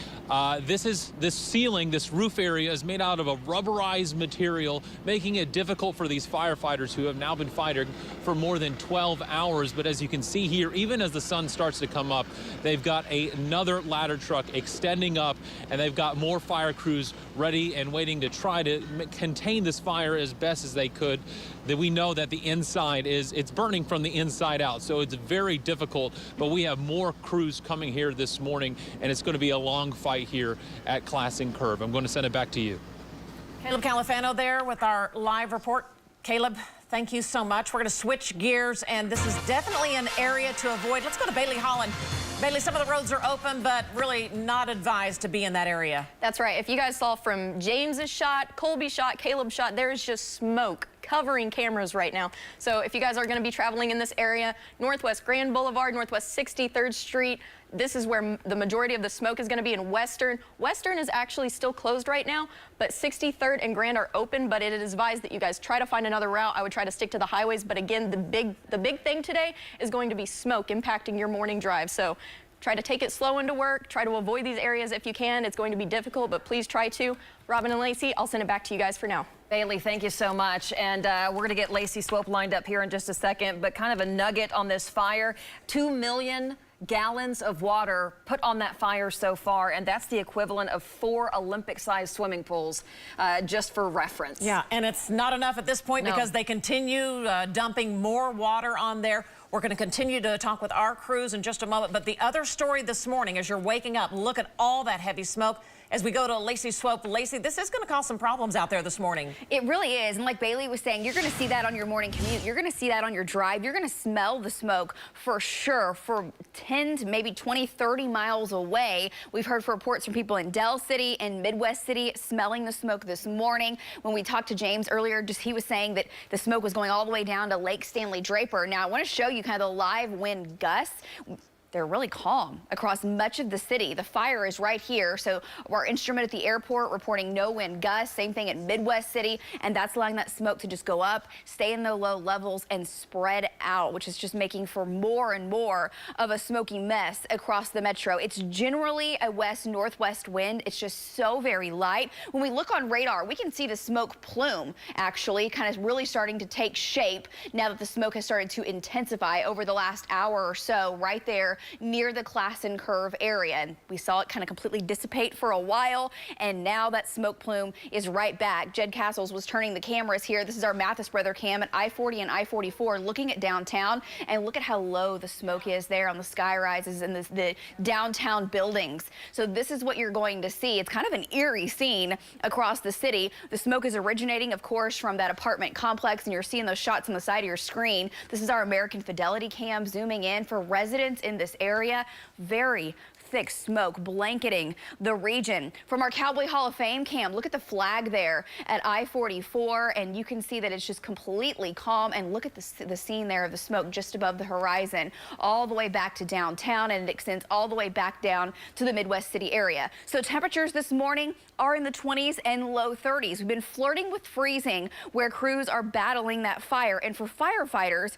this ceiling, this roof area is made out of a rubberized material, making it difficult for these firefighters who have now been fighting for more than 12 hours. But as you can see here, even as the sun starts to come up, they've got another ladder truck extending up, and they've got more fire crews ready and waiting to try to contain this fire as best as they could. That we know that the inside it's burning from the inside out, so it's very difficult. But we have more crews coming here this morning, and it's going to be a long fight here at Classen Curve. I'm going to send it back to you. Caleb Califano there with our live report. Caleb, thank you so much. We're going to switch gears, and this is definitely an area to avoid. Let's go to Bailey Holland. Bailey, some of the roads are open, but really not advised to be in that area. That's right. If you guys saw from James's shot, Colby's shot, Caleb's shot, there is just smoke covering cameras right now. So if you guys are going to be traveling in this area, Northwest Grand Boulevard, Northwest 63rd Street, this is where the majority of the smoke is going to be in Western. Western is actually still closed right now, but 63rd and Grand are open, but it is advised that you guys try to find another route. I would try to stick to the highways, but again, the big thing today is going to be smoke impacting your morning drive. So try to take it slow into work. Try to avoid these areas if you can. It's going to be difficult, but please try to. Robin and Lacey, I'll send it back to you guys for now. Bailey, thank you so much. And we're going to get Lacey Swope lined up here in just a second, but kind of a nugget on this fire. 2 million gallons of water put on that fire so far, and that's the equivalent of 4 Olympic-sized swimming pools, just for reference. Yeah, and it's not enough at this point because they continue dumping more water on there. We're going to continue to talk with our crews in just a moment, but the other story this morning, as you're waking up, look at all that heavy smoke. As we go to Lacey Swope. Lacey, this is going to cause some problems out there this morning. It really is. And like Bailey was saying, you're going to see that on your morning commute. You're going to see that on your drive. You're going to smell the smoke for sure for 10 to maybe 20, 30 miles away. We've heard reports from people in Del City and Midwest City smelling the smoke this morning. When we talked to James earlier, he was saying that the smoke was going all the way down to Lake Stanley Draper. Now, I want to show you kind of the live wind gusts. They're really calm across much of the city. The fire is right here. So our instrument at the airport reporting no wind gusts. Same thing at Midwest City. And that's allowing that smoke to just go up, stay in the low levels, and spread out, which is just making for more and more of a smoky mess across the metro. It's generally a west-northwest wind. It's just so very light. When we look on radar, we can see the smoke plume actually kind of really starting to take shape now that the smoke has started to intensify over the last hour or so right there near the Classen Curve area. And we saw it kind of completely dissipate for a while, and now that smoke plume is right back. Jed Castles was turning the cameras here. This is our Mathis Brother cam at I-40 and I-44 looking at downtown, and look at how low the smoke is there on the sky rises and the downtown buildings. So this is what you're going to see. It's kind of an eerie scene across the city. The smoke is originating, of course, from that apartment complex, and you're seeing those shots on the side of your screen. This is our American Fidelity cam zooming in for residents in this area. Very thick smoke blanketing the region. From our Cowboy Hall of Fame cam, look at the flag there at I-44, and you can see that it's just completely calm. And look at the scene there of the smoke just above the horizon, all the way back to downtown, and it extends all the way back down to the Midwest City area. So temperatures this morning are in the 20s and low 30s. We've been flirting with freezing where crews are battling that fire. And for firefighters,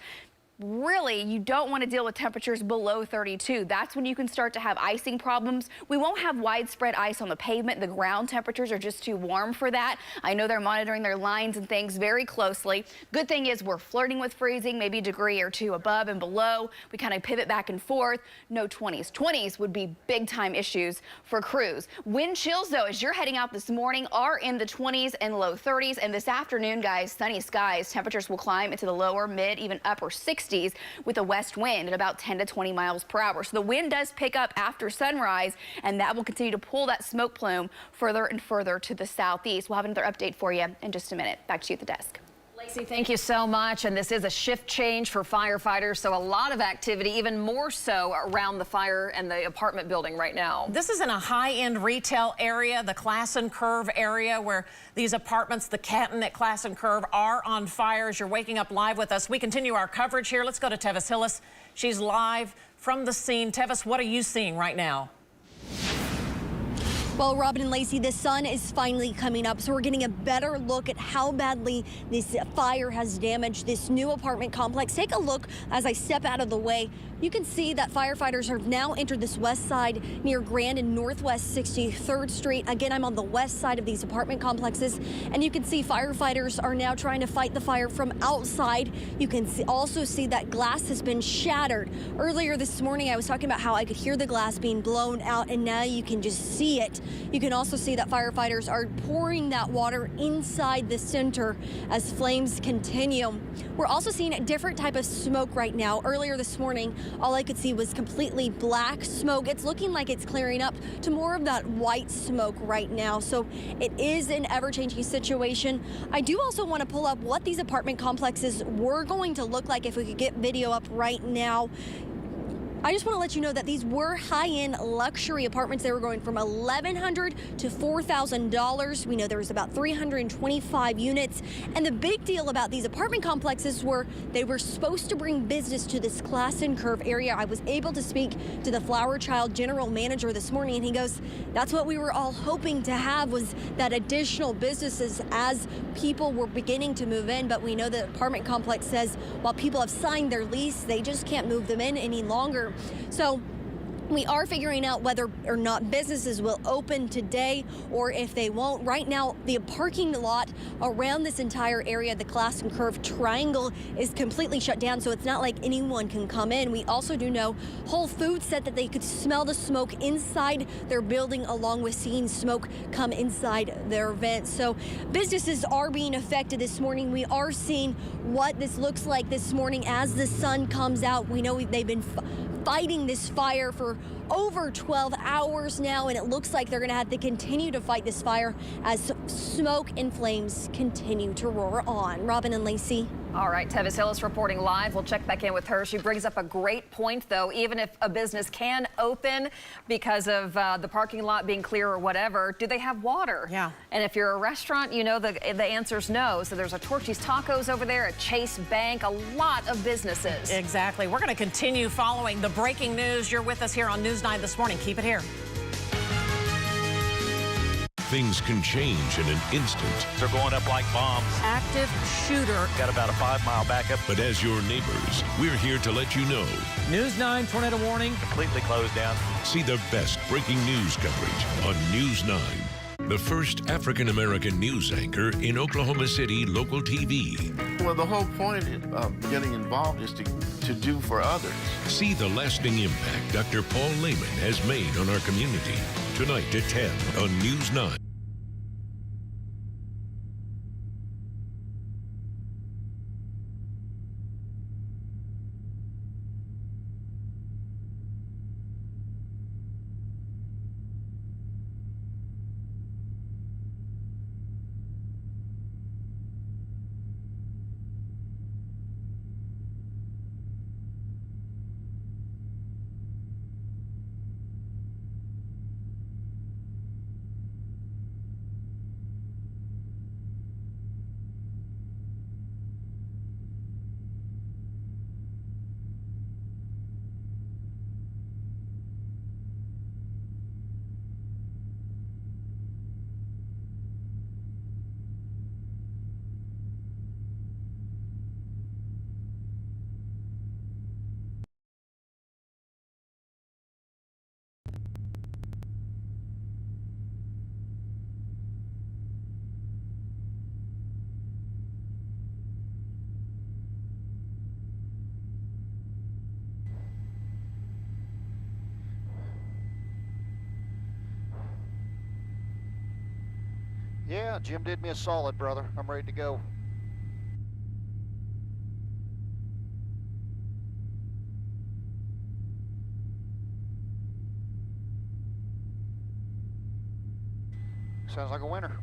really, you don't want to deal with temperatures below 32. That's when you can start to have icing problems. We won't have widespread ice on the pavement. The ground temperatures are just too warm for that. I know they're monitoring their lines and things very closely. Good thing is we're flirting with freezing, maybe a degree or two above and below. We kind of pivot back and forth. No 20s. 20s would be big time issues for crews. Wind chills, though, as you're heading out this morning, are in the 20s and low 30s. And this afternoon, guys, sunny skies. Temperatures will climb into the lower, mid, even upper 60s with a west wind at about 10 to 20 miles per hour. So the wind does pick up after sunrise, and that will continue to pull that smoke plume further and further to the southeast. We'll have another update for you in just a minute. Back to you at the desk. Lacey, thank you so much. And this is a shift change for firefighters, so a lot of activity, even more so around the fire and the apartment building right now. This is in a high-end retail area, the Classen Curve area, where these apartments, the Canton At Classen Curve, are on fire. As you're waking up live with us, we continue our coverage here. Let's go to Tevis Hillis. She's live from the scene. Tevis, what are you seeing right now? Well, Robin and Lacey, the sun is finally coming up, so we're getting a better look at how badly this fire has damaged this new apartment complex. Take a look as I step out of the way. You can see that firefighters have now entered this west side near Grand and Northwest 63rd Street. Again, I'm on the west side of these apartment complexes, and you can see firefighters are now trying to fight the fire from outside. You can also see that glass has been shattered. Earlier this morning, I was talking about how I could hear the glass being blown out, and now you can just see it. You can also see that firefighters are pouring that water inside the center as flames continue. We're also seeing a different type of smoke right now. Earlier this morning, all I could see was completely black smoke. It's looking like it's clearing up to more of that white smoke right now. So it is an ever-changing situation. I do also want to pull up what these apartment complexes were going to look like if we could get video up right now. I just want to let you know that these were high-end luxury apartments. They were going from $1,100 to $4,000. We know there was about 325 units. And the big deal about these apartment complexes were they were supposed to bring business to this Classen Curve area. I was able to speak to the Flower Child general manager this morning, and he goes, that's what we were all hoping to have, was that additional businesses as people were beginning to move in. But we know the apartment complex says while people have signed their lease, they just can't move them in any longer. So we are figuring out whether or not businesses will open today or if they won't. Right now, the parking lot around this entire area, the Classen Curve Triangle, is completely shut down, so it's not like anyone can come in. We also do know Whole Foods said that they could smell the smoke inside their building, along with seeing smoke come inside their vents. So businesses are being affected this morning. We are seeing what this looks like this morning as the sun comes out. We know they've been fighting this fire for over 12 hours now, and it looks like they're going to have to continue to fight this fire as smoke and flames continue to roar on. Robin and Lacey. All right, Tevis Hillis reporting live. We'll check back in with her. She brings up a great point, though. Even if a business can open because of the parking lot being clear or whatever, do they have water? Yeah. And if you're a restaurant, you know the answer's no. So there's a Torchy's Tacos over there, a Chase Bank, a lot of businesses. Exactly. We're going to continue following the breaking news. You're with us here on News 9 this morning. Keep it here. Things can change in an instant. They're going up like bombs. Active shooter. Got about a 5-mile backup. But as your neighbors, we're here to let you know. News 9 tornado warning. Completely closed down. See the best breaking news coverage on News 9. The first African-American news anchor in Oklahoma City local TV. Well, the whole point of getting involved is to do for others. See the lasting impact Dr. Paul Lehman has made on our community. Tonight at 10 on News 9. Yeah, Jim did me a solid, brother. I'm ready to go. Sounds like a winner.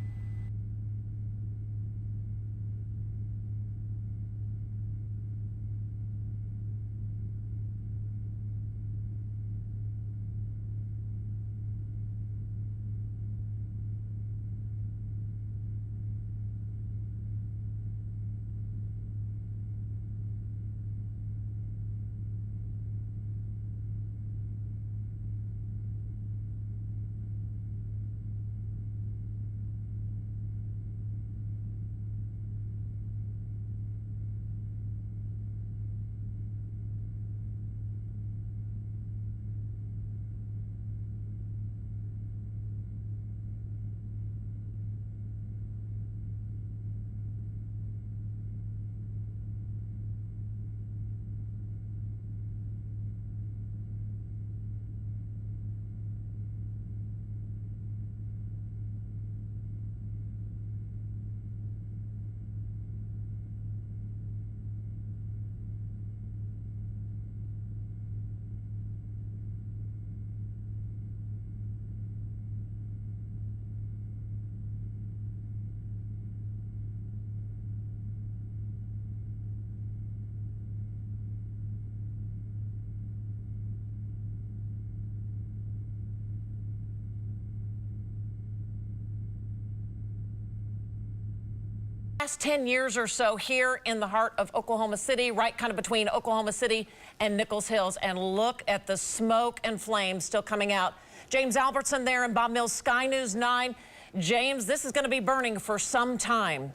Last 10 years or so here in the heart of Oklahoma City, right kind of between Oklahoma City and Nichols Hills. And look at the smoke and flames still coming out. James Albertson there in Bob Mills SkyNews 9. James, this is going to be burning for some time.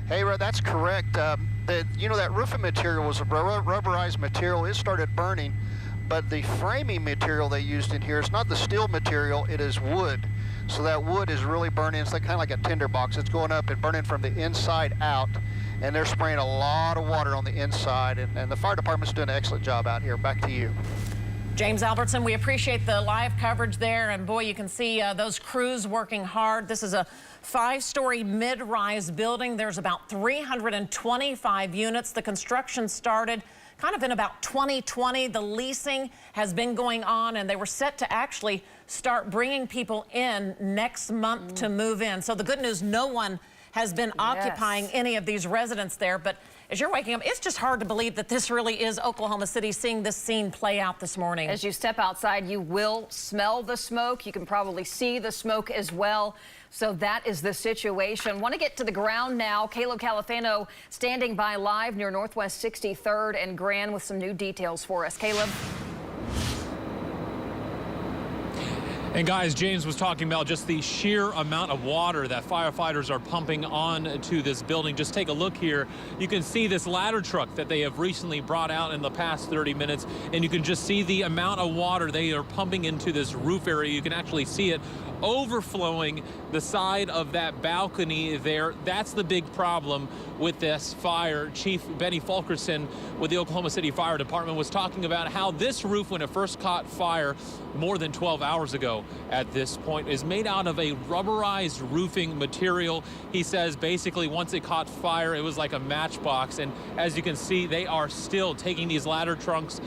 Hey, that's correct. You know, that roofing material was a rubberized material. It started burning, but the framing material they used in here is not the steel material, it is wood. So that wood is really burning. It's like, kind of like a tinderbox. It's going up and burning from the inside out, and they're spraying a lot of water on the inside, and the fire department's doing an excellent job out here. Back to you. James Albertson, we appreciate the live coverage there, and boy, you can see those crews working hard. This is a 5-story mid-rise building. There's about 325 units. The construction started kind of in about 2020. The leasing has been going on, and they were set to actually start bringing people in next month to move in. So the good news, no one has been occupying any of these residents there. But as you're waking up, it's just hard to believe that this really is Oklahoma City, seeing this scene play out this morning. As you step outside, you will smell the smoke. You can probably see the smoke as well. So that is the situation. Want to get to the ground now. Caleb Califano standing by live near Northwest 63rd and Grand with some new details for us. Caleb. And guys, James was talking about just the sheer amount of water that firefighters are pumping onto this building. Just take a look here. You can see this ladder truck that they have recently brought out in the past 30 minutes, and you can just see the amount of water they are pumping into this roof area. You can actually see it overflowing the side of that balcony there. That's the big problem with this fire. Chief Benny Fulkerson with the Oklahoma City Fire Department was talking about how this roof, when it first caught fire more than 12 hours ago at this point, is made out of a rubberized roofing material. He says basically once it caught fire, it was like a matchbox. And as you can see, they are still taking these ladder trucks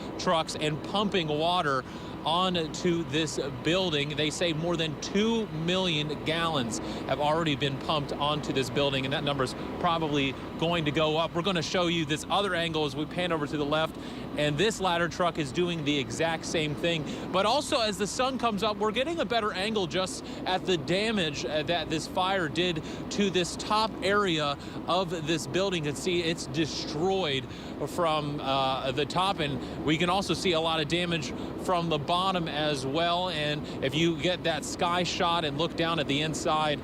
and pumping water onto this building. They say more than 2 million gallons have already been pumped onto this building, and that number is probably going to go up. We're going to show you this other angle as we pan over to the left, and this ladder truck is doing the exact same thing. But also, as the sun comes up, we're getting a better angle just at the damage that this fire did to this top area of this building. You can see it's destroyed from the top, and we can also see a lot of damage from the bottom as well. And if you get that sky shot and look down at the inside,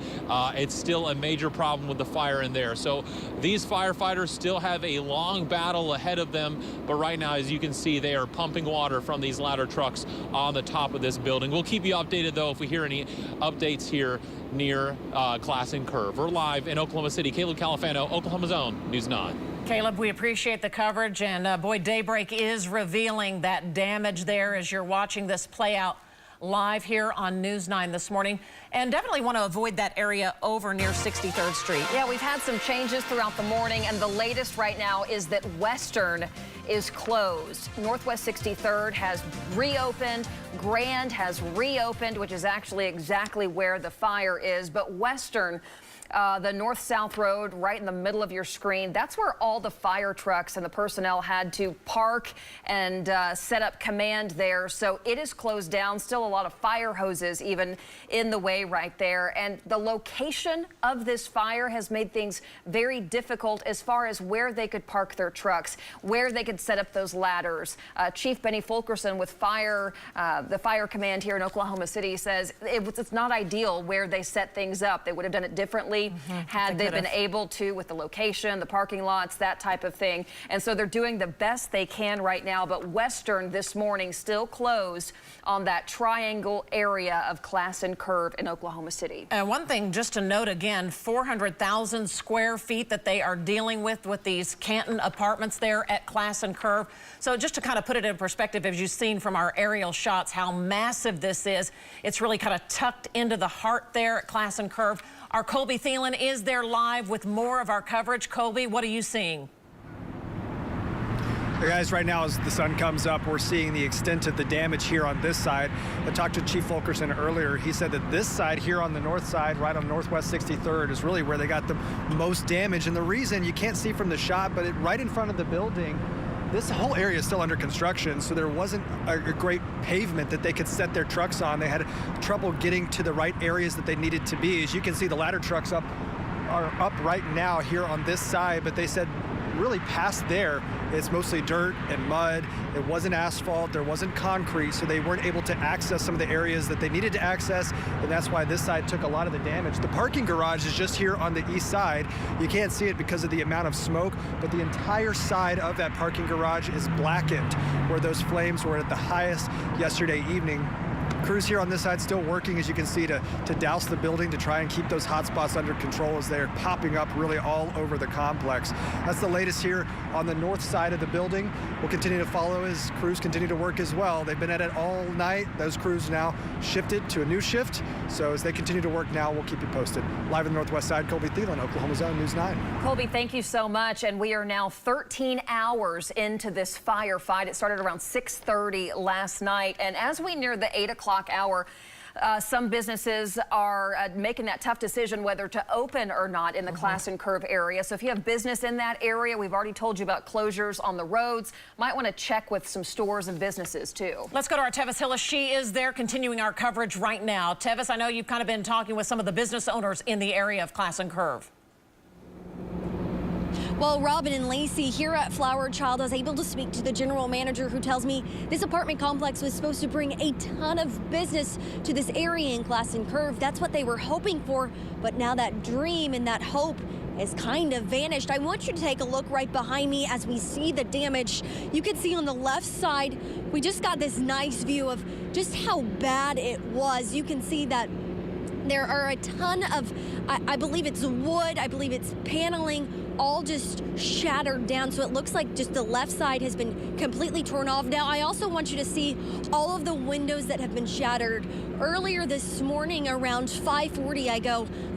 it's still a major problem with the fire in there. So these firefighters still have a long battle ahead of them, but right now, as you can see, they are pumping water from these ladder trucks on the top of this building. We'll keep you updated, though, if we hear any updates here near Classen Curve. We're live in Oklahoma City. Caleb Califano, Oklahoma's own News 9. Caleb, we appreciate the coverage, and boy, daybreak is revealing that damage there as you're watching this play out live here on News 9 this morning, and definitely want to avoid that area over near 63rd Street. Yeah, we've had some changes throughout the morning, and the latest right now is that Western is closed. Northwest 63rd has reopened. Grand has reopened, which is actually exactly where the fire is, but Western, the north-south road right in the middle of your screen, that's where all the fire trucks and the personnel had to park and set up command there. So it is closed down. Still a lot of fire hoses even in the way right there. And the location of this fire has made things very difficult as far as where they could park their trucks, where they could set up those ladders. Chief Benny Fulkerson with the fire command here in Oklahoma City says it's not ideal where they set things up. They would have done it differently had they been able to, with the location, the parking lots, that type of thing. And so they're doing the best they can right now. But Western this morning still closed on that triangle area of Classen Curve in Oklahoma City. And one thing just to note again, 400,000 square feet that they are dealing with these Canton apartments there at Classen Curve. So just to kind of put it in perspective, as you've seen from our aerial shots, how massive this is. It's really kind of tucked into the heart there at Classen Curve. Our Colby Thelen is there live with more of our coverage. Colby, what are you seeing? Hey guys, right now as the sun comes up, we're seeing the extent of the damage here on this side. I talked to Chief Fulkerson earlier. He said that this side here on the north side, right on Northwest 63rd, is really where they got the most damage. And the reason you can't see from the shot, but right in front of the building, this whole area is still under construction, so there wasn't a great pavement that they could set their trucks on. They had trouble getting to the right areas that they needed to be. As you can see, the ladder trucks are up right now here on this side, but they said really past there, it's mostly dirt and mud. It wasn't asphalt, there wasn't concrete, so they weren't able to access some of the areas that they needed to access, and that's why this side took a lot of the damage. The parking garage is just here on the east side. You can't see it because of the amount of smoke, but the entire side of that parking garage is blackened, where those flames were at the highest yesterday evening. Crews here on this side still working, as you can see, to douse the building, to try and keep those hot spots under control as they're popping up really all over the complex. That's the latest here on the north side of the building. We'll continue to follow as crews continue to work as well. They've been at it all night. Those crews now shifted to a new shift. So as they continue to work now, we'll keep you posted. Live in the northwest side, Colby Thelen, Oklahoma's Own News 9. Colby, thank you so much. And we are now 13 hours into this firefight. It started around 6:30 last night. And as we near the 8 o'clock hour, some businesses are making that tough decision whether to open or not in the Classen Curve area. So if you have business in that area, we've already told you about closures on the roads. Might want to check with some stores and businesses too. Let's go to our Tevis Hillis. She is there continuing our coverage right now. Tevis, I know you've kind of been talking with some of the business owners in the area of Classen Curve. Well, Robin and Lacey here at Flower Child, I was able to speak to the general manager, who tells me this apartment complex was supposed to bring a ton of business to this area in Classen Curve. That's what they were hoping for, but now that dream and that hope has kind of vanished. I want you to take a look right behind me as we see the damage. You can see on the left side, we just got this nice view of just how bad it was. You can see that there are a ton of, I believe it's wood, I believe it's paneling, all just shattered down. So it looks like just the left side has been completely torn off. Now, I also want you to see all of the windows that have been shattered. Earlier this morning around 5:40,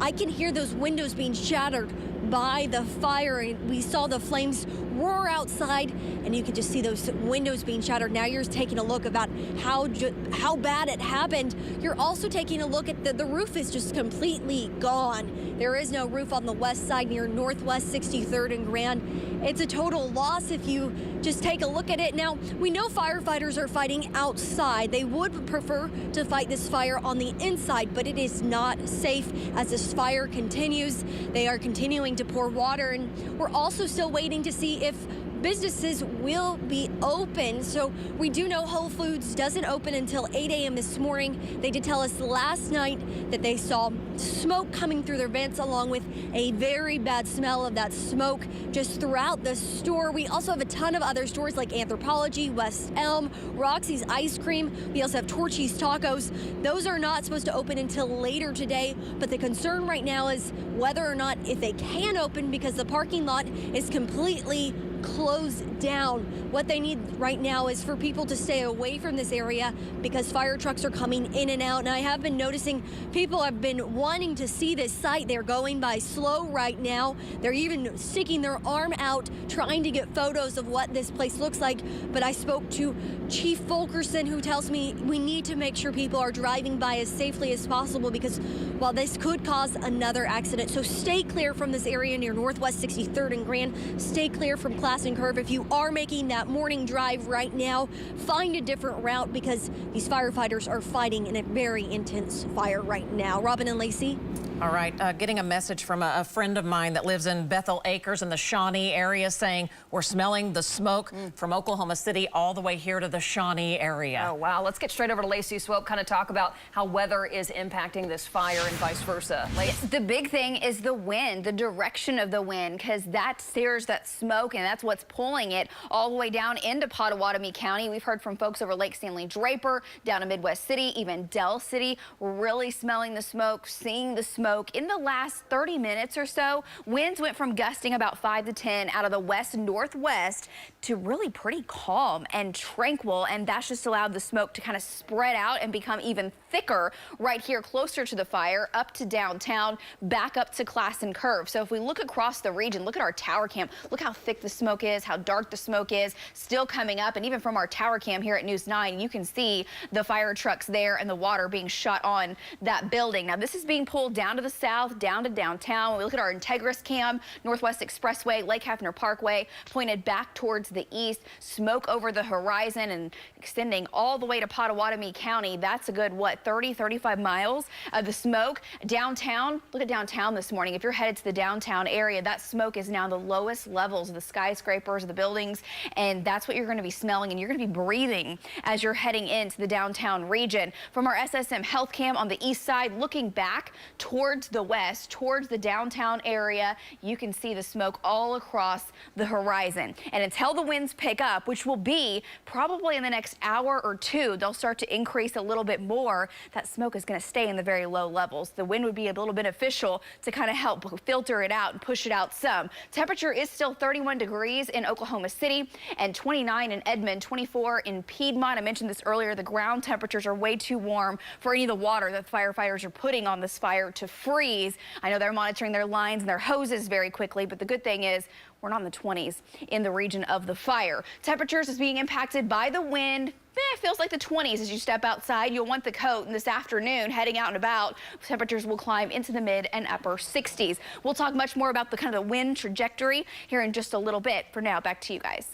I can hear those windows being shattered by the fire. And we saw the flames roar outside, and you can just see those windows being shattered. Now you're taking a look about how bad it happened. You're also taking a look at the roof is just completely gone. There is no roof on the west side near Northwest 63rd and Grand. It's a total loss if you just take a look at it. Now, we know firefighters are fighting outside. They would prefer to fight this fire on the inside, but it is not safe as this fire continues. They are continuing to pour water, and we're also still waiting to see if businesses will be open. So we do know Whole Foods doesn't open until 8 a.m. this morning. They did tell us last night that they saw smoke coming through their vents, along with a very bad smell of that smoke just throughout the store. We also have a ton of other stores like Anthropologie, West Elm, Roxy's Ice Cream. We also have Torchy's Tacos. Those are not supposed to open until later today, but the concern right now is whether or not if they can open, because the parking lot is completely closed down. What they need right now is for people to stay away from this area because fire trucks are coming in and out. And I have been noticing people have been wanting to see this site. They're going by slow right now. They're even sticking their arm out trying to get photos of what this place looks like. But I spoke to Chief Fulkerson, who tells me we need to make sure people are driving by as safely as possible because, well, this could cause another accident. So stay clear from this area near Northwest 63rd and Grand. Stay clear from Classen Curve. If you are making that morning drive right now, find a different route because these firefighters are fighting in a very intense fire right now. Robin and Lacey. All right, getting a message from a friend of mine that lives in Bethel Acres in the Shawnee area saying we're smelling the smoke from Oklahoma City all the way here to the Shawnee area. Oh, wow. Let's get straight over to Lacey Swope, kind of talk about how weather is impacting this fire and vice versa. The big thing is the wind, the direction of the wind, because that steers that smoke, and that's what's pulling it all the way down into Pottawatomie County. We've heard from folks over Lake Stanley Draper, down to Midwest City, even Dell City, really smelling the smoke, seeing the smoke. In the last 30 minutes or so, winds went from gusting about 5 to 10 out of the west-northwest to really pretty calm and tranquil, and that's just allowed the smoke to kind of spread out and become even thicker right here closer to the fire, up to downtown, back up to Classen Curve. So if we look across the region, look at our tower cam, look how thick the smoke is, how dark the smoke is, still coming up, and even from our tower cam here at News 9, you can see the fire trucks there and the water being shot on that building. Now this is being pulled down to the south, down to downtown. When we look at our Integris cam, Northwest Expressway, Lake Hefner Parkway, pointed back towards the east, smoke over the horizon and extending all the way to Pottawatomie County. That's a good, what, 30, 35 miles of the smoke. Downtown, look at downtown this morning. If you're headed to the downtown area, that smoke is now the lowest levels of the skyscrapers, the buildings, and that's what you're going to be smelling and you're going to be breathing as you're heading into the downtown region. From our SSM Health Cam on the east side, looking back towards the west, towards the downtown area, you can see the smoke all across the horizon. And until the winds pick up, which will be probably in the next hour or two, they'll start to increase a little bit more. That smoke is going to stay in the very low levels. The wind would be a little beneficial to kind of help filter it out and push it out some. Temperature is still 31 degrees in Oklahoma City and 29 in Edmond, 24 in Piedmont. I mentioned this earlier. The ground temperatures are way too warm for any of the water that the firefighters are putting on this fire to freeze. I know they're monitoring their lines and their hoses very quickly, but the good thing is we're not in the 20s in the region of the fire. Temperatures is being impacted by the wind. It feels like the 20s as you step outside. You'll want the coat, and this afternoon, heading out and about, temperatures will climb into the mid and upper 60s. We'll talk much more about the kind of the wind trajectory here in just a little bit. For now, back to you guys.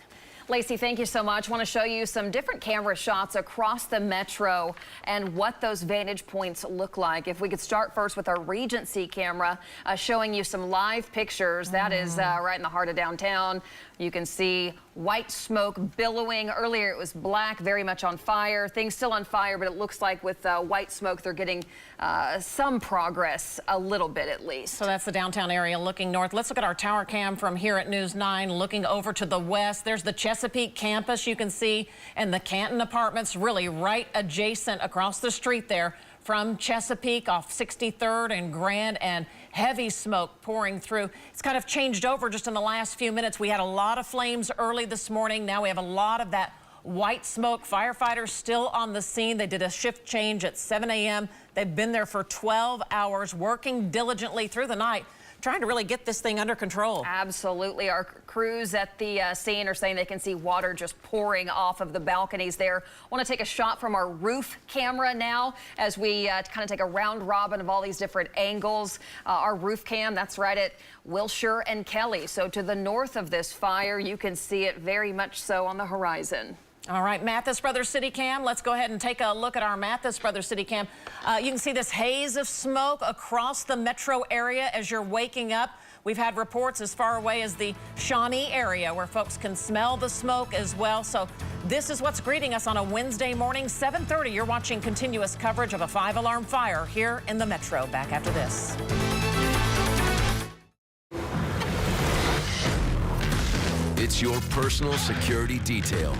Lacey, thank you so much. Want to show you some different camera shots across the metro and what those vantage points look like. If we could start first with our Regency camera, showing you some live pictures. That is right in the heart of downtown. You can see white smoke billowing. Earlier it was black, very much on fire. Things still on fire, but it looks like with white smoke they're getting some progress, a little bit at least. So that's the downtown area looking north. Let's look at our tower cam from here at News 9, looking over to the west. There's the Chesapeake campus you can see, and the Canton apartments really right adjacent across the street there from Chesapeake off 63rd and Grand, and heavy smoke pouring through. It's kind of changed over just in the last few minutes. We had a lot of flames early this morning. Now we have a lot of that white smoke. Firefighters still on the scene. They did a shift change at 7 a.m. They've been there for 12 hours, working diligently through the night, trying to really get this thing under control. Absolutely. Our crews at the scene are saying they can see water just pouring off of the balconies there. Want to take a shot from our roof camera now as we kind of take a round robin of all these different angles. Our roof cam, that's right at Wilshire and Kelly. So to the north of this fire, you can see it very much so on the horizon. All right, Mathis Brothers City Cam. Let's go ahead and take a look at our Mathis Brothers City Cam. You can see this haze of smoke across the metro area as you're waking up. We've had reports as far away as the Shawnee area where folks can smell the smoke as well. So this is what's greeting us on a Wednesday morning, 7:30. You're watching continuous coverage of a 5-alarm fire here in the metro. Back after this. It's your personal security detail.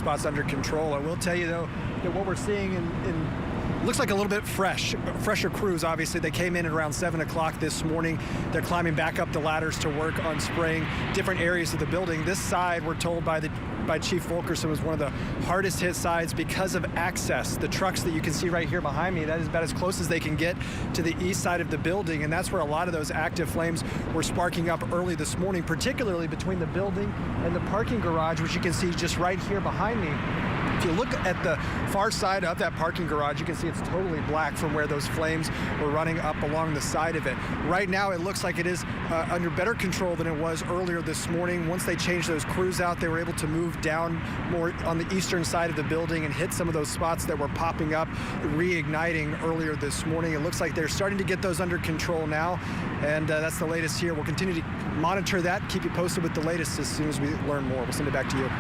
spots under control. I will tell you, though, that what we're seeing in looks like a little bit fresher crews. Obviously, they came in at around 7 o'clock this morning. They're climbing back up the ladders to work on spraying different areas of the building. This side, we're told by Chief Fulkerson, was one of the hardest hit sides because of access. The trucks that you can see right here behind me, that is about as close as they can get to the east side of the building, and that's where a lot of those active flames were sparking up early this morning, particularly between the building and the parking garage, which you can see just right here behind me. If you look at the far side of that parking garage, you can see it's totally black from where those flames were running up along the side of it. Right now, it looks like it is under better control than it was earlier this morning. Once they changed those crews out, they were able to move down more on the eastern side of the building and hit some of those spots that were popping up, reigniting earlier this morning. It looks like they're starting to get those under control now, and that's the latest here. We'll continue to monitor that, keep you posted with the latest as soon as we learn more. We'll send it back to you.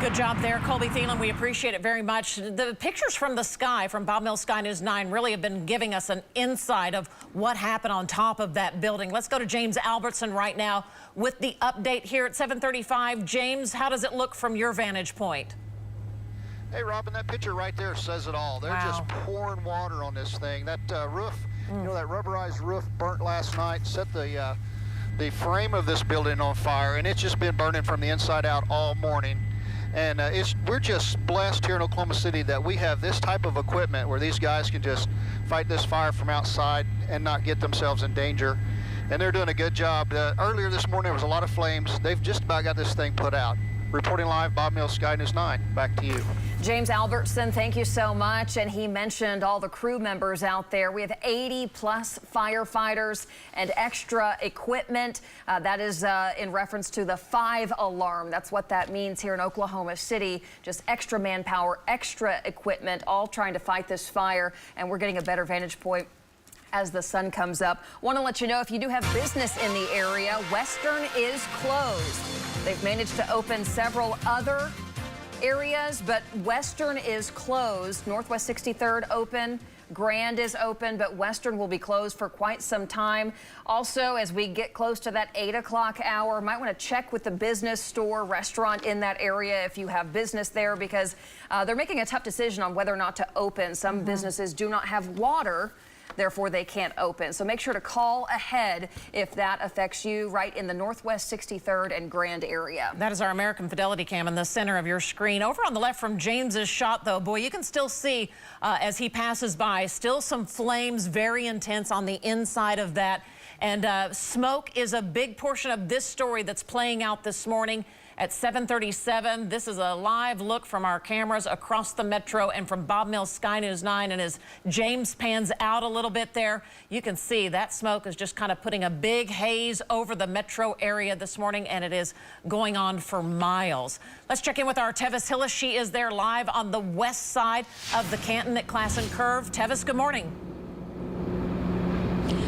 Good job there, Colby Thelen. We appreciate it very much. The pictures from the sky from Bob Mills SkyNews 9 really have been giving us an insight of what happened on top of that building. Let's go to James Albertson right now with the update here at 7:35. James, how does it look from your vantage point? Hey, Robin, that picture right there says it all. They're just pouring water on this thing. That roof, you know, that rubberized roof burnt last night, set the frame of this building on fire, and it's just been burning from the inside out all morning. And we're just blessed here in Oklahoma City that we have this type of equipment where these guys can just fight this fire from outside and not get themselves in danger. And they're doing a good job. Earlier this morning, there was a lot of flames. They've just about got this thing put out. Reporting live, Bob Mills SkyNews 9. Back to you. James Albertson, thank you so much. And he mentioned all the crew members out there. We have 80 plus firefighters and extra equipment. That is in reference to the 5 alarm. That's what that means here in Oklahoma City. Just extra manpower, extra equipment, all trying to fight this fire. And we're getting a better vantage point as the sun comes up. Want to let you know, if you do have business in the area, Western is closed. They've managed to open several other areas, but Western is closed. Northwest 63rd open, Grand is open, but Western will be closed for quite some time. Also, as we get close to that 8 o'clock hour, might want to check with the business, store, restaurant in that area if you have business there, because they're making a tough decision on whether or not to open. Some businesses do not have water, therefore they can't open. So make sure to call ahead if that affects you right in the Northwest 63rd and Grand area. That is our American Fidelity cam in the center of your screen. Over on the left from James's shot, though, boy, you can still see as he passes by, still some flames, very intense on the inside of that. And smoke is a big portion of this story that's playing out this morning. At 7:37, this is a live look from our cameras across the metro and from Bob Mills SkyNews 9. And as James pans out a little bit there, you can see that smoke is just kind of putting a big haze over the metro area this morning, and it is going on for miles. Let's check in with our Tevis Hillis. She is there live on the west side of the Canton at Classen Curve. Tevis, good morning.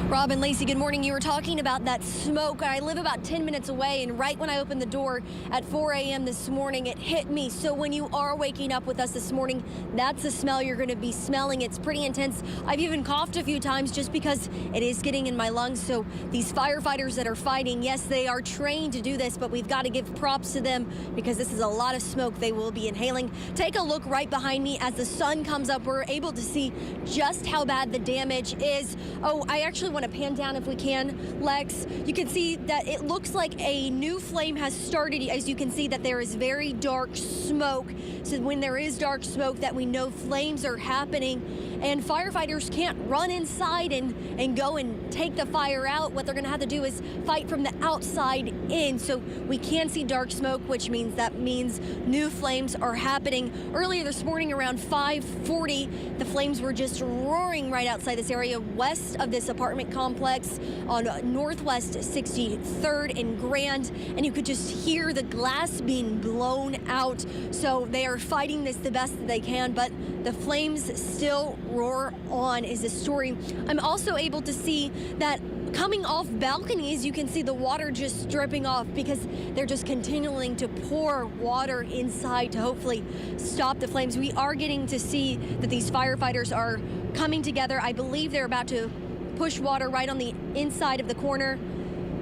Robin, Lacey, good morning. You were talking about that smoke. I live about 10 minutes away, and right when I opened the door at 4 a.m. this morning, it hit me. So when you are waking up with us this morning, that's the smell you're going to be smelling. It's pretty intense. I've even coughed a few times just because it is getting in my lungs. So these firefighters that are fighting, yes, they are trained to do this, but we've got to give props to them because this is a lot of smoke they will be inhaling. Take a look right behind me. As the sun comes up, we're able to see just how bad the damage is. Oh, I actually want to pan down if we can, Lex. You can see that it looks like a new flame has started. As you can see that there is very dark smoke. So when there is dark smoke, that we know flames are happening, and firefighters can't run inside and go and take the fire out. What they're going to have to do is fight from the outside in. So we can see dark smoke, which means new flames are happening. Earlier this morning around 5:40, the flames were just roaring right outside this area west of this apartment complex on Northwest 63rd and Grand, and you could just hear the glass being blown out. So they are fighting this the best that they can, but the flames still roar on is the story. I'm also able to see that coming off balconies, you can see the water just dripping off because they're just continuing to pour water inside to hopefully stop the flames. We are getting to see that these firefighters are coming together. I believe they're about to push water right on the inside of the corner.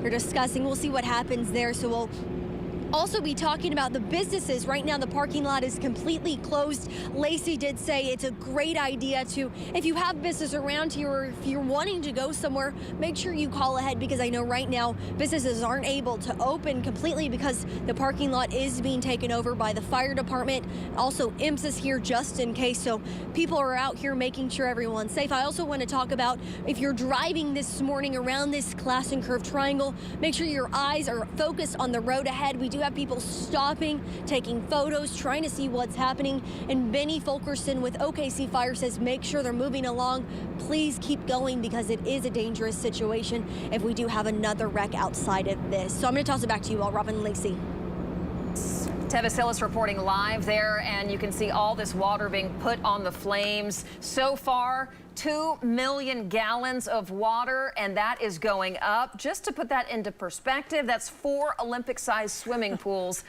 They're discussing. We'll see what happens there. So we'll also be talking about the businesses. Right now, the parking lot is completely closed. Lacey did say it's a great idea to, if you have business around here or if you're wanting to go somewhere, make sure you call ahead, because I know right now businesses aren't able to open completely because the parking lot is being taken over by the fire department. Also, IMS is here just in case, so people are out here making sure everyone's safe. I also want to talk about, if you're driving this morning around this Classen Curve triangle, make sure your eyes are focused on the road ahead. We do have people stopping, taking photos, trying to see what's happening. And Benny Fulkerson with OKC Fire says make sure they're moving along. Please keep going, because it is a dangerous situation if we do have another wreck outside of this. So I'm going to toss it back to you all, Robin and Lacey. Tevis Hillis reporting live there, and you can see all this water being put on the flames. So far, 2 million gallons of water, and that is going up. Just to put that into perspective, that's 4 Olympic-sized swimming pools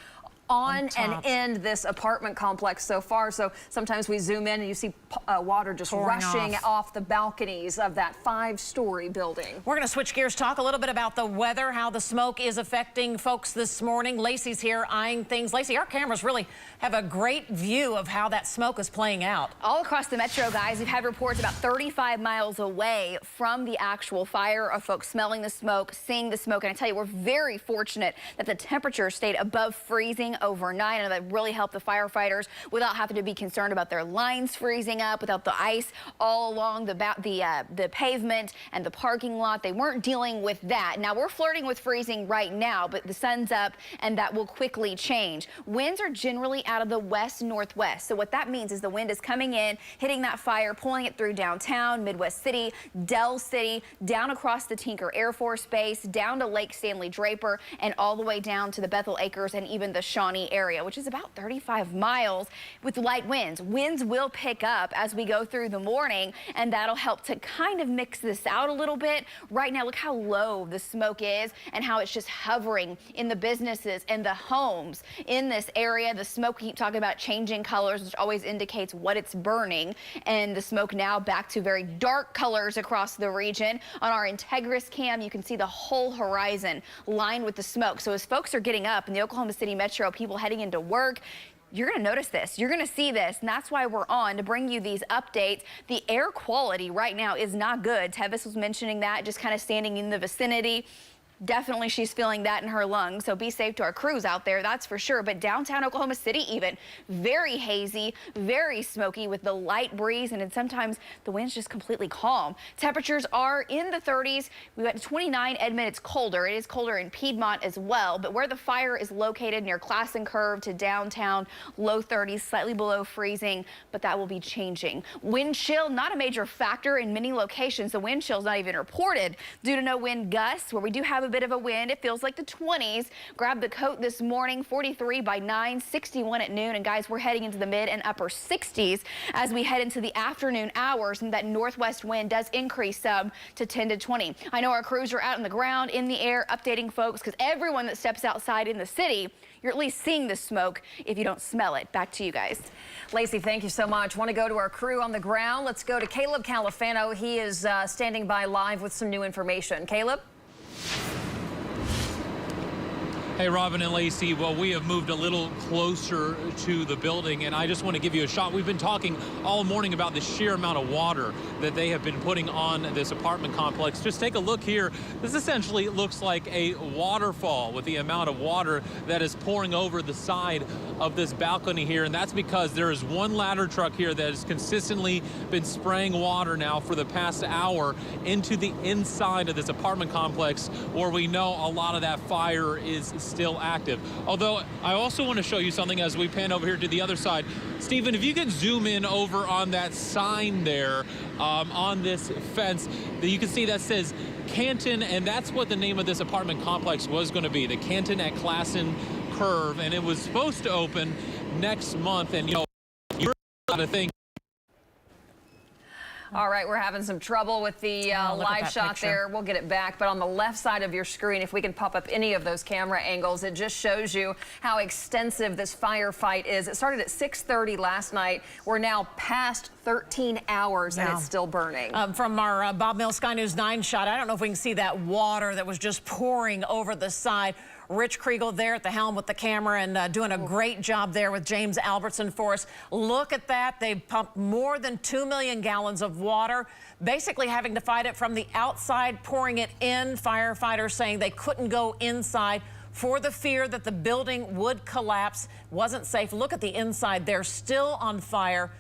on and in this apartment complex so far. So sometimes we zoom in and you see water just rushing off the balconies of that 5-story building. We're going to switch gears, talk a little bit about the weather, how the smoke is affecting folks this morning. Lacey's here eyeing things. Lacey, our cameras really have a great view of how that smoke is playing out. All across the metro, guys, we've had reports about 35 miles away from the actual fire of folks smelling the smoke, seeing the smoke. And I tell you, we're very fortunate that the temperature stayed above freezing overnight, and that really helped the firefighters without having to be concerned about their lines freezing up, without the ice all along the pavement and the parking lot. They weren't dealing with that. Now we're flirting with freezing right now, but the sun's up and that will quickly change. Winds are generally out of the west-northwest. So what that means is the wind is coming in, hitting that fire, pulling it through downtown, Midwest City, Dell City, down across the Tinker Air Force Base, down to Lake Stanley Draper, and all the way down to the Bethel Acres and even the Shawnee area, which is about 35 miles with light winds. Winds will pick up as we go through the morning, and that'll help to kind of mix this out a little bit. Right now, look how low the smoke is and how it's just hovering in the businesses and the homes in this area. The smoke, we keep talking about changing colors, which always indicates what it's burning, and the smoke now back to very dark colors across the region. On our Integris cam, you can see the whole horizon lined with the smoke. So as folks are getting up in the Oklahoma City metro, people heading into work, you're going to notice this. You're going to see this, and that's why we're on to bring you these updates. The air quality right now is not good. Tevis was mentioning that, just kind of standing in the vicinity. Definitely she's feeling that in her lungs, so be safe to our crews out there, that's for sure. But downtown Oklahoma City even, very hazy, very smoky with the light breeze, and then sometimes the wind's just completely calm. Temperatures are in the 30s. We've got 29 Edmond. It's colder. It is colder in Piedmont as well, but where the fire is located near Classen Curve to downtown, low 30s, slightly below freezing, but that will be changing. Wind chill, not a major factor in many locations. The wind chill is not even reported due to no wind gusts. Where we do have a bit of a wind, it feels like the 20s. Grab the coat this morning. 43 by 9, 61 at noon, and guys, we're heading into the mid and upper 60s as we head into the afternoon hours, and that northwest wind does increase some to 10 to 20. I know our crews are out on the ground, in the air, updating folks, because everyone that steps outside in the city, you're at least seeing the smoke if you don't smell it. Back to you guys. Lacey, thank you so much. Want to go to our crew on the ground? Let's go to Caleb Califano. He is standing by live with some new information. Caleb? Hey, Robin and Lacey, well, we have moved a little closer to the building, and I just want to give you a shot. We've been talking all morning about the sheer amount of water that they have been putting on this apartment complex. Just take a look here. This essentially looks like a waterfall with the amount of water that is pouring over the side of this balcony here, and that's because there is one ladder truck here that has consistently been spraying water now for the past hour into the inside of this apartment complex, where we know a lot of that fire is still active. Although I also want to show you something as we pan over here to the other side. Stephen, if you can zoom in over on that sign there on this fence, that you can see that says Canton, and that's what the name of this apartment complex was going to be, the Canton At Classen Curve, and it was supposed to open next month. And you know, you're got to think. All right, we're having some trouble with the live shot there. We'll get it back. But on the left side of your screen, if we can pop up any of those camera angles, it just shows you how extensive this firefight is. It started at 6:30 last night. We're now past 13 hours and Yeah. it's still burning. From our Bob Mills SkyNews 9 shot, I don't know if we can see that water that was just pouring over the side. Rich Kriegel there at the helm with the camera and doing a great job there with James Albertson for us. Look at that. They pumped more than 2 million gallons of water, basically having to fight it from the outside, pouring it in. Firefighters saying they couldn't go inside for the fear that the building would collapse. Wasn't safe. Look at the inside. They're still on fire.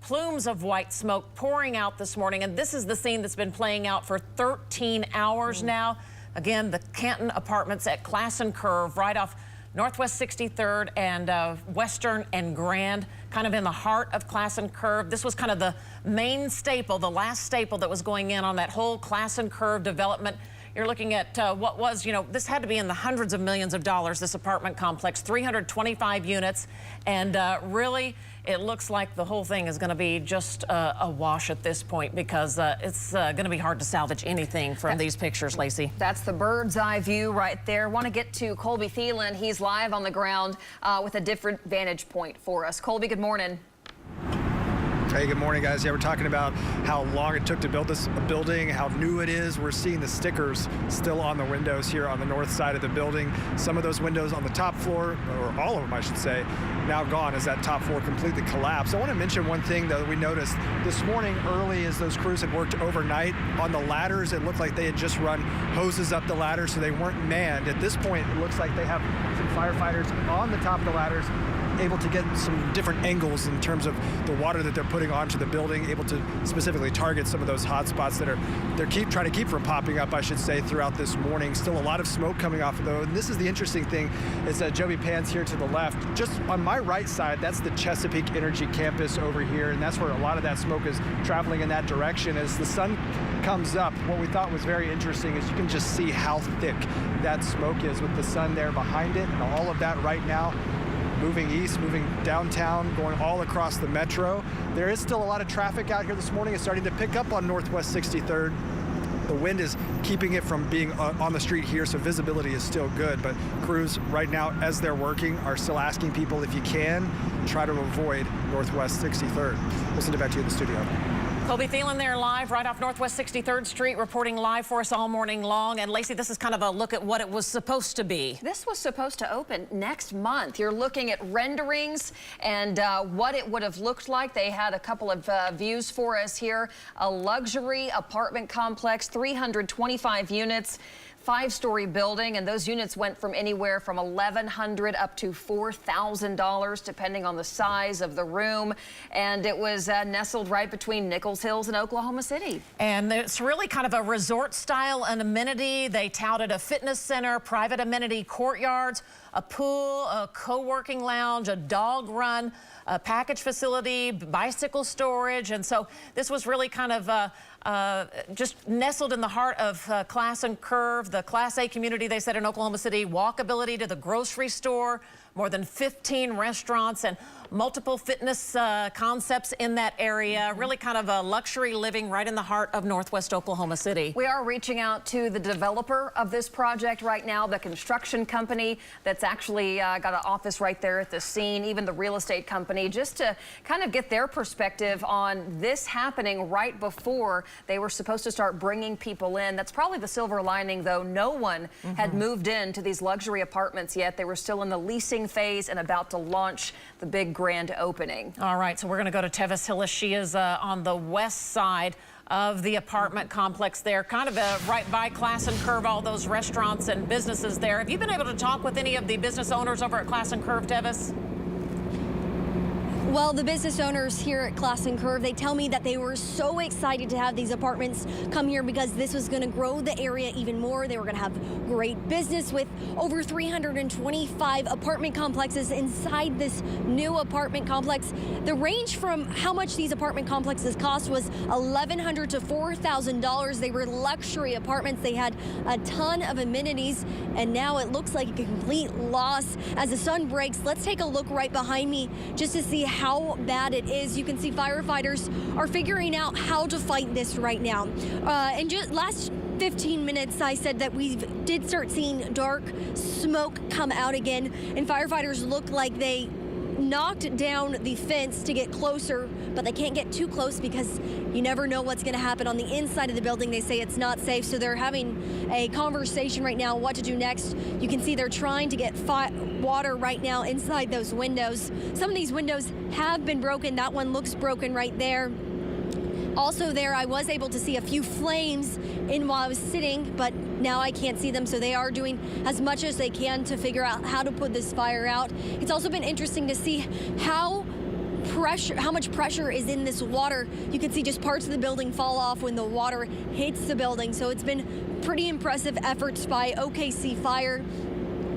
Plumes of white smoke pouring out this morning. And this is the scene that's been playing out for 13 hours now. Again, the Canton Apartments at Classen Curve, right off Northwest 63rd and Western and Grand, kind of in the heart of Classen Curve. This was kind of the main staple, the last staple that was going in on that whole Classen Curve development. You're looking at what was, this had to be in the hundreds of millions of dollars, this apartment complex, 325 units. And really, it looks like the whole thing is going to be just a wash at this point because it's going to be hard to salvage anything from these pictures, Lacey. That's the bird's eye view right there. Want to get to Colby Thelen. He's live on the ground with a different vantage point for us. Colby, good morning. Hey, good morning, guys. Yeah, we're talking about how long it took to build this building, how new it is. We're seeing the stickers still on the windows here on the north side of the building. Some of those windows on the top floor, or all of them, I should say, now gone as that top floor completely collapsed. I want to mention one thing, though, that we noticed this morning early as those crews had worked overnight on the ladders. It looked like they had just run hoses up the ladder, so they weren't manned. At this point, it looks like they have some firefighters on the top of the ladders, able to get some different angles in terms of the water that they're putting onto the building, able to specifically target some of those hot spots that they're trying to keep from popping up, I should say, throughout this morning. Still a lot of smoke coming off of those. And this is the interesting thing is that Joby Pan's here to the left. Just on my right side, that's the Chesapeake Energy campus over here, and that's where a lot of that smoke is traveling in that direction. As the sun comes up, what we thought was very interesting is you can just see how thick that smoke is with the sun there behind it, and all of that right now moving east, moving downtown, going all across the metro. There is still a lot of traffic out here this morning. It's starting to pick up on Northwest 63rd. The wind is keeping it from being on the street here, so visibility is still good. But crews right now, as they're working, are still asking people if you can, try to avoid Northwest 63rd. We'll send it back to you in the studio. Colby Thelen there live right off Northwest 63rd Street, reporting live for us all morning long. And Lacey, this is kind of a look at what it was supposed to be. This was supposed to open next month. You're looking at renderings and what it would have looked like. They had a couple of views for us here. A luxury apartment complex, 325 units. 5-story building, and those units went from anywhere from $1,100 up to $4,000, depending on the size of the room. And it was nestled right between Nichols Hills and Oklahoma City. And it's really kind of a resort style and amenity. They touted a fitness center, private amenity courtyards, a pool, a co-working lounge, a dog run, a package facility, bicycle storage. And so this was really kind of just nestled in the heart of Classen Curve, the Class A community, they said, in Oklahoma City. Walkability to the grocery store, more than 15 restaurants, and multiple fitness concepts in that area. Really kind of a luxury living right in the heart of Northwest Oklahoma City. We are reaching out to the developer of this project right now, the construction company that's actually got an office right there at the scene, even the real estate company, just to kind of get their perspective on this happening right before they were supposed to start bringing people in. That's probably the silver lining, though. No one had moved into these luxury apartments yet. They were still in the leasing phase and about to launch the big grand opening. All right, so we're going to go to Tevis Hillis. She is on the west side of the apartment complex there, kind of right by Classen Curve, all those restaurants and businesses there. Have you been able to talk with any of the business owners over at Classen Curve, Tevis? Well, the business owners here at Classen Curve, they tell me that they were so excited to have these apartments come here because this was going to grow the area even more. They were going to have great business with over 325 apartment complexes inside this new apartment complex. The range from how much these apartment complexes cost was $1,100 to $4,000. They were luxury apartments. They had a ton of amenities, and now it looks like a complete loss. As the sun breaks, let's take a look right behind me just to see how bad it is. You can see firefighters are figuring out how to fight this right now. And just last 15 minutes, I said that we did start seeing dark smoke come out again, and firefighters look like they knocked down the fence to get closer, but they can't get too close because you never know what's going to happen on the inside of the building. They say it's not safe, so they're having a conversation right now what to do next. You can see they're trying to get water right now inside those windows. Some of these windows have been broken. That one looks broken right there. Also there, I was able to see a few flames in while I was sitting, but now I can't see them, so they are doing as much as they can to figure out how to put this fire out. It's also been interesting to see how much pressure is in this water. You can see just parts of the building fall off when the water hits the building, so it's been pretty impressive efforts by OKC Fire.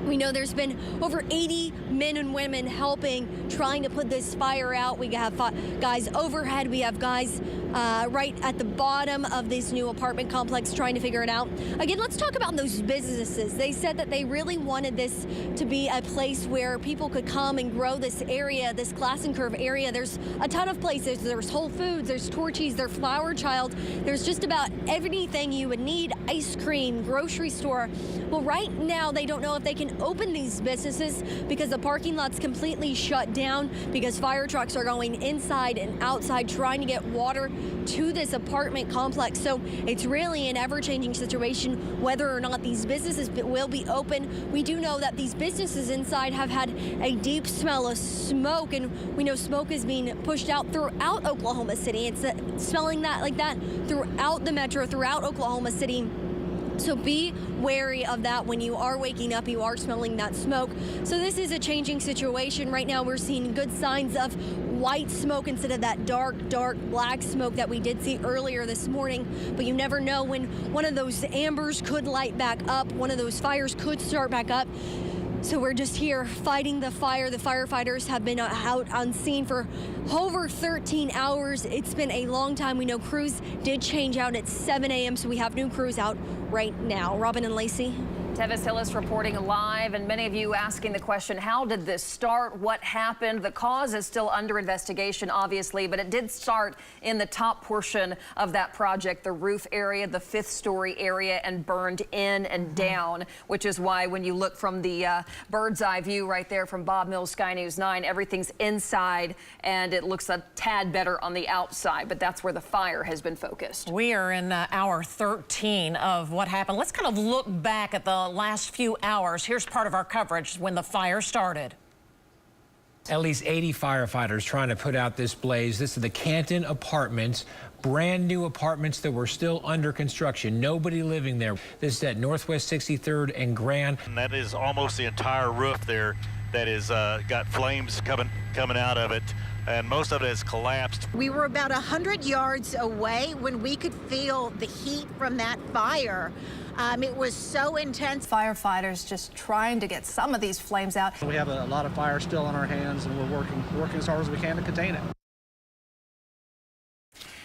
We know there's been over 80 men and women helping, trying to put this fire out. We have guys overhead. We have guys right at the bottom of this new apartment complex trying to figure it out. Again, let's talk about those businesses. They said that they really wanted this to be a place where people could come and grow this area, this Classen Curve area. There's a ton of places. There's Whole Foods, there's Torchy's, there's Flower Child. There's just about everything you would need, ice cream, grocery store. Well, right now, they don't know if they can open these businesses because the parking lot's completely shut down because fire trucks are going inside and outside trying to get water to this apartment complex. So it's really an ever-changing situation whether or not these businesses will be open. We do know that these businesses inside have had a deep smell of smoke, and we know smoke is being pushed out throughout Oklahoma City. It's smelling like that throughout the metro, throughout Oklahoma City. So be wary of that when you are waking up, you are smelling that smoke. So this is a changing situation. Right now we're seeing good signs of white smoke instead of that dark black smoke that we did see earlier this morning. But you never know when one of those ambers could light back up, one of those fires could start back up. So we're just here fighting the fire. The firefighters have been out on scene for over 13 hours. It's been a long time. We know crews did change out at 7 a.m., so we have new crews out right now. Robin and Lacey. Tevis Hillis reporting live, and many of you asking the question, how did this start? What happened? The cause is still under investigation, obviously, but it did start in the top portion of that project, the roof area, the 5th story area, and burned in and down, which is why when you look from the bird's eye view right there from Bob Mills SkyNews 9, everything's inside and it looks a tad better on the outside, but that's where the fire has been focused. We are in hour 13 of what happened. Let's kind of look back at the last few hours. Here's part of our coverage when the fire started. At least 80 firefighters trying to put out this blaze. This is the Canton apartments, brand new apartments that were still under construction. Nobody living there. This is at Northwest 63rd and Grand. And that is almost the entire roof there that is got flames coming out of it, and most of it has collapsed. We were about 100 yards away when we could feel the heat from that fire. It was so intense. Firefighters just trying to get some of these flames out. We have a lot of fire still on our hands, and we're working as hard as we can to contain it.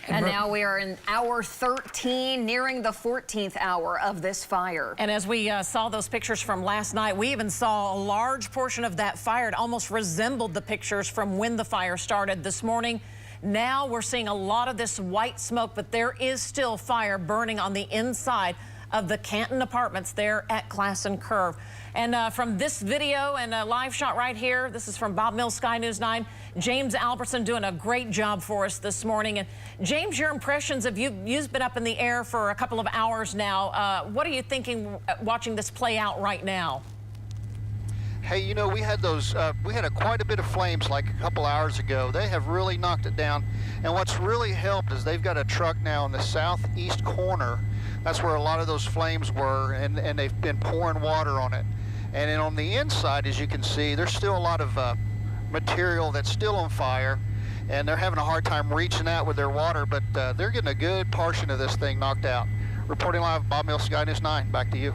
And now we are in hour 13, nearing the 14th hour of this fire. And as we saw those pictures from last night, we even saw a large portion of that fire. It almost resembled the pictures from when the fire started this morning. Now we're seeing a lot of this white smoke, but there is still fire burning on the inside of the Canton apartments there at Classen Curve. And from this video and a live shot right here, this is from Bob Mills SkyNews 9. James Albertson doing a great job for us this morning. And James, your impressions of you've been up in the air for a couple of hours now. What are you thinking watching this play out right now? Hey, you know, we had quite a bit of flames like a couple hours ago. They have really knocked it down. And what's really helped is they've got a truck now in the southeast corner. That's where a lot of those flames were, and they've been pouring water on it. And then on the inside, as you can see, there's still a lot of material that's still on fire, and they're having a hard time reaching out with their water, but they're getting a good portion of this thing knocked out. Reporting live, Bob Mills SkyNews 9, back to you.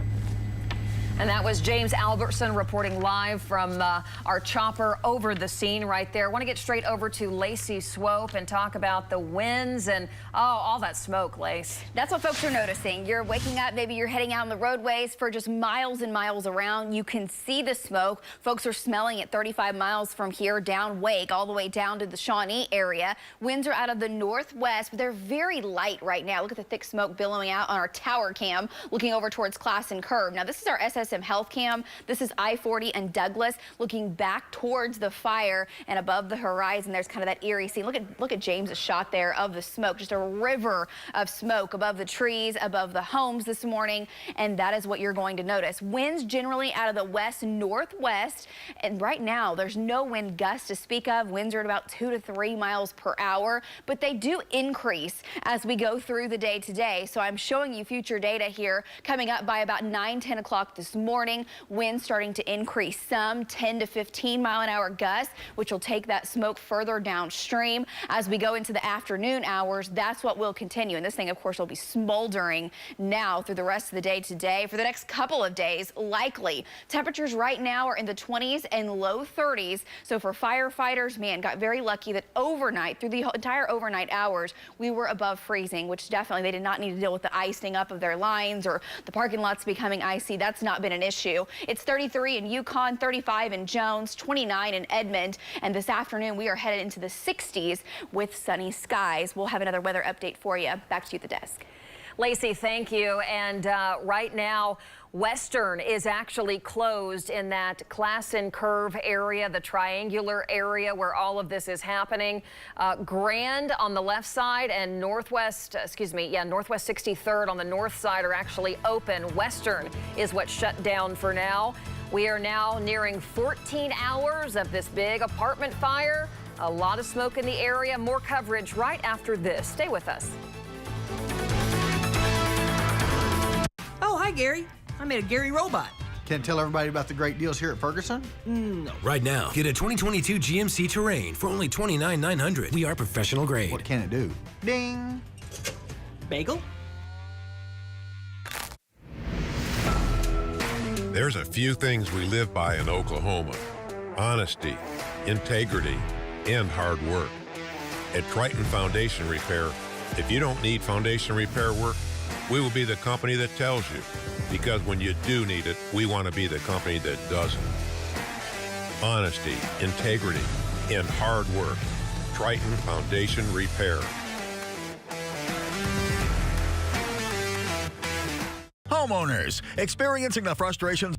And that was James Albertson reporting live from our chopper over the scene right there. I want to get straight over to Lacey Swope and talk about the winds and all that smoke, Lace. That's what folks are noticing. You're waking up, maybe you're heading out on the roadways for just miles and miles around. You can see the smoke. Folks are smelling it 35 miles from here down Wake, all the way down to the Shawnee area. Winds are out of the northwest, but they're very light right now. Look at the thick smoke billowing out on our tower cam, looking over towards Classen Curve. Now, this is our SSI some health cam. This is I-40 and Douglas looking back towards the fire, and above the horizon there's kind of that eerie scene. Look at James's shot there of the smoke, just a river of smoke above the trees, above the homes this morning, and that is what you're going to notice. Winds generally out of the west-northwest, and right now there's no wind gusts to speak of. Winds are at about 2 to 3 miles per hour, but they do increase as we go through the day today. So I'm showing you future data here coming up by about 9-10 o'clock this morning. Winds starting to increase, some 10 to 15 mile an hour gusts, which will take that smoke further downstream. As we go into the afternoon hours, that's what will continue. And this thing, of course, will be smoldering now through the rest of the day today. For the next couple of days, likely. Temperatures right now are in the 20s and low 30s. So for firefighters, man, got very lucky that overnight, through the entire overnight hours, we were above freezing, which definitely they did not need to deal with the icing up of their lines or the parking lots becoming icy. That's not been an issue. It's 33 in Yukon, 35 in Jones, 29 in Edmond, and this afternoon we are headed into the 60s with sunny skies. We'll have another weather update for you. Back to you at the desk. Lacey, thank you. And right now, Western is actually closed in that Classen Curve area, the triangular area where all of this is happening. Grand on the left side and Northwest 63rd on the north side are actually open. Western is what's shut down for now. We are now nearing 14 hours of this big apartment fire. A lot of smoke in the area. More coverage right after this. Stay with us. Oh, hi, Gary. I made a Gary robot. Can't tell everybody about the great deals here at Ferguson? No. Right now, get a 2022 GMC Terrain for only $29,900. We are professional grade. What can it do? Ding! Bagel? There's a few things we live by in Oklahoma: honesty, integrity, and hard work. At Triton Foundation Repair, if you don't need foundation repair work, we will be the company that tells you, because when you do need it, we want to be the company that doesn't. Honesty, integrity, and hard work. Triton Foundation Repair. Homeowners experiencing the frustrations.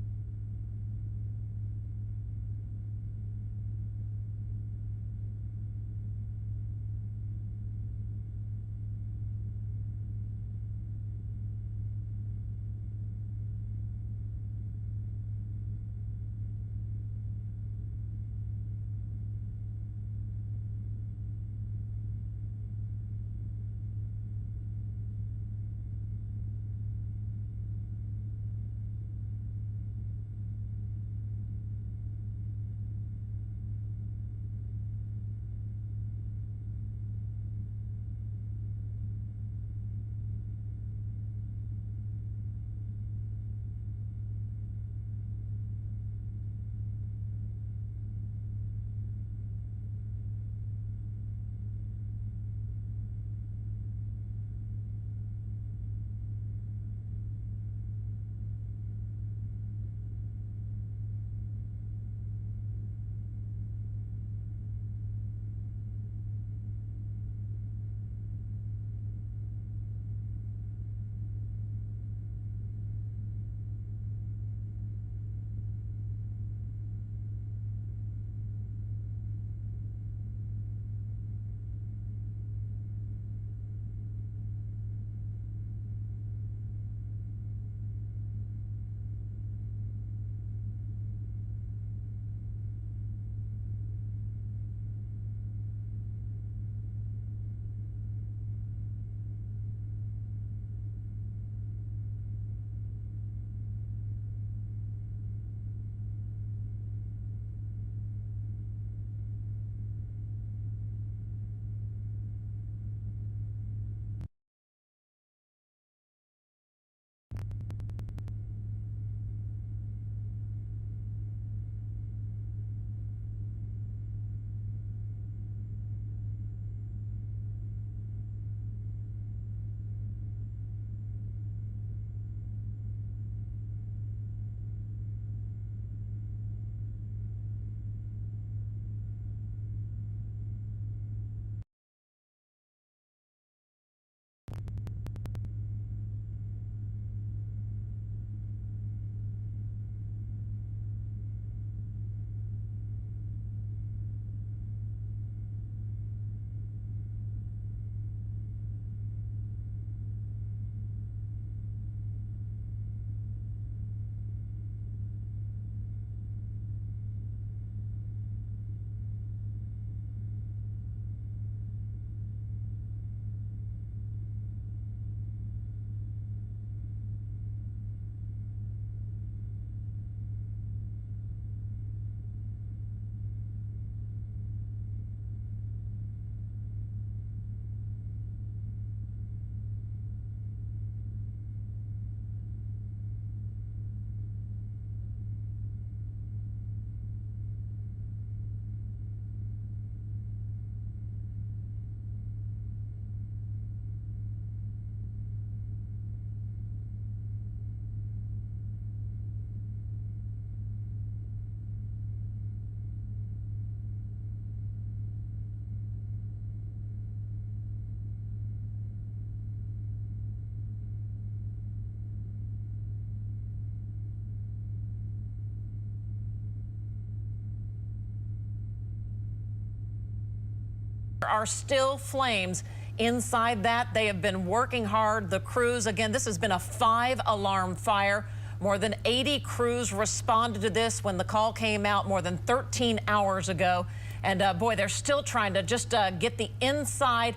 There are still flames inside that. They have been working hard. The crews, again, this has been a 5-alarm fire. More than 80 crews responded to this when the call came out more than 13 hours ago. And boy, they're still trying to just get the inside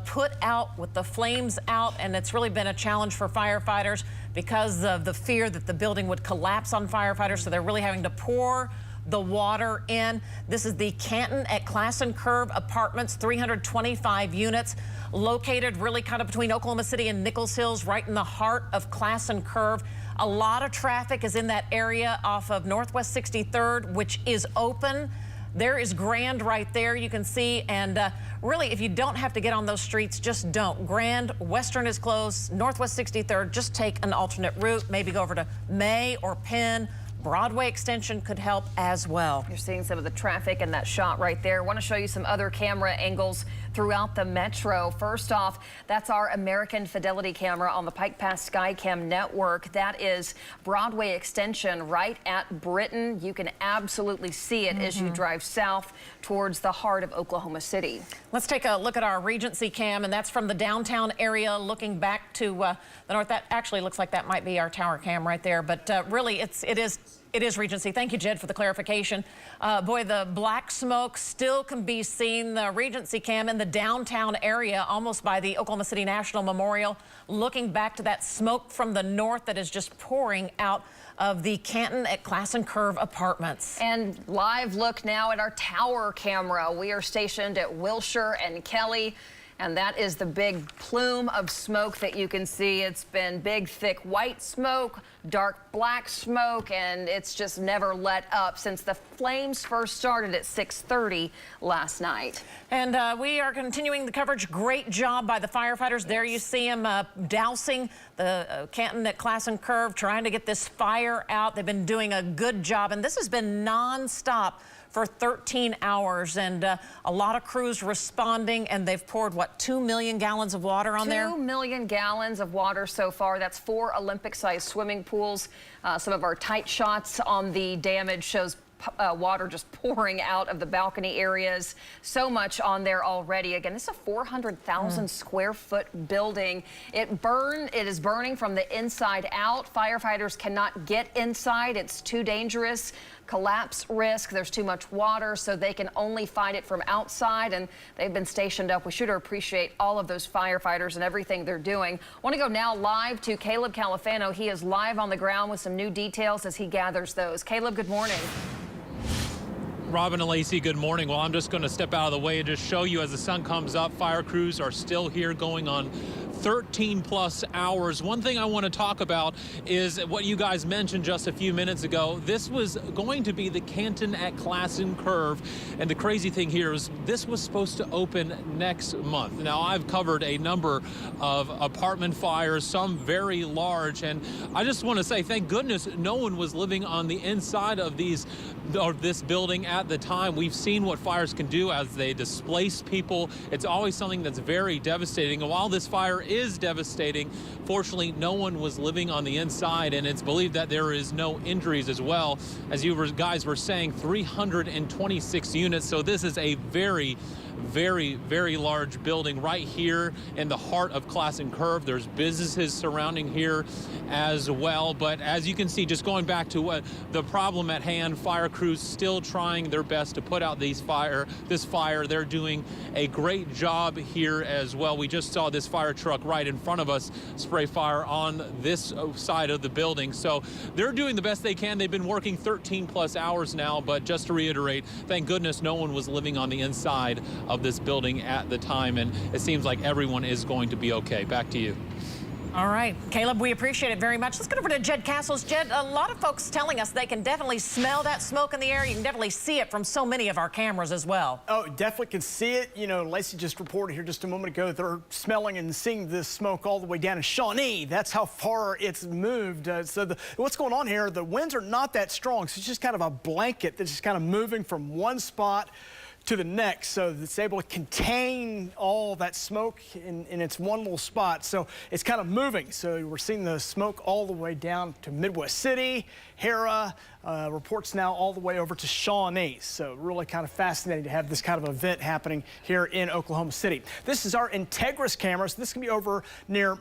put out with the flames out. And it's really been a challenge for firefighters because of the fear that the building would collapse on firefighters. So they're really having to pour the water in. This is the Canton at Classen Curve apartments, 325 units, located really kind of between Oklahoma City and Nichols Hills, right in the heart of Classen Curve. A lot of traffic is in that area off of Northwest 63rd, which is open. There is Grand right there, you can see, and really, if you don't have to get on those streets, just don't. Grand, Western is closed, Northwest 63rd, just take an alternate route, maybe go over to May or Penn. Broadway extension could help as well. You're seeing some of the traffic in that shot right there. I want to show you some other camera angles throughout the metro. First off, that's our American Fidelity camera on the Pike Pass Skycam network. That is Broadway extension right at Britain. You can absolutely see it as you drive south towards the heart of Oklahoma City. Let's take a look at our Regency cam, and that's from the downtown area looking back to the north. That actually looks like that might be our tower cam right there, but really it is Regency. Thank you, Jed, for the clarification. Boy, the black smoke still can be seen. The Regency cam in the downtown area, almost by the Oklahoma City National Memorial, looking back to that smoke from the north that is just pouring out of the Canton at Classen Curve apartments. And live look now at our tower camera. We are stationed at Wilshire and Kelly. And that is the big plume of smoke that you can see. It's been big, thick white smoke, dark black smoke, and it's just never let up since the flames first started at 6:30 last night. And we are continuing the coverage. Great job by the firefighters. There you see them dousing the Canton at Classen Curve, trying to get this fire out. They've been doing a good job, and this has been nonstop for 13 hours, and a lot of crews responding, and they've poured, what, 2 million gallons of water on there? 2 million gallons of water so far. That's 4 Olympic-sized swimming pools. Some of our tight shots on the damage shows water just pouring out of the balcony areas. So much on there already. Again, this is a 400,000 square foot building. It is burning from the inside out. Firefighters cannot get inside. It's too dangerous. Collapse risk. There's too much water, so they can only fight it from outside, and they've been stationed up. We should appreciate all of those firefighters and everything they're doing. I want to go now live to Caleb Califano. He is live on the ground with some new details as he gathers those. Caleb, good morning. Robin and Lacey, good morning. Well, I'm just going to step out of the way and just show you as the sun comes up, fire crews are still here going on 13 plus hours. One thing I want to talk about is what you guys mentioned just a few minutes ago. This was going to be the Canton at Classen Curve. And the crazy thing here is this was supposed to open next month. Now, I've covered a number of apartment fires, some very large. And I just want to say, thank goodness no one was living on the inside of this building at the time. We've seen what fires can do as they displace people. It's always something that's very devastating. And while this fire is devastating, fortunately, no one was living on the inside, and it's believed that there is no injuries as well. As you guys were saying, 326 units. So this is a very, very large building right here in the heart of Classen Curve. There's businesses surrounding here as well. But as you can see, just going back to the problem at hand, fire crews still trying their best to put out this fire. They're doing a great job here as well. We just saw this fire truck right in front of us spray fire on this side of the building. So they're doing the best they can. They've been working 13 plus hours now, but just to reiterate, thank goodness no one was living on the inside of this building at the time, and it seems like everyone is going to be okay. Back to you. All right, Caleb, we appreciate it very much. Let's get over to Jed Castles. Jed, a lot of folks telling us they can definitely smell that smoke in the air. You can definitely see it from so many of our cameras as well. Oh, definitely can see it. You know, Lacey just reported here just a moment ago, they're smelling and seeing this smoke all the way down in Shawnee. That's how far it's moved. What's going on here, the winds are not that strong, so it's just kind of a blanket that's just kind of moving from one spot to the next, so that it's able to contain all that smoke in its one little spot. So it's kind of moving. So we're seeing the smoke all the way down to Midwest City, Hera, reports now all the way over to Shawnee. So really kind of fascinating to have this kind of event happening here in Oklahoma City. This is our Integris cameras. This can be over near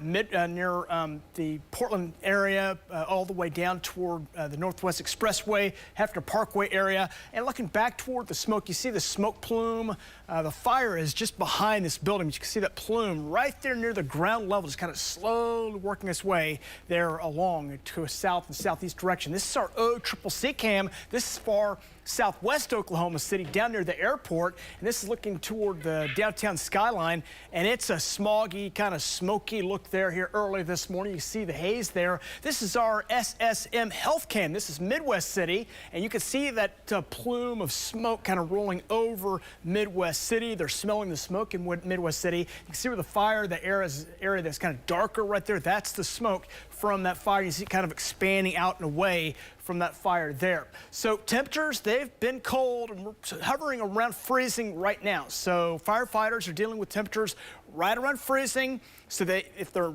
the Portland area, all the way down toward the Northwest Expressway, Hefner Parkway area. And looking back toward the smoke, you see the smoke plume. The fire is just behind this building. You can see that plume right there near the ground level, just kind of slowly working its way there along to a south and southeast direction. This is our OCCC cam. This is far southwest Oklahoma City, down near the airport, and this is looking toward the downtown skyline, and it's a smoggy, kind of smoky look there here early this morning. You see the haze there. This is our SSM health cam. This is Midwest City, and you can see that plume of smoke kind of rolling over Midwest City. They're smelling the smoke in Midwest City. You can see where the fire, the area that's kind of darker right there, that's the smoke from that fire. You see it kind of expanding out and away from that fire there. So temperatures, they've been cold and we're hovering around freezing right now. So firefighters are dealing with temperatures right around freezing. So if they're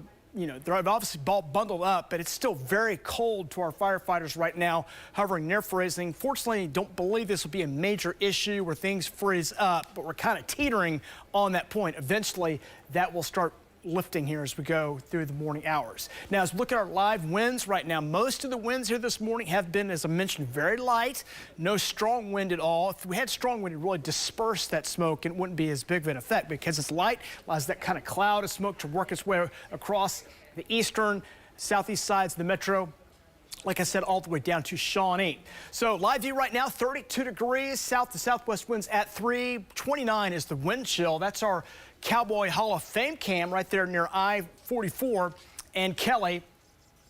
obviously all bundled up, but it's still very cold to our firefighters right now, hovering near freezing. Fortunately, don't believe this will be a major issue where things freeze up, but we're kind of teetering on that point. Eventually, that will start lifting here as we go through the morning hours. Now, as we look at our live winds right now, most of the winds here this morning have been, as I mentioned, very light, no strong wind at all. If we had strong wind, it really disperse that smoke and it wouldn't be as big of an effect. Because it's light, allows that kind of cloud of smoke to work its way across the eastern, southeast sides of the metro. Like I said, all the way down to Shawnee. So live view right now, 32 degrees, south to southwest winds at 3. 29 is the wind chill. That's our Cowboy Hall of Fame cam right there near I-44 and Kelly.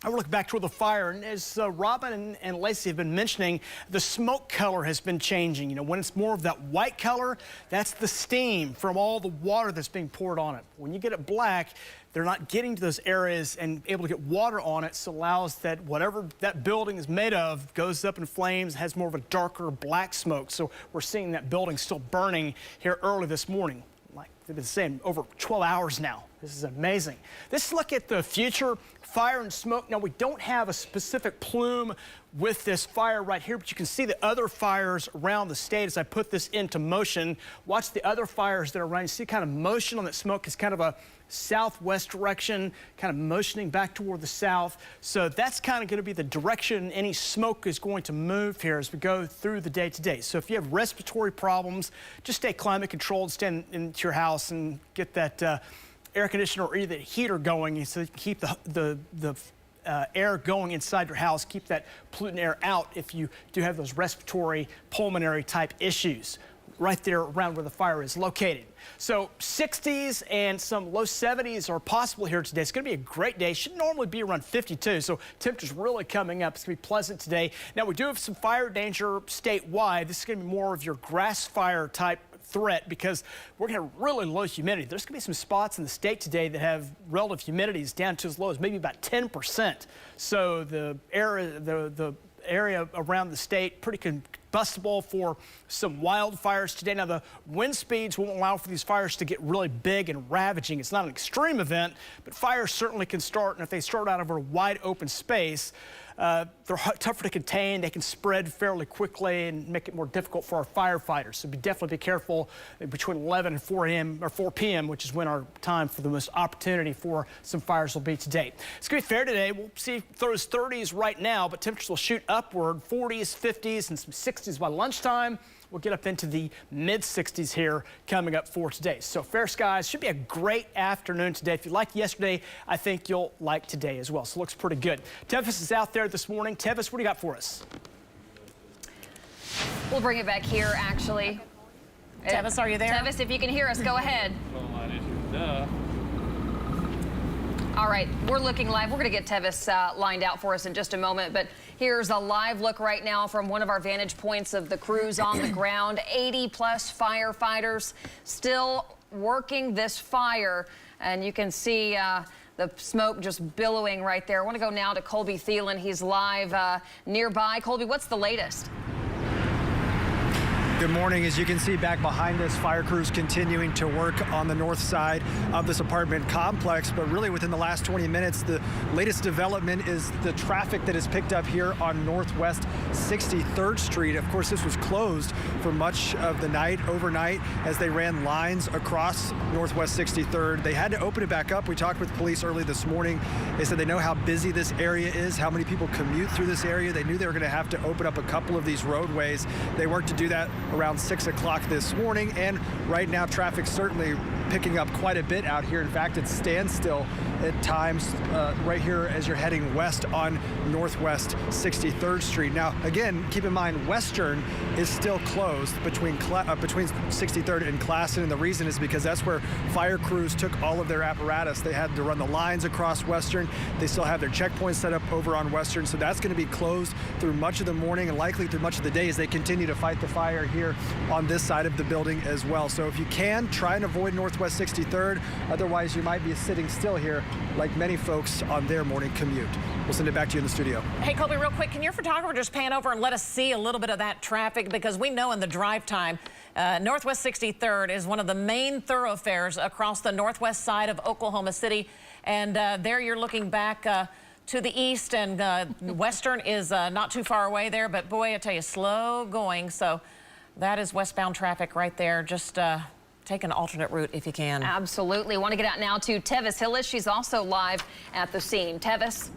I will look back toward the fire, and as Robin and Lacey have been mentioning, the smoke color has been changing. You know, when it's more of that white color, that's the steam from all the water that's being poured on it. When you get it black, they're not getting to those areas and able to get water on it, so allows that whatever that building is made of goes up in flames, has more of a darker black smoke. So we're seeing that building still burning here early this morning. Like they've been saying, over 12 hours now. This is amazing. Let's look at the future fire and smoke. Now, we don't have a specific plume with this fire right here, but you can see the other fires around the state as I put this into motion. Watch the other fires that are around. You see kind of motion on that smoke. It's kind of a southwest direction, kind of motioning back toward the south. So that's kind of going to be the direction any smoke is going to move here as we go through the day today. So if you have respiratory problems, just stay climate controlled, stay into your house and get that air conditioner or either heater going, so you can keep the air going inside your house, keep that pollutant air out if you do have those respiratory, pulmonary type issues right there around where the fire is located. So 60s and some low 70s are possible here today. It's going to be a great day. Should normally be around 52, so temperatures really coming up. It's going to be pleasant today. Now, we do have some fire danger statewide. This is going to be more of your grass fire type threat because we're going to have really low humidity. There's going to be some spots in the state today that have relative humidities down to as low as maybe about 10%. So the area around the state pretty combustible for some wildfires today. Now, the wind speeds won't allow for these fires to get really big and ravaging. It's not an extreme event, but fires certainly can start, and if they start out over a wide open space, they're tougher to contain. They can spread fairly quickly and make it more difficult for our firefighters. So definitely be careful between 11 and 4 p.m., which is when our time for the most opportunity for some fires will be today. It's going to be fair today. We'll see those 30s right now, but temperatures will shoot upward, 40s, 50s, and some 60s by lunchtime. We'll get up into the mid-60s here coming up for today. So fair skies. Should be a great afternoon today. If you liked yesterday, I think you'll like today as well. So it looks pretty good. Tevis is out there this morning. Tevis, what do you got for us? We'll bring it back here, actually. Tevis, are you there? Tevis, if you can hear us, go ahead. All right, we're looking live. We're going to get Tevis lined out for us in just a moment, but here's a live look right now from one of our vantage points of the crews on the ground. 80-plus firefighters still working this fire, and you can see the smoke just billowing right there. I want to go now to Colby Thelen. He's live nearby. Colby, what's the latest? Good morning. As you can see back behind us, fire crews continuing to work on the north side of this apartment complex. But really within the last 20 minutes, the latest development is the traffic that is picked up here on Northwest 63rd Street. Of course, this was closed for much of the night, overnight, as they ran lines across Northwest 63rd. They had to open it back up. We talked with police early this morning. They said they know how busy this area is, how many people commute through this area. They knew they were going to have to open up a couple of these roadways. They worked to do that around 6 o'clock this morning, and right now traffic certainly picking up quite a bit out here. In fact, it's standstill at times right here as you're heading west on Northwest 63rd Street. Now, again, keep in mind, Western is still closed between 63rd and Classen, and the reason is because that's where fire crews took all of their apparatus. They had to run the lines across Western. They still have their checkpoints set up over on Western, so that's going to be closed through much of the morning and likely through much of the day as they continue to fight the fire here on this side of the building as well. So if you can, try and avoid Northwest 63rd. Otherwise, you might be sitting still here like many folks on their morning commute. We'll send it back to you in the studio. Hey, Colby, real quick, can your photographer just pan over and let us see a little bit of that traffic? Because we know in the drive time, Northwest 63rd is one of the main thoroughfares across the northwest side of Oklahoma City. And there you're looking back to the east, and Western is not too far away there. But boy, I tell you, slow going. So that is westbound traffic right there. Just take an alternate route if you can. Absolutely. Want to get out now to Tevis Hillis. She's also live at the scene. Tevis.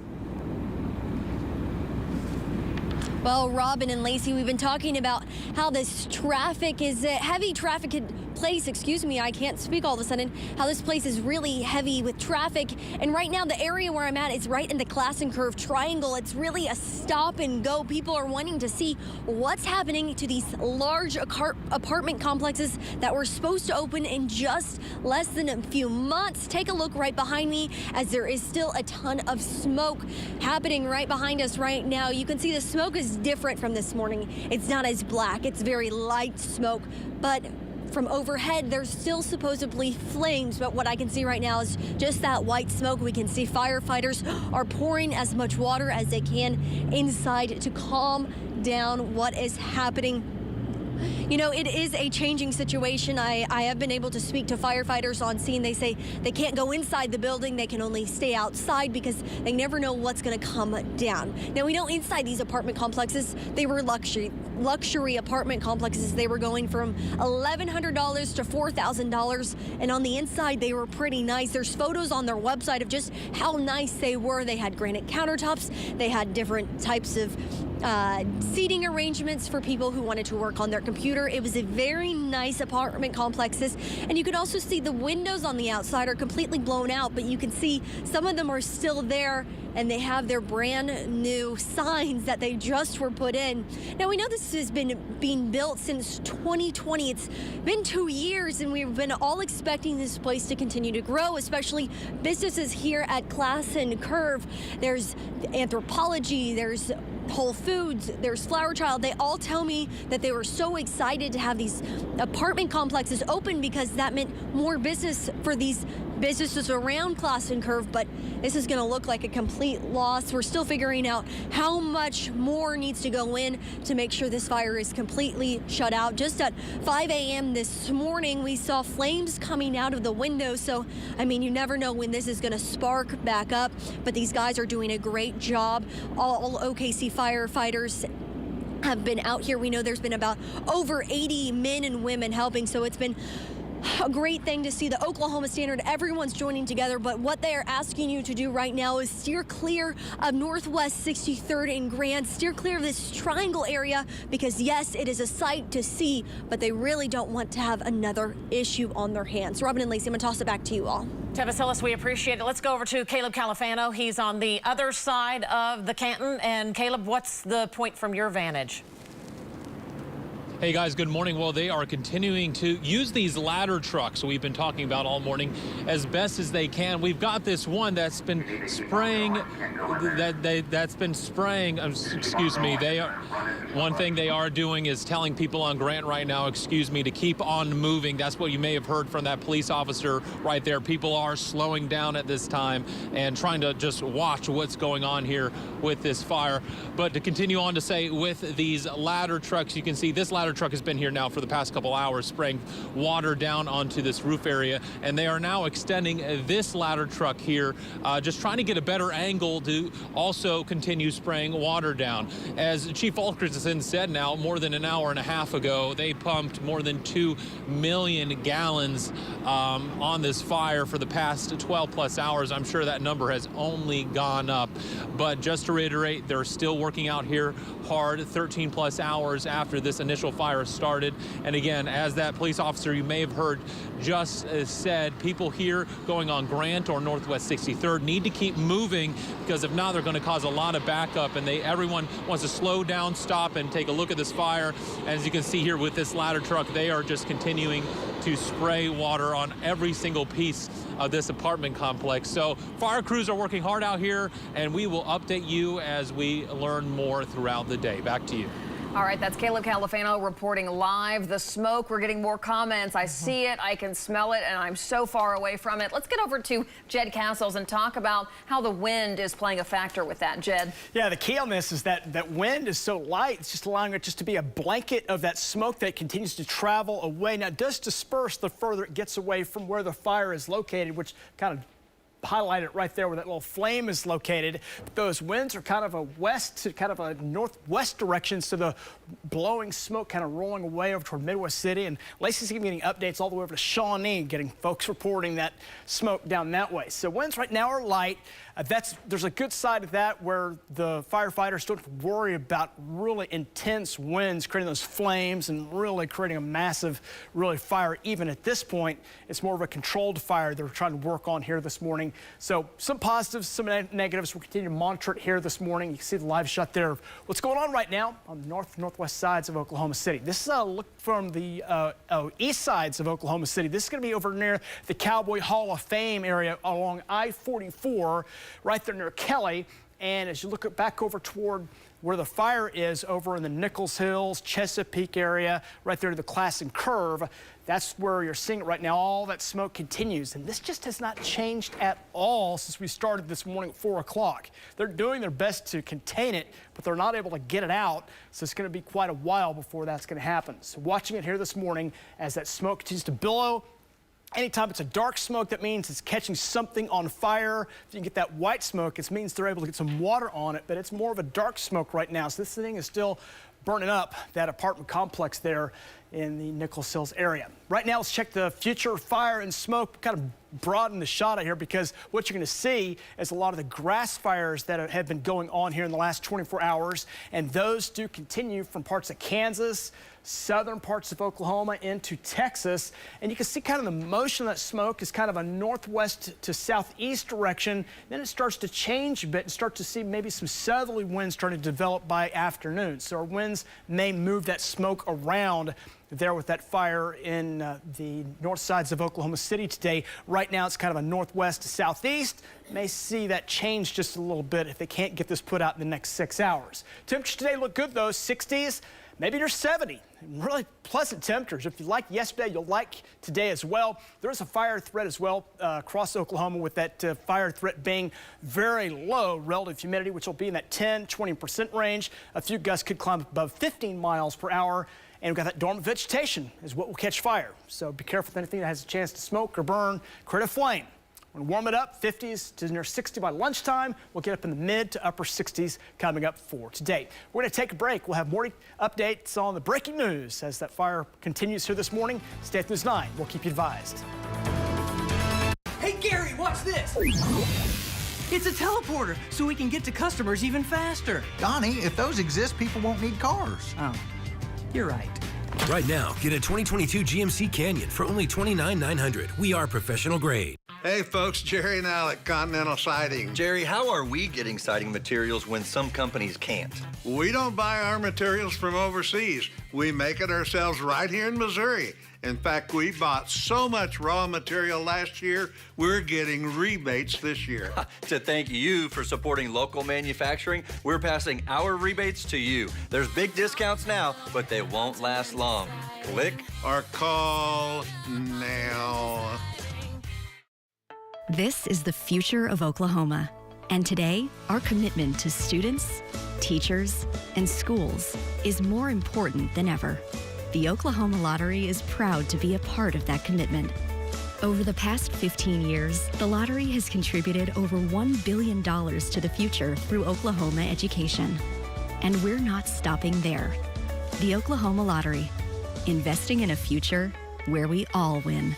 Well, Robin and Lacey, we've been talking about how this traffic is a heavy traffic place. Excuse me, I can't speak all of a sudden. How this place is really heavy with traffic. And right now, the area where I'm at is right in the Classen Curve triangle. It's really a stop and go. People are wanting to see what's happening to these large apartment complexes that were supposed to open in just less than a few months. Take a look right behind me as there is still a ton of smoke happening right behind us right now. You can see the smoke is different from this morning. It's not as black. It's very light smoke, but from overhead, there's still supposedly flames, but what I can see right now is just that white smoke. We can see firefighters are pouring as much water as they can inside to calm down what is happening. You know, it is a changing situation. I have been able to speak to firefighters on scene. They say they can't go inside the building. They can only stay outside because they never know what's going to come down. Now, we know inside these apartment complexes, they were luxury apartment complexes. They were going from $1,100 to $4,000. And on the inside, they were pretty nice. There's photos on their website of just how nice they were. They had granite countertops. They had different types of seating arrangements for people who wanted to work on their computer. It was a very nice apartment complexes, and you can also see the windows on the outside are completely blown out, but you can see some of them are still there, and they have their brand new signs that they just were put in. Now, we know this has been being built since 2020. It's been 2 years, and we've been all expecting this place to continue to grow, especially businesses here at Classen Curve. There's Anthropology, there's Whole Foods, there's Flower Child. They all tell me that they were so excited to have these apartment complexes open because that meant more business for these businesses around Classen Curve, but this is going to look like a complete loss. We're still figuring out how much more needs to go in to make sure this fire is completely shut out. Just at 5 a.m. this morning, we saw flames coming out of the window. So, I mean, you never know when this is going to spark back up, but these guys are doing a great job. All OKC firefighters have been out here. We know there's been about over 80 men and women helping, so it's been a great thing to see. The Oklahoma Standard, everyone's joining together, but what they are asking you to do right now is steer clear of Northwest 63rd and Grand, steer clear of this triangle area, because yes, it is a sight to see, but they really don't want to have another issue on their hands. Robin and Lacey, I'm gonna toss it back to you all. Tevis Hillis, we appreciate it. Let's go over to Caleb Califano. He's on the other side of the Canton. And Caleb, what's the point from your vantage? Hey guys, good morning. Well, they are continuing to use these ladder trucks we've been talking about all morning as best as they can. We've got this one that's been spraying, excuse me. One thing they are doing is telling people on Grant right now, excuse me, to keep on moving. That's what you may have heard from that police officer right there. People are slowing down at this time and trying to just watch what's going on here with this fire. But to continue on to say, with these ladder trucks, you can see this ladder ladder truck has been here now for the past couple hours, spraying water down onto this roof area, and they are now extending this ladder truck here, just trying to get a better angle to also continue spraying water down. As Chief Alkerson said now, more than an hour and a half ago, they pumped more than 2 million gallons on this fire for the past 12 plus hours. I'm sure that number has only gone up. But just to reiterate, they're still working out here hard 13 plus hours after this initial fire started. And again, as that police officer you may have heard just said, people here going on Grant or Northwest 63rd need to keep moving, because if not, they're going to cause a lot of backup, and everyone wants to slow down, stop, and take a look at this fire. As you can see here with this ladder truck, they are just continuing to spray water on every single piece of this apartment complex. So fire crews are working hard out here, and we will update you as we learn more throughout the day. Back to you. All right, that's Caleb Califano reporting live. The smoke, we're getting more comments. I see it, I can smell it, and I'm so far away from it. Let's get over to Jed Castles and talk about how the wind is playing a factor with that. Jed? Yeah, the key on this is that wind is so light, it's just allowing it just to be a blanket of that smoke that continues to travel away. Now, it does disperse the further it gets away from where the fire is located, which kind of highlight it right there where that little flame is located. Those winds are kind of a west to kind of a northwest direction, so the blowing smoke kind of rolling away over toward Midwest City. And Lacey's getting updates all the way over to Shawnee, getting folks reporting that smoke down that way. So winds right now are light. There's a good side of that where the firefighters don't have to worry about really intense winds creating those flames and really creating a massive fire. Even at this point, it's more of a controlled fire they're trying to work on here this morning. So some positives, some negatives. We'll continue to monitor it here this morning. You can see the live shot there of what's going on right now on the northwest sides of Oklahoma City. This is a look from the east sides of Oklahoma City. This is going to be over near the Cowboy Hall of Fame area along I-44, right there near Kelly. And as you look back over toward where the fire is over in the Nichols Hills, Chesapeake area, right there to the Classen Curve, that's where you're seeing it right now. All that smoke continues, and this just has not changed at all since we started this morning at 4 o'clock. They're doing their best to contain it, but they're not able to get it out, so it's going to be quite a while before that's going to happen. So watching it here this morning as that smoke continues to billow. Anytime it's a dark smoke, that means it's catching something on fire. If you can get that white smoke, it means they're able to get some water on it, but it's more of a dark smoke right now. So this thing is still burning up that apartment complex there in the Nichols Hills area. Right now, let's check the future fire and smoke, kind of broaden the shot out here, because what you're going to see is a lot of the grass fires that have been going on here in the last 24 hours, and those do continue from parts of Kansas, southern parts of Oklahoma into Texas. And you can see kind of the motion of that smoke is kind of a northwest to southeast direction. Then it starts to change a bit and start to see maybe some southerly winds starting to develop by afternoon. So our winds may move that smoke around there with that fire in the north sides of Oklahoma City today. Right now, it's kind of a northwest to southeast. May see that change just a little bit if they can't get this put out in the next 6 hours. Temperatures today look good, though, 60s. Maybe near 70. Really pleasant temperatures. If you liked yesterday, you'll like today as well. There is a fire threat as well across Oklahoma, with that fire threat being very low relative humidity, which will be in that 10-20% range. A few gusts could climb above 15 miles per hour. And we've got that dormant vegetation is what will catch fire. So be careful with anything that has a chance to smoke or burn, create a flame. We're going to warm it up, 50s to near 60 by lunchtime. We'll get up in the mid to upper 60s coming up for today. We're going to take a break. We'll have more updates on the breaking news as that fire continues here this morning. Stay at News 9. We'll keep you advised. Hey, Gary, watch this. It's a teleporter, so we can get to customers even faster. Donnie, if those exist, people won't need cars. Oh, you're right. Right now, get a 2022 GMC Canyon for only $29,900. We are professional grade. Hey folks, Jerry and Al at Continental Siding. Jerry, how are we getting siding materials when some companies can't? We don't buy our materials from overseas. We make it ourselves right here in Missouri. In fact, we bought so much raw material last year, we're getting rebates this year. To thank you for supporting local manufacturing, we're passing our rebates to you. There's big discounts now, but they won't last long. Click or call now. This is the future of Oklahoma. And today, our commitment to students, teachers, and schools is more important than ever. The Oklahoma Lottery is proud to be a part of that commitment. Over the past 15 years, the lottery has contributed over $1 billion to the future through Oklahoma education. And we're not stopping there. The Oklahoma Lottery, investing in a future where we all win.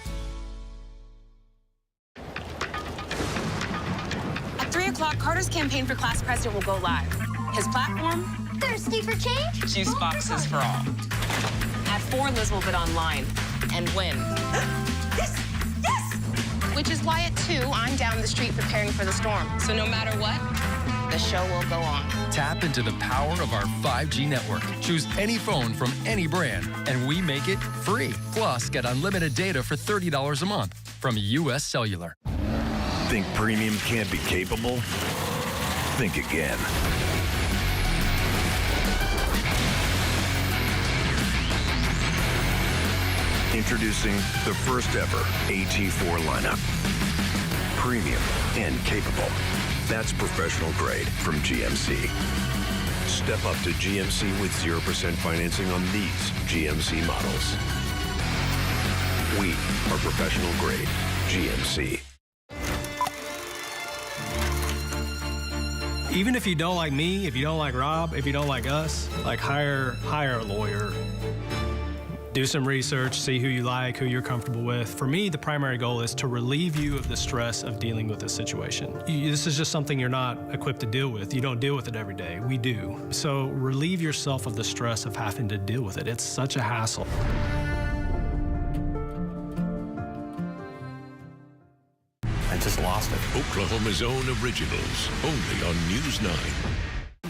At 3 o'clock, Carter's campaign for class president will go live. His platform? Thirsty for change? Juice boxes for all. At 4, Liz will bid online and win. Yes! Yes! Which is why at 2, I'm down the street preparing for the storm. So no matter what, the show will go on. Tap into the power of our 5G network. Choose any phone from any brand, and we make it free. Plus, get unlimited data for $30 a month from U.S. Cellular. Think premium can't be capable? Think again. Introducing the first ever AT4 lineup. Premium and capable. That's professional grade from GMC. Step up to GMC with 0% financing on these GMC models. We are professional grade GMC. Even if you don't like me, if you don't like Rob, if you don't like us, like hire a lawyer. Do some research, see who you like, who you're comfortable with. For me, the primary goal is to relieve you of the stress of dealing with this situation. This is just something you're not equipped to deal with. You don't deal with it every day. We do. So relieve yourself of the stress of having to deal with it. It's such a hassle. I just lost it. Oklahoma's own originals, only on News 9.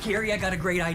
Gary, I got a great idea.